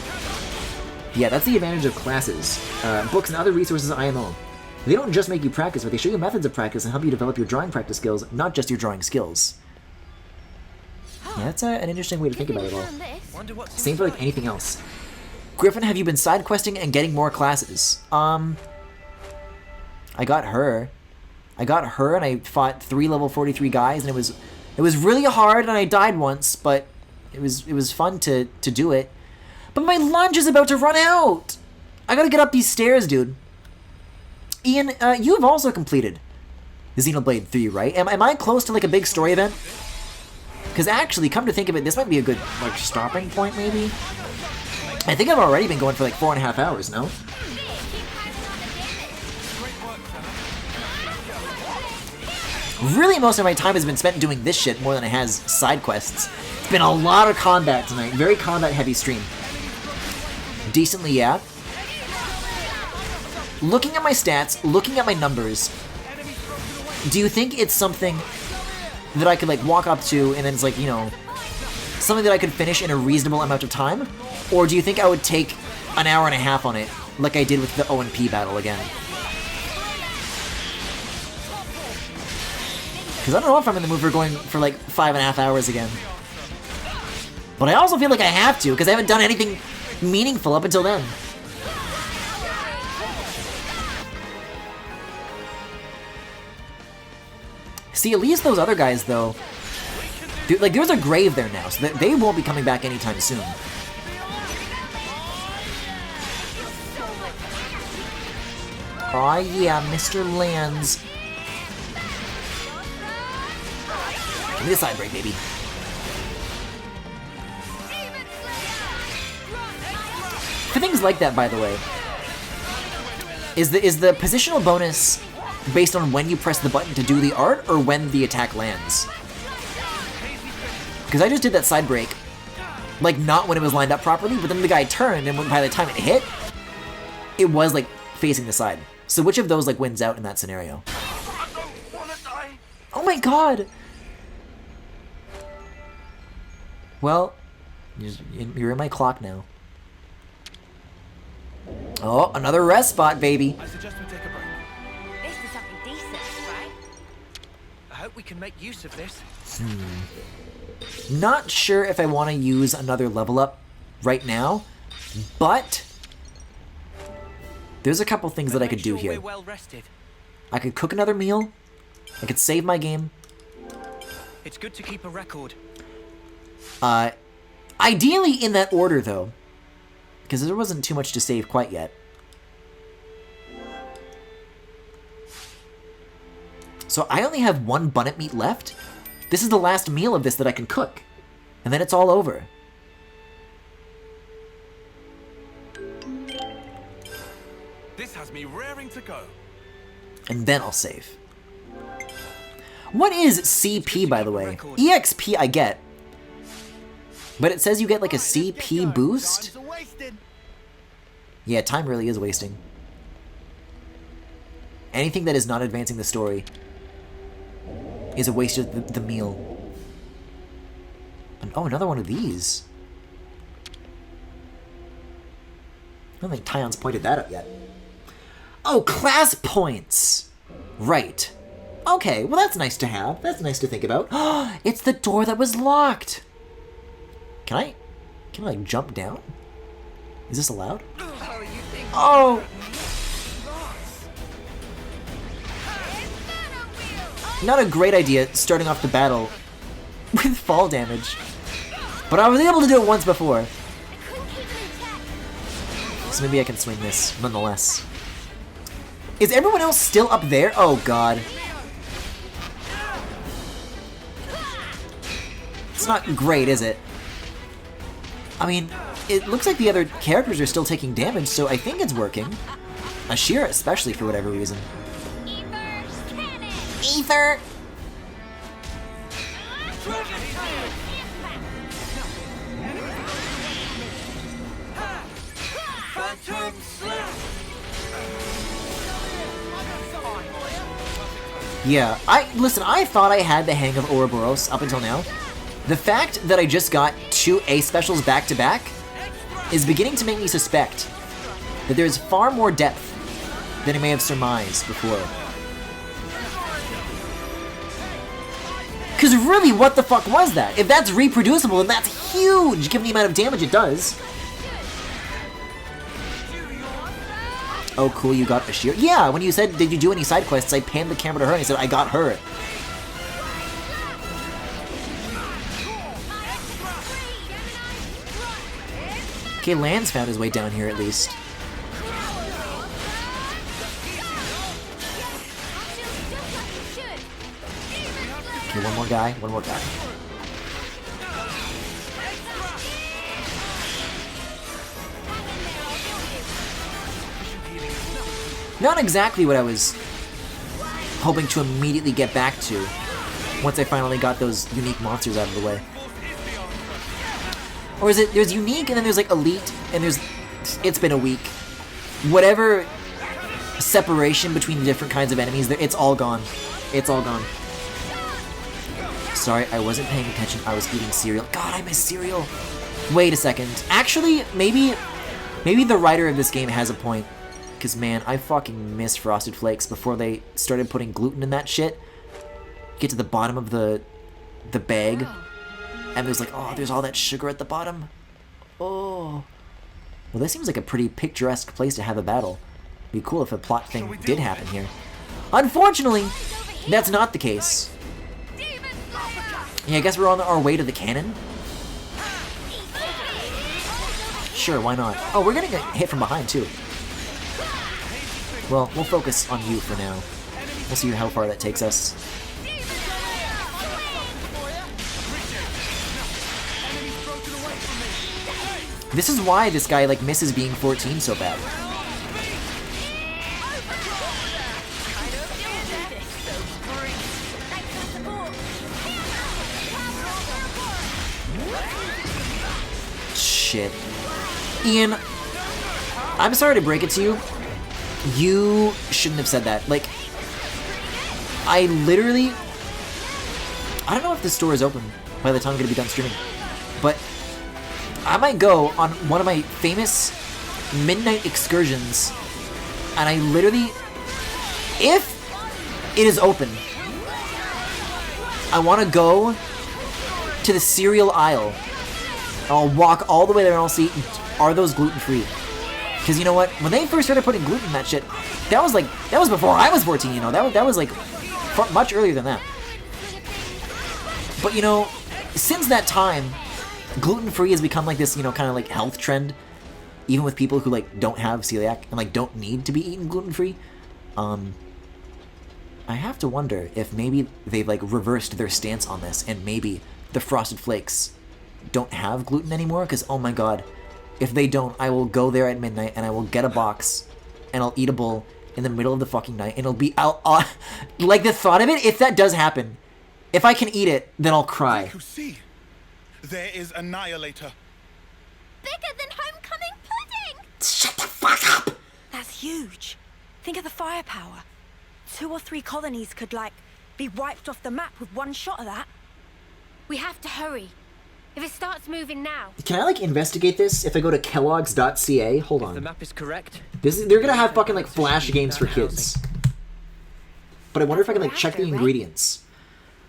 Yeah, that's the advantage of classes, books, and other resources IMO. They don't just make you practice, but they show you methods of practice and help you develop your drawing practice skills, not just your drawing skills. Yeah, that's an interesting way to think about it all. Same for like anything else. Griffin, have you been side questing and getting more classes? I got her. And I fought 3 level 43 guys, and it was really hard, and I died once, but it was fun to do it. But my lunch is about to run out. I gotta get up these stairs, dude. Ian, you have also completed Xenoblade 3, right? Am I close to like a big story event? Because actually, come to think of it, this might be a good like stopping point, maybe. I think I've already been going for like 4.5 hours, no? Really, most of my time has been spent doing this shit more than it has side quests. It's been a lot of combat tonight. Very combat-heavy stream. Decently, yeah. Looking at my stats, looking at my numbers, do you think it's something that I could, like, walk up to and then it's like, you know, something that I could finish in a reasonable amount of time? Or do you think I would take an hour and a half on it, like I did with the O&P battle again? Because I don't know if I'm in the mood for going for like 5.5 hours again. But I also feel like I have to, because I haven't done anything meaningful up until then. See, at least those other guys, though, like, there's a grave there now, so they won't be coming back anytime soon. Aw, yeah, Mr. Lands. Give me the side break, baby. For things like that, by the way, is the positional bonus based on when you press the button to do the art or when the attack lands? Because I just did that side break, like not when it was lined up properly, but then the guy turned and by the time it hit, it was like facing the side. So which of those like wins out in that scenario? Oh my god! Well, you're in my clock now. Oh, another rest spot, baby. I suggest we take a break. This is something decent, right? I hope we can make use of this. Not sure if I want to use another level up right now, but there's a couple things that I could do here. We're well rested. I could cook another meal. I could save my game. It's good to keep a record. Ideally in that order, though, because there wasn't too much to save quite yet. So I only have 1 bunnet meat left. This is the last meal of this that I can cook, and then it's all over. This has me raring to go. And then I'll save. What is CP, by the way? EXP I get. But it says you get like a CP boost? Yeah, time really is wasting. Anything that is not advancing the story is a waste of the meal. And, oh, another one of these. I don't think Tyon's pointed that up yet. Oh, class points! Right. Okay, well that's nice to have. That's nice to think about. It's the door that was locked! Can I like jump down? Is this allowed? Oh! Not a great idea starting off the battle with fall damage. But I was able to do it once before. so maybe I can swing this, nonetheless. Is everyone else still up there? Oh, God. It's not great, is it? I mean, it looks like the other characters are still taking damage, so I think it's working. Ashira especially, for whatever reason. Ether! Yeah, listen, I thought I had the hang of Ouroboros up until now. The fact that I just got 2 A specials back to back is beginning to make me suspect that there's far more depth than I may have surmised before. Because really, what the fuck was that? If that's reproducible, then that's huge, given the amount of damage it does. Oh, cool, you got Ashira. Yeah, when you said, did you do any side quests, I panned the camera to her and I said, I got her. Okay, Lan's found his way down here at least. Okay, one more guy, one more guy. Not exactly what I was hoping to immediately get back to once I finally got those unique monsters out of the way. Or is it, there's unique and then there's like elite and there's, it's been a week. Whatever separation between the different kinds of enemies, it's all gone. It's all gone. Sorry, I wasn't paying attention. I was eating cereal. God, I miss cereal. Wait a second. Actually, maybe the writer of this game has a point. Because, man, I fucking miss Frosted Flakes before they started putting gluten in that shit. Get to the bottom of the bag, and there's like, oh, there's all that sugar at the bottom. Oh. Well, this seems like a pretty picturesque place to have a battle. It'd be cool if a plot thing did happen here. Unfortunately, that's not the case. Yeah, I guess we're on our way to the cannon. Sure, why not? Oh, we're gonna get hit from behind, too. Well, we'll focus on you for now. We'll see how far that takes us. This is why this guy, like, misses being 14 so bad. Shit. Ian, I'm sorry to break it to you. You shouldn't have said that. Like, I literally... I don't know if the store is open by the time I'm going to be done streaming, but I might go on one of my famous midnight excursions, and I literally... If it is open, I want to go to the cereal aisle. I'll walk all the way there and I'll see, are those gluten-free? Because you know what? When they first started putting gluten in that shit, that was before I was 14, you know? That was like much earlier than that. But you know, since that time, gluten-free has become like this, you know, kind of like health trend. Even with people who like don't have celiac and like don't need to be eaten gluten-free. I have to wonder if maybe they've like reversed their stance on this and maybe the Frosted Flakes don't have gluten anymore, because oh my god, if they don't, I will go there at midnight and I will get a box and I'll eat a bowl in the middle of the fucking night and it'll be like the thought of it, if that does happen, if I can eat it, then I'll cry. You see, there is Annihilator. Bigger than homecoming pudding! Shut the fuck up! That's huge. Think of the firepower. 2 or 3 colonies could, like, be wiped off the map with one shot of that. We have to hurry. If it starts moving now... Can I, like, investigate this if I go to kellogg's.ca? Hold on. If the map is correct... They're gonna have fucking, like, flash games for kids. But I wonder if I can, like, check the ingredients.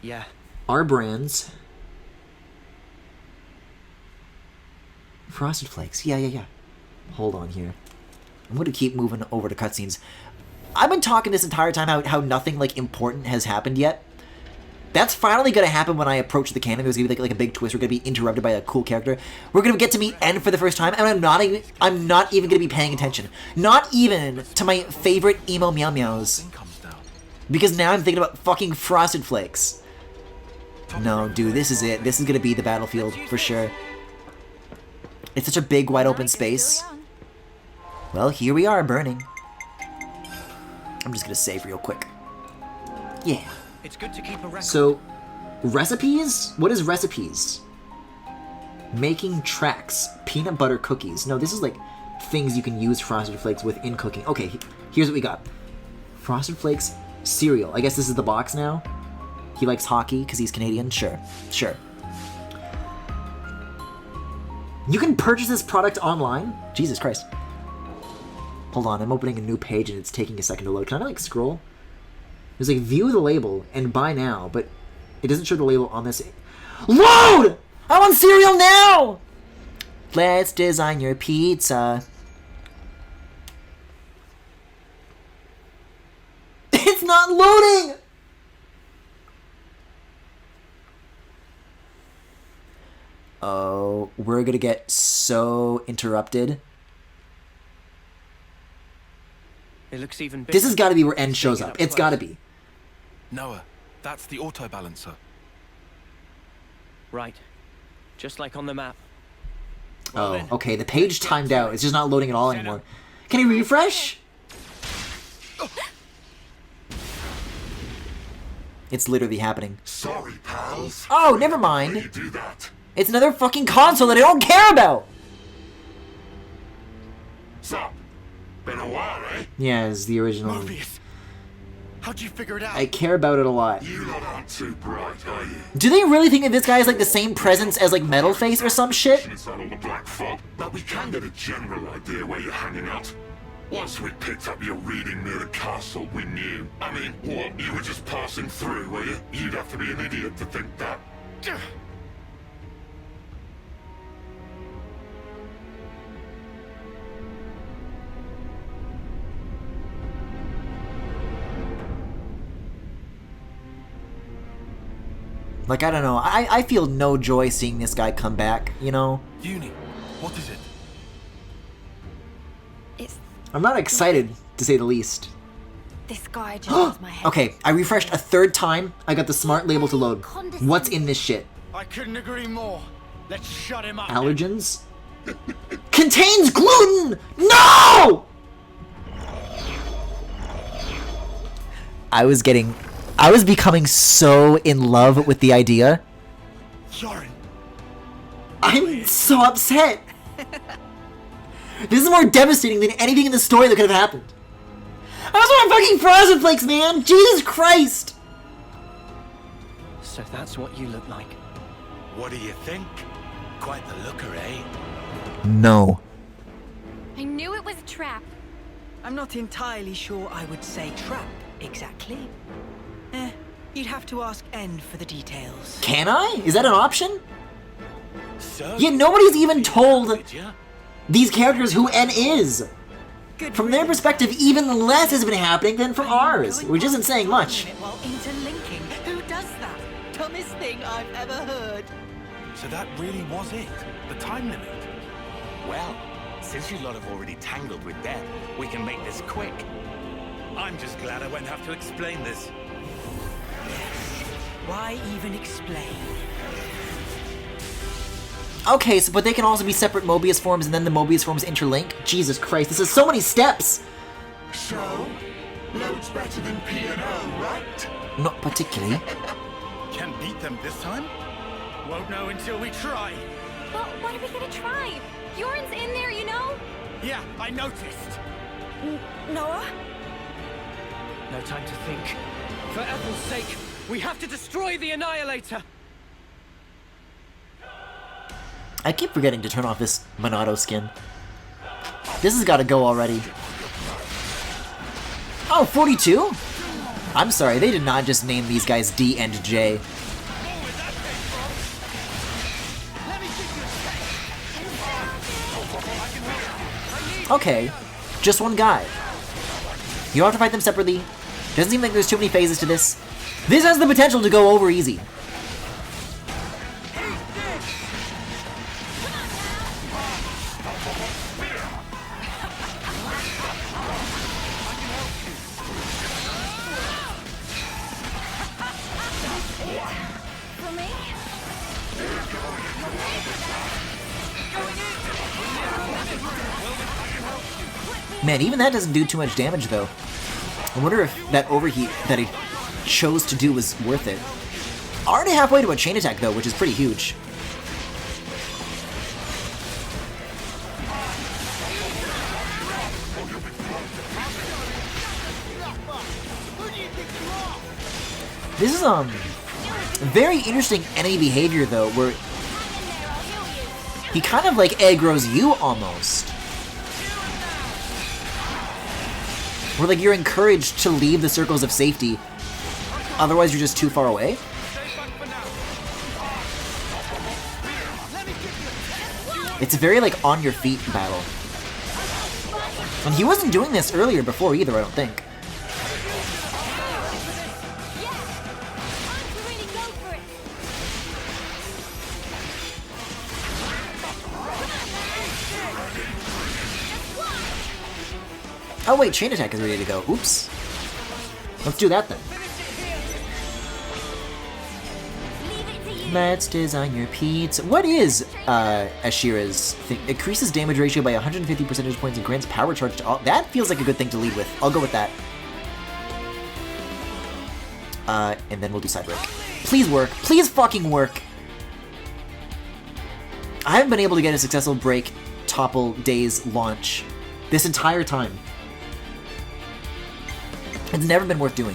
Yeah. Our brands. Frosted Flakes. Yeah. Hold on here. I'm gonna keep moving over to cutscenes. I've been talking this entire time how nothing, like, important has happened yet. That's finally gonna happen when I approach the canon. There's gonna be like a big twist. We're gonna be interrupted by a cool character. We're gonna get to meet N for the first time, and I'm not even gonna be paying attention. Not even to my favorite emo meow meows. Because now I'm thinking about fucking Frosted Flakes. No, dude, this is it. This is gonna be the battlefield for sure. It's such a big, wide open space. Well, here we are, burning. I'm just gonna save real quick. Yeah. It's good to keep a record. So, recipes? What is recipes? Making tracks. Peanut butter cookies. No, this is like things you can use Frosted Flakes with in cooking. Okay, here's what we got. Frosted Flakes cereal. I guess this is the box now. He likes hockey because he's Canadian. Sure. Sure. You can purchase this product online? Jesus Christ. Hold on, I'm opening a new page and it's taking a second to load. Can I like scroll? There's like view the label and buy now, but it doesn't show the label on this. Load! I want cereal now! Let's design your pizza. It's not loading! Oh, we're gonna get so interrupted. It looks even bigger. This has got to be where N shows up. It's got to be. Noah, that's the auto balancer. Right. Just like on the map. Oh, okay. The page timed out. It's just not loading at all anymore. Can you refresh? It's literally happening. Sorry, pals. Oh, never mind. You do that. It's another fucking console that I don't care about. So, been a while, eh? Yeah, it's the original. Mobius, how'd you figure it out? I care about it a lot. You lot aren't too bright, are you? Do they really think that this guy is like the same presence as like Metal Face or some shit? Inside all the black fog, but we can get a general idea where you're hanging out. Once we picked up your reading near the castle, we knew. I mean, what? You were just passing through, were you? You'd have to be an idiot to think that. Like, I don't know. I feel no joy seeing this guy come back, you know? Uni, what is it? I'm not excited, to say the least. This guy just has my head. Okay, I refreshed a third time. I got the smart label to load. What's in this shit? I couldn't agree more. Let's shut him up. Allergens? Contains gluten! No! I was becoming so in love with the idea. Yorin. I'm so upset. This is more devastating than anything in the story that could have happened. I just want fucking Frosted Flakes, man! Jesus Christ! So that's what you look like. What do you think? Quite the looker, eh? No. I knew it was a trap. I'm not entirely sure I would say trap, exactly. You'd have to ask N for the details. Can I? Is that an option? So, Yeah, nobody's even told these characters who N is. From their perspective, even less has been happening than from ours, which isn't saying much. While interlinking, who does that? Dumbest thing I've ever heard. So that really was it? The time limit? Well, since you lot have already tangled with death, we can make this quick. I'm just glad I won't have to explain this. Why even explain? Okay, so but they can also be separate Mobius forms and then the Mobius forms interlink? Jesus Christ, this is so many steps! So, loads better than P&O, right? Not particularly. Can beat them this time? Won't know until we try. Well, what are we gonna try? Bjorn's in there, you know? Yeah, I noticed. Noah? No time to think. For Ethel's sake, we have to destroy the Annihilator! I keep forgetting to turn off this Monado skin. This has got to go already. Oh, 42? I'm sorry, they did not just name these guys D and J. Okay, just one guy. You don't have to fight them separately. Doesn't seem like there's too many phases to this. This has the potential to go over easy. Man, even that doesn't do too much damage, though. I wonder if that overheat that he chose to do was worth it. Already halfway to a chain attack, though, which is pretty huge. This is, very interesting enemy behavior, though, where he kind of, like, aggroes you, almost. Where, like, you're encouraged to leave the circles of safety, otherwise you're just too far away. It's a very, like, on your feet battle. And he wasn't doing this earlier before either, I don't think. Oh wait, chain attack is ready to go. Oops. Let's do that then. Let's design your pizza. What is Ashira's thing? Increases damage ratio by 150 percentage points and grants power charge to all. That feels like a good thing to lead with. I'll go with that. And then we'll do side break. Please work. Please fucking work. I haven't been able to get a successful break topple days launch this entire time. It's never been worth doing.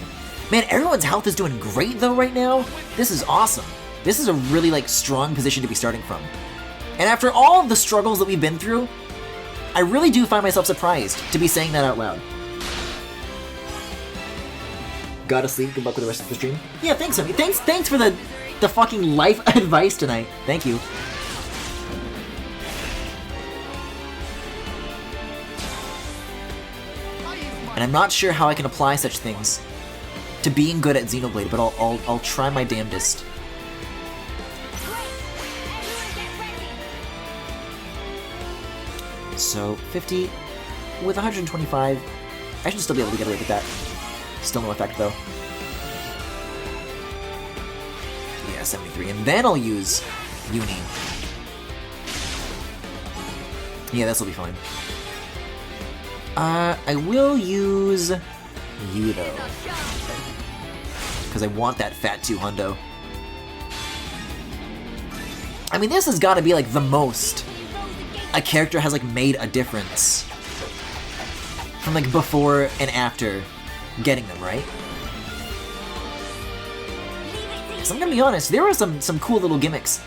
Man, everyone's health is doing great though right now. This is awesome. This is a really, like, strong position to be starting from. And after all of the struggles that we've been through, I really do find myself surprised to be saying that out loud. Gotta sleep. Good luck with the rest of the stream. Yeah, thanks, Sophie. Thanks for the fucking life advice tonight. Thank you. And I'm not sure how I can apply such things to being good at Xenoblade, but I'll try my damnedest. So 50 with 125. I should still be able to get away with that. Still no effect though. Yeah, 73, and then I'll use Uni. Yeah, this will be fine. I will use you though, because I want that fat 2 hundo. I mean, this has got to be like the most a character has like made a difference from like before and after getting them, right? So I'm gonna be honest, there were some cool little gimmicks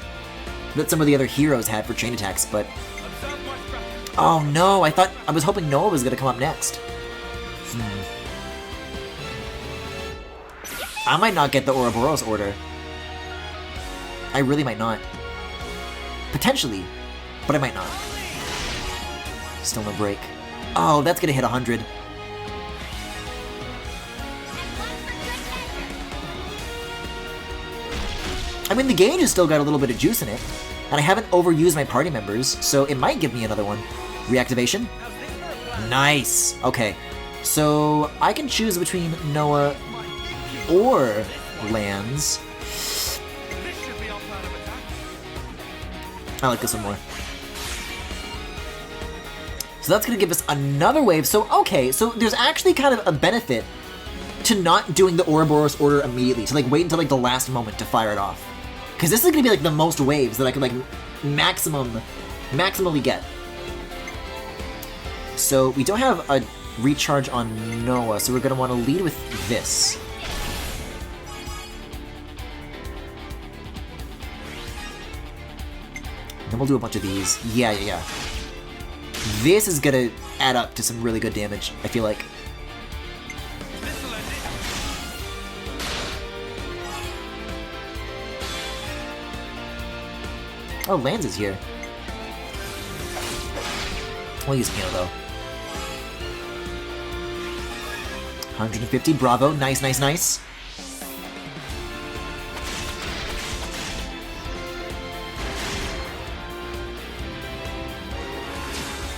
that some of the other heroes had for chain attacks, but oh no, I was hoping Noah was gonna come up next. I might not get the Ouroboros order. I really might not. Potentially, but I might not. Still no break. Oh, that's gonna hit 100. I mean, the gauge has still got a little bit of juice in it, and I haven't overused my party members, so it might give me another one. Reactivation? Nice! Okay, so I can choose between Noah or Lands. I like this one more. So that's gonna give us another wave. So, okay, so there's actually kind of a benefit to not doing the Ouroboros order immediately, to like wait until like the last moment to fire it off. Because this is gonna be like the most waves that I can like maximally get. So we don't have a recharge on Noah, so we're gonna want to lead with this. Then we'll do a bunch of these. Yeah. This is gonna add up to some really good damage, I feel like. Oh, Lance is here. We'll use Piano though. 150, bravo. Nice.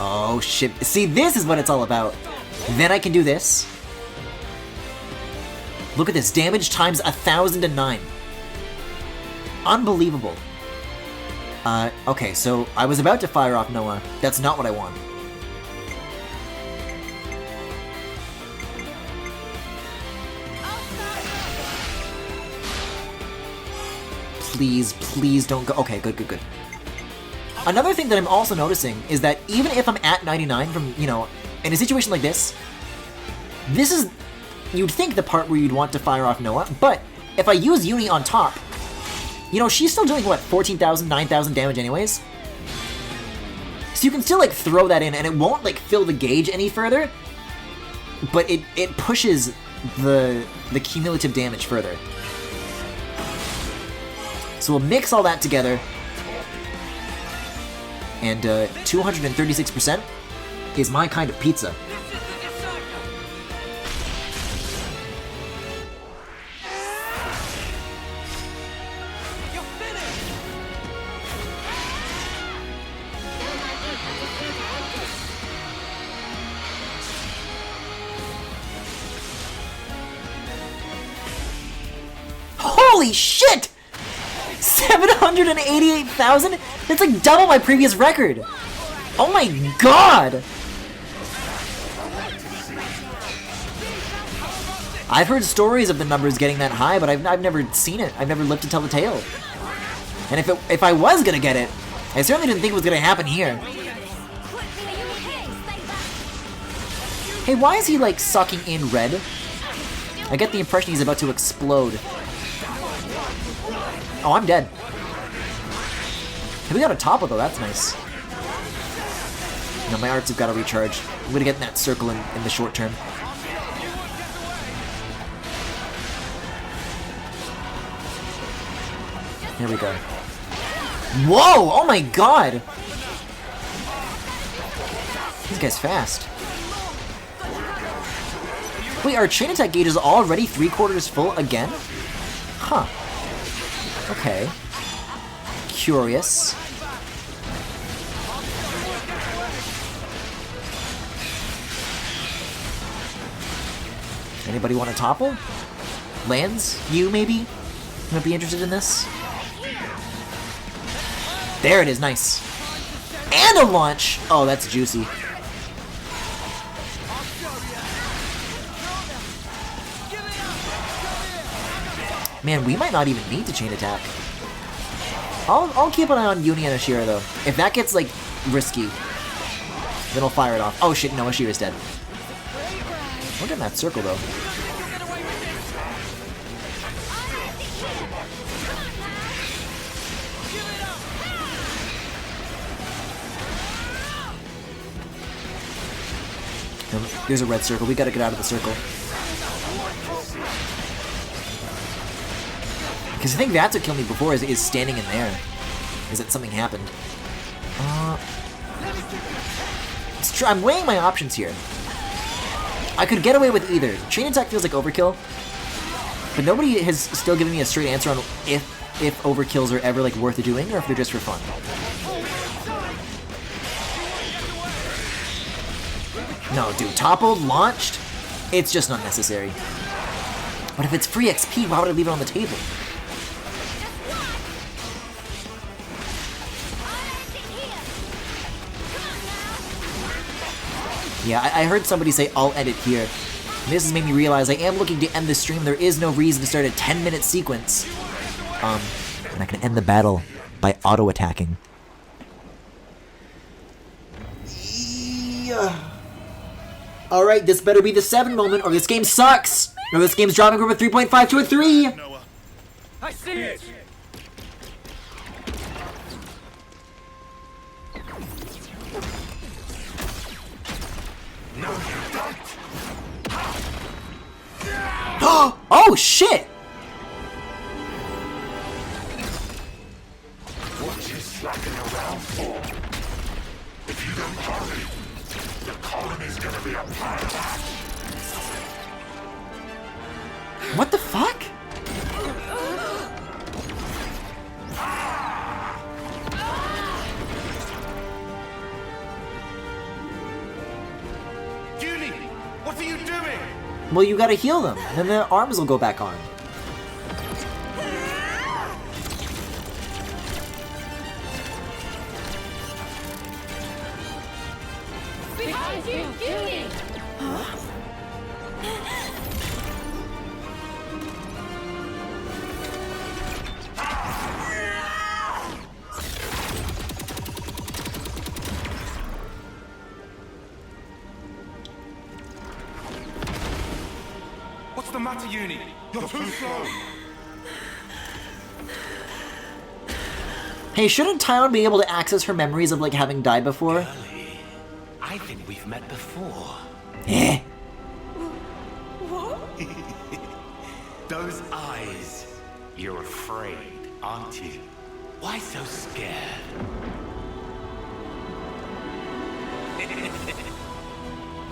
Oh shit. See, this is what it's all about. Then I can do this. Look at this. Damage times 1,009. Unbelievable. Okay, so I was about to fire off Noah. That's not what I want. Please, please don't go. Okay, good, good, good. Another thing that I'm also noticing is that even if I'm at 99 from, you know, in a situation like this, this is, you'd think the part where you'd want to fire off Noah, but if I use Uni on top, you know, she's still doing, what, 14,000, 9,000 damage anyways? So you can still, like, throw that in, and it won't, like, fill the gauge any further, but it pushes the cumulative damage further. So we'll mix all that together, and 236% is my kind of pizza. Holy shit! 788,000? That's like double my previous record! Oh my god! I've heard stories of the numbers getting that high, but I've never seen it. I've never lived to tell the tale. And if I was gonna get it, I certainly didn't think it was gonna happen here. Hey, why is he like sucking in red? I get the impression he's about to explode. Oh, I'm dead. Hey, we got a topple though, that's nice. No, my arts have got to recharge. I'm gonna get in that circle in the short term. There we go. Whoa! Oh my god! This guy's fast. Wait, our chain attack gauge is already 3/4 full again? Huh. Okay. Curious. Anybody want to topple? Lands? You, maybe? You might be interested in this? There it is, nice. And a launch! Oh, that's juicy. Man, we might not even need to chain attack. I'll keep an eye on Uni and Ashira though. If that gets like risky, then I'll fire it off. Oh shit, no, Ashira's dead. Look at that circle though. There's a red circle. We gotta get out of the circle. Because I think that's what killed me before, is standing in there. Is that something happened. It's true. I'm weighing my options here. I could get away with either. Chain attack feels like overkill, but nobody has still given me a straight answer on if overkills are ever like worth doing or if they're just for fun. No, dude, toppled, launched, it's just not necessary. But if it's free XP, why would I leave it on the table? Yeah, I heard somebody say, I'll end it here. And this has made me realize I am looking to end the stream. There is no reason to start a 10-minute sequence. And I can end the battle by auto-attacking. Yeah. Alright, this better be the 7 moment, or this game sucks! Or this game's dropping from a 3.5 to a 3! Noah. I see it! No, you don't. Oh, shit! What you slacking around for? If you don't hurry, the colony's gonna be a pile of ash. What the fuck? What are you doing? Well, you gotta heal them, then the arms will go back on. Behind you, Judy! What's the matter, Uni? You're too slow. Hey, shouldn't Tyon be able to access her memories of, like, having died before? Girlie, I think we've met before. Eh? What? Those eyes. You're afraid, aren't you? Why so scared?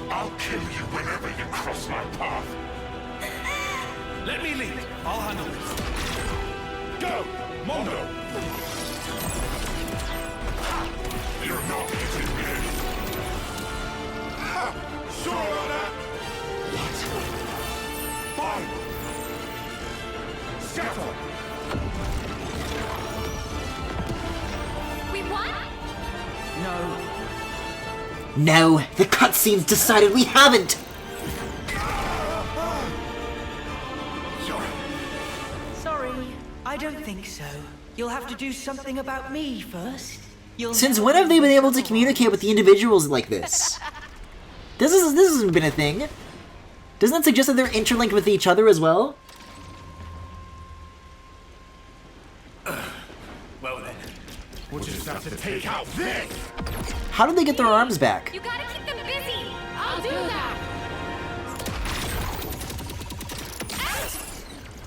I'll kill you whenever you cross my path. Let me lead. I'll handle this. Go, Mondo. You're not getting me. Sure about that? What? Fine. Scatter. We won? No. No, the cutscenes decided we haven't! Sorry, I don't think so. You'll have to do something about me first. Since when have they been able to communicate with the individuals like this? This hasn't been a thing. Doesn't that suggest that they're interlinked with each other as well? Well then, we'll just have to take out this! How did they get their arms back? You gotta keep them busy! I'll do that!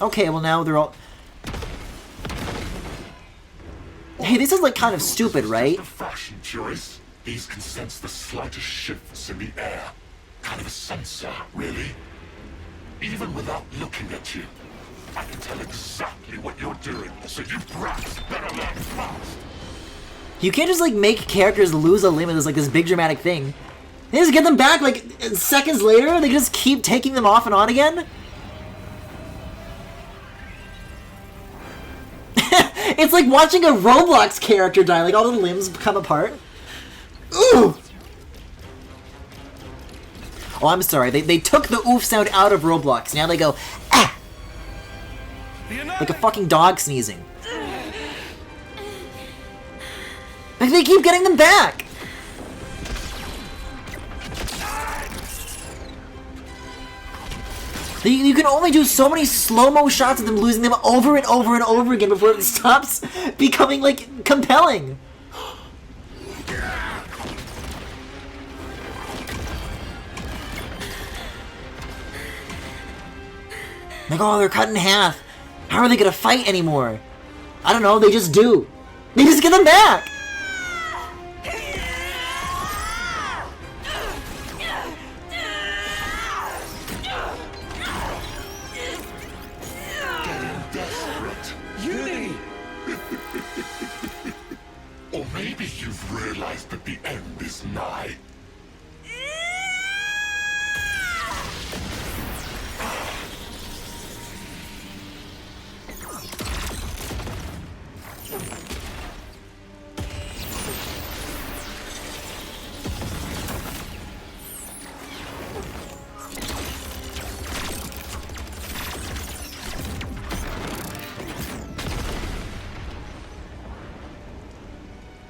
Okay, well now they're all... Hey, this is like kind of stupid, right? Just a fashion choice. These can sense the slightest shifts in the air. Kind of a sensor, really. Even without looking at you, I can tell exactly what you're doing, so you brats better learn fast. You can't just like make characters lose a limb as like this big dramatic thing. They just get them back like seconds later, they just keep taking them off and on again? It's like watching a Roblox character die, like all the limbs come apart. Ooh! Oh, I'm sorry, they took the oof sound out of Roblox, now they go, ah! Like a fucking dog sneezing. Like they keep getting them back! You can only do so many slow-mo shots of them losing them over and over and over again before it stops becoming, like, compelling. Like, oh, they're cut in half. How are they gonna fight anymore? I don't know, they just do. They just get them back! Or maybe you've realized that the end is nigh.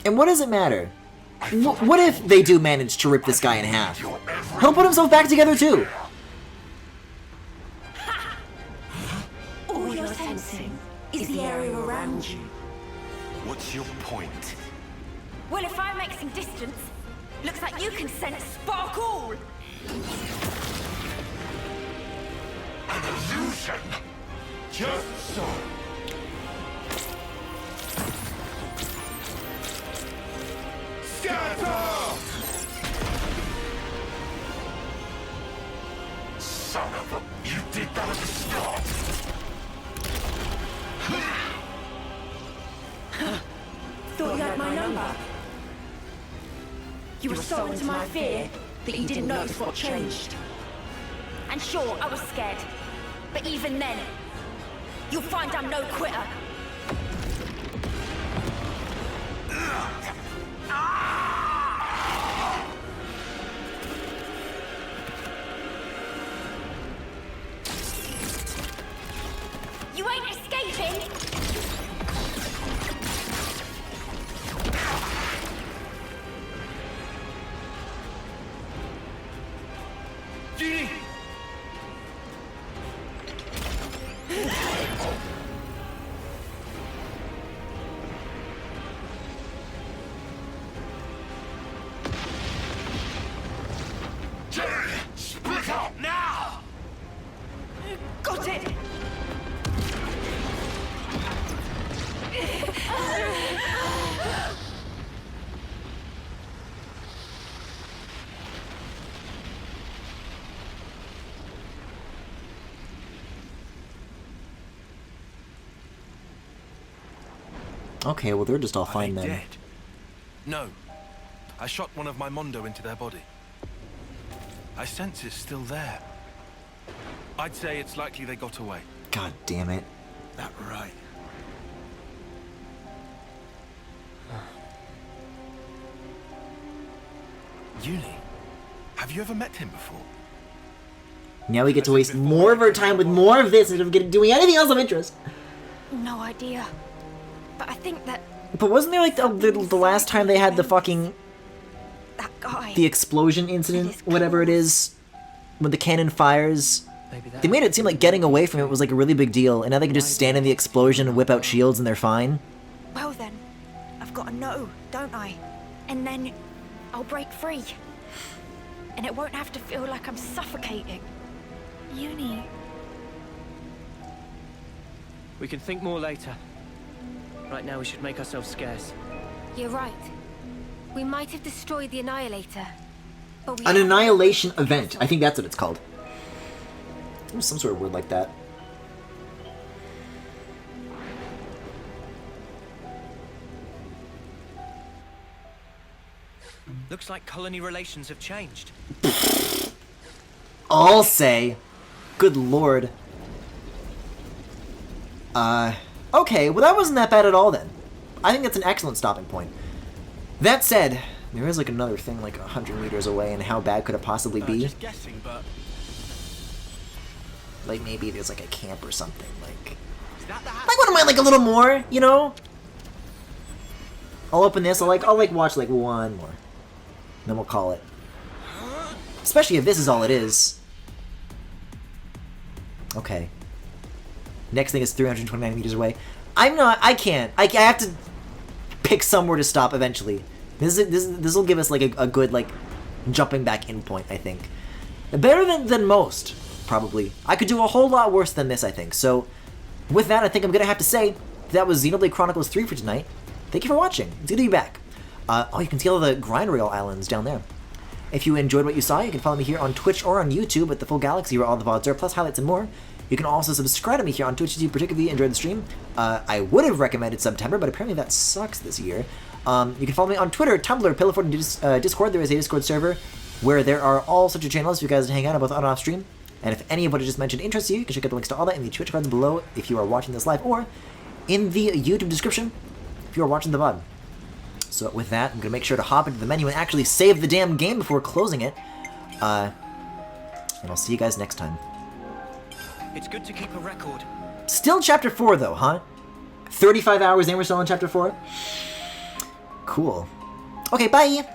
And what does it matter? What if they do manage to rip this guy in half? He'll put himself back together too. All you're sensing is the area around you. What's your point? Well, if I make some distance, looks like you can sense sparkle. An illusion! Just so. Scatter! Son of a... You did that at the start! Thought you had my number. You were so into my fear that you didn't notice what changed. And sure, I was scared. But even then, you'll find I'm no quitter. You ain't escaping! Judy! Split up now! Got it! Okay, well they're just all fine then. Dead? No. I shot one of my Mondo into their body. I sense it's still there. I'd say it's likely they got away. God damn it. That right. Uni, have you ever met him before? Now we get to waste more of our time with more of this instead of doing anything else of interest. No idea. But I think that But wasn't there like the last time they had the fucking... that guy... the explosion incident, whatever it is, when the cannon fires? They made it seem like getting away from it was like a really big deal, and now they can just stand in the explosion and whip out shields and they're fine? Well then, I've got to know, don't I? And then I'll break free. And it won't have to feel like I'm suffocating. Uni. We can think more later. Right now we should make ourselves scarce. You're right. We might have destroyed the Annihilator, but we An annihilation event. I think that's what it's called. Some sort of word like that. Looks like colony relations have changed. I'll say. Good lord. Okay, well that wasn't that bad at all then. I think that's an excellent stopping point. That said, there is like another thing like 100 meters away, and how bad could it possibly be? Just guessing, but... Like maybe there's like a camp or something, like wouldn't mind like a little more, you know? I'll open this, I'll watch like one more. Then we'll call it. Especially if this is all it is. Okay. Next thing is 329 meters away. I can't. I have to pick somewhere to stop eventually. This will give us like a good like jumping back in point, I think. Better than most, probably. I could do a whole lot worse than this, I think. So with that, I think I'm gonna have to say that was Xenoblade Chronicles 3 for tonight. Thank you for watching. It's good to be back. Oh, you can see all the Grind Rail Islands down there. If you enjoyed what you saw, you can follow me here on Twitch or on YouTube at The Full Galaxy, where all the VODs are, plus highlights and more. You can also subscribe to me here on Twitch if you particularly enjoyed the stream. I would have recommended September, but apparently that sucks this year. You can follow me on Twitter, Tumblr, Pillowfort, and Discord. There is a Discord server where there are all sorts of channels for you guys to hang out on both on and off stream. And if any of what I just mentioned interests you, you can check out the links to all that in the Twitch cards below if you are watching this live, or in the YouTube description if you are watching the VOD. So with that, I'm going to make sure to hop into the menu and actually save the damn game before closing it. And I'll see you guys next time. It's good to keep a record. Still Chapter 4 though, huh? 35 hours and we're still on Chapter 4? Cool. Okay, bye!